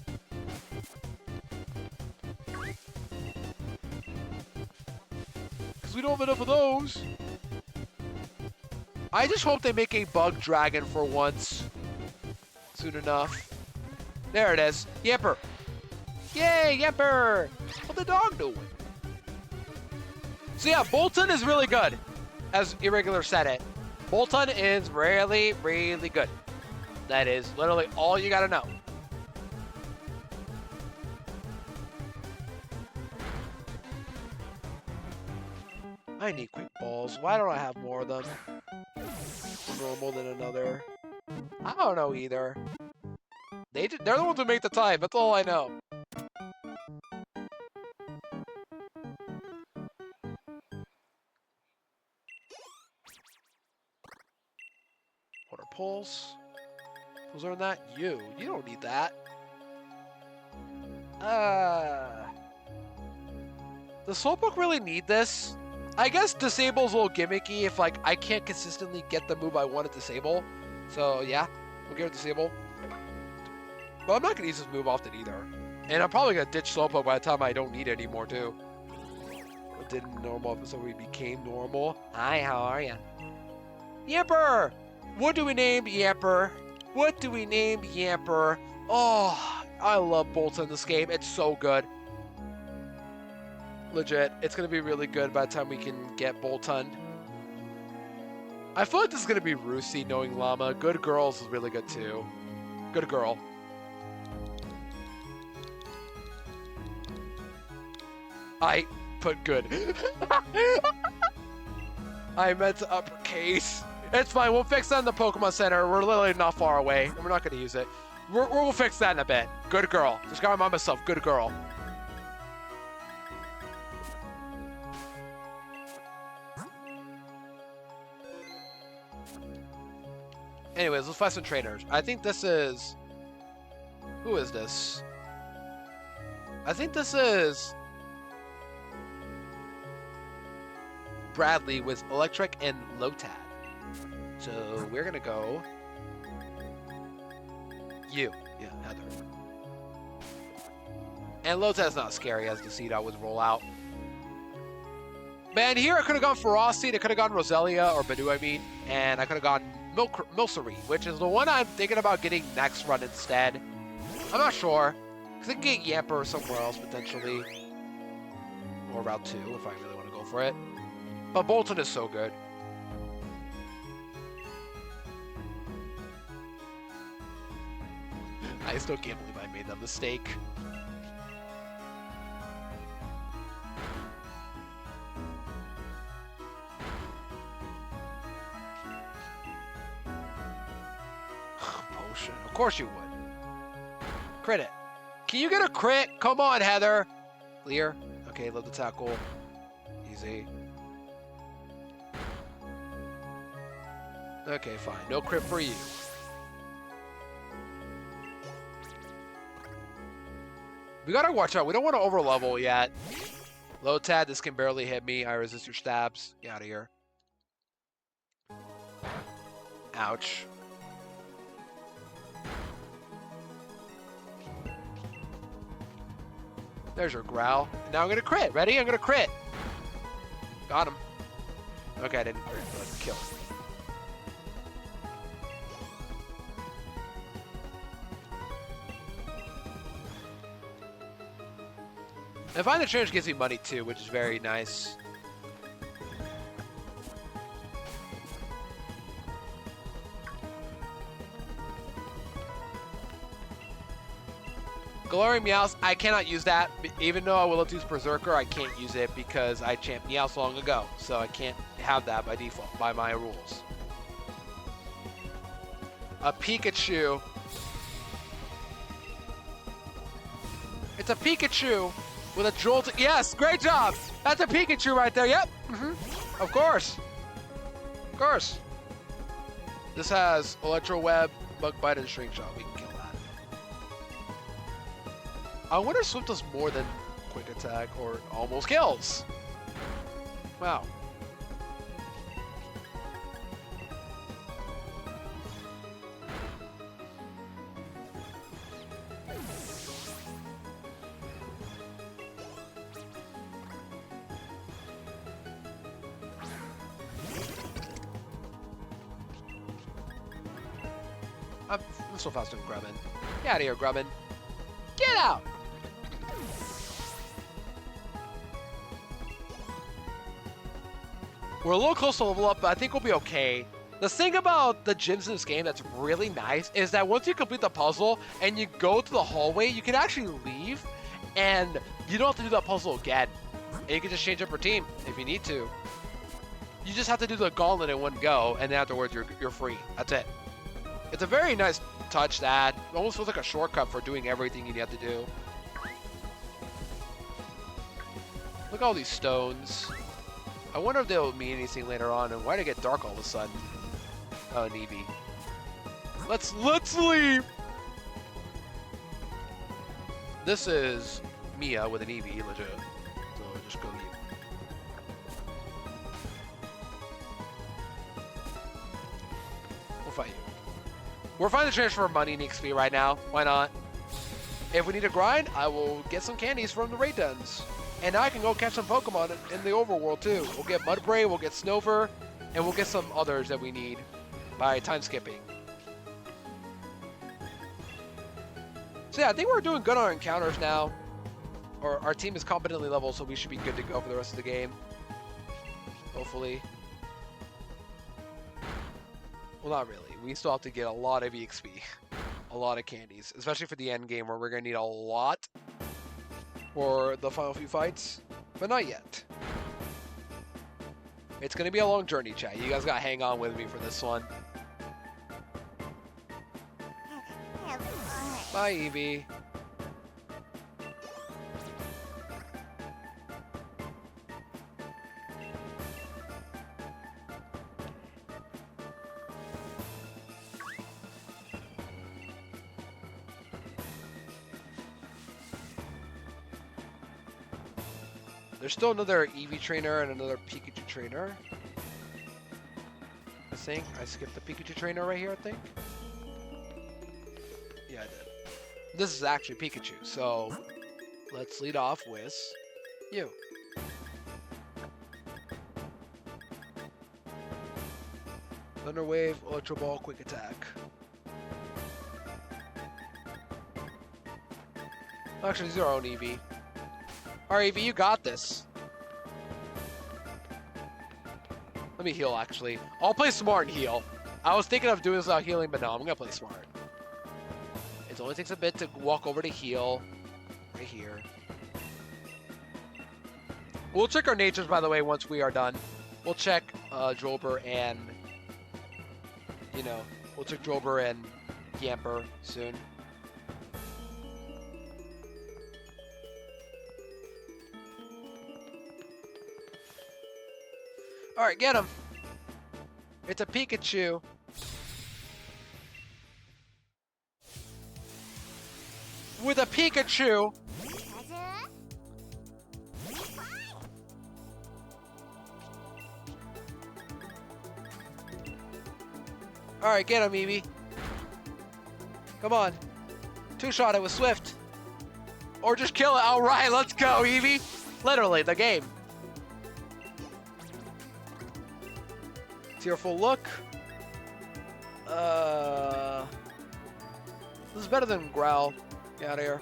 Because we don't have enough of those. I just hope they make a bug dragon for once. Soon enough. There it is. Yamper. Yay, Yamper. What the dog doing? So yeah, Bolton is really good. As Irregular said it. Bolton is really, really good. That is literally all you gotta know. I need quick balls. Why don't I have more of them? Normal than another. I don't know either. They're the ones who make the time. That's all I know. Water pulse. Who's on that? You. You don't need that. Does Slowpoke really need this? I guess Disable's a little gimmicky if, like, I can't consistently get the move I want to disable. So, yeah, we'll give it Disable. But I'm not going to use this move often either. And I'm probably going to ditch Slowpoke by the time I don't need it anymore, too. It didn't normal episode we became normal. Hi, how are ya? Yamper! What do we name Yamper? What do we name Yamper? Oh, I love Bolton in this game. It's so good. Legit, it's going to be really good by the time we can get Bolton. I feel like this is gonna be Rusi knowing Llama. Good Girls is really good too. Good girl. I put good. I meant to uppercase. It's fine. We'll fix that in the Pokemon Center. We're literally not far away. And we're not going to use it. We'll fix that in a bit. Good girl. Just got to remind myself. Good girl. Anyways, let's find some trainers. I think this is... Who is this? I think this is... Bradley with Electric and Lotad. So we're gonna go you. Yeah, Heather. And Lotad's not scary as the seed always roll out. Man, here I could have gone Ferocity, I could have gone Roselia, or Badu, I mean, and I could have gone Milcery, which is the one I'm thinking about getting next run instead. I'm not sure, because I can get Yamper somewhere else potentially. Or Route 2 if I really want to go for it. But Bolton is so good. I still can't believe I made that mistake. Potion. Of course you would. Crit it. Can you get a crit? Come on, Heather. Clear. Okay, love the tackle. Easy. Okay, fine. No crit for you. We gotta watch out. We don't want to overlevel yet. Lotad, this can barely hit me. I resist your stabs. Get out of here. Ouch. There's your growl. Now I'm gonna crit. Ready? I'm gonna crit. Got him. Okay, I didn't crit, but kill. And Find the Trainers gives me money too, which is very nice. Galarian Meowth, I cannot use that. Even though I will use Berserker, I can't use it because I champed Meowth long ago. So I can't have that by default, by my rules. A Pikachu. It's a Pikachu with a Jolt. Yes, great job. That's a Pikachu right there. Yep. Of course. Of course. This has Electro Web, Bug Bite, and String Shot. We can kill that. I wonder if Swift does more than Quick Attack or almost kills. Wow. I'm so fast doing Grubbin. Get out of here, Grubbin. Get out! We're a little close to level up, but I think we'll be okay. The thing about the gyms in this game that's really nice is that once you complete the puzzle and you go to the hallway, you can actually leave and you don't have to do that puzzle again. And you can just change up your team if you need to. You just have to do the gauntlet in one go, and then afterwards you're free. That's it. It's a very nice touch that almost feels like a shortcut for doing everything you have to do. Look at all these stones. I wonder if they'll mean anything later on, and why did it get dark all of a sudden? Oh, an Eevee. Let's leave! This is Mia with an Eevee, legit. So just go you. We'll fight you. We're finding the transfer of money and XP right now. Why not? If we need a grind, I will get some candies from the raid dens. And now I can go catch some Pokemon in the overworld too. We'll get Mudbray, we'll get Snover, and we'll get some others that we need by time skipping. So yeah, I think we're doing good on our encounters now. Or our team is competently leveled, so we should be good to go for the rest of the game. Hopefully. Well, not really. We still have to get a lot of EXP. A lot of candies. Especially for the end game where we're going to need a lot for the final few fights. But not yet. It's going to be a long journey, chat. You guys got to hang on with me for this one. Bye, Eevee. There's still another Eevee trainer and another Pikachu trainer. I think I skipped the Pikachu trainer right here, I think. Yeah, I did. This is actually Pikachu, so let's lead off with you. Thunder Wave, Ultra Ball, Quick Attack. Actually, these are our own Eevee. Alright, Eevee, you got this. Let me heal, actually. I'll play smart and heal. I was thinking of doing this without healing, but no, I'm gonna play smart. It only takes a bit to walk over to heal. Right here. We'll check our natures, by the way, once we are done. We'll check Drober and... You know, we'll check Drober and Yamper soon. Alright, get him! It's a Pikachu. With a Pikachu! Alright, get him, Eevee. Come on. Two-shot it with Swift. Or just kill it. Alright, let's go, Eevee. Literally, the game. Tearful look. This is better than Growl. Get out of here.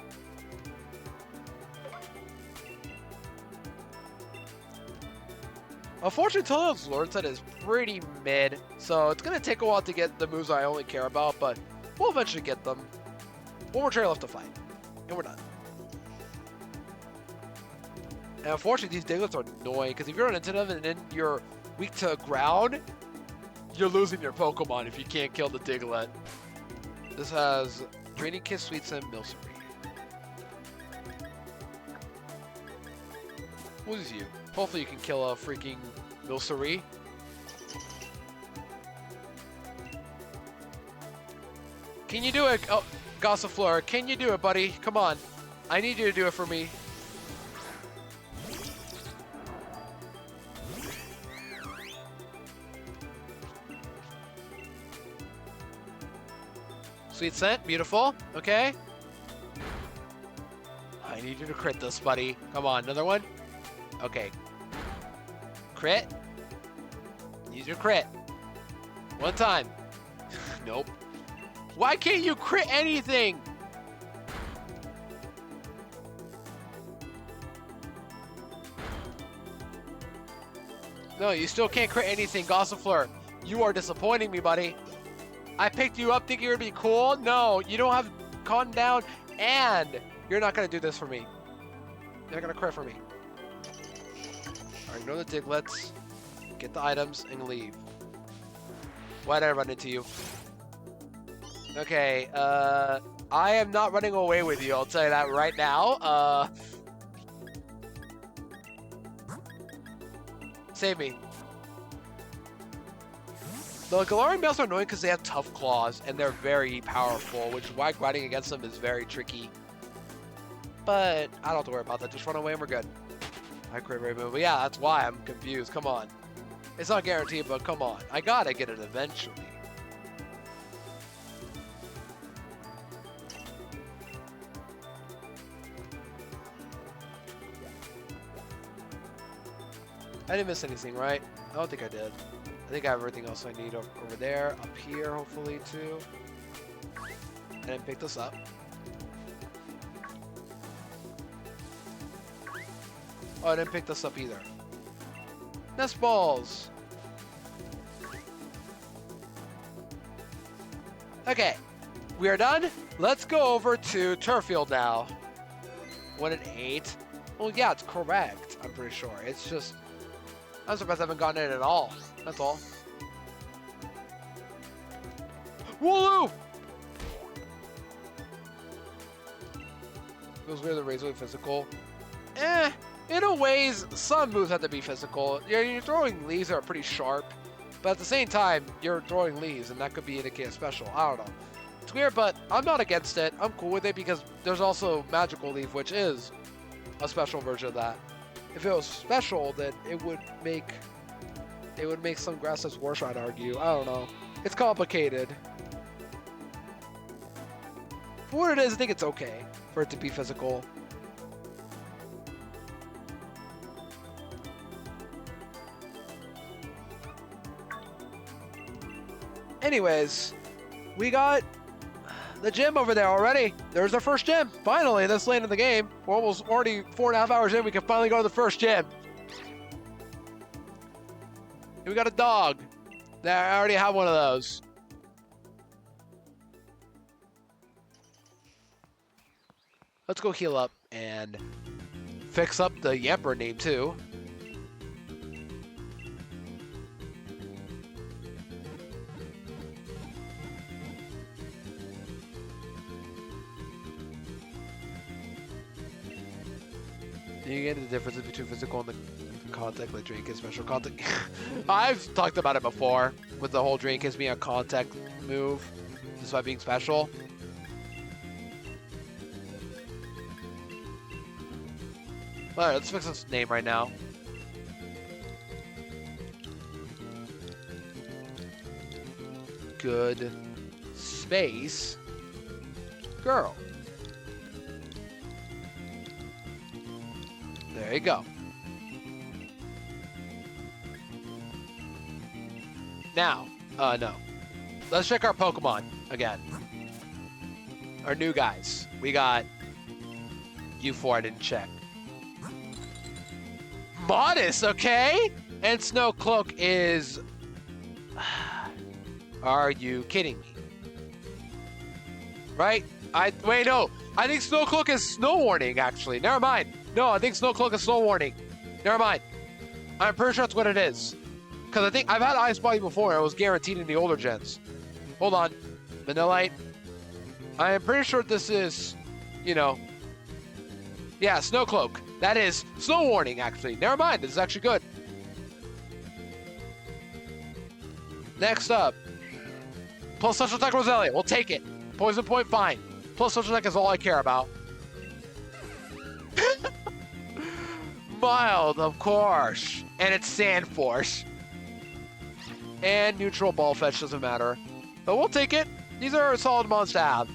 Unfortunately, Totod's Lord set is pretty mid, so it's gonna take a while to get the moves I only care about, but we'll eventually get them. One more trainer left to fight, and we're done. And unfortunately, these Diglets are annoying, because if you're on Nintendo and then you're weak to ground, you're losing your Pokemon if you can't kill the Diglett. This has Draining Kiss, Sweet Scent, Milcery. Who's you? Hopefully you can kill a freaking Milcery. Can you do it? Oh, Gossifleur, can you do it, buddy? Come on. I need you to do it for me. Sweet Scent, beautiful. Okay. I need you to crit this, buddy. Come on, another one. Okay. Crit. Use your crit. One time. Nope. Why can't you crit anything? No, you still can't crit anything, Gossifleur. You are disappointing me, buddy. I picked you up thinking you would be cool. No, you don't have calm down, and you're not gonna do this for me. You're not gonna crit for me. Alright, ignore the Diglets. Get the items and leave. Why did I run into you? Okay, I am not running away with you, I'll tell you that right now. Save me. The Galarian males are annoying because they have tough claws, and they're very powerful, which is why grinding against them is very tricky. But I don't have to worry about that, just run away and we're good. I crit rate move, but yeah, that's why I'm confused, come on. It's not guaranteed, but come on. I gotta get it eventually. I didn't miss anything, right? I don't think I did. I think I have everything else I need over there, up here, hopefully, too. And then pick this up. Oh, I didn't pick this up either. Nest balls! Okay, we are done. Let's go over to Turf Field now. 1 and 8. Well, yeah, it's correct. I'm pretty sure. It's just, I'm surprised I haven't gotten it at all. That's all. Wooloo! Feels weird, the razor physical. In a ways, some moves have to be physical. You're throwing leaves that are pretty sharp, but at the same time, you're throwing leaves, and that could be indicated special. I don't know. It's weird, but I'm not against it. I'm cool with it because there's also Magical Leaf, which is a special version of that. If it was special, then it would make some grass that's worse, I'd argue. I don't know. It's complicated. For what it is, I think it's okay for it to be physical. Anyways, we got the gym over there already. There's our first gym. Finally, this late in the game. We're almost already 4.5 hours in. We can finally go to the first gym. And we got a dog. There, I already have one of those. Let's go heal up and fix up the Yamper name too. You get the differences between physical and the contact, like drink and special contact. I've talked about it before with the whole drink as being a contact move, despite being special. Alright, let's fix this name right now. Good space girl. There you go. Now, no. Let's check our Pokemon again. Our new guys. We got you four I didn't check. Modest, okay? And Snowcloak is... Are you kidding me? Right? Wait, no. I think Snowcloak is Snow Warning, actually. Never mind. No, I think Snowcloak is Snow Warning. Never mind. I'm pretty sure that's what it is. Because I think I've had Ice Body before, and it was guaranteed in the older gens. Hold on. Vanillite. I am pretty sure this is, you know... Yeah, Snowcloak. That is Snow Warning, actually. Never mind. This is actually good. Next up. Plus Social Attack Roselia. We'll take it. Poison Point, fine. Plus Social Attack is all I care about. Mild, of course. And it's Sand Force. And Neutral Ball Fetch, doesn't matter. But we'll take it. These are solid mons to have.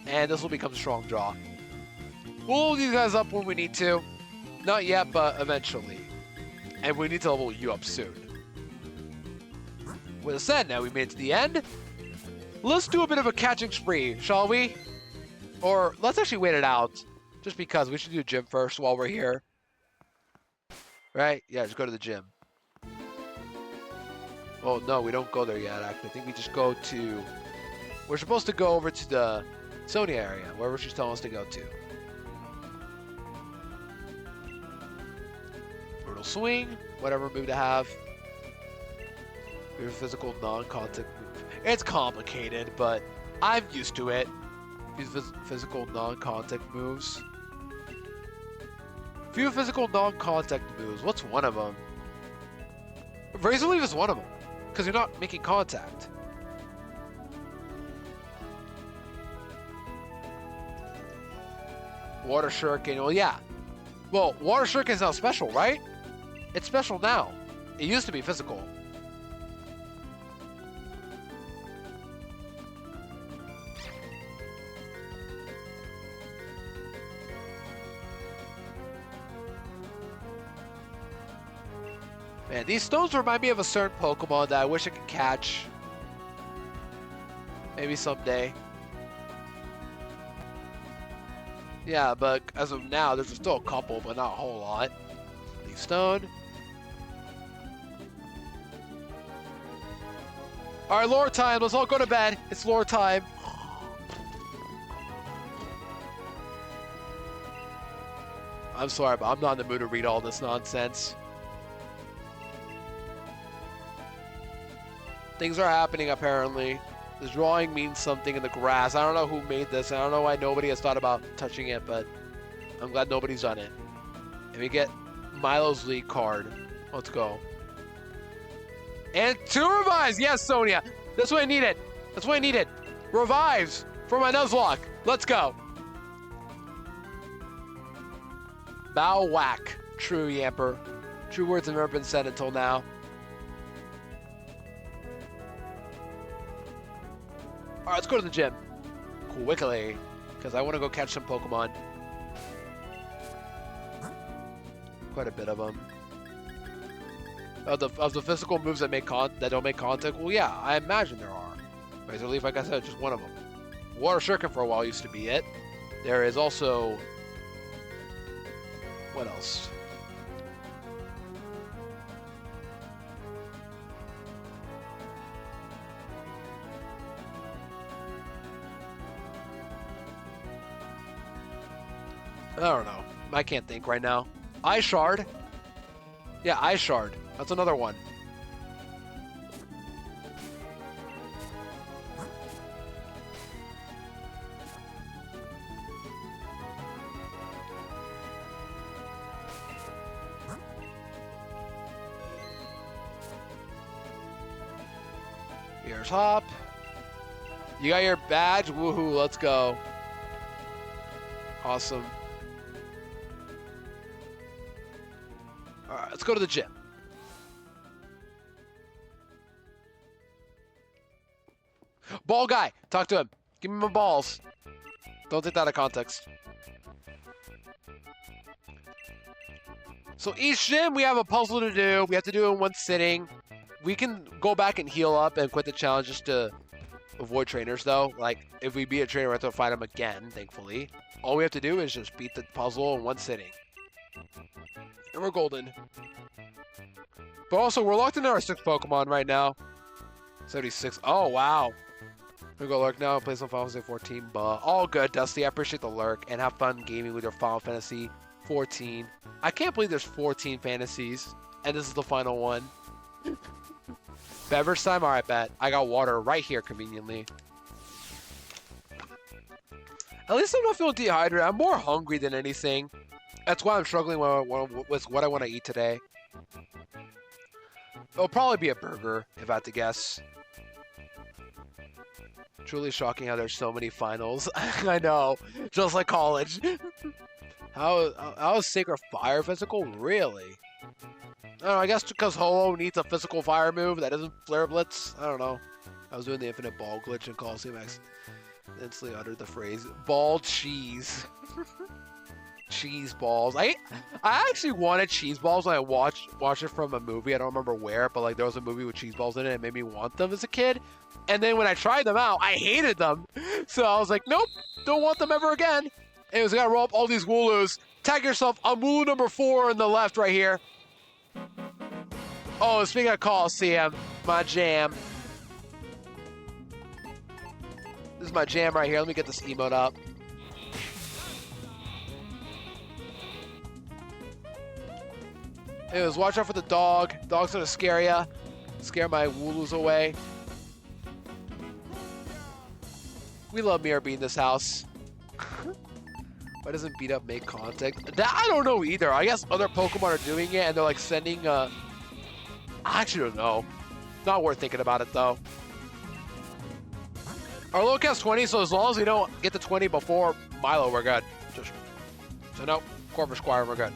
And this will become Strong Jaw. We'll level you guys up when we need to. Not yet, but eventually. And we need to level you up soon. With that said, now we made it to the end. Let's do a bit of a catching spree, shall we? Or let's actually wait it out. Just because we should do the gym first while we're here. Right? Yeah, just go to the gym. Oh, no, we don't go there yet, actually. I think we just go to... We're supposed to go over to the Sony area, wherever she's telling us to go to. Brutal Swing, whatever move to have. Your physical non-contact move. It's complicated, but I'm used to it. These physical non-contact moves. Few physical non-contact moves. What's one of them? Razor Leaf is one of them, because you're not making contact. Water Shuriken. Well, yeah. Well, Water Shuriken is now special, right? It's special now. It used to be physical. Man, these stones remind me of a certain Pokemon that I wish I could catch. Maybe someday. Yeah, but as of now, there's still a couple, but not a whole lot. Leaf Stone. All right, lore time. Let's all go to bed. It's lore time. I'm sorry, but I'm not in the mood to read all this nonsense. Things are happening, apparently. This drawing means something in the grass. I don't know who made this. I don't know why nobody has thought about touching it, but I'm glad nobody's done it. And we get Milo's League card. Let's go. And 2 revives! Yes, Sonia! That's what I needed. That's what I needed. Revives for my Nuzlocke. Let's go. Bow whack. True, Yamper. True words have never been said until now. Alright, let's go to the gym. Quickly. Because I want to go catch some Pokemon. Quite a bit of them. Of the physical moves that don't make contact, well, yeah, I imagine there are. Razor Leaf, like I said, just one of them. Water Shuriken for a while used to be it. There is also... What else? I don't know. I can't think right now. Ice Shard. Yeah, Ice Shard. That's another one. Here's Hop. You got your badge? Woohoo, let's go. Awesome. Alright, let's go to the gym. Ball guy! Talk to him. Give me my balls. Don't take that out of context. So each gym, we have a puzzle to do. We have to do it in one sitting. We can go back and heal up and quit the challenge just to avoid trainers, though. Like, if we beat a trainer, we have to fight him again, thankfully. All we have to do is just beat the puzzle in one sitting. And we're golden. But also, we're locked into our 6th Pokemon right now. 76. Oh, wow. We go lurk now and play some Final Fantasy 14. But all good, Dusty. I appreciate the lurk. And have fun gaming with your Final Fantasy 14. I can't believe there's 14 fantasies. And this is the final one. Beverage time? Alright, bet. I got water right here, conveniently. At least I'm not feeling dehydrated. I'm more hungry than anything. That's why I'm struggling with what I want to eat today. It'll probably be a burger, if I had to guess. Truly shocking how there's so many finals. I know. Just like college. How is Sacred Fire physical? Really? I don't know, I guess because Ho-Oh needs a physical fire move that isn't Flare Blitz. I don't know. I was doing the infinite ball glitch in Coliseum X. Instantly uttered the phrase, ball cheese. Cheese balls. I actually wanted cheese balls when I watched it from a movie. I don't remember where, but like there was a movie with cheese balls in it and it made me want them as a kid. And then when I tried them out, I hated them. So I was like, nope, don't want them ever again. Anyways, I gotta roll up all these Wooloos. Tag yourself on Wooloo number 4 on the left right here. Oh, speaking of Coliseum, my jam. This is my jam right here. Let me get this emote up. Anyways, watch out for the dog. Dog's gonna scare ya. Scare my Wooloos away. We love Mirror Beat in this house. Why doesn't beat up make contact? That I don't know either. I guess other Pokemon are doing it and they're like sending I actually don't know. Not worth thinking about it though. Our low count's 20, so as long as we don't get to 20 before Milo, we're good. So no, Corvus Squire, we're good.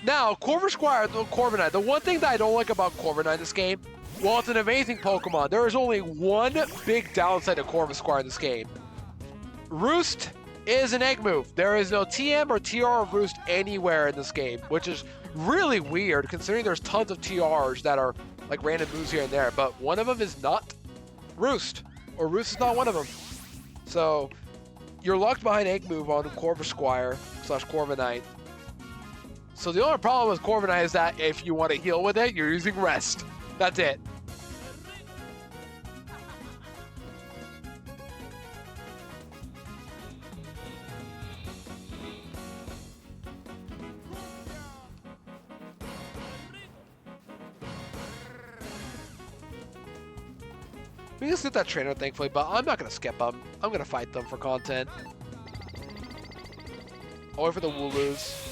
Now, Corvus Squire, Corviknight. The one thing that I don't like about Corviknight in this game, well, it's an amazing Pokemon. There is only one big downside to Corvus Squire in this game. Roost is an egg move. There is no TM or TR of Roost anywhere in this game, which is really weird considering there's tons of TRs that are like random moves here and there, but one of them is not Roost, or Roost is not one of them. So you're locked behind egg move on Corvus Squire / Corviknight. So the only problem with Corviknight is that if you want to heal with it, you're using rest. That's it. We can skip that trainer, thankfully, but I'm not going to skip them. I'm going to fight them for content. I'll wait for the Wooloos.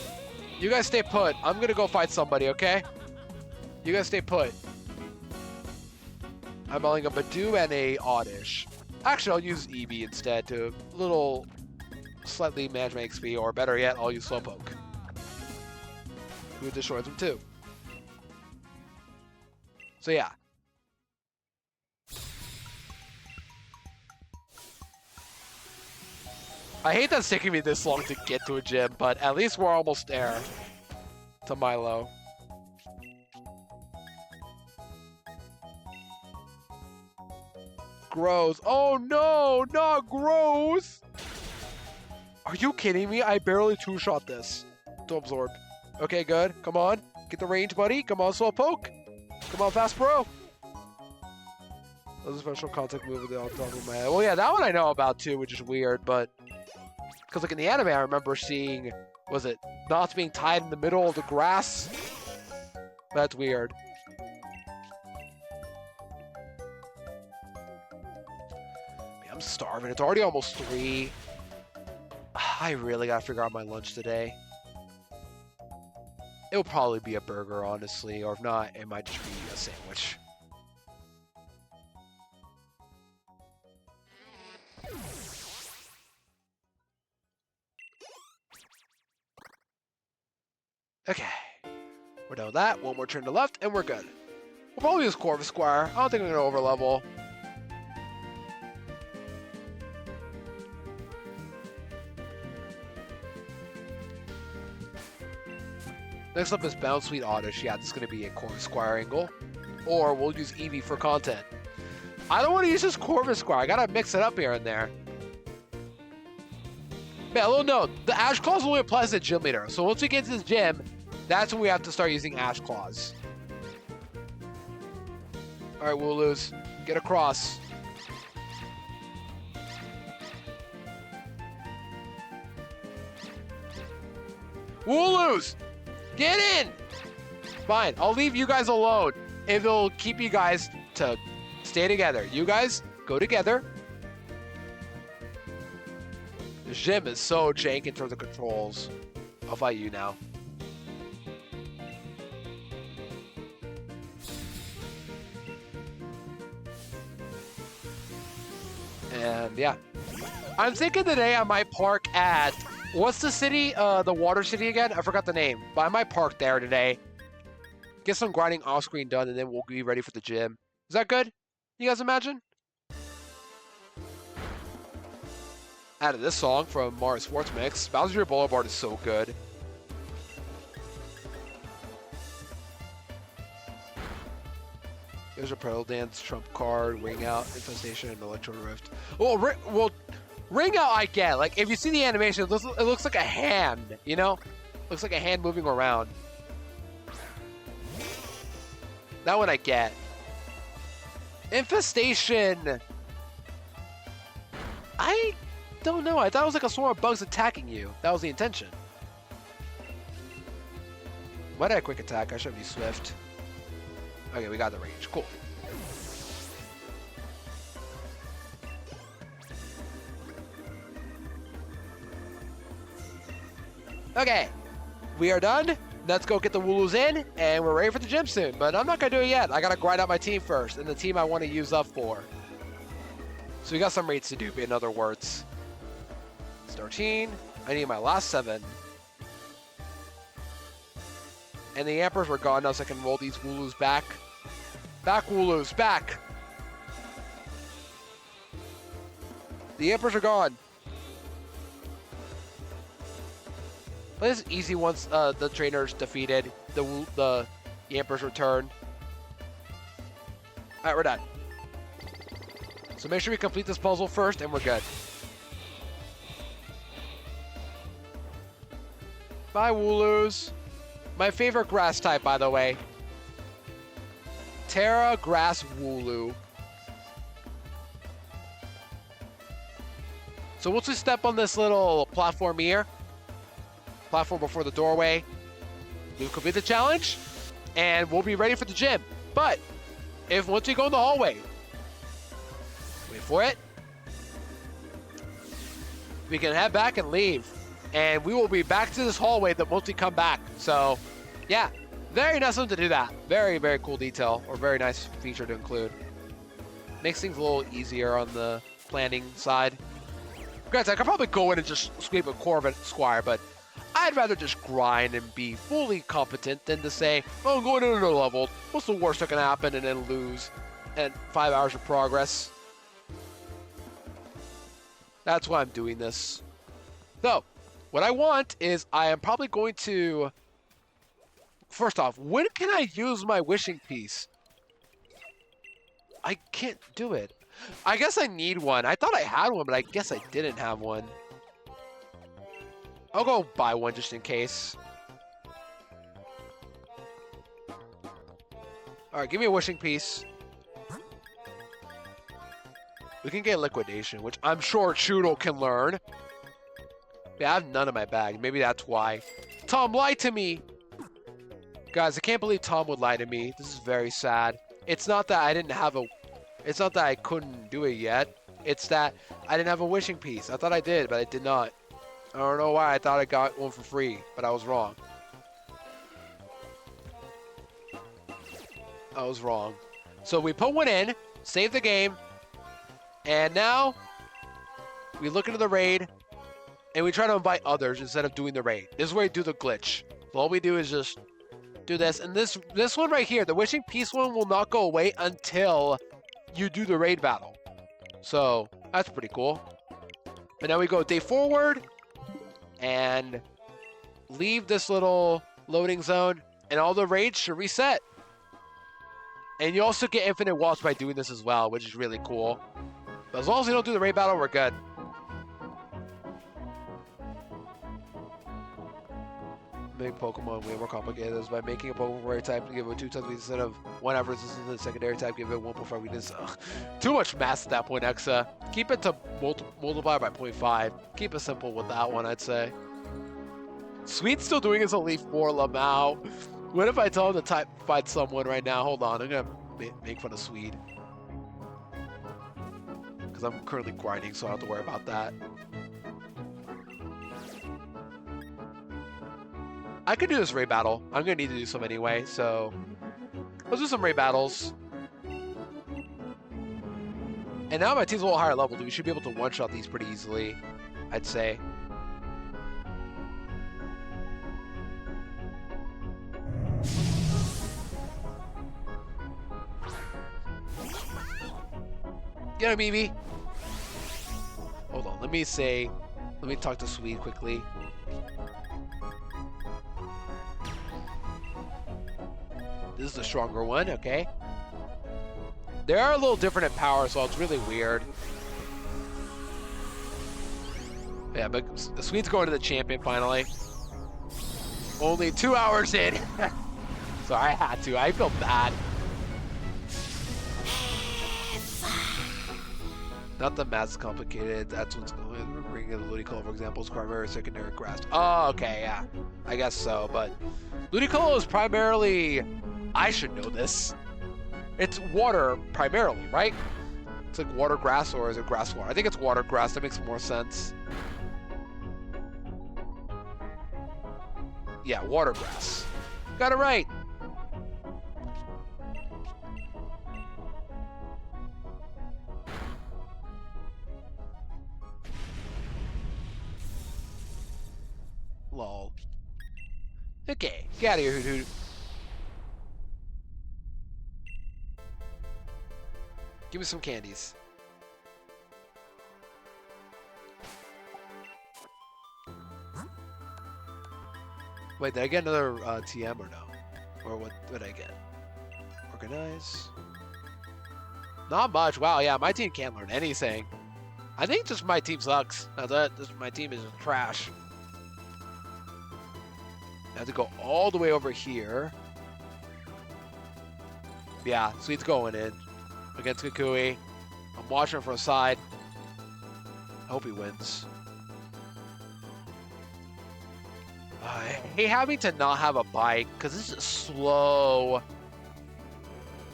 You guys stay put. I'm going to go fight somebody, okay? You guys stay put. I'm rolling a Badoo and a Oddish. Actually, I'll use Eevee instead to little slightly manage my XP, or better yet, I'll use Slowpoke. Who destroys them too. So yeah. I hate that it's taking me this long to get to a gym, but at least we're almost there to Milo. Gross. Oh no, not gross. Are you kidding me? I barely two-shot this to absorb. Okay, good. Come on. Get the range, buddy. Come on, Slowpoke. Come on, fast bro. That was a special contact move with the top of my head. Well, yeah, that one I know about too, which is weird, but because like in the anime, I remember seeing, was it knots being tied in the middle of the grass? That's weird. I'm starving. It's already almost 3. I really gotta figure out my lunch today. It will probably be a burger, honestly, or if not, it might just be a sandwich. Okay, we're done with that. One more turn to left, and we're good. We'll probably use Corvisquire. I don't think I'm gonna overlevel. Next up is Bounce Sweet Oddish. Yeah, this is going to be a Corvisquire angle. Or we'll use Eevee for content. I don't want to use this Corvisquire. I got to mix it up here and there. Yeah, a little note. The Ash Claws only applies to Gym Leader. So once we get to this gym, that's when we have to start using Ash Claws. Alright, Wooloos. Get across. Wooloos! Get in! Fine, I'll leave you guys alone. It'll keep you guys to stay together. You guys, go together. The gym is so jank in terms of controls. I'll fight you now. And yeah. I'm thinking today I might park at... What's the city, the water city again? I forgot the name, but I might park there today. Get some grinding off screen done, and then we'll be ready for the gym. Is that good? You guys imagine? Added this song from Mario Sports Mix. Bowser Boulevard is so good. There's a Pearl Dance, Trump Card, Ring Out, Infestation, and Electro Rift. Well, Ring Out I get. Like, if you see the animation, it looks like a hand, you know? Looks like a hand moving around. That one I get. Infestation. I don't know. I thought it was like a swarm of bugs attacking you. That was the intention. Why did I quick attack? I should be swift. Okay, we got the range. Cool. Okay, we are done. Let's go get the Wooloos in, and we're ready for the gym soon. But I'm not going to do it yet. I got to grind out my team first, and the team I want to use up for. So we got some raids to do, in other words. It's 13. I need my last 7. And the Emperors were gone now, so I can roll these Wooloos back. Back, Wooloos, back! The Emperors are gone. This is easy once the trainer's defeated. The Emperor's returned. Alright, we're done. So make sure we complete this puzzle first, and we're good. Bye, Wooloos. My favorite grass type, by the way. Terra Grass Wooloo. So once we step on this little platform here, platform before the doorway, we complete the challenge, and we'll be ready for the gym. But if once we go in the hallway, wait for it, we can head back and leave. And we will be back to this hallway that once we come back. So, yeah, very nice one to do that. Very, very cool detail, or very nice feature to include. Makes things a little easier on the planning side. Granted, I could probably go in and just sweep a Corvette Squire, but I'd rather just grind and be fully competent than to say, oh, I'm going into another level. What's the worst that can happen? And then lose and 5 hours of progress. That's why I'm doing this. So, what I want is I am probably going to... First off, when can I use my wishing piece? I can't do it. I guess I need one. I thought I had one, but I guess I didn't have one. I'll go buy one just in case. Alright, give me a wishing piece. We can get liquidation, which I'm sure Choodle can learn. Yeah, I have none in my bag. Maybe that's why. Tom lied to me! Guys, I can't believe Tom would lie to me. This is very sad. It's not that I didn't have a... It's not that I couldn't do it yet. It's that I didn't have a wishing piece. I thought I did, but I did not. I don't know why I thought I got one for free, but I was wrong. I was wrong. So we put one in, save the game, and now we look into the raid, and we try to invite others instead of doing the raid. This is where we do the glitch. So all we do is just do this, and this one right here, the wishing piece one will not go away until you do the raid battle. So that's pretty cool. But now we go a day forward and leave this little loading zone, and all the raids should reset. And you also get infinite walks by doing this as well, which is really cool. But as long as we don't do the raid battle, we're good. Make Pokemon way more complicated is by making a Pokemon rare type to give it 2 times instead of 1 average resistance to the secondary type, give it 1.5 weakness. Ugh. Too much math at that point, Exa. Keep it to multiply by 0.5. Keep it simple with that one, I'd say. Sweet's still doing his Elite 4 Lamau. What if I tell him to find someone right now? Hold on, I'm gonna make fun of Sweet. Because I'm currently grinding, so I don't have to worry about that. I could do this raid battle. I'm gonna need to do some anyway, so let's do some raid battles. And now my team's a little higher level, dude. We should be able to one-shot these pretty easily, I'd say. Get him, Eevee. Hold on, let me talk to Sweet quickly. This is the stronger one, okay. They are a little different in power, so it's really weird. Yeah, but Sweet's going to the champion finally. Only 2 hours in. So I had to. I feel bad. Not the math's complicated. That's what's going on. Bringing in the Ludicolo, for example, is primary, secondary, grass. Oh, okay, yeah. I guess so, but Ludicolo is primarily... I should know this. It's water primarily, right? It's like water grass, or is it grass water? I think it's water grass. That makes more sense. Yeah, water grass. Got it right. Lol. Okay, get out of here, Hoot Hoot. Give me some candies. Wait, did I get another TM or no? Or what did I get? Organize. Not much. Wow, yeah, my team can't learn anything. I think just my team sucks. That's it. My team is trash. have to go all the way over here. Yeah, Sweet's going in against Kukui. I'm watching from the side. I hope he wins. I hate having to not have a bike because this is slow.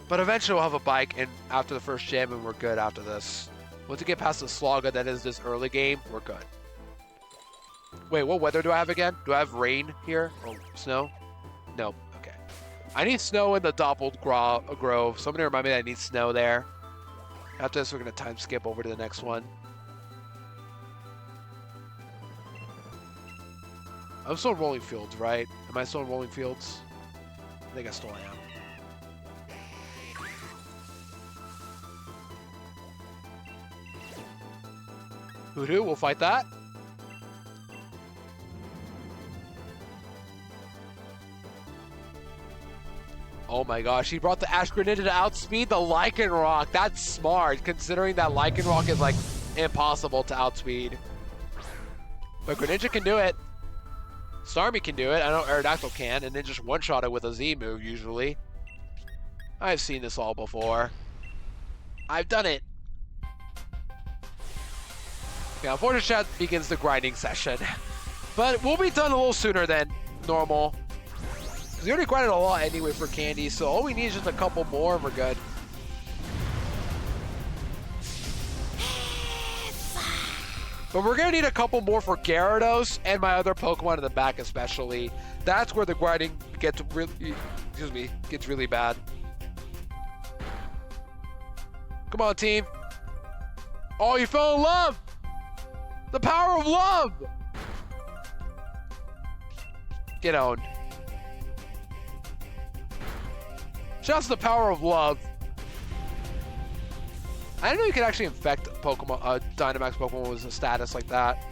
But eventually we'll have a bike and after the first gym and we're good after this. Once we get past the slogger that is this early game, we're good. Wait, what weather do I have again? Do I have rain here? Or snow? No. Okay. I need snow in the Doppelt Grove. Somebody remind me that I need snow there. After this, we're going to time skip over to the next one. I'm still in Rolling Fields, right? Am I still in Rolling Fields? I think I still am. Hoodoo, we'll fight that. Oh my gosh, he brought the Ash Greninja to outspeed the Lycanroc. That's smart, considering that Lycanroc is like impossible to outspeed. But Greninja can do it. Starmie can do it. I know Aerodactyl can, and then just one-shot it with a Z move usually. I've seen this all before. I've done it. Yeah, unfortunately, chat begins the grinding session. But we'll be done a little sooner than normal. Because we already grinded a lot anyway for candy, so all we need is just a couple more and we're good. But we're going to need a couple more for Gyarados and my other Pokemon in the back especially. That's where the grinding gets really bad. Come on, team. Oh, you fell in love! The power of love! Get owned. Shouts to the power of love. I didn't know you could actually infect Pokemon, Dynamax Pokemon with a status like that.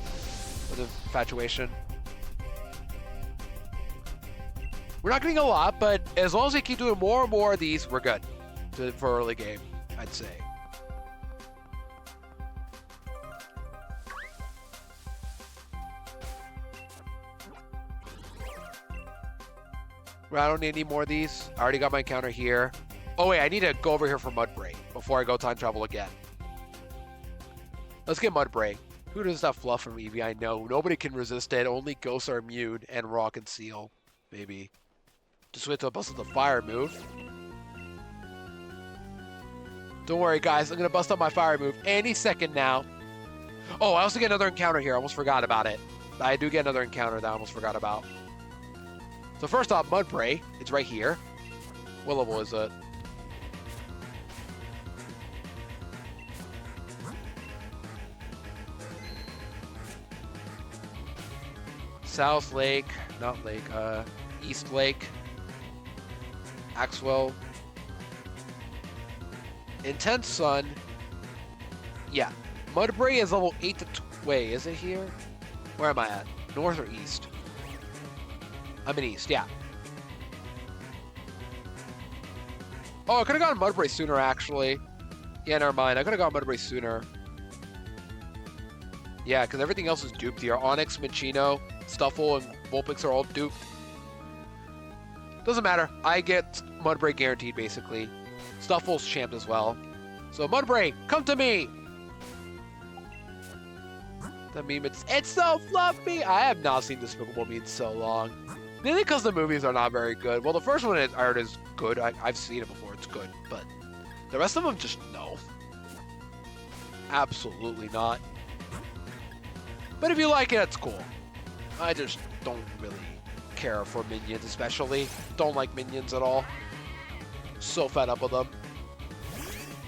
With infatuation. We're not getting a lot, but as long as we keep doing more and more of these, we're good. For early game, I'd say. I don't need any more of these. I already got my encounter here. Oh wait, I need to go over here for Mudbray before I go time travel again. Let's get Mudbray. Who does that fluff from Eevee? I know. Nobody can resist it. Only ghosts are immune and Rock and Seal. Maybe. Just wait till I bust out the fire move. Don't worry guys, I'm gonna bust out my fire move any second now. Oh, I also get another encounter here. I almost forgot about it. I do get another encounter that I almost forgot about. So first off, Mudbray. It's right here. What level is it? South Lake, not Lake, East Lake, Axwell, Intense Sun. Yeah, Mudbray is level 8 to wait, is it here? Where am I at? North or East? I'm in East, yeah. Oh, I could have gotten Mudbray sooner, actually. Yeah, never mind. I could have gotten Mudbray sooner. Yeah, because everything else is duped here. Onyx, Minccino, Stuffle, and Vulpix are all duped. Doesn't matter. I get Mudbray guaranteed, basically. Stuffle's champed as well. So, Mudbray, come to me! The meme, it's so fluffy! I have not seen this Pokemon meme in so long. Mainly because the movies are not very good. Well, the first one I heard is good. I've seen it before. It's good. But the rest of them, just no. Absolutely not. But if you like it, it's cool. I just don't really care for minions, especially. Don't like minions at all. So fed up with them.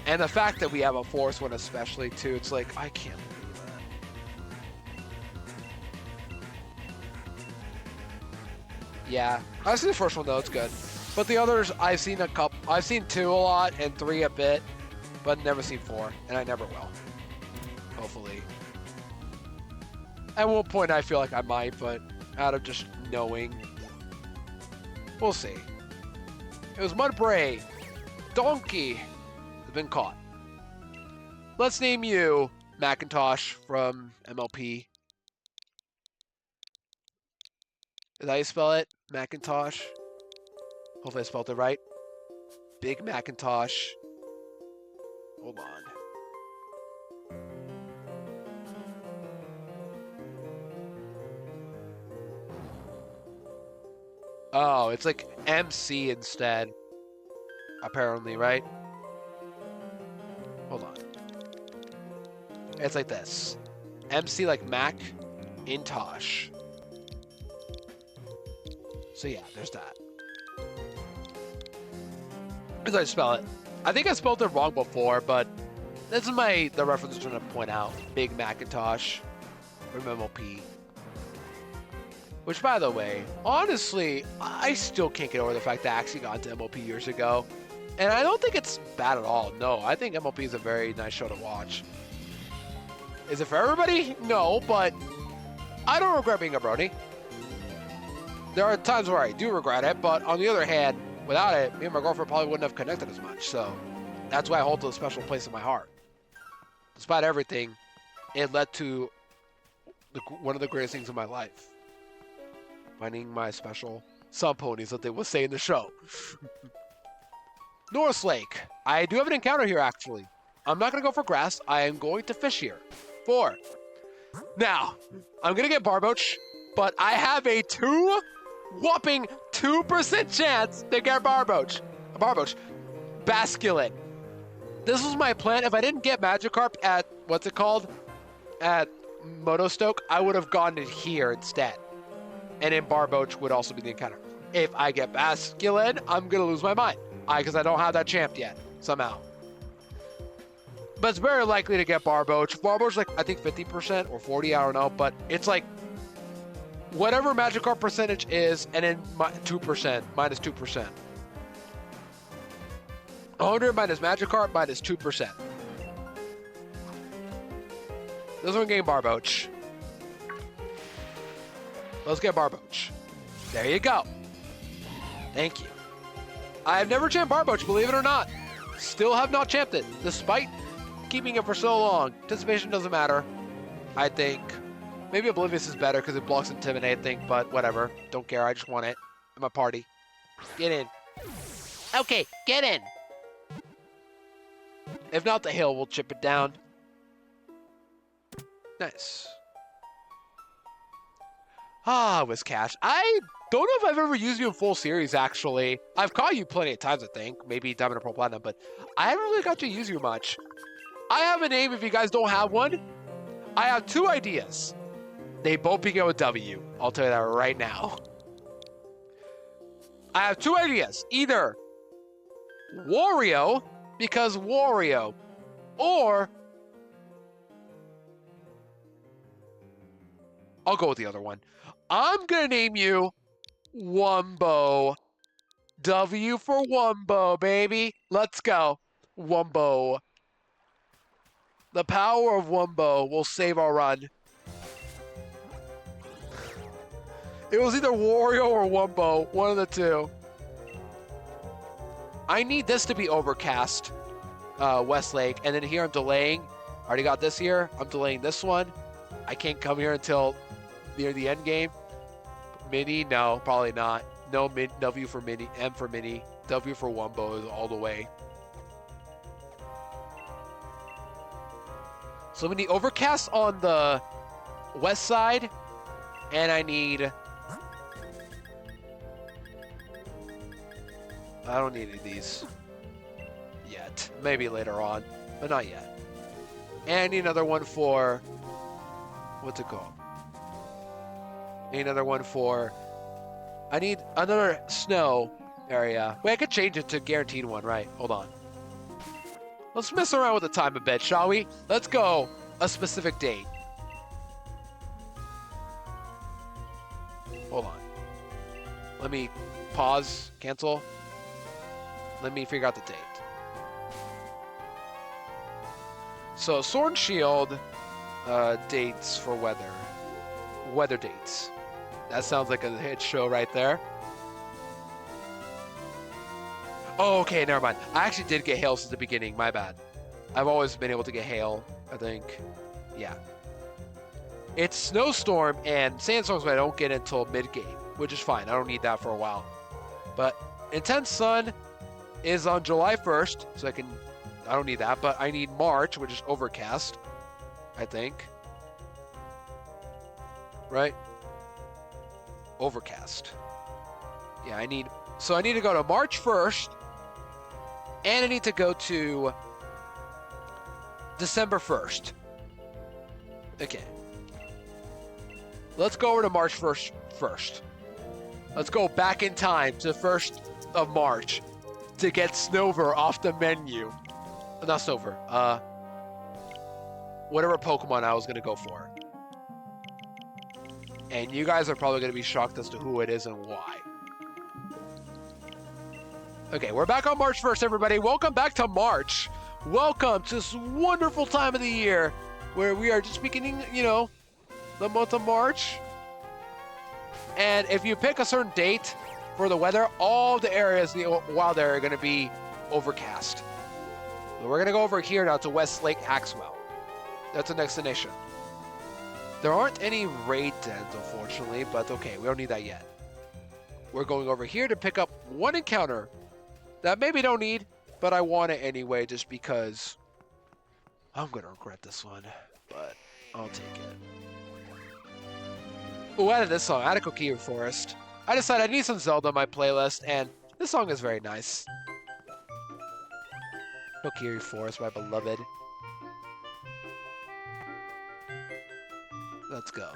And the fact that we have a force one especially, too. It's like, I can't believe that. Yeah, I've seen the first one though, it's good. But the others, I've seen a couple. I've seen 2 a lot and 3 a bit, but never seen 4, and I never will. Hopefully. At one point, I feel like I might, but out of just knowing, we'll see. It was Mudbray. Donkey has been caught. Let's name you Macintosh from MLP. Is that how you spell it? Macintosh? Hopefully I spelled it right. Big Macintosh. Hold on. Oh, it's like MC instead. Apparently, right? Hold on. It's like this. MC like Mac, Intosh. So yeah, there's that. As I spell it. I think I spelled it wrong before, but this is the reference I'm trying to point out. Big Macintosh from MLP. Which, by the way, honestly, I still can't get over the fact that I actually got into MLP years ago. And I don't think it's bad at all. No, I think MLP is a very nice show to watch. Is it for everybody? No, but I don't regret being a Brony. There are times where I do regret it, but on the other hand, without it, me and my girlfriend probably wouldn't have connected as much. So that's why I hold it a special place in my heart. Despite everything, it led to one of the greatest things in my life. Finding my special sun ponies that they will say in the show. North Lake. I do have an encounter here, actually. I'm not going to go for grass. I am going to fish here. 4. Now, I'm going to get Barboach, but I have a whopping 2% chance to get Barboach. Basculin. This was my plan. If I didn't get Magikarp at, what's it called? At Motostoke, I would have gone it here instead. And then Barboach would also be the encounter. If I get Basculin, I'm going to lose my mind. Because I don't have that champ yet, somehow. But it's very likely to get Barboach. Barboach, like, I think 50% or 40, I don't know. But it's like, whatever Magikarp percentage is, and then 2%, minus 2%. 100 minus Magikarp minus 2%. This one getting Barboach. Let's get Barboach. There you go. Thank you. I've never champed Barboach, believe it or not. Still have not champed it, despite keeping it for so long. Anticipation doesn't matter, I think. Maybe Oblivious is better because it blocks Intimidate, I think, but whatever. Don't care, I just want it in my party. Get in. Okay, get in. If not, the hill will chip it down. Nice. Ah, Whiscash. I don't know if I've ever used you in full series, actually. I've caught you plenty of times, I think. Maybe Diamond or Pearl Platinum, but I haven't really got to use you much. I have a name if you guys don't have one. I have 2 ideas. They both begin with W. I'll tell you that right now. I have 2 ideas. Either Wario, because Wario, or I'll go with the other one. I'm going to name you Wumbo. W for Wumbo, baby. Let's go. Wumbo. The power of Wumbo will save our run. It was either Wario or Wumbo. One of the 2. I need this to be Overcast, Westlake. And then here I'm delaying. Already got this here. I'm delaying this one. I can't come here until near the end game. Mini? No, probably not. No, W for Mini. M for Mini. W for Wumbo is all the way. So we need Overcast on the west side. And I need... I don't need any of these yet. Maybe later on, but not yet. And I need another one for... What's it called? I need another one for... I need another snow area. Wait, I could change it to guaranteed one, right? Hold on. Let's mess around with the time a bit, shall we? Let's go a specific date. Hold on. Let me pause, cancel. Let me figure out the date. So, Sword and Shield dates for weather. Weather dates. That sounds like a hit show right there. Oh, okay, never mind. I actually did get hail since the beginning. My bad. I've always been able to get hail, I think. Yeah. It's snowstorm and sandstorms, but I don't get until mid-game, which is fine. I don't need that for a while. But Intense Sun is on July 1st, so I don't need that, but I need March, which is Overcast, I think. Right? Overcast. Yeah, I need to go to March 1st, and I need to go to December 1st. Okay. Let's go over to March 1st first. Let's go back in time to the 1st of March to get Snover off the menu. Not Snover. Whatever Pokemon I was going to go for. And you guys are probably going to be shocked as to who it is and why. Okay, we're back on March 1st, everybody. Welcome back to March. Welcome to this wonderful time of the year where we are just beginning, the month of March. And if you pick a certain date for the weather, all the areas, the wild area, are going to be overcast. So we're going to go over here now to West Lake Axwell. That's the destination. There aren't any raid dens, unfortunately, but okay, we don't need that yet. We're going over here to pick up one encounter that maybe don't need, but I want it anyway just because I'm going to regret this one, but I'll take it. Ooh, I added this song. I added Kokiri Forest. I decided I need some Zelda on my playlist, and this song is very nice. Kokiri Forest, my beloved. Let's go.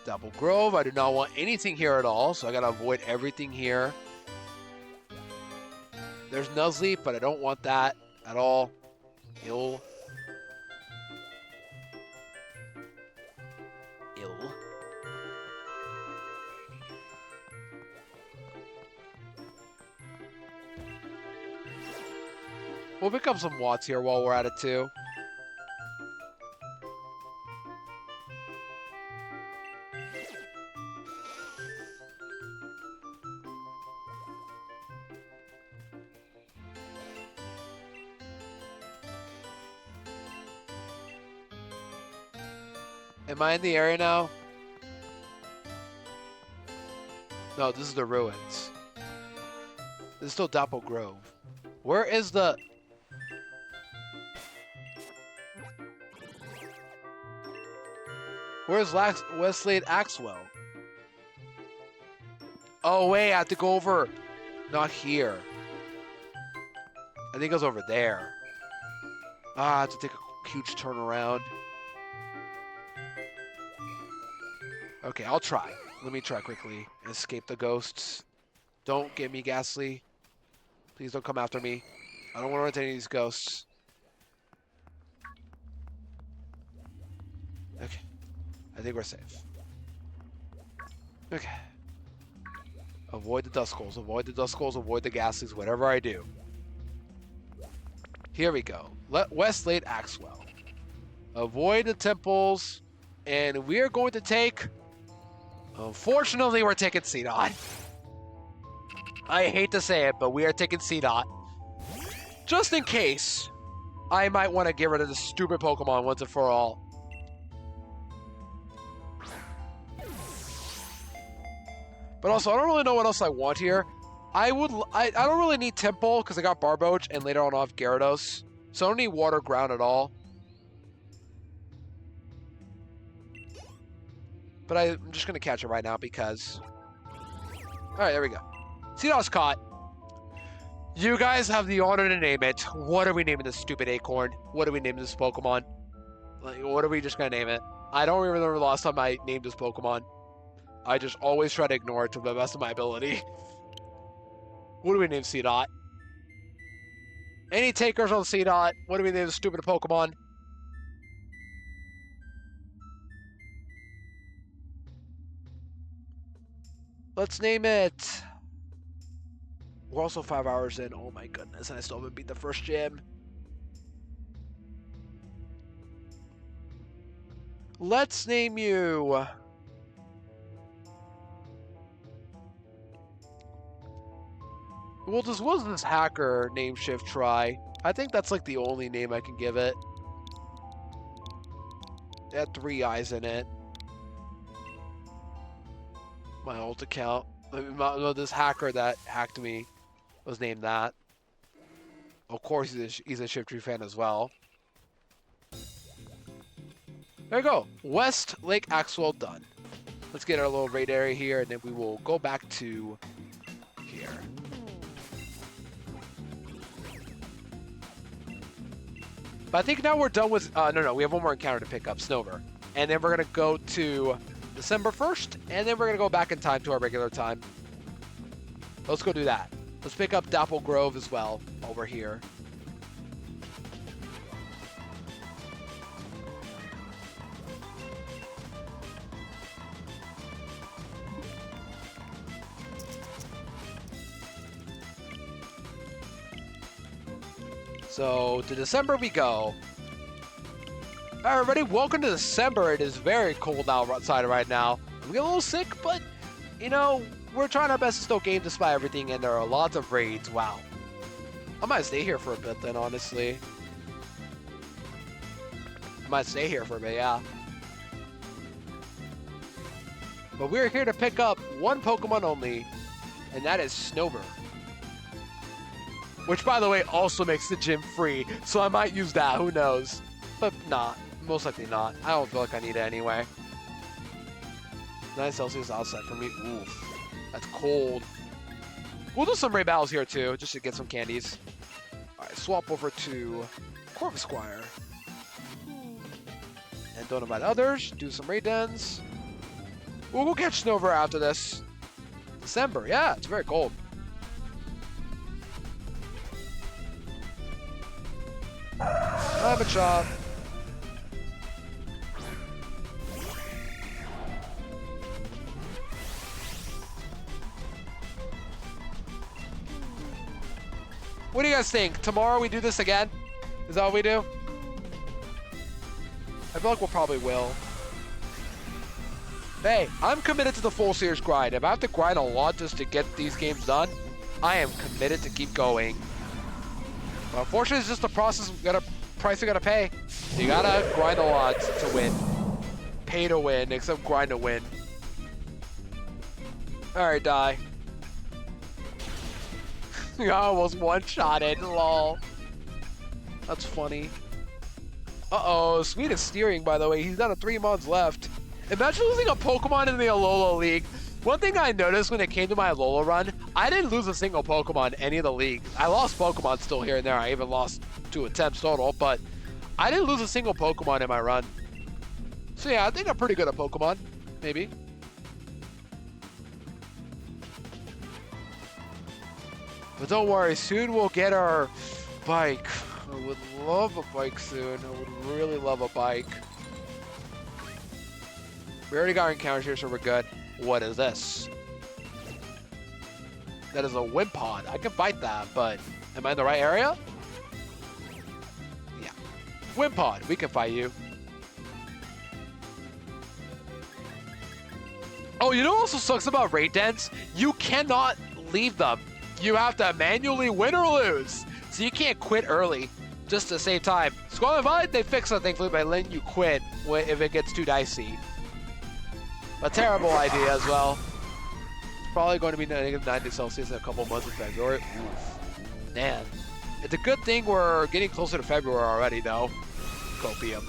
Double Grove. I do not want anything here at all, so I gotta avoid everything here. There's Nuzlocke, but I don't want that at all. Ill. We'll pick up some watts here while we're at it too. Am I in the area now? No, this is the ruins. This is still Dapple Grove. Where is the... Where's Wesley at Axwell? Oh, wait, I have to go over... Not here. I think it goes over there. Ah, I have to take a huge turnaround. Okay, I'll try. Let me try quickly. Escape the ghosts. Don't get me, Ghastly. Please don't come after me. I don't want to run into any of these ghosts. Okay. I think we're safe. Okay. Avoid the Duskulls. Avoid the Duskulls. Avoid the Ghastlies. Whatever I do. Here we go. Westlake Axwell. Avoid the temples. And we are going to take... Unfortunately, we're taking C-Dot. I hate to say it, but we are taking C-Dot. Just in case, I might want to get rid of this stupid Pokemon once and for all. But also, I don't really know what else I want here. I don't really need Temple because I got Barboach and later on I'll have Gyarados. So I don't need Water Ground at all. But I'm just going to catch it right now because... Alright, there we go. C-Dot's caught. You guys have the honor to name it. What are we naming this stupid acorn? What are we naming this Pokemon? Like, what are we just going to name it? I don't remember the last time I named this Pokemon. I just always try to ignore it to the best of my ability. What do we name C-Dot? Any takers on C-Dot? What do we name this stupid Pokemon? Let's name it... We're also 5 hours in. Oh my goodness, and I still haven't beat the first gym. Let's name you... Well, this was this hacker name shift try. I think that's like the only name I can give it. It had 3 eyes in it. My old account. This hacker that hacked me was named that. Of course, he's a Shift Tree fan as well. There you go. West Lake Axwell done. Let's get our little raid area here, and then we will go back to here. But I think now we're done with... no, we have one more encounter to pick up, Snover. And then we're going to go to December 1st, and then we're going to go back in time to our regular time. Let's go do that. Let's pick up Dapple Grove as well while we're here. So, to December we go. Alright, everybody, welcome to December. It is very cold outside right now. I'm getting a little sick, but, you know, we're trying our best to still game despite everything, and there are lots of raids. Wow. I might stay here for a bit then, honestly. I might stay here for a bit, yeah. But we're here to pick up one Pokemon only, and that is Snover. Which, by the way, also makes the gym free, so I might use that, who knows. But not, most likely not. I don't feel like I need it anyway. 9 Celsius outside for me, oof. That's cold. We'll do some raid battles here too, just to get some candies. Alright, swap over to Corvus Squire. And don't invite others, do some raid dens. We'll go catch Snover after this. December, yeah, it's very cold. I have a chop. What do you guys think? Tomorrow we do this again? Is that what we do? I feel like we'll probably will. Hey, I'm committed to the full series grind. If I have to grind a lot just to get these games done, I am committed to keep going. But unfortunately, it's just a process. Price we gotta pay. You gotta grind a lot to win. Pay to win, except grind to win. Alright, die. I almost one-shotted, lol. That's funny. Uh-oh, Sweet is steering, by the way. He's down to 3 months left. Imagine losing a Pokemon in the Alola League. One thing I noticed when it came to my Alola run, I didn't lose a single Pokemon in any of the leagues. I lost Pokemon still here and there. I even lost 2 attempts total, but I didn't lose a single Pokemon in my run. So yeah, I think I'm pretty good at Pokemon. Maybe. But don't worry, soon we'll get our bike. I would love a bike soon. I would really love a bike. We already got our encounters here, so we're good. What is this? That is a Wimpod. I can fight that, but am I in the right area? Yeah. Wimpod, we can fight you. Oh, you know what also sucks about raid dens? You cannot leave them. You have to manually win or lose. So you can't quit early just to save time. Squall Invite, they fix it thankfully by letting you quit if it gets too dicey. A terrible idea as well. It's probably going to be negative 90 Celsius in a couple months in February. Oof. Man. It's a good thing we're getting closer to February already, though. Copium.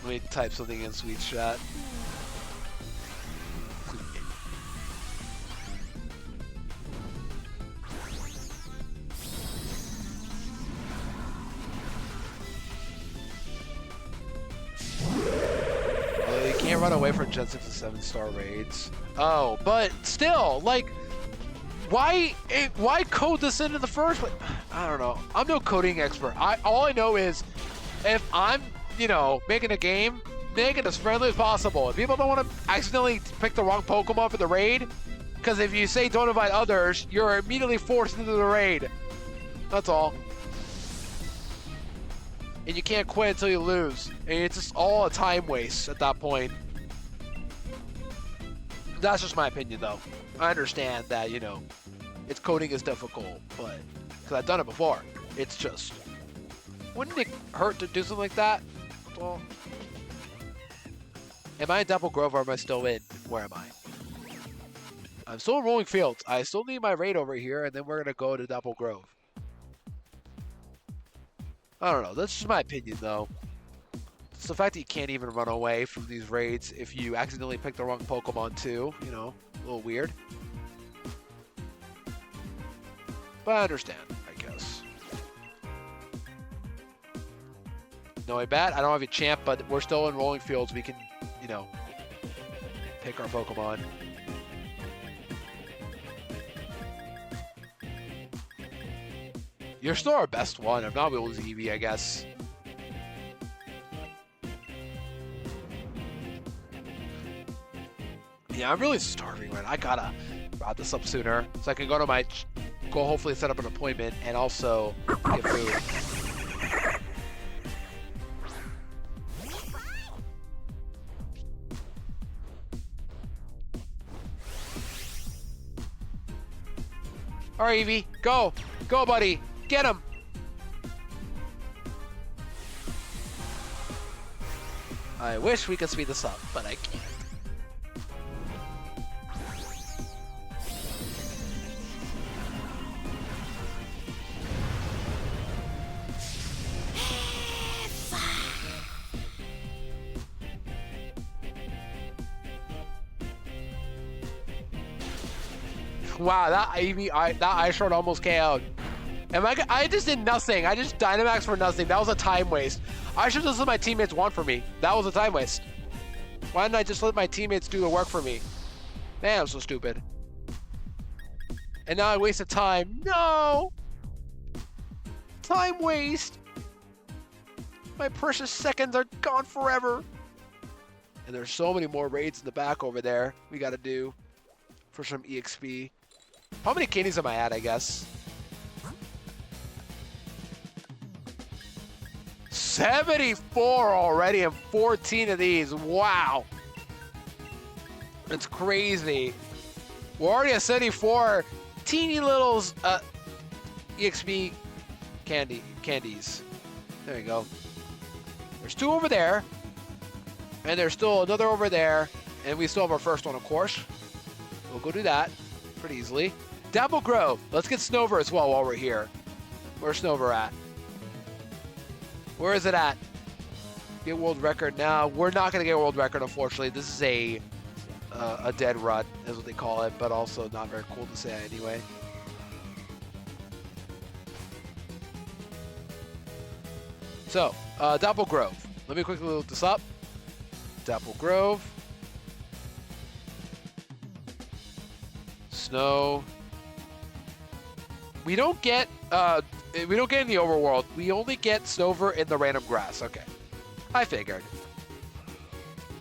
Let me type something in Sweet Chat. Run away from Gen 6 and 7-star raids. Oh, but still, like, why code this in the first place? I don't know. I'm no coding expert. All I know is if I'm, you know, making a game, make it as friendly as possible. If people don't want to accidentally pick the wrong Pokemon for the raid, because if you say don't invite others, you're immediately forced into the raid. That's all. And you can't quit until you lose. And it's just all a time waste at that point. That's just my opinion, though. I understand that, you know, its coding is difficult, but because I've done it before, it's just, wouldn't it hurt to do something like that? Well, am I in Double Grove or am I still in? Where am I? I'm still in Rolling Fields. I still need my raid over here, and then we're gonna go to Double Grove. I don't know. That's just my opinion, though. It's the fact that you can't even run away from these raids if you accidentally pick the wrong Pokemon, too. You know, a little weird. But I understand, I guess. No, I bet. I don't have a champ, but we're still in Rolling Fields. We can, you know, pick our Pokemon. You're still our best one. I'm not able to Eevee, I guess. Yeah, I'm really starving, man. I gotta wrap this up sooner so I can go to my... Go hopefully set up an appointment and also get food. All right, Eevee, go. Go, buddy. Get him. I wish we could speed this up, but I can't. Wow, that Eevee, that Ice Shard almost KO'd. I just did nothing. I just Dynamax for nothing. That was a time waste. I should just let my teammates want for me. That was a time waste. Why didn't I just let my teammates do the work for me? Man, I'm so stupid. And now I wasted time. No! Time waste. My precious seconds are gone forever. And there's so many more raids in the back over there we gotta do for some EXP. How many candies am I at, I guess? 74 already and 14 of these. Wow. It's crazy. We're already at 74 teeny little EXP candies. There you go. There's 2 over there. And there's still another over there. And we still have our first one, of course. We'll go do that pretty easily. Double Grove. Let's get Snover as well while we're here. Where's Snover at? Where is it at? Get world record now. We're not going to get a world record, unfortunately. This is a dead run, is what they call it, but also not very cool to say anyway. So, Double Grove. Let me quickly look this up. Double Grove. Snow. We don't get in the overworld. We only get Snover in the random grass. Okay. I figured.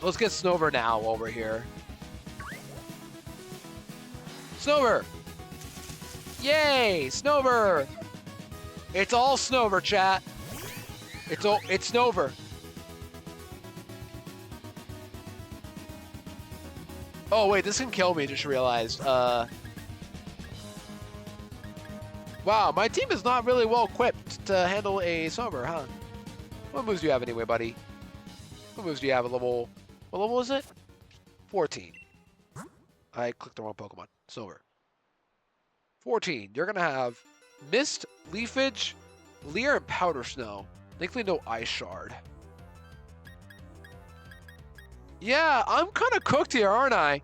Let's get Snover now while we're here. Snover! Yay! Snover! It's all Snover, chat. It's Snover. Oh wait, this can kill me, just realized. Wow, my team is not really well equipped to handle a Snover, huh? What moves do you have anyway, buddy? What moves do you have at level... What level is it? 14. I clicked the wrong Pokemon. Snover. 14. You're gonna have Mist, Leafage, Leer, and Powder Snow. Thankfully no Ice Shard. Yeah, I'm kind of cooked here, aren't I?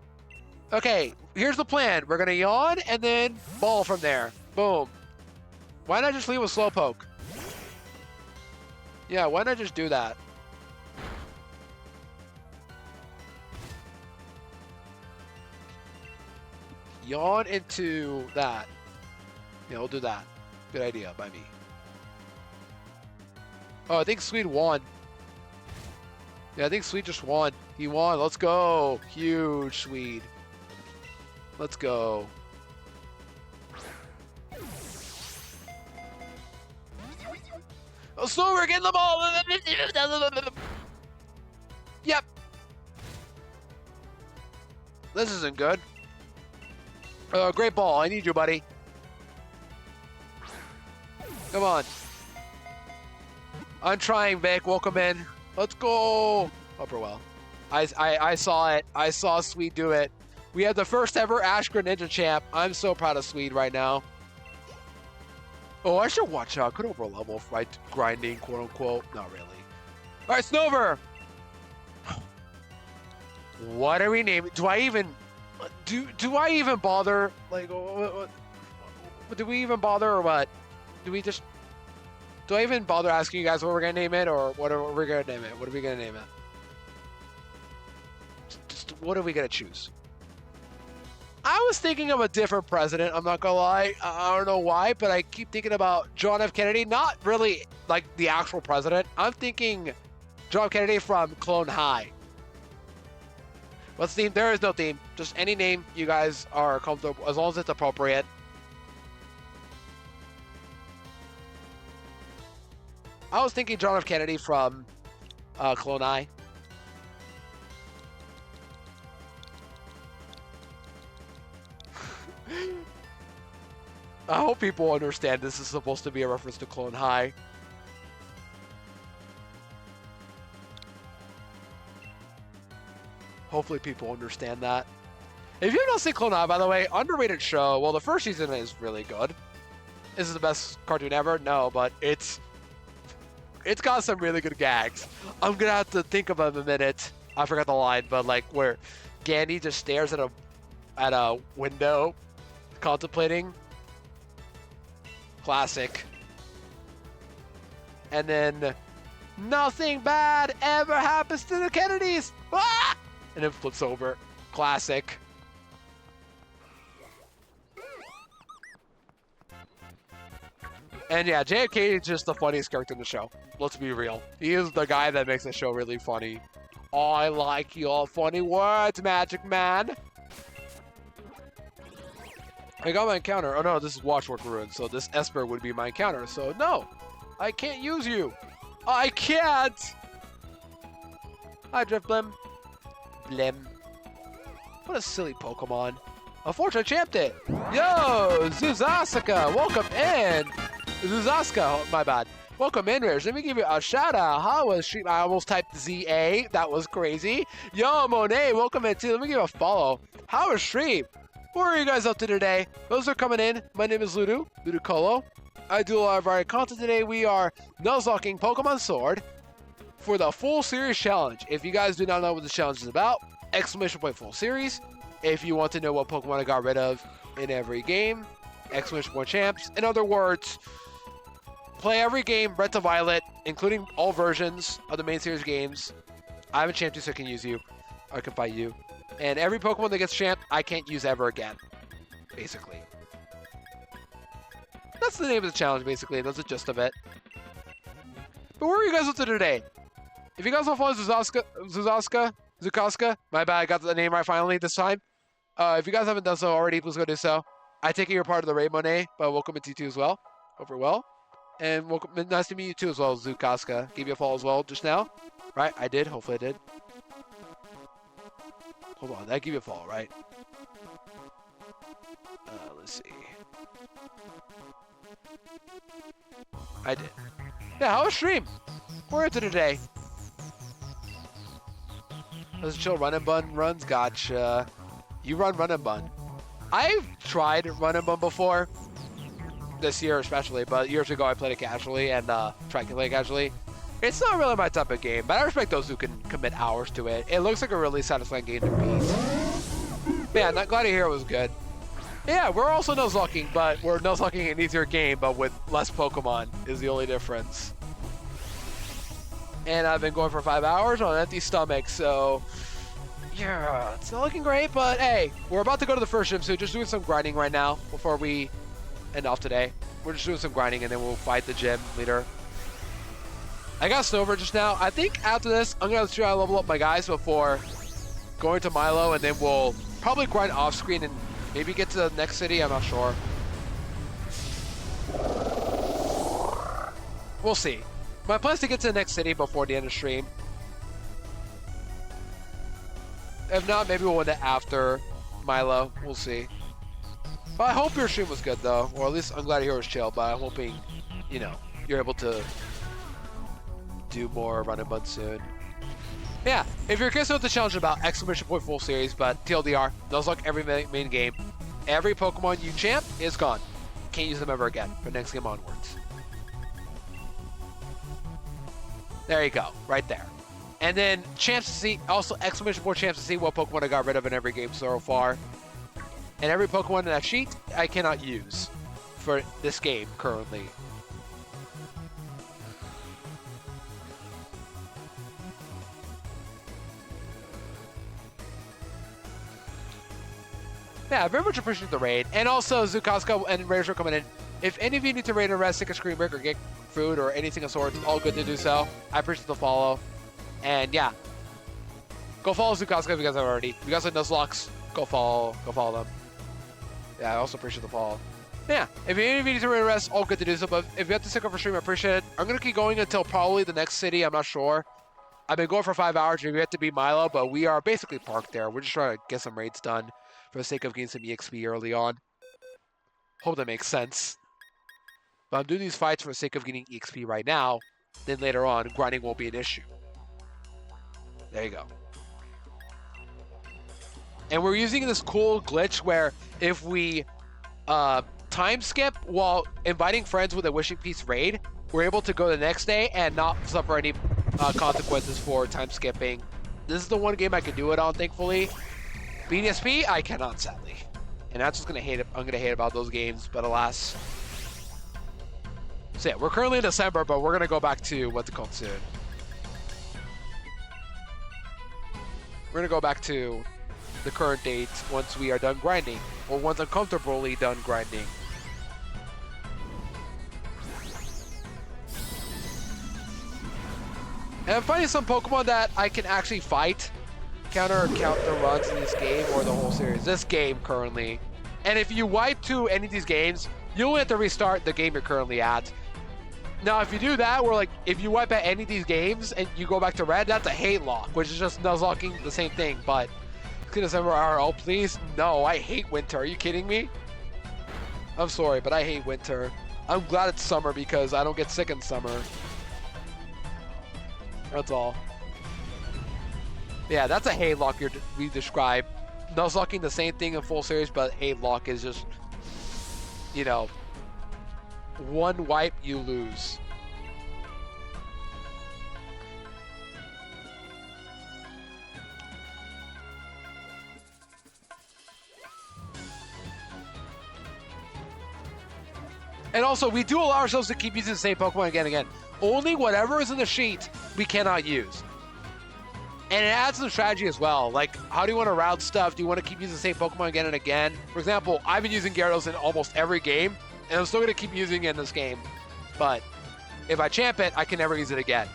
Okay, here's the plan. We're gonna yawn and then ball from there. Boom. Why not just leave with Slowpoke? Yeah, why not just do that? Yawn into that. Yeah, we'll do that. Good idea by me. Oh, I think Swede won. Yeah, I think Swede just won. He won. Let's go. Huge Swede. Let's go. Oh, Snover, get the ball! Yep. This isn't good. Great ball. I need you, buddy. Come on. I'm trying, Vic. Welcome in. Let's go. Upper well. I saw it. I saw Swede do it. We have the first ever Ashgren Ninja Champ. I'm so proud of Swede right now. Oh, I should watch out. Could over level fight grinding, quote unquote. Not really. All right, Snover. What are we naming? Do I even bother? Like, what, do we even bother or what? Do I even bother asking you guys what we're gonna name it or what are we gonna name it? What are we gonna name it? Just what are we gonna choose? I was thinking of a different president. I'm not gonna lie. I don't know why, but I keep thinking about John F. Kennedy. Not really like the actual president. I'm thinking John F. Kennedy from Clone High. What's the theme? There is no theme. Just any name you guys are comfortable, as long as it's appropriate. I was thinking John F. Kennedy from Clone High. I hope people understand this is supposed to be a reference to Clone High. Hopefully people understand that. If you've not seen Clone High, by the way, underrated show. Well, the first season is really good. Is it the best cartoon ever? No, but it's got some really good gags. I'm gonna have to think of them a minute. I forgot the line, but like where Gandhi just stares at a window, contemplating. Classic. And then nothing bad ever happens to the Kennedys. Ah! And it flips over. Classic. And yeah, JFK is just the funniest character in the show. Let's be real. He is the guy that makes the show really funny. I like your funny words, Magic Man. I got my encounter. Oh no, this is Watchwork Ruin, so this Esper would be my encounter. So no, I can't use you. I can't. Hi, Drift Blim. Blim. What a silly Pokemon. Unfortunately, I champed it. Yo, Zuzasaka, welcome in. Zuzaska, oh, my bad. Welcome in, Rich. Let me give you a shout out. How was stream? I almost typed ZA. That was crazy. Yo, Monet, welcome in too. Let me give you a follow. How was stream? What are you guys up to today? Those are coming in. My name is Ludicolo. I do a lot of variety content today. We are Nuzlocking Pokemon Sword for the full series challenge. If you guys do not know what the challenge is about, exclamation point full series. If you want to know what Pokemon I got rid of in every game, exclamation point champs. In other words, play every game red to violet, including all versions of the main series games. I haven't champed you, so I can use you. I can fight you. And every Pokemon that gets champed, I can't use ever again. Basically. That's the name of the challenge, basically. That's the gist of it. But where are you guys up to today? If you guys want to follow Zukaska, my bad, I got the name right finally this time. If you guys haven't done so already, please go do so. I take it you're part of the raid, Monet, but welcome to you too as well. Hope you're well. And welcome, nice to meet you too as well, Zukaska. Gave you a follow as well just now. Right? I did. Hopefully I did. Hold on, that gave you a follow, right? Let's see. I did. Yeah, how was stream? We're into today. Let's chill run and bun runs. Gotcha. You run and bun. I've tried run and bun before. This year especially, but years ago I played it casually and tried to play it casually. It's not really my type of game, but I respect those who can commit hours to it. It looks like a really satisfying game to beat. Man, I'm glad to hear it was good. Yeah, we're also Nuzlocking, but we're Nuzlocking an easier game, but with less Pokemon is the only difference. And I've been going for 5 hours on an empty stomach, so yeah, it's not looking great, but hey, we're about to go to the first gym, so just doing some grinding right now before we end off today. We're just doing some grinding, and then we'll fight the gym leader. I got Snover just now. I think after this, I'm going to try to level up my guys before going to Milo, and then we'll probably grind off screen and maybe get to the next city. I'm not sure. We'll see. My plan is to get to the next city before the end of stream. If not, maybe we'll win it after Milo. We'll see. But I hope your stream was good, though. Or at least I'm glad your was chill, but I'm hoping, you know, you're able to do more run and bun soon. Yeah, if you're curious what the challenge is about, exclamation point full series, but TLDR, Nuzlocke every main game. Every Pokemon you champ is gone. Can't use them ever again for next game onwards. There you go, right there. And then chance to see, also exclamation point chance to see what Pokemon I got rid of in every game so far. And every Pokemon in that sheet I cannot use for this game currently. Yeah, I very much appreciate the raid. And also, Zukaska and Raiders are coming in. If any of you need to raid or rest, take a screen break, or get food, or anything of sorts, all good to do so. I appreciate the follow. And yeah, go follow Zukaska if you guys have already. If you guys have Nuzlocks, go follow them. Yeah, I also appreciate the follow. Yeah, if any of you need to raid or rest, all good to do so. But if you have to stick up for stream, I appreciate it. I'm going to keep going until probably the next city. I'm not sure. I've been going for 5 hours. We have to be Milo, but we are basically parked there. We're just trying to get some raids done for the sake of getting some EXP early on. Hope that makes sense. But I'm doing these fights for the sake of getting EXP right now. Then later on, grinding won't be an issue. There you go. And we're using this cool glitch where if we time skip while inviting friends with a Wishing Piece raid, we're able to go the next day and not suffer any consequences for time skipping. This is the one game I can do it on, thankfully. BDSP, I cannot, sadly. And that's just gonna hate it. I'm gonna hate about those games, but alas. So yeah, we're currently in December, but we're gonna go back to what's it called soon. We're gonna go back to the current date once we are done grinding, or once I'm comfortably done grinding. And I'm finding some Pokemon that I can actually fight, count the runs in this game or the whole series. This game currently. And if you wipe to any of these games, you only have to restart the game you're currently at. Now, if you do that, where like if you wipe at any of these games and you go back to red, that's a hate lock, which is just Nuzlocking the same thing. But December RL, please. No, I hate winter. Are you kidding me? I'm sorry, but I hate winter. I'm glad it's summer because I don't get sick in summer. That's all. Yeah, that's a hate lock we describe. Nuzlocking the same thing in full series, but hate lock is just, you know, one wipe, you lose. And also, we do allow ourselves to keep using the same Pokemon again and again. Only whatever is in the sheet, we cannot use. And it adds some strategy as well. Like, how do you want to route stuff? Do you want to keep using the same Pokemon again and again? For example, I've been using Gyarados in almost every game, and I'm still going to keep using it in this game. But if I champ it, I can never use it again.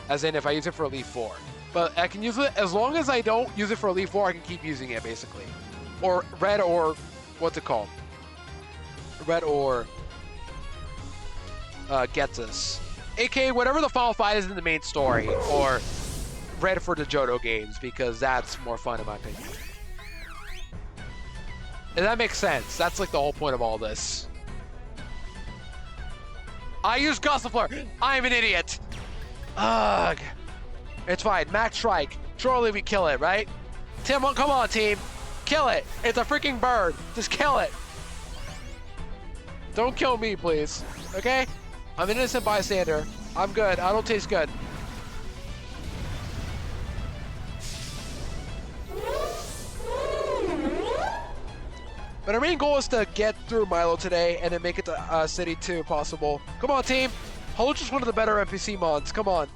As in, if I use it for Elite 4. But I can use it, as long as I don't use it for Elite 4, I can keep using it, basically. Or Red or, what's it called? Red or Ghetsis. AKA whatever the final fight is in the main story, or Red for the Johto games, because that's more fun in my opinion. And that makes sense. That's like the whole point of all this. I use Gossifleur. I'm an idiot. Ugh. It's fine. Max Strike. Surely we kill it, right? Tim, come on, team. Kill it. It's a freaking bird. Just kill it. Don't kill me, please. Okay? I'm an innocent bystander. I'm good. I don't taste good. But our main goal is to get through Milo today and then make it to City 2 if possible. Come on, team. Holoch is one of the better NPC mons. Come on.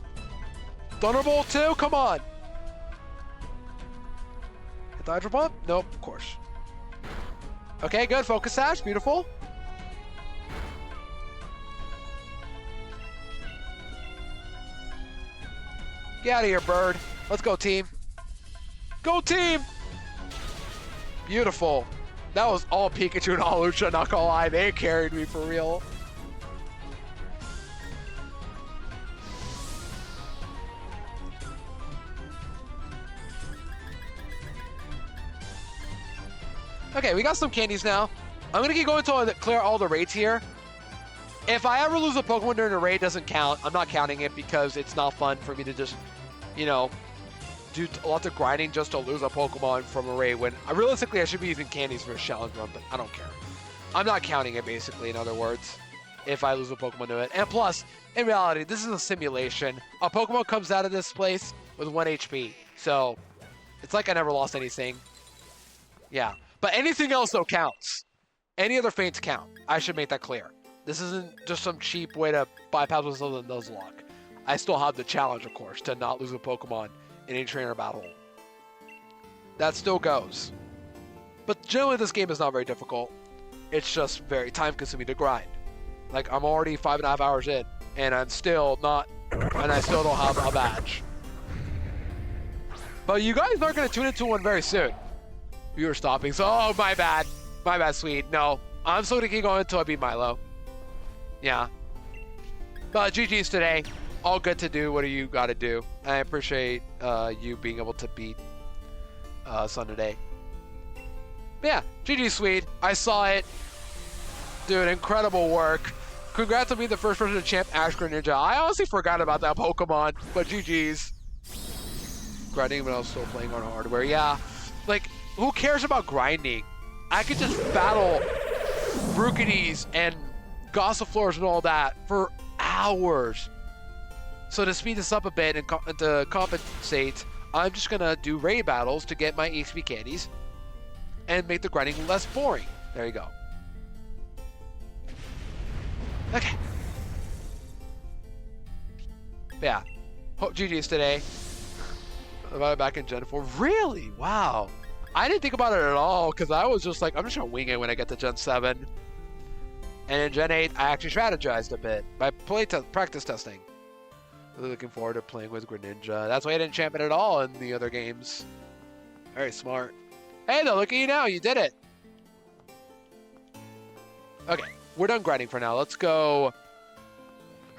Thunderbolt 2? Come on. Hit the Hydro Pump? Nope, of course. Okay, good. Focus Sash. Beautiful. Get out of here, bird. Let's go, team. Go, team! Beautiful. That was all Pikachu and all Lucha, not gonna lie. They carried me for real. Okay, we got some candies now. I'm gonna keep going until I clear all the raids here. If I ever lose a Pokemon during a raid, it doesn't count. I'm not counting it because it's not fun for me to just, you know, do lots of grinding just to lose a Pokemon from a raid when realistically I should be using candies for a challenge run, but I don't care. I'm not counting it basically, in other words, if I lose a Pokemon to it. And plus, in reality, this is a simulation. A Pokemon comes out of this place with 1 HP. So, it's like I never lost anything. Yeah. But anything else, though, counts. Any other faints count. I should make that clear. This isn't just some cheap way to bypass what's other than Nuzlocke. I still have the challenge, of course, to not lose a Pokemon in a trainer battle. That still goes. But generally, this game is not very difficult. It's just very time-consuming to grind. Like, I'm already 5.5 hours in, and I'm still not, and I still don't have a badge. But you guys are going to tune into one very soon. Viewer stopping, so, oh, my bad. My bad, sweet. No, I'm still going to keep going until I beat Milo. Yeah. But GG's today. All good to do. What do you got to do? I appreciate you being able to beat Sun today. But yeah, GG sweet. I saw it. Dude, incredible work. Congrats on being the first person to champ Ash Greninja. I honestly forgot about that Pokemon, but GG's. Grinding when I was still playing on hardware. Yeah, like, who cares about grinding? I could just battle Brookities and Gossifleurs and all that for hours. So to speed this up a bit and to compensate, I'm just gonna do raid battles to get my EXP candies and make the grinding less boring. There you go. Okay. But yeah. GG's today. About back in Gen 4. Really? Wow. I didn't think about it at all because I was just like, I'm just gonna wing it when I get to Gen 7. And in Gen 8, I actually strategized a bit by practice testing. Really looking forward to playing with Greninja. That's why I didn't champ it at all in the other games. Very smart. Hey, though, look at you now. You did it. Okay, we're done grinding for now. Let's go.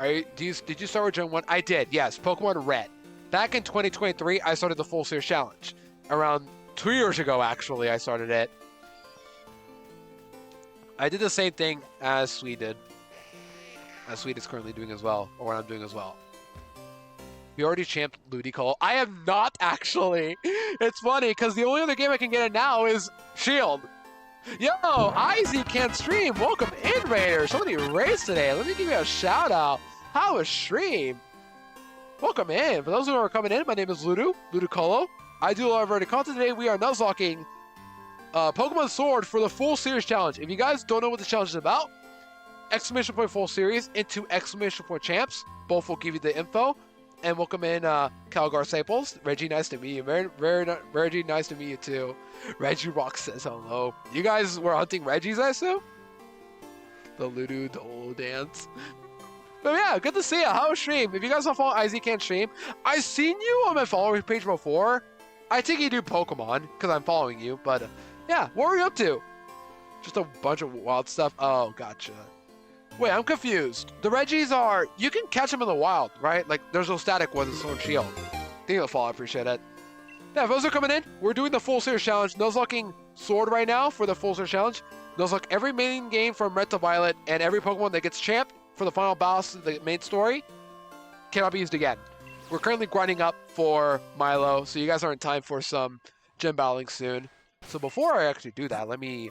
Did you start with Gen 1? I did, yes. Pokemon Red. Back in 2023, I started the Full Series Challenge. Around 2 years ago, actually, I started it. I did the same thing as Sweet did. As Sweet is currently doing as well, or what I'm doing as well. We already champed Ludicolo. I have not, actually. It's funny, because the only other game I can get it now is Shield. Yo, Izzy can't stream. Welcome in, Raiders. So many raids today. Let me give you a shout out. How was stream? Welcome in. For those who are coming in, my name is Ludicolo. I do a lot of variety content today. We are Nuzlocking Pokemon Sword for the Full Series Challenge. If you guys don't know what the challenge is about, exclamation point Full Series into exclamation point Champs. Both will give you the info. And welcome in Calgar Staples. Reggie, nice to meet you. Reggie, nice to meet you too. Reggie Rock says hello. You guys were hunting Reggies, I assume? The Ludo Dole dance. But yeah, good to see you. How was stream? If you guys don't follow Izzy Can't Stream, I've seen you on my following page before. I think you do Pokemon, because I'm following you. But yeah, what were you up to? Just a bunch of wild stuff. Oh, gotcha. Wait, I'm confused. The Reggies are, you can catch them in the wild, right? Like, there's no static ones in Sword and Shield. Thank you for the follow, I appreciate it. Yeah, for those who are coming in, we're doing the Full Series Challenge. Nuzlocking Sword right now for the Full Series Challenge. Nuzlocke every main game from Red to Violet, and every Pokemon that gets champ for the final boss of the main story cannot be used again. We're currently grinding up for Milo, so you guys are in time for some gym battling soon. So before I actually do that, let me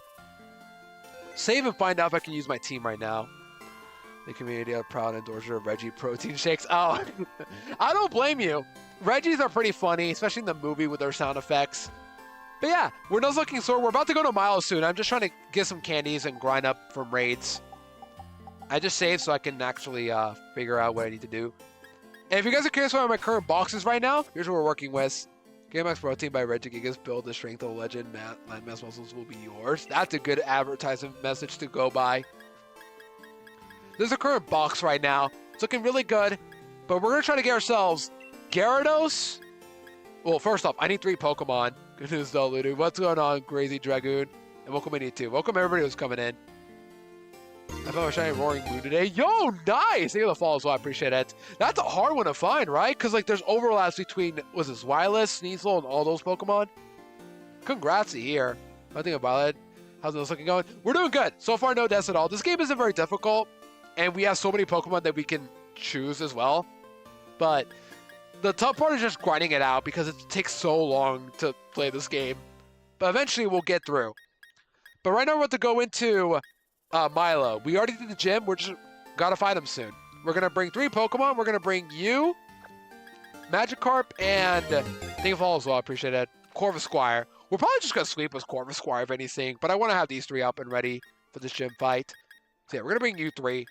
save and find out if I can use my team right now. The community are proud endorser of Reggie protein shakes. Oh, I don't blame you. Reggies are pretty funny, especially in the movie with their sound effects. But yeah, we're Nuzlocking Sword. We're about to go to Milo soon. I'm just trying to get some candies and grind up from raids. I just saved so I can actually figure out what I need to do. And if you guys are curious about my current boxes right now, here's what we're working with. Get Max Protein by Reggie Gigas. Build the strength of a legend. Landmass muscles will be yours. That's a good advertisement message to go by. There's a current box right now. It's looking really good. But we're going to try to get ourselves Gyarados. Well, first off, I need 3 Pokemon. Good news though, Ludo. What's going on, Crazy Dragoon? And welcome in you too. Welcome everybody who's coming in. I found a shiny Roaring Blue today. Yo, nice! Thank you for the follow as well. I appreciate it. That's a hard one to find, right? Because like there's overlaps between, was this Wylus, Sneasel, and all those Pokemon? Congrats here. I think about it. How's this looking going? We're doing good. So far, no deaths at all. This game isn't very difficult, and we have so many Pokemon that we can choose as well. But the tough part is just grinding it out because it takes so long to play this game. But eventually, we'll get through. But right now, we're about to go into Milo. We already did the gym. We're just gotta fight him soon. We're gonna bring 3 Pokemon. We're gonna bring you, Magikarp, and thank you for all as well. I appreciate it. Corvisquire. We're probably just going to sweep with Corvisquire if anything, but I want to have these 3 up and ready for this gym fight. So yeah, we're going to bring you 3.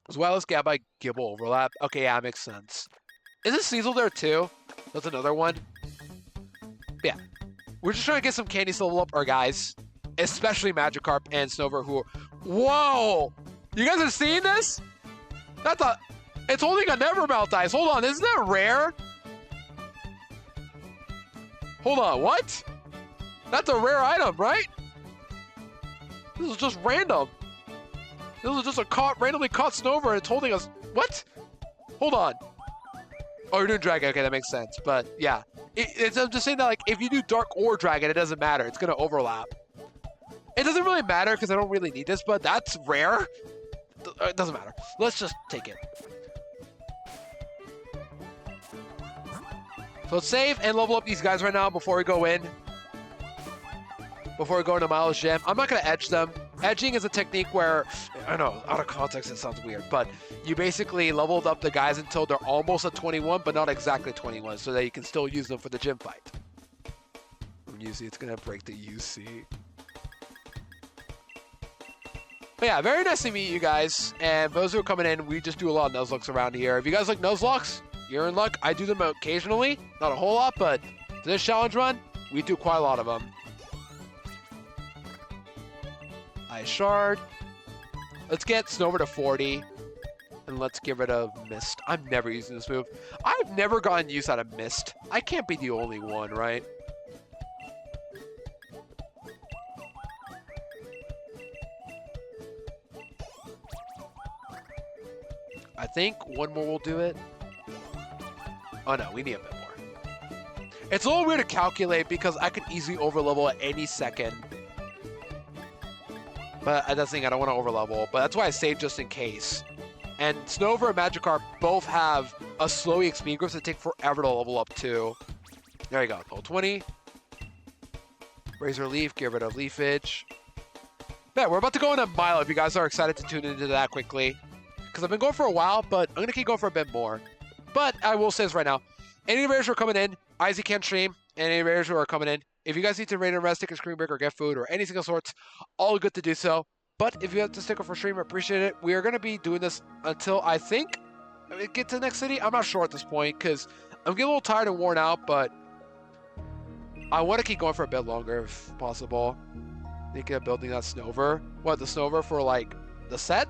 As well as Gabby Gibble overlap. Okay, yeah, makes sense. Is this Cecil there too? That's another one. Yeah. We're just trying to get some candies to level up our guys. Especially Magikarp and Snover who are... Whoa! You guys have seen this? That's a... It's holding a Nevermelt Ice. Hold on, isn't that rare? Hold on, what? That's a rare item, right? This is just random. This is just a randomly caught Snover and it's holding us... What? Hold on. Oh, you're doing Dragon. Okay, that makes sense. But, yeah. I'm just saying that, like, if you do Dark or Dragon, it doesn't matter. It's going to overlap. It doesn't really matter because I don't really need this, but that's rare. It doesn't matter. Let's just take it. So let's save and level up these guys right now before we go in. Before we go into Milo's gym. I'm not going to edge them. Edging is a technique where, I know, out of context it sounds weird, but you basically leveled up the guys until they're almost at 21, but not exactly 21, so that you can still use them for the gym fight. UC, it's going to break the UC. But yeah, very nice to meet you guys. And for those who are coming in, we just do a lot of Nuzlockes around here. If you guys like Nuzlocke, you're in luck. I do them occasionally. Not a whole lot, but for this challenge run, we do quite a lot of them. Ice Shard. Let's get Snover to 40. And let's get rid of Mist. I'm never using this move. I've never gotten use out of Mist. I can't be the only one, right? I think one more will do it. Oh no, we need a bit more. It's a little weird to calculate because I could easily overlevel at any second. But that's the thing, I don't want to overlevel. But that's why I saved just in case. And Snover and Magikarp both have a slow EXP group that take forever to level up too. There you go, level 20. Razor Leaf, get rid of Leafage. Yeah, we're about to go into Milo if you guys are excited to tune into that quickly. Because I've been going for a while, but I'm going to keep going for a bit more. But I will say this right now. Any raiders who are coming in, Izzy can't stream. And any raiders who are coming in, if you guys need to raid and rest, take a screen break, or get food, or anything of sorts, all good to do so. But if you have to stick up for stream, I appreciate it. We are going to be doing this until I think we get to the next city. I'm not sure at this point, because I'm getting a little tired and worn out, but I want to keep going for a bit longer if possible. Thinking of building that Snover. What, the Snover for, like, the set?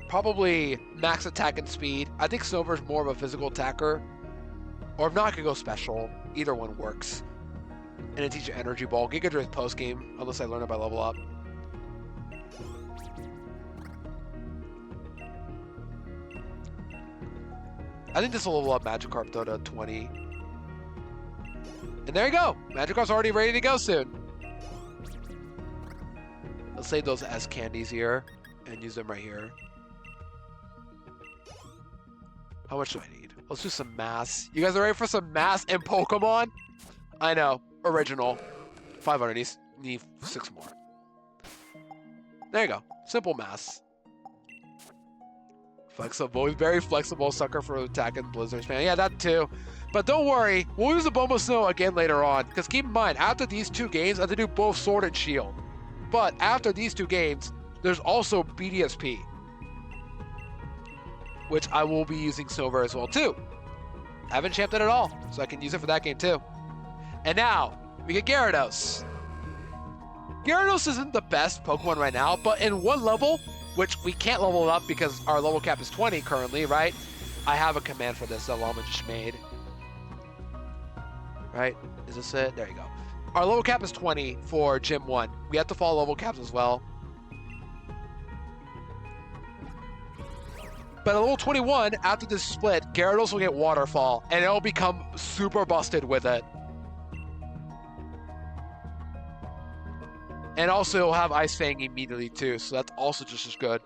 Probably max attack and speed. I think Snover's more of a physical attacker. Or if not, I could go special. Either one works. And then teach an energy ball. Giga Drift post game, unless I learn it by level up. I think this will level up Magikarp though to 20. And there you go. Magikarp's already ready to go soon. Let's save those S candies here and use them right here. How much do I need? Let's do some mass. You guys are ready for some mass in Pokemon? I know. Original. 500. Need 6 more. There you go. Simple mass. Flexible. Very flexible. Sucker for attacking Blizzards, man. Yeah, that too. But don't worry. We'll use the Bomba Snow again later on. Because keep in mind, after these 2 games, I have to do both Sword and Shield. But after these 2 games, there's also BDSP. Which I will be using Silver as well too. I haven't champed it at all, so I can use it for that game too. And now, we get Gyarados. Gyarados isn't the best Pokemon right now, but in one level, which we can't level up because our level cap is 20 currently, right? I have a command for this that Llama just made. Right? Is this it? There you go. Our level cap is 20 for Gym 1. We have to follow level caps as well. But at level 21, after this split, Gyarados will get Waterfall, and it'll become super busted with it. And also he'll have Ice Fang immediately too, so that's also just as good.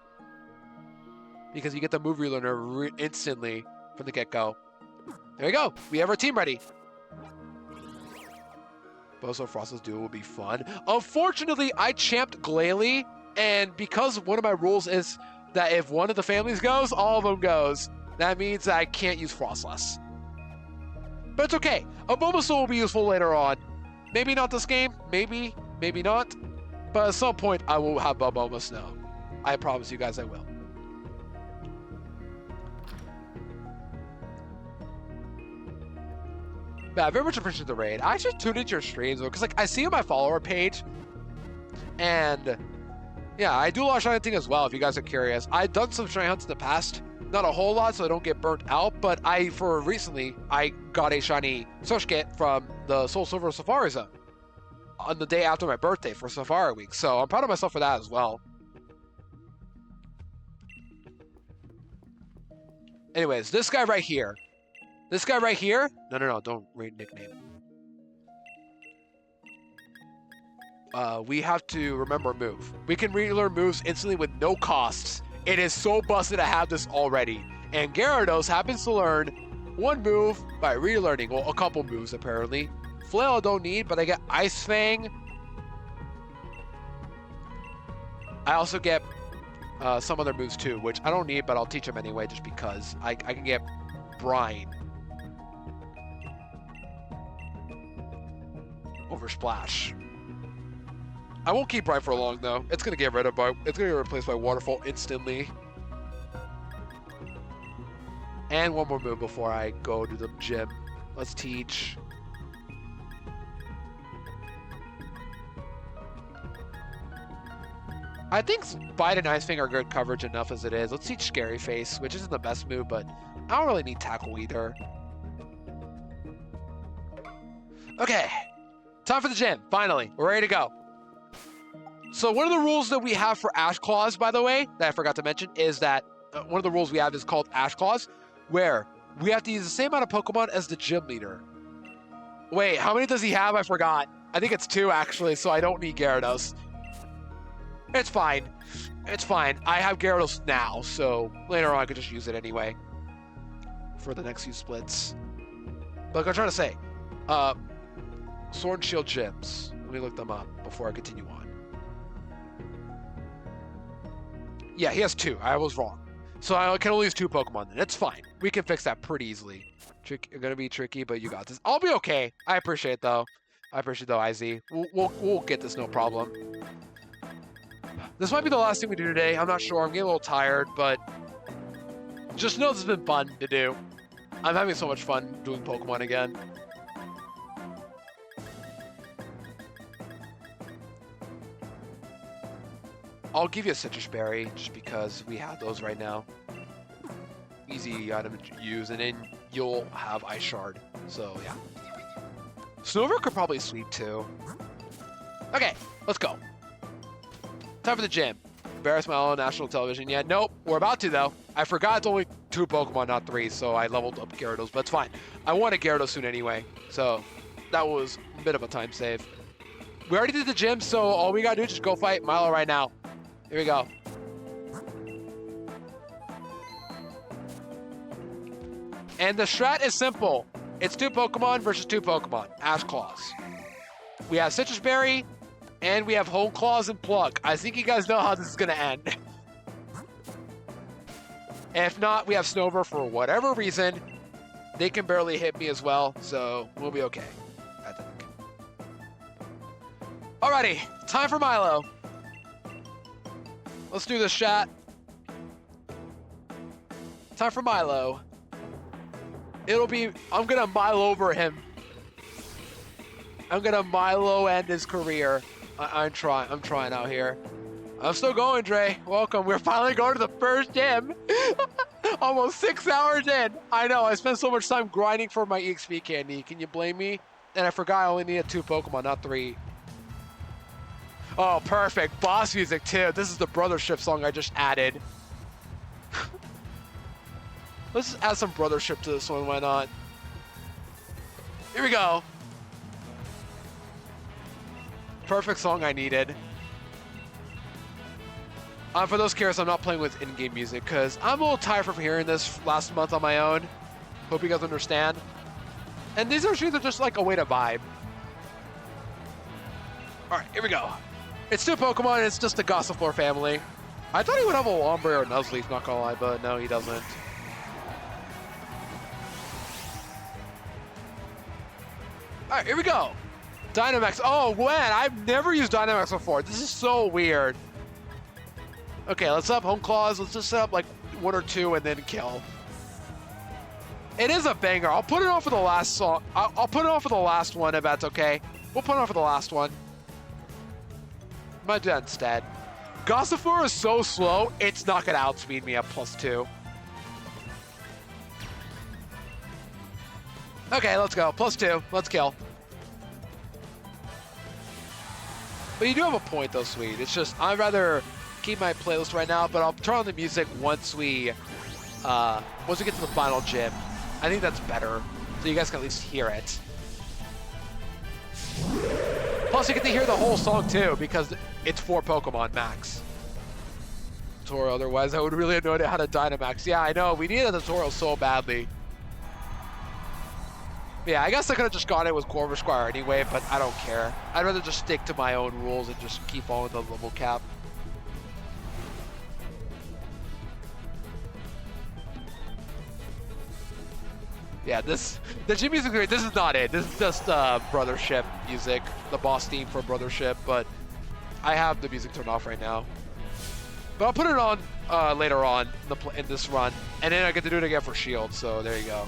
Because you get the move relearner instantly from the get-go. There you go. We have our team ready. Bozo Frost's duel will be fun. Unfortunately, I champed Glalie, and because one of my rules is that if one of the families goes, all of them goes. That means that I can't use Frostless. But it's okay. A Bulbasaur will be useful later on. Maybe not this game. Maybe not. But at some point, I will have Bulma Snow. I promise you guys I will. Yeah, I very much appreciate the raid. I actually tuned into your streams though, because like I see on my follower page, and yeah, I do a lot of shiny hunting as well. If you guys are curious, I've done some shiny hunts in the past, not a whole lot, so I don't get burnt out. But recently I got a shiny Search Kit from the Soul Silver Safari Zone on the day after my birthday for Safari Week, so I'm proud of myself for that as well. Anyways, this guy right here. No, don't read nickname. We have to remember move. We can relearn moves instantly with no costs. It is so busted to have this already. And Gyarados happens to learn one move by relearning. Well, a couple moves apparently. Flail I don't need, but I get Ice Fang. I also get some other moves too, which I don't need, but I'll teach them anyway just because. I can get Brine. Over Splash. I won't keep Brine for long though. It's gonna get replaced by Waterfall instantly. And one more move before I go to the gym. Let's teach. I think Bite and Ice Fang are good coverage enough as it is. Let's teach Scary Face, which isn't the best move, but I don't really need Tackle either. Okay. Time for the gym, finally. We're ready to go. So one of the rules that we have for Ash Claws, by the way, that I forgot to mention, is that one of the rules we have is called Ash Claws, where we have to use the same amount of Pokemon as the gym leader. Wait, how many does he have? I forgot. I think it's 2, actually, so I don't need Gyarados. It's fine. It's fine. I have Gyarados now, so later on I could just use it anyway for the next few splits. But like I'm trying to say, Sword and Shield gyms. Let me look them up before I continue on. Yeah, he has 2. I was wrong. So I can only use 2 Pokemon then. It's fine. We can fix that pretty easily. Gonna be tricky, but you got this. I'll be okay. I appreciate it though. IZ. We'll get this, no problem. This might be the last thing we do today. I'm not sure. I'm getting a little tired, but just know this has been fun to do. I'm having so much fun doing Pokemon again. I'll give you a Citrus Berry just because we have those right now. Easy item to use, and then you'll have Ice Shard. So yeah. Snover could probably sweep too. Okay, let's go. Time for the gym. Embarrass my own national television yet? Nope, we're about to though. I forgot it's only 2 Pokemon, not 3, so I leveled up Gyarados, but it's fine. I want a Gyarados soon anyway, so that was a bit of a time save. We already did the gym, so all we gotta do is just go fight Milo right now. Here we go. And the strat is simple. It's 2 Pokemon versus 2 Pokemon. Ash Claws. We have Citrus Berry, and we have Hone Claws and Plug. I think you guys know how this is going to end. If not, we have Snover for whatever reason. They can barely hit me as well, so we'll be okay, I think. Alrighty, time for Milo. Let's do this, chat. Time for Milo. I'm gonna Milo over him. I'm gonna Milo end his career. I'm trying out here. I'm still going, Dre. Welcome. We're finally going to the first gym. Almost 6 hours in. I know, I spent so much time grinding for my EXP candy. Can you blame me? And I forgot I only needed 2 Pokemon, not 3. Oh, perfect. Boss music, too. This is the Brothership song I just added. Let's just add some Brothership to this one, why not? Here we go. Perfect song I needed. For those curious, I'm not playing with in-game music because I'm a little tired from hearing this last month on my own. Hope you guys understand. And these are just like a way to vibe. All right, here we go. It's two Pokemon. It's just the Gossifleur family. I thought he would have a Lombre or Nuzleaf, not gonna lie, but no, he doesn't. All right, here we go. Dynamax. Oh, man, I've never used Dynamax before. This is so weird. Okay, let's set up Home Claws. Let's just set up like 1 or 2 and then kill. It is a banger. I'll put it on for the last song. I'll put it on for the last one if that's okay. We'll put it on for the last one. Might do that instead. Gossifleur is so slow, it's not going to outspeed me at +2. Okay, let's go. +2. Let's kill. But you do have a point, though, Sweet. It's just, I'd rather keep my playlist right now, but I'll turn on the music once we get to the final gym. I think that's better, so you guys can at least hear it. Plus, you get to hear the whole song, too, because it's 4 Pokemon max. Tutorial, otherwise I would really know how to Dynamax. Yeah, I know, we needed a tutorial so badly. Yeah, I guess I could have just gone it with Corvisquire anyway, but I don't care. I'd rather just stick to my own rules and just keep on with the level cap. Yeah, the gym music, this is not it. This is just Brothership music, the boss theme for Brothership, but I have the music turned off right now. But I'll put it on later on in this run, and then I get to do it again for Shield, so there you go.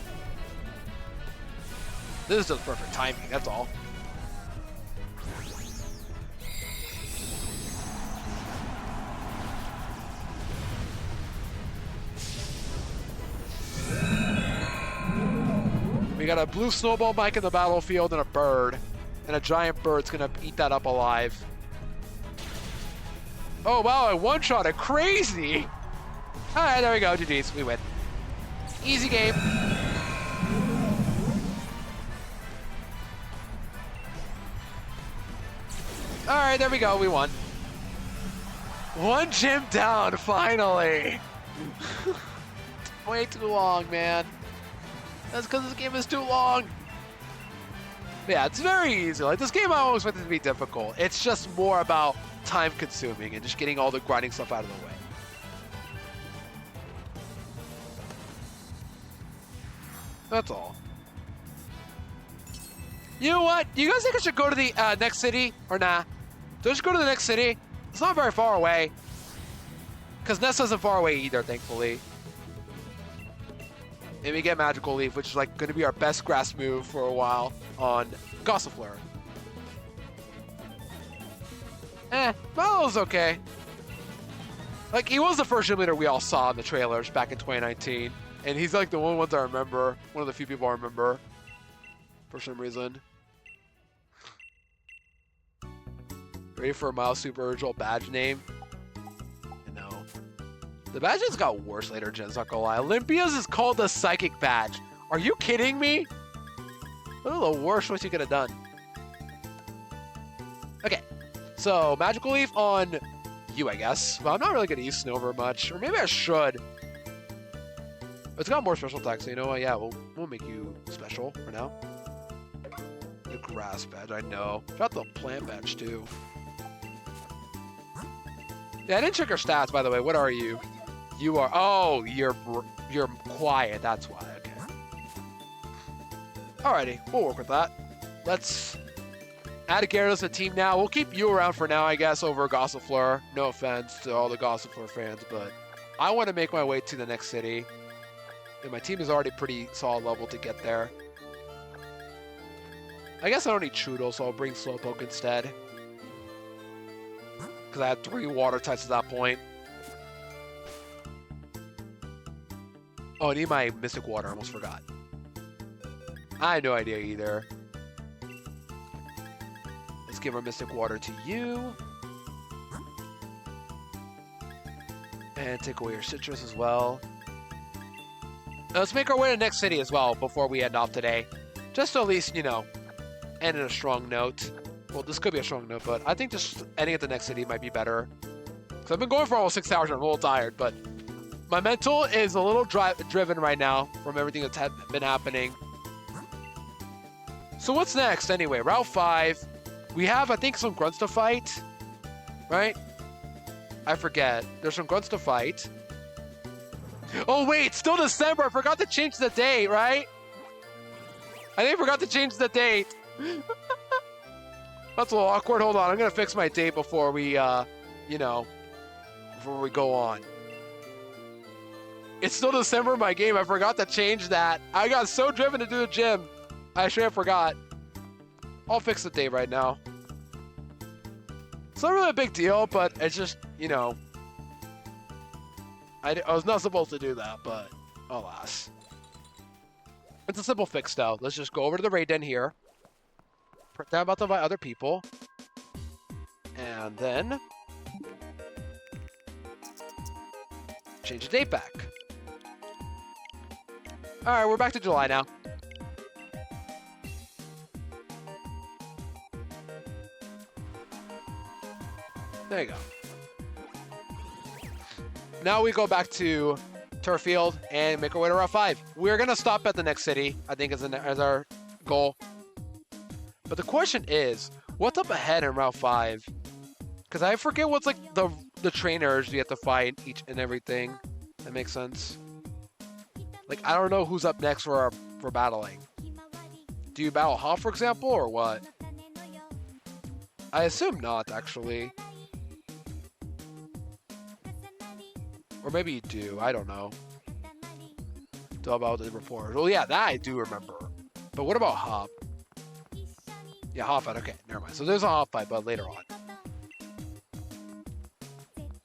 This is just perfect timing, that's all. We got a blue snowball mic in the battlefield and a bird. And a giant bird's gonna eat that up alive. Oh wow, I one-shot it, crazy! Alright, there we go, GG's, we win. Easy game. Alright, there we go, we won. One gym down, finally! Way too long, man. That's because this game is too long. Yeah, it's very easy. Like, this game I always expected to be difficult. It's just more about time consuming and just getting all the grinding stuff out of the way. That's all. You know what? Do you guys think I should go to the next city or nah? Do I just go to the next city? It's not very far away. Because Ness isn't far away either, thankfully. And we get Magical Leaf, which is like going to be our best grass move for a while on Gossifleur. Mallow's okay. Like, he was the first gym leader we all saw in the trailers back in 2019. And he's like the one I remember. One of the few people I remember. For some reason. Ready for a Miles Super Original badge name? No. The badges got worse later, gens, not gonna lie. Olympia's is called the Psychic Badge. Are you kidding me? What are the worst ones you could have done? Okay. So, Magical Leaf on you, I guess. But I'm not really gonna use Snow very much. Or maybe I should. It's got more special attacks, so you know what? Yeah, we'll make you special for now. The grass badge, I know. Got the plant badge too. Yeah, I didn't check your stats, by the way. What are you? You are. Oh, you're quiet. That's why. Okay. Alrighty, we'll work with that. Let's add a Gyarados to the team now. We'll keep you around for now, I guess, over Gossifleur. No offense to all the Gossifleur fans, but I want to make my way to the next city. And my team is already pretty solid level to get there. I guess I don't need Trudel, so I'll bring Slowpoke instead. Because I had 3 water types at that point. Oh, I need my Mystic Water. I almost forgot. I had no idea either. Let's give our Mystic Water to you. And take away your Citrus as well. Now let's make our way to the next city as well before we end off today. Just to at least, you know, end in a strong note. Well, this could be a strong note, but I think just ending at the next city might be better. Because I've been going for almost 6 hours and I'm a little tired, but my mental is a little driven right now from everything that's been happening. So what's next anyway? Route 5. We have, I think, some grunts to fight, right? I forget. There's some grunts to fight. Oh wait, still December. I forgot to change the date, right? I think I forgot to change the date. That's a little awkward. Hold on, I'm gonna fix my date before we, you know, before we go on. It's still December in my game. I forgot to change that. I got so driven to do the gym. I should have forgot. I'll fix the date right now. It's not really a big deal, but it's just, you know, I was not supposed to do that, but alas. It's a simple fix, though. Let's just go over to the raid den here. Pretend I'm about to invite other people. And then change the date back. Alright, we're back to July now. There you go. Now we go back to Turf Field and make our way to Route 5. We're going to stop at the next city, I think, as our goal. But the question is, what's up ahead in Route 5? Because I forget what's like the trainers you have to fight each and everything. That makes sense. Like, I don't know who's up next for battling. Do you battle Hoff, for example, or what? I assume not, actually. Or maybe you do. I don't know. Talk about the reporters. Well, yeah, that I do remember. But what about Hop? Yeah, Hop fight. Okay, never mind. So there's a Hop fight, but later on.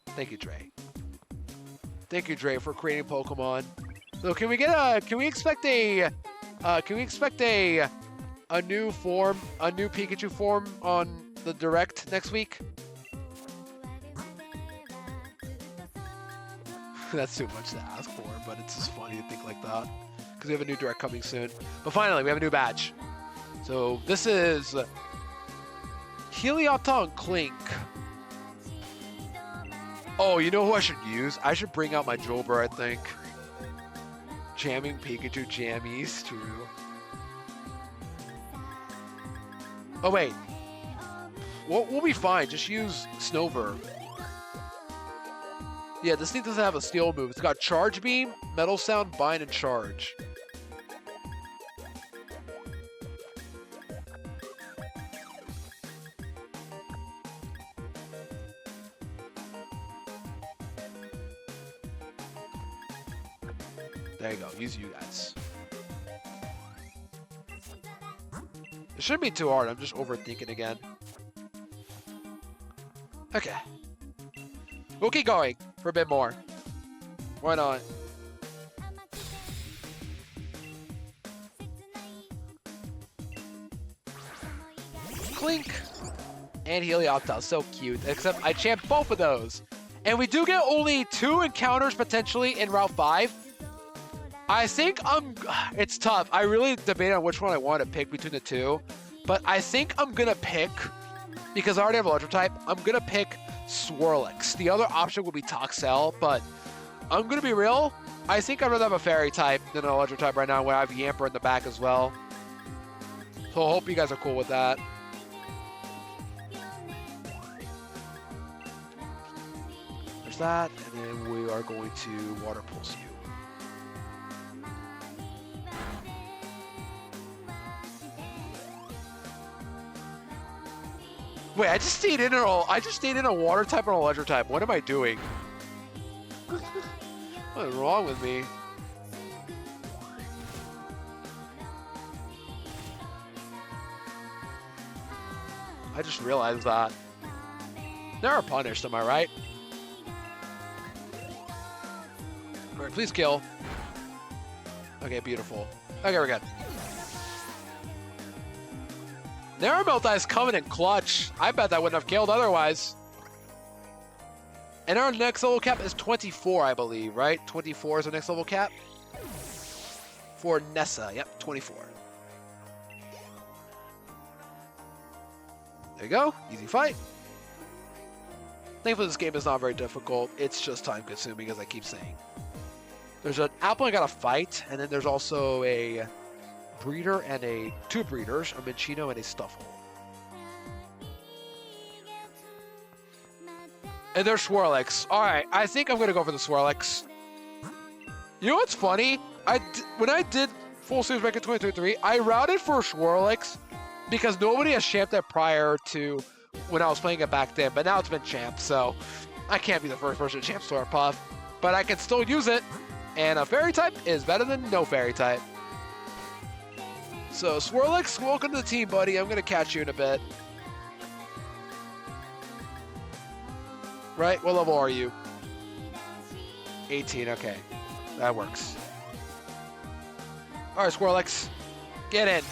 Thank you, Dre. Thank you, Dre, for creating Pokemon. So can we get can we expect a new form, a new Pikachu form on the Direct next week? That's too much to ask for, but it's just funny to think like that. Because we have a new Direct coming soon. But finally, we have a new badge. So this is Helioptile and Clink. Oh, you know who I should use? I should bring out my Jolber, I think. Jamming Pikachu jammies, true. Oh, wait. We'll be fine. Just use Snover. Yeah, this thing doesn't have a steel move. It's got Charge Beam, Metal Sound, Bind, and Charge. There you go. Use you guys. It shouldn't be too hard. I'm just overthinking again. Okay. We'll keep going for a bit more. Why not? Clink and Helioptile. So cute. Except I champ both of those. And we do get only 2 encounters potentially in Route 5. I think it's tough. I really debate on which one I want to pick between the 2. But I think I'm going to pick, because I already have Electro type, I'm going to pick Swirlix. The other option would be Toxel, but I'm going to be real. I think I'd rather have a Fairy type than an Electro type right now, where I have Yamper in the back as well. So I hope you guys are cool with that. There's that, and then we are going to Water Pulse you. Wait, I just stayed in a water type and a electro type. What am I doing? What is wrong with me? I just realized that. They're punished, am I right? Alright, please kill. Okay, beautiful. Okay, we're good. Neramiltai coming in clutch. I bet that wouldn't have killed otherwise. And our next level cap is 24, I believe, right? 24 is our next level cap. For Nessa, yep, 24. There you go, easy fight. Thankfully, this game is not very difficult. It's just time consuming, as I keep saying. There's an apple I gotta fight, and then there's also a breeder and two breeders, a Minchino and a Stuffle. And there's Swirlix. Alright, I think I'm gonna go for the Swirlix. You know what's funny? When I did Full Series Rank in 2023, I routed for Swirlix because nobody has champed it prior to when I was playing it back then, but now it's been champed, so I can't be the first person to champ Slurpuff, but I can still use it, and a Fairy type is better than no Fairy type. So Swirlix, welcome to the team, buddy. I'm gonna catch you in a bit. Right, what level are you? 18, okay. That works. Alright, Swirlix. Get in.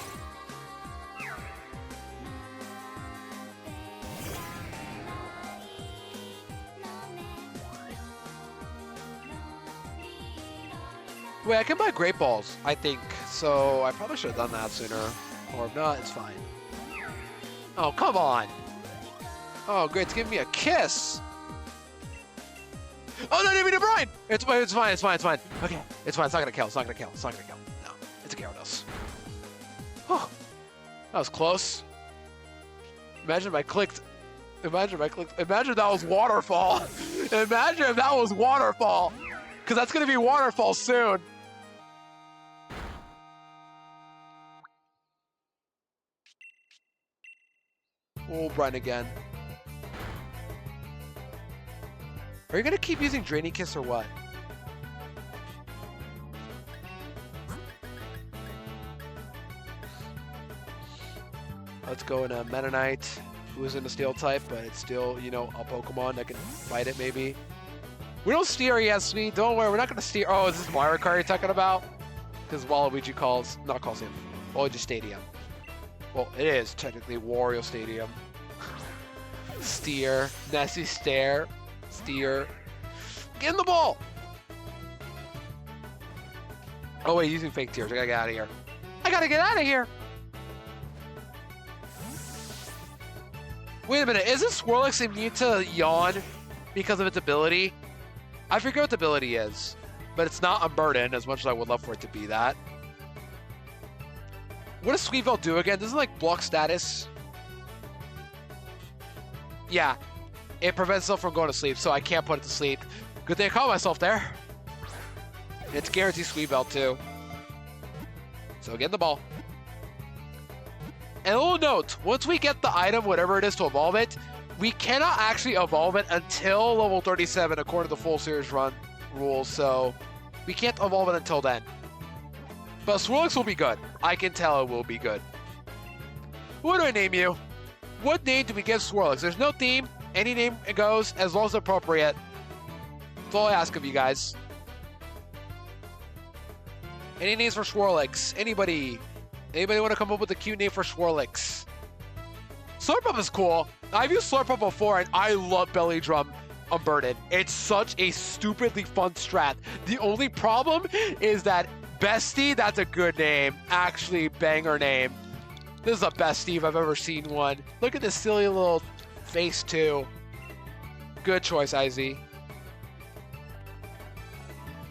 Wait, I can buy Great Balls, I think. So I probably should have done that sooner. Or if not, it's fine. Oh, come on. Oh, great. It's giving me a kiss. Oh, no, I didn't mean to brine. It's fine. It's fine. It's fine. Okay. It's fine. It's not going to kill. It's not going to kill. It's not going to kill. No. It's a Gyarados. Oh, that was close. Imagine if I clicked. Imagine that was Waterfall. Imagine if that was Waterfall. Because that's going to be Waterfall soon. Oh, Brine again. Are you going to keep using Draining Kiss or what? Let's go in a Meta Knight, who is in a Steel type, but it's still, you know, a Pokemon that can fight it maybe. We don't steer yet, Sweet. Don't worry, we're not going to steer. Oh, is this Mario Kart you're talking about? Because Waluigi calls him Waluigi Stadium. Well, it is technically Wario Stadium. Steer. Nessie Stare. Steer. Get in the ball! Oh wait, using fake tears. I gotta get out of here. I gotta get out of here! Wait a minute, isn't Swirlix immune to Yawn because of its ability? I forget what the ability is, but it's not Unburden, as much as I would love for it to be that. What does Sweet Belt do again? Doesn't it like block status? Yeah, it prevents itself from going to sleep, so I can't put it to sleep. Good thing I caught myself there. It's guaranteed Sweet Belt too. So get the ball. And a little note, once we get the item, whatever it is to evolve it, we cannot actually evolve it until level 37 according to the full series run rules, so we can't evolve it until then. But Swirlix will be good. I can tell it will be good. What do I name you? What name do we give Swirlix? There's no theme. Any name goes as long as appropriate. That's all I ask of you guys. Any names for Swirlix? Anybody? Anybody want to come up with a cute name for Swirlix? Slurpuff is cool. I've used Slurpuff before, and I love Belly Drum Unburdened. It's such a stupidly fun strat. The only problem is that Bestie, that's a good name. Actually, banger name. This is the best Steve I've ever seen one. Look at this silly little face, too. Good choice, IZ.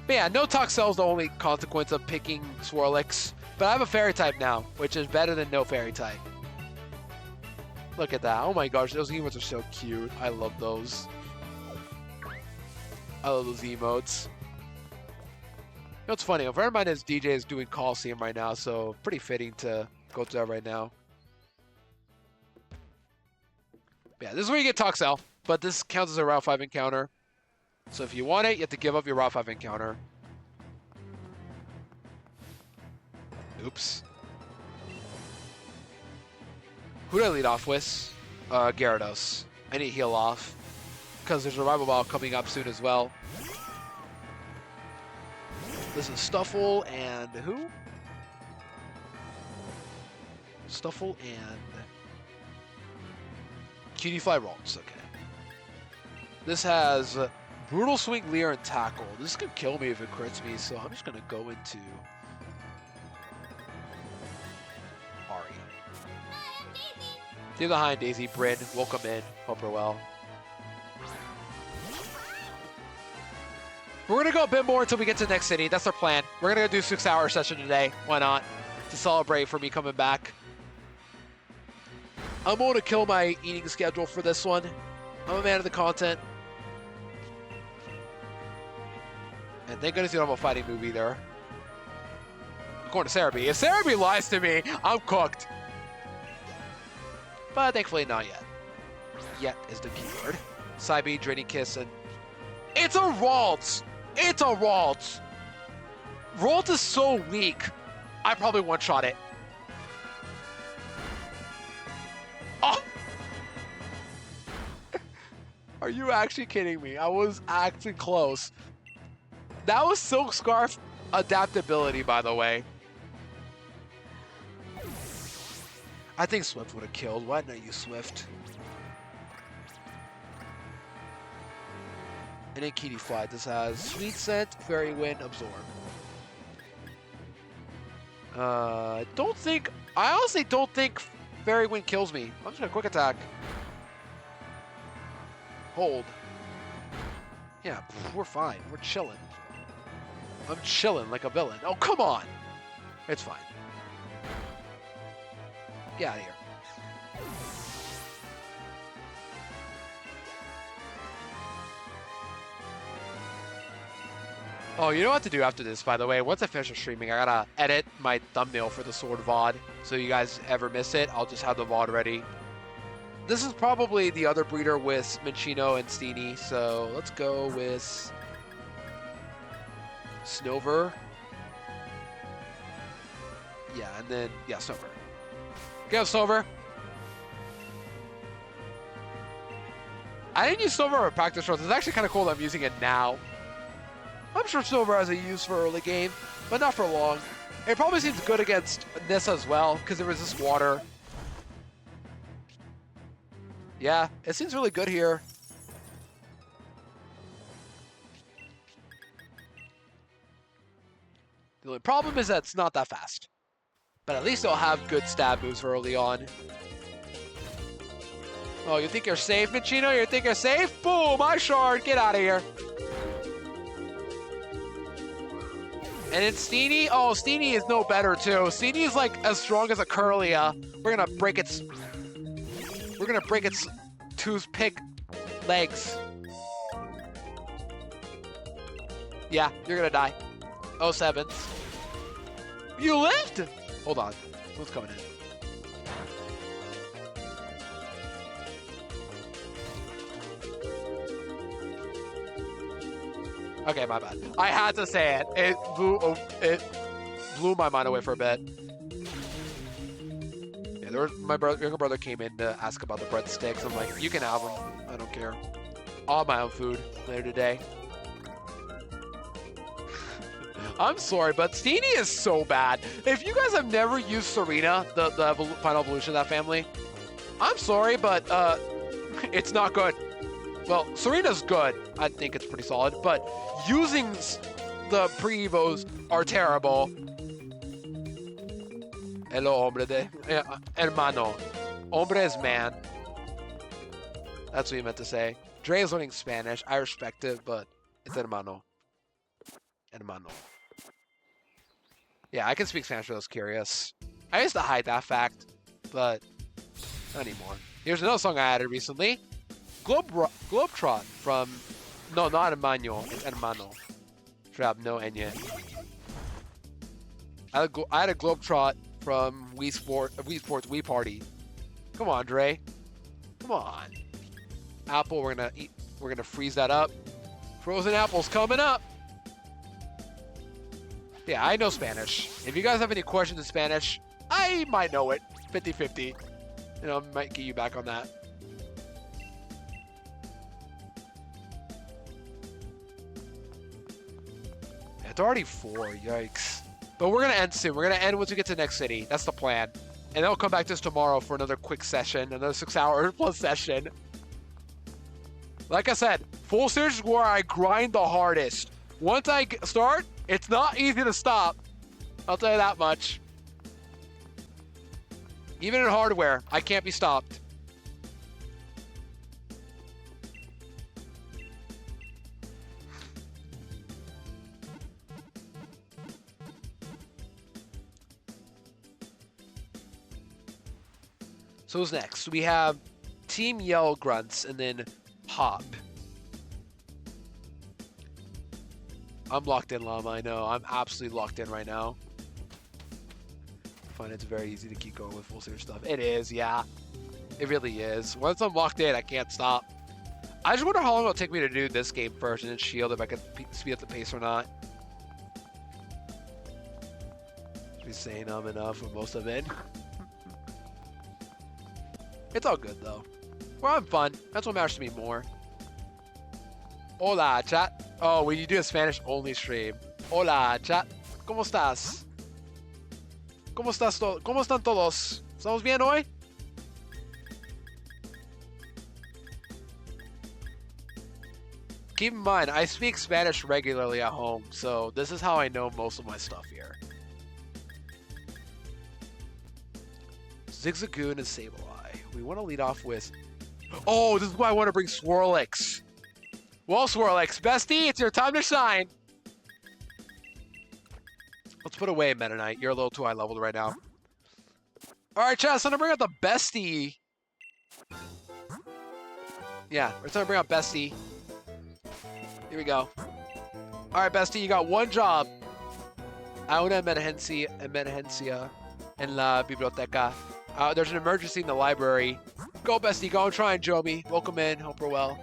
But yeah, no Toxel is the only consequence of picking Swirlix. But I have a Fairy type now, which is better than no Fairy type. Look at that. Oh my gosh, those emotes are so cute. I love those. I love those emotes. You know, it's funny. A friend of mine is DJ is doing Coliseum right now, so pretty fitting to go to that right now. Yeah, this is where you get Toxel, but this counts as a Route 5 encounter. So if you want it, you have to give up your Route 5 encounter. Oops. Who did I lead off with? Gyarados. I need to heal off, because there's a Rival Ball coming up soon as well. This is Stuffle and who? Stuffle and Cutie Fly Rolls. Okay. This has Brutal Swing, Leer, and Tackle. This could kill me if it crits me, so I'm just gonna go into Ari. Leave behind Daisy, Bryn. Welcome in. Hope you're well. We're going to go a bit more until we get to the next city. That's our plan. We're going to do a 6-hour session today. Why not? To celebrate for me coming back. I'm going to kill my eating schedule for this one. I'm a man of the content. And thank goodness you don't have a fighting move either. According to Cerebi. If Cerebi lies to me, I'm cooked. But thankfully not yet. Yet is the keyword. Psybe, Draining Kiss, and... It's a Ralts! It's a Ralts! Ralts is so weak. I probably one-shot it. Oh! Are you actually kidding me? I was actually close. That was Silk Scarf adaptability, by the way. I think Swift would have killed. Why didn't I use Swift? And then Kitty Fly. This has Sweet Scent, Fairy Wind, Absorb. I honestly don't think Fairy Wind kills me. I'm just gonna quick attack. Hold. Yeah, we're fine. We're chilling. I'm chilling like a villain. Oh, come on! It's fine. Get out of here. Oh, you know what to do after this, by the way. Once I finish streaming, I gotta edit my thumbnail for the Sword VOD. So you guys ever miss it, I'll just have the VOD ready. This is probably the other breeder with Minccino and Steenie, so let's go with Snover. Yeah, and then, yeah, Snover. Go, Snover. I didn't use Snover for practice runs. It's actually kind of cool that I'm using it now. I'm sure Snover has a use for early game, but not for long. It probably seems good against Nissa as well, because it resists water. Yeah, it seems really good here. The only problem is that it's not that fast. But at least it'll have good stab moves early on. Oh, you think you're safe, Minccino? You think you're safe? Boom! I shard! Get out of here! And then Steenie? Oh, Steenie is no better, too. Steenie is like as strong as a Curlia. We're gonna break its toothpick legs. Yeah, you're gonna die. 07s. You lived? Hold on. What's coming in? Okay, my bad. I had to say it. It blew my mind away for a bit. Yeah, my younger brother came in to ask about the breadsticks. I'm like, you can have them. I don't care. I'll have my own food later today. I'm sorry, but Steenie is so bad. If you guys have never used Serena, the final evolution of that family, I'm sorry, but it's not good. Well, Serena's good. I think it's pretty solid, but using the pre-evos are terrible. Hello, hombre de... hermano. Hombre is man. That's what you meant to say. Dre is learning Spanish. I respect it, but it's hermano. Hermano. Yeah, I can speak Spanish for those curious. I used to hide that fact, but not anymore. Here's another song I added recently. Globetrot from... No, not Hermano. It's Hermano. Trap, no Enya. I had a Globetrot from Wii Sports Wii Party. Come on, Dre. Come on. Apple, we're gonna freeze that up. Frozen apples coming up. Yeah, I know Spanish. If you guys have any questions in Spanish, I might know it. 50-50. You know, I might get you back on that. It's already 4, yikes. But we're gonna end soon. We're gonna end once we get to the next city. That's the plan. And then I'll come back to this tomorrow for another quick session, another 6-hour plus session. Like I said, full series is where I grind the hardest. Once I start, it's not easy to stop. I'll tell you that much. Even in hardware, I can't be stopped. So who's next? We have Team Yell Grunts and then Hop. I'm locked in, Llama. I know. I'm absolutely locked in right now. I find it's very easy to keep going with full series stuff. It is, yeah. It really is. Once I'm locked in, I can't stop. I just wonder how long it'll take me to do this game first and then Shield, if I can speed up the pace or not. Be saying enough for most of it. It's all good though. We're having fun. That's what matters to me more. Hola, chat. Oh, we do a Spanish only stream. Hola, chat. ¿Cómo estás? ¿Cómo están todos? ¿Estamos bien hoy? Keep in mind, I speak Spanish regularly at home, so this is how I know most of my stuff here. Zigzagoon and Sableye. We want to lead off with... Oh, this is why I want to bring Swirlix. Well, Swirlix, bestie, it's your time to shine. Let's put away Meta Knight. You're a little too high leveled right now. Alright, chat, it's time to bring out the bestie. Yeah, we're time to bring out bestie. Here we go. Alright, bestie, you got one job. A una emergencia en la biblioteca. There's an emergency in the library. Go, bestie, go and try and join me. Welcome in, hope we're well.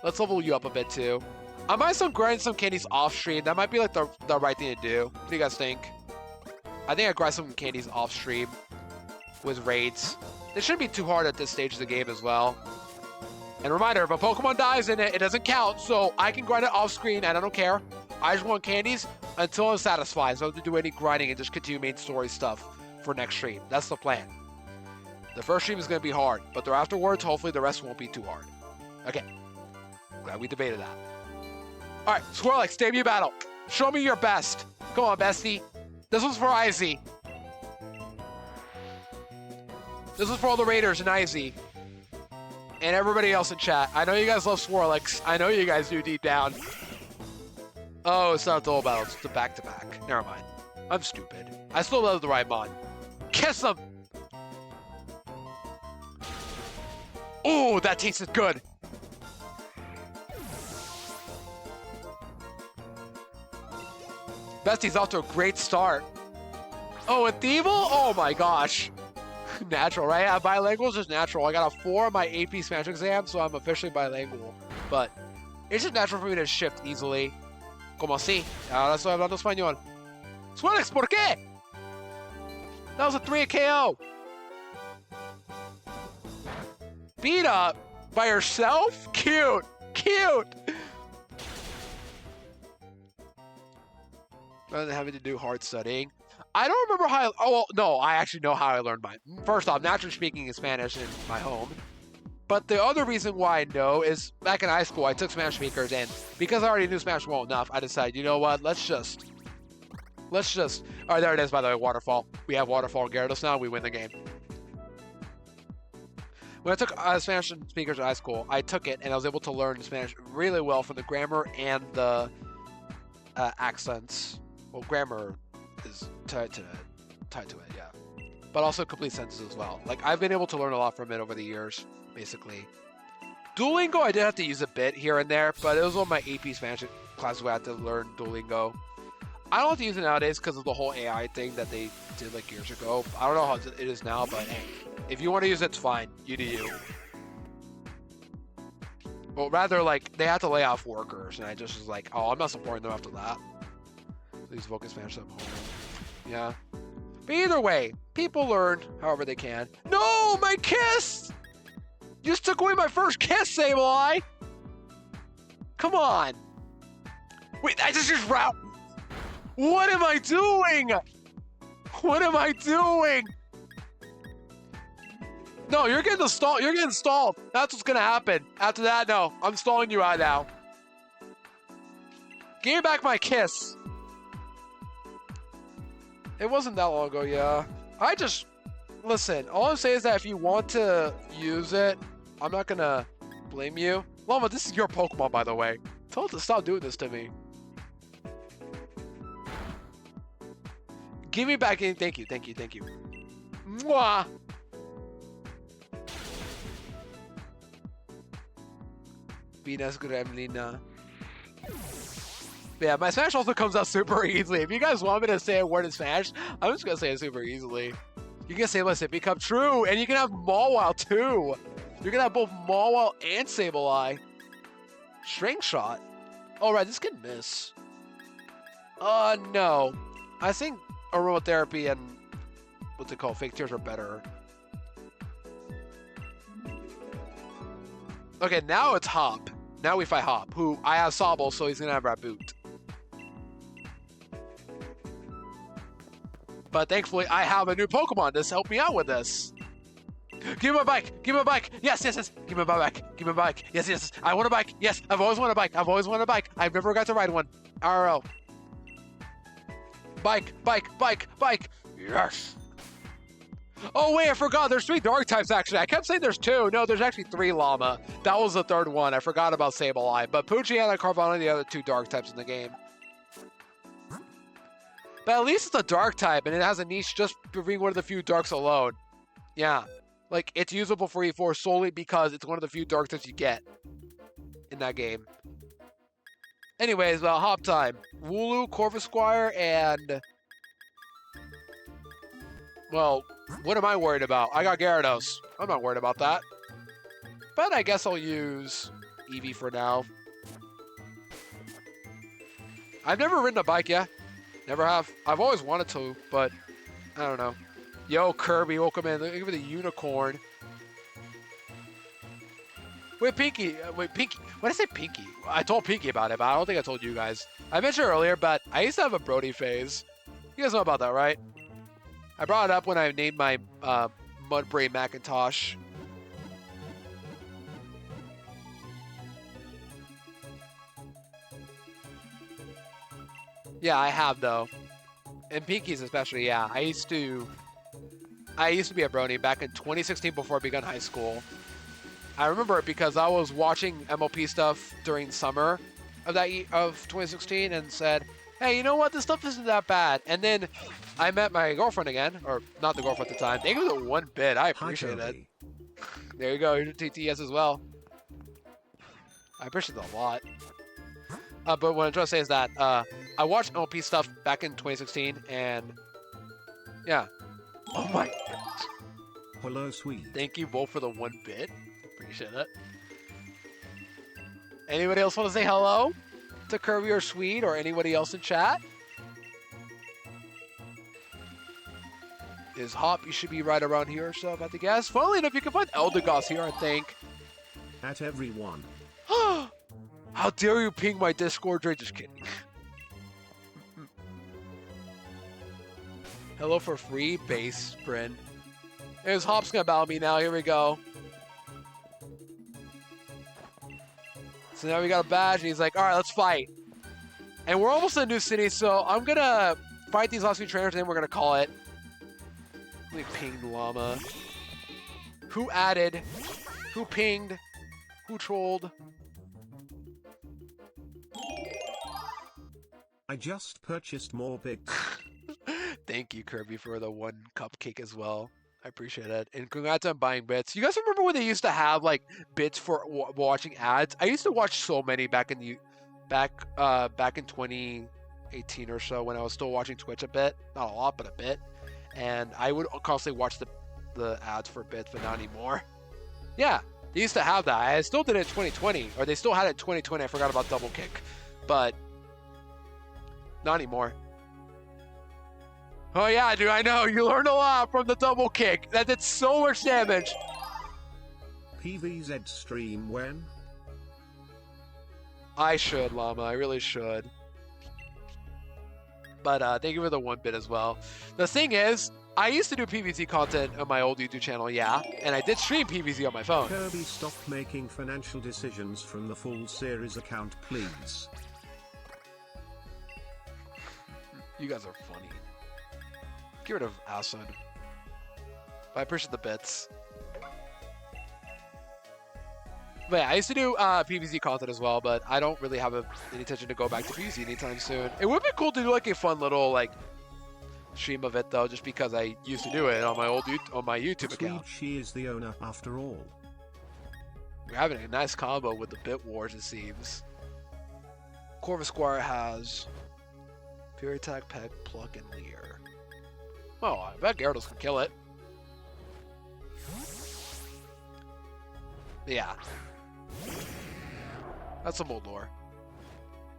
Let's level you up a bit, too. I might still grind some candies off stream. That might be like the right thing to do. What do you guys think? I think I grind some candies off stream with raids. It shouldn't be too hard at this stage of the game as well. And reminder, if a Pokemon dies in it, it doesn't count, so I can grind it off screen and I don't care. I just want candies until I'm satisfied, so I don't have to do any grinding and just continue main story stuff for next stream. That's the plan. The first stream is going to be hard, but afterwards, hopefully the rest won't be too hard. Okay. Glad we debated that. Alright, Swirlix, debut battle. Show me your best. Come on, bestie. This one's for Izzy. This is for all the Raiders and Izzy. And everybody else in chat. I know you guys love Swirlix. I know you guys do deep down. Oh, it's not a dual battle. It's the back-to-back. Never mind. I'm stupid. I still love the right mod. Kiss him! Oh, that tasted good. Bestie's off to a great start. Oh, and Thievul? Oh my gosh. Natural, right? Bilingual is just natural. I got a 4 on my AP Spanish exam, so I'm officially bilingual. But it's just natural for me to shift easily. Como así? Ahora estoy hablando español. Swirlix, ¿por qué? That was a 3 KO. Beat up by yourself? Cute. Cute. Rather than having to do hard studying. I don't remember how oh, well, no, I actually know how I learned mine. First off, naturally speaking in Spanish in my home. But the other reason why I know is back in high school, I took Spanish speakers, and because I already knew Spanish well enough, I decided, you know what, let's just, all right, there it is, by the way, waterfall. We have waterfall in Gyarados now, we win the game. When I took Spanish speakers in high school, I took it, and I was able to learn Spanish really well from the grammar and the accents. Well, grammar is tied to it, yeah. But also complete sentences as well. Like, I've been able to learn a lot from it over the years, basically. Duolingo, I did have to use a bit here and there, but it was one of my AP Spanish classes where I had to learn Duolingo. I don't have to use it nowadays because of the whole AI thing that they did like years ago. I don't know how it is now, but hey, if you want to use it, it's fine. You do you. Well, rather, like, they had to lay off workers, and I just was like, oh, I'm not supporting them after that. Please focus Spanish at home. Yeah. But either way, people learn however they can. No, my kiss! You just took away my first kiss, Sableye! Come on! Wait, I just route. What am I doing? What am I doing? No, you're getting stalled. You're getting stalled. That's what's gonna happen. After that, no, I'm stalling you out now. Give me back my kiss. It wasn't that long ago, yeah. Listen, all I'm saying is that if you want to use it, I'm not gonna blame you. Llama, this is your Pokemon, by the way. Tell it to stop doing this to me. Give me back in. Thank you. Mwah. Venus Gremlina. Yeah, my Spanish also comes out super easily. If you guys want me to say a word in Spanish, I'm just gonna say it super easily. You can say "Let's become true," and you can have Mawile too. You're gonna have both Mawile and Sableye. String shot. Oh right, this can miss. No. I think aromatherapy and what's it called? Fake tears are better. Okay, now it's Hop. Now we fight Hop, who I have Sobble, so he's gonna have Raboot. But thankfully, I have a new Pokemon to help me out with this. Give me my bike! Give me my bike! Yes, yes, yes! Give me my bike! Give me my bike! Yes, yes! I want a bike! Yes! I've always wanted a bike! I've always wanted a bike! I've never got to ride one. RL. Bike! Bike! Bike! Bike! Yes! Oh wait, I forgot. There's 3 dark types actually. I kept saying there's 2. No, there's actually 3 Llama. That was the 3rd one. I forgot about Sableye. But Poochyena and Carvanha are the other 2 dark types in the game. But at least it's a dark type, and it has a niche just for being one of the few darks alone. Yeah. Like, it's usable for E4 solely because it's one of the few dark types you get in that game. Anyways, well, Hop time. Wooloo, Corvisquire, and... Well, what am I worried about? I got Gyarados. I'm not worried about that. But I guess I'll use Eevee for now. I've never ridden a bike yet. Never have. I've always wanted to, but I don't know. Yo, Kirby, welcome in. Look at the unicorn. Wait, Pinky. Wait, Pinky. When I say Pinky, I told Pinky about it, but I don't think I told you guys. I mentioned earlier, but I used to have a Brody phase. You guys know about that, right? I brought it up when I named my Mudbrain Macintosh. Yeah, I have though. And Pinkies especially, yeah. I used to be a Brony back in 2016 before I began high school. I remember it because I was watching MLP stuff during summer of 2016 and said, hey, you know what? This stuff isn't that bad. And then I met my girlfriend again, or not the girlfriend at the time. Thank you for the 1 bit. I appreciate it. There you go. Here's your TTS as well. I appreciate it a lot. But what I'm trying to say is that I watched MLP stuff back in 2016, and yeah. Oh my gosh. Hello, sweet. Thank you both for the 1 bit. Appreciate it. Anybody else want to say hello to Kirby or Sweet or anybody else in chat? Is Hop, you should be right around here or so, about to guess. Funnily enough, you can find Eldegoss here, I think. At everyone. How dare you ping my Discord? Just kidding. Hello for free base, Bryn. There's Hop's gonna battle me now. Here we go. So now we got a badge, and he's like, all right, let's fight. And we're almost in a new city, so I'm gonna fight these last few trainers, and then we're gonna call it. Let me ping the llama. Who added? Who pinged? Who trolled? I just purchased more bits. Thank you, Kirby, for the 1 cupcake as well. I appreciate it. And congrats on buying bits. You guys remember when they used to have like bits for watching ads? I used to watch so many back in 2018 or so when I was still watching Twitch a bit. Not a lot, but a bit. And I would constantly watch the ads for bits, but not anymore. Yeah, they used to have that. I still did it in 2020, or they still had it in 2020. I forgot about Double Kick, but not anymore. Oh yeah, dude, I know. You learned a lot from the Double Kick. That did so much damage. PVZ stream when? I should, Llama. I really should. But thank you for the 1 bit as well. The thing is, I used to do PvZ content on my old YouTube channel, yeah. And I did stream PvZ on my phone. Kirby, stop making financial decisions from the full series account, please. You guys are funny. Get rid of Acid. But I appreciate the bits. But yeah, I used to do PvZ content as well, but I don't really have any intention to go back to PvZ anytime soon. It would be cool to do like a fun little like stream of it though, just because I used to do it on my old YouTube account. She is the owner after all. We're having a nice combo with the Bit Wars, it seems. Corvus Squire has Fury Attack, Peck, Pluck, and Leer. Oh, I bet Gyarados can kill it. Yeah. That's some old lore.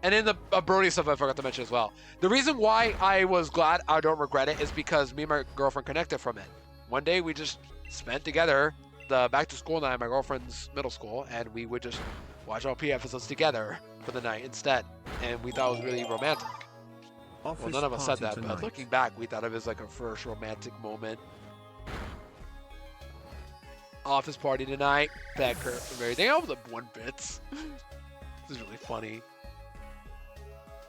And then the Brody stuff I forgot to mention as well. The reason why I was glad I don't regret it is because me and my girlfriend connected from it. One day we just spent together the back to school night at my girlfriend's middle school, and we would just watch LP episodes together for the night instead. And we thought it was really romantic. Well, none of us said that, but looking back, we thought it was like our first romantic moment. Office party tonight. Becker from everything. I the 1-bits. This is really funny.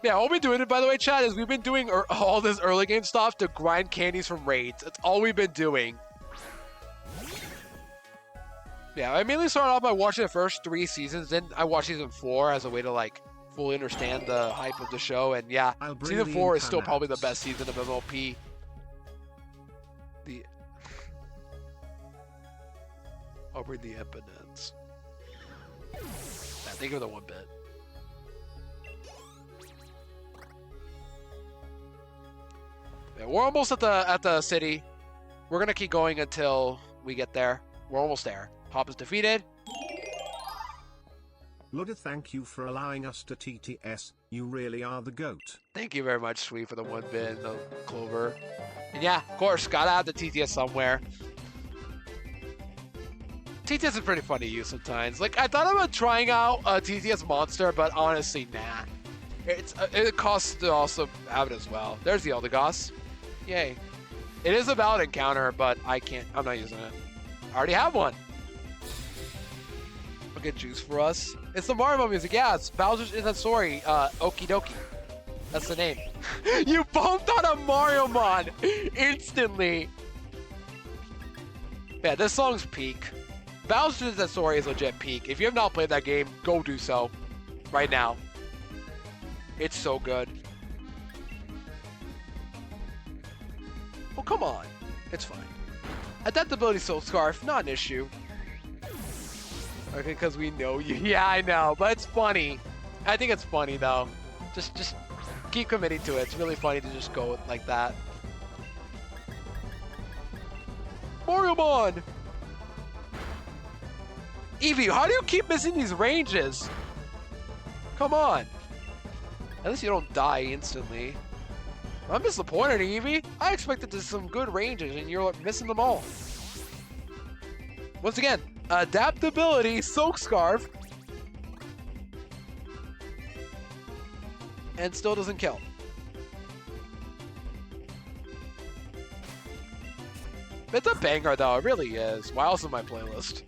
Yeah, all we've been doing, by the way, chat, is we've been doing all this early game stuff to grind candies from raids. That's all we've been doing. Yeah, I mainly started off by watching the first 3 seasons. Then I watched season 4 as a way to like fully understand the hype of the show. And yeah, season 4 is still probably the best season of MLP. I'll bring the impotence. Yeah, think of the 1-bit. Yeah, we're almost at the city. We're gonna keep going until we get there. We're almost there. Hop is defeated. Luda, thank you for allowing us to TTS. You really are the GOAT. Thank you very much, Sweet, for the 1-bit and the Clover. And yeah, of course, gotta have the TTS somewhere. TTS is pretty fun to use sometimes. Like, I thought about trying out a TTS monster, but honestly, nah. It costs to also have it as well. There's the Eldegoss. Yay. It is a valid encounter, but I'm not using it. I already have one. Look at juice for us. It's the Mario music. Yeah, it's Bowser's in that story. Okie dokie. That's the name. You bumped on a Mario mod instantly. Yeah, this song's peak. Bowser's in that story is legit peak. If you have not played that game, go do so right now. It's so good. Oh, come on. It's fine. Adaptability Soul Scarf, not an issue. Okay, because we know you. Yeah, I know, but it's funny. I think it's funny, though. Just keep committing to it. It's really funny to just go like that. Mario Bond! Eevee, how do you keep missing these ranges? Come on. At least you don't die instantly. I'm disappointed, Eevee. I expected to some good ranges, and you're missing them all. Once again, adaptability, Soak Scarf. And still doesn't kill. It's a banger, though. It really is. Why else in my playlist?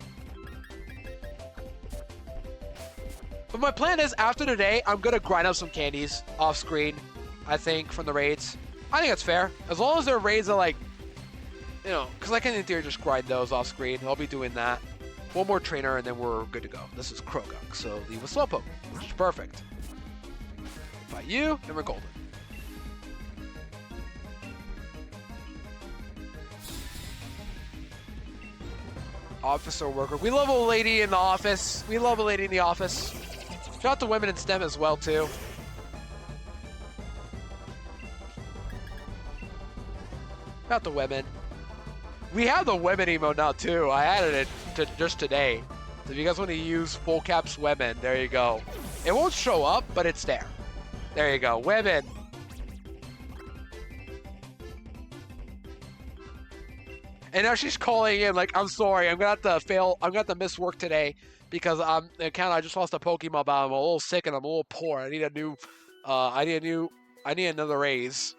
But my plan is, after today, I'm going to grind up some candies off screen, I think, from the raids. I think that's fair. As long as their raids are like, you know, because I can in theory just grind those off screen. I'll be doing that. One more trainer and then we're good to go. This is Krogunk, so leave a Slowpoke, which is perfect. Fight you, and we're golden. Officer worker. We love a lady in the office. We love a lady in the office. Shout out to women in STEM as well, too. Shout out to women. We have the women emote now, too. I added it just today. So if you guys want to use full caps women, there you go. It won't show up, but it's there. There you go. Women. And now she's calling in like, I'm sorry, I'm gonna have to fail. I'm gonna have to miss work today because I just lost a Pokemon battle. I'm a little sick and I'm a little poor. I need a new, I need another raise.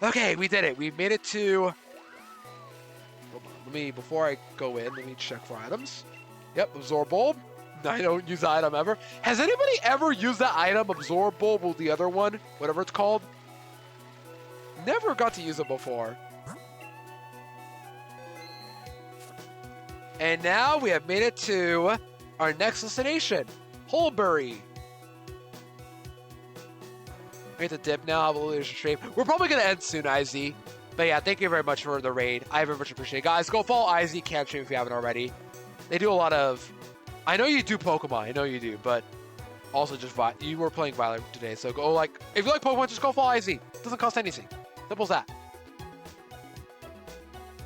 Okay, we did it. We made it to. Hold on, before I go in, let me check for items. Yep, Absorb Bulb. I don't use the item ever. Has anybody ever used that item, Absorb Bulb, or the other one, whatever it's called? Never got to use it before. And now we have made it to our next destination, Holbury. We have to dip now, have a little stream. We're probably going to end soon, IZ. But yeah, thank you very much for the raid. I very much appreciate it. Guys, go follow IZ Camp Stream if you haven't already. They do a lot of... I know you do Pokemon. I know you do, but also just you were playing Violet today. So go like... If you like Pokemon, just go follow IZ. It doesn't cost anything. Simple as that.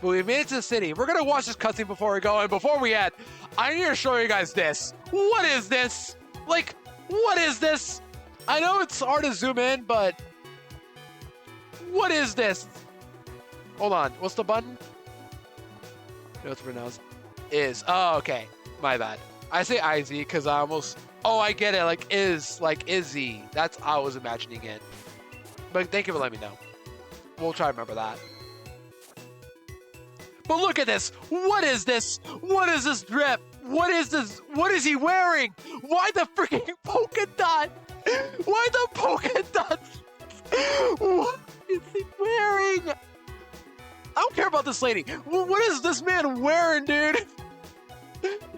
But we made it to the city. We're going to watch this cutscene before we go. And before we end, I need to show you guys this. What is this? Like, what is this? I know it's hard to zoom in, but... What is this? Hold on. What's the button? No, it's pronounced is. Oh, okay. My bad. I say IZ because I almost... Oh, I get it. Like Izzy. That's how I was imagining it. But thank you for letting me know. We'll try to remember that. But look at this. What is this? What is this drip? What is this? What is he wearing? Why the freaking polka dot? Why the polka dot? What is he wearing? I don't care about this lady. What is this man wearing, dude?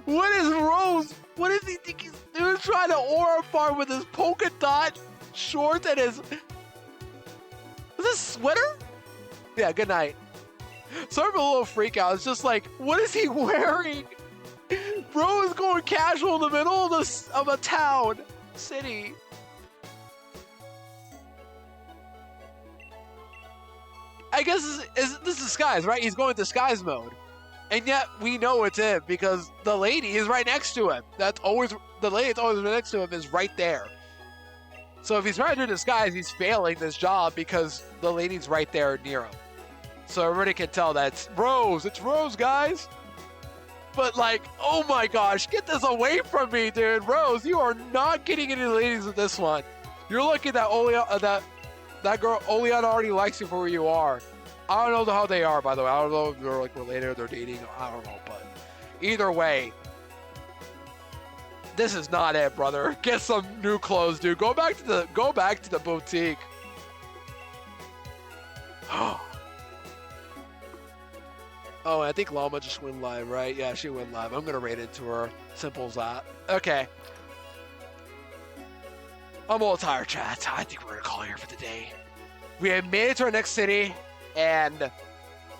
What is Rose? What does he think he's doing? Trying to aura farm with his polka dot shorts and his... Is this a sweater? Yeah, good night. Sorry for a little freak out. It's just like, what is he wearing? Bro is going casual in the middle of a town, city. I guess this is disguise, right? He's going disguise mode. And yet we know it's him because the lady is right next to him. That's always, the lady that's always right next to him is right there. So if he's trying to do disguise, he's failing this job because the lady's right there near him. So everybody can tell that's Rose. It's Rose, guys. But like, oh my gosh, get this away from me, dude. Rose, you are not getting any ladies with this one. You're lucky that that girl, Oleana, already likes you for who you are. I don't know how they are, by the way. I don't know if they're like related or they're dating. I don't know, but either way, this is not it, brother. Get some new clothes, dude. Go back to the boutique. Oh, I think Llama just went live, right? Yeah, she went live. I'm gonna raid into her. Simple as that. Okay. I'm a little tired, chat. I think we're gonna call here for the day. We have made it to our next city, and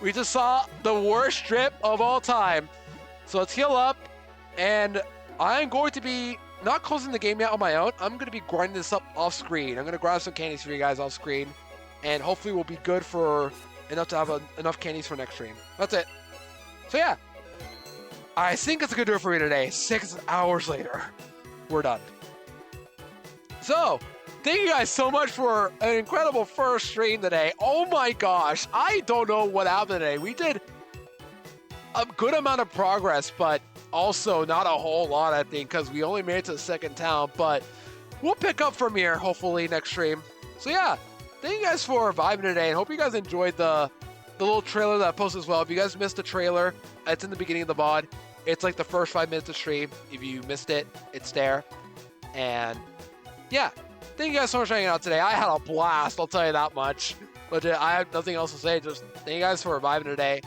we just saw the worst trip of all time. So let's heal up, and I'm going to be not closing the game yet on my own. I'm gonna be grinding this up off screen. I'm gonna grab some candies for you guys off screen, and hopefully we'll be good for enough to have enough candies for next stream. That's it. So yeah, I think it's gonna do it for me today. 6 hours later, we're done. So, thank you guys so much for an incredible first stream today. Oh my gosh, I don't know what happened today. We did a good amount of progress, but also not a whole lot, I think, because we only made it to the second town, but we'll pick up from here, hopefully, next stream. So yeah, thank you guys for vibing today, and hope you guys enjoyed the little trailer that I posted as well. If you guys missed the trailer, it's in the beginning of the VOD. It's like the first 5 minutes of stream. If you missed it, it's there. And yeah, thank you guys so much for hanging out today. I had a blast, I'll tell you that much. Legit, I have nothing else to say. Just thank you guys for vibing today.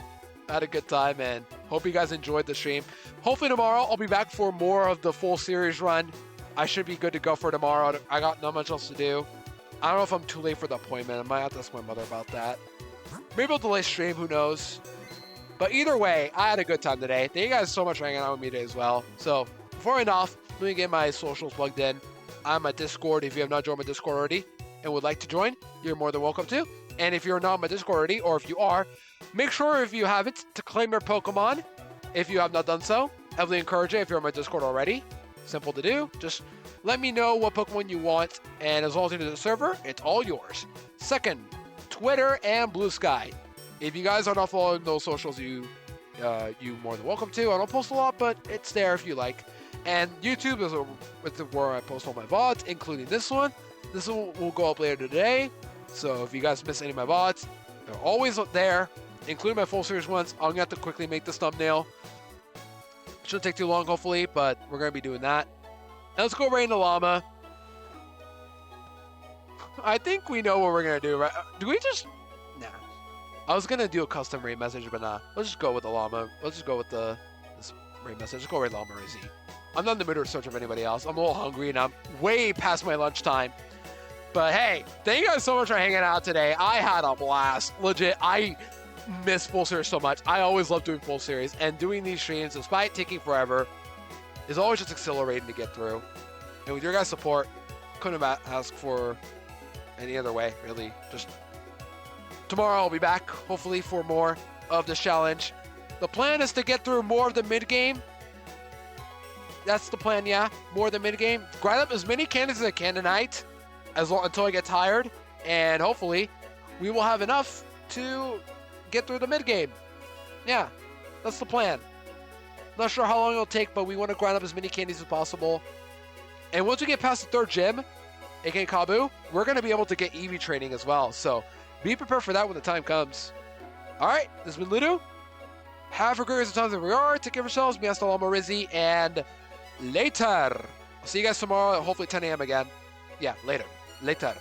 I had a good time, and hope you guys enjoyed the stream. Hopefully tomorrow I'll be back for more of the full series run. I should be good to go for tomorrow. I got not much else to do. I don't know if I'm too late for the appointment. I might have to ask my mother about that. Maybe I'll delay stream, who knows. But either way, I had a good time today. Thank you guys so much for hanging out with me today as well. So before I end off, let me get my socials plugged in. I'm at Discord. If you have not joined my Discord already and would like to join, you're more than welcome to. And if you're not on my Discord already, or if you are, make sure if you haven't to claim your Pokemon. If you have not done so, heavily encourage it if you're on my Discord already. Simple to do. Just let me know what Pokemon you want, and as long as you're in the server, it's all yours. Second, Twitter and Blue Sky. If you guys are not following those socials, you more than welcome to. I don't post a lot, but it's there if you like. And YouTube is where I post all my VODs, including this one. This one will go up later today. So if you guys miss any of my VODs, they're always up there, including my full series ones. I'm going to have to quickly make this thumbnail. Shouldn't take too long, hopefully, but we're going to be doing that. Now let's go right into Llama. I think we know what we're going to do, right? Do we just... Nah. I was going to do a custom raid message, but nah. Let's just go with the Llama. Let's just go with this raid message. Let's go raid Llama Rizzy. I'm not in the mood to search of anybody else. I'm a little hungry, and I'm way past my lunchtime. But hey, thank you guys so much for hanging out today. I had a blast. Legit, I miss full series so much. I always love doing full series, and doing these streams, despite taking forever, is always just exhilarating to get through. And with your guys' support, couldn't ask for any other way, really. Just tomorrow I'll be back, hopefully, for more of this challenge. The plan is to get through more of the mid-game. That's the plan, yeah. More of the mid-game. Grind up as many candies as I can tonight, until I get tired. And hopefully, we will have enough to get through the mid-game. Yeah, that's the plan. Not sure how long it'll take, but we want to grind up as many candies as possible. And once we get past the third gym, aka Kabu, we're going to be able to get Eevee training as well. So be prepared for that when the time comes. Alright, this has been Ludo. Have a great rest of the time that we are. Take care of yourselves. Me, hasta luego, Rizzy, and later. I'll see you guys tomorrow, hopefully 10 a.m. again. Yeah, later. Later.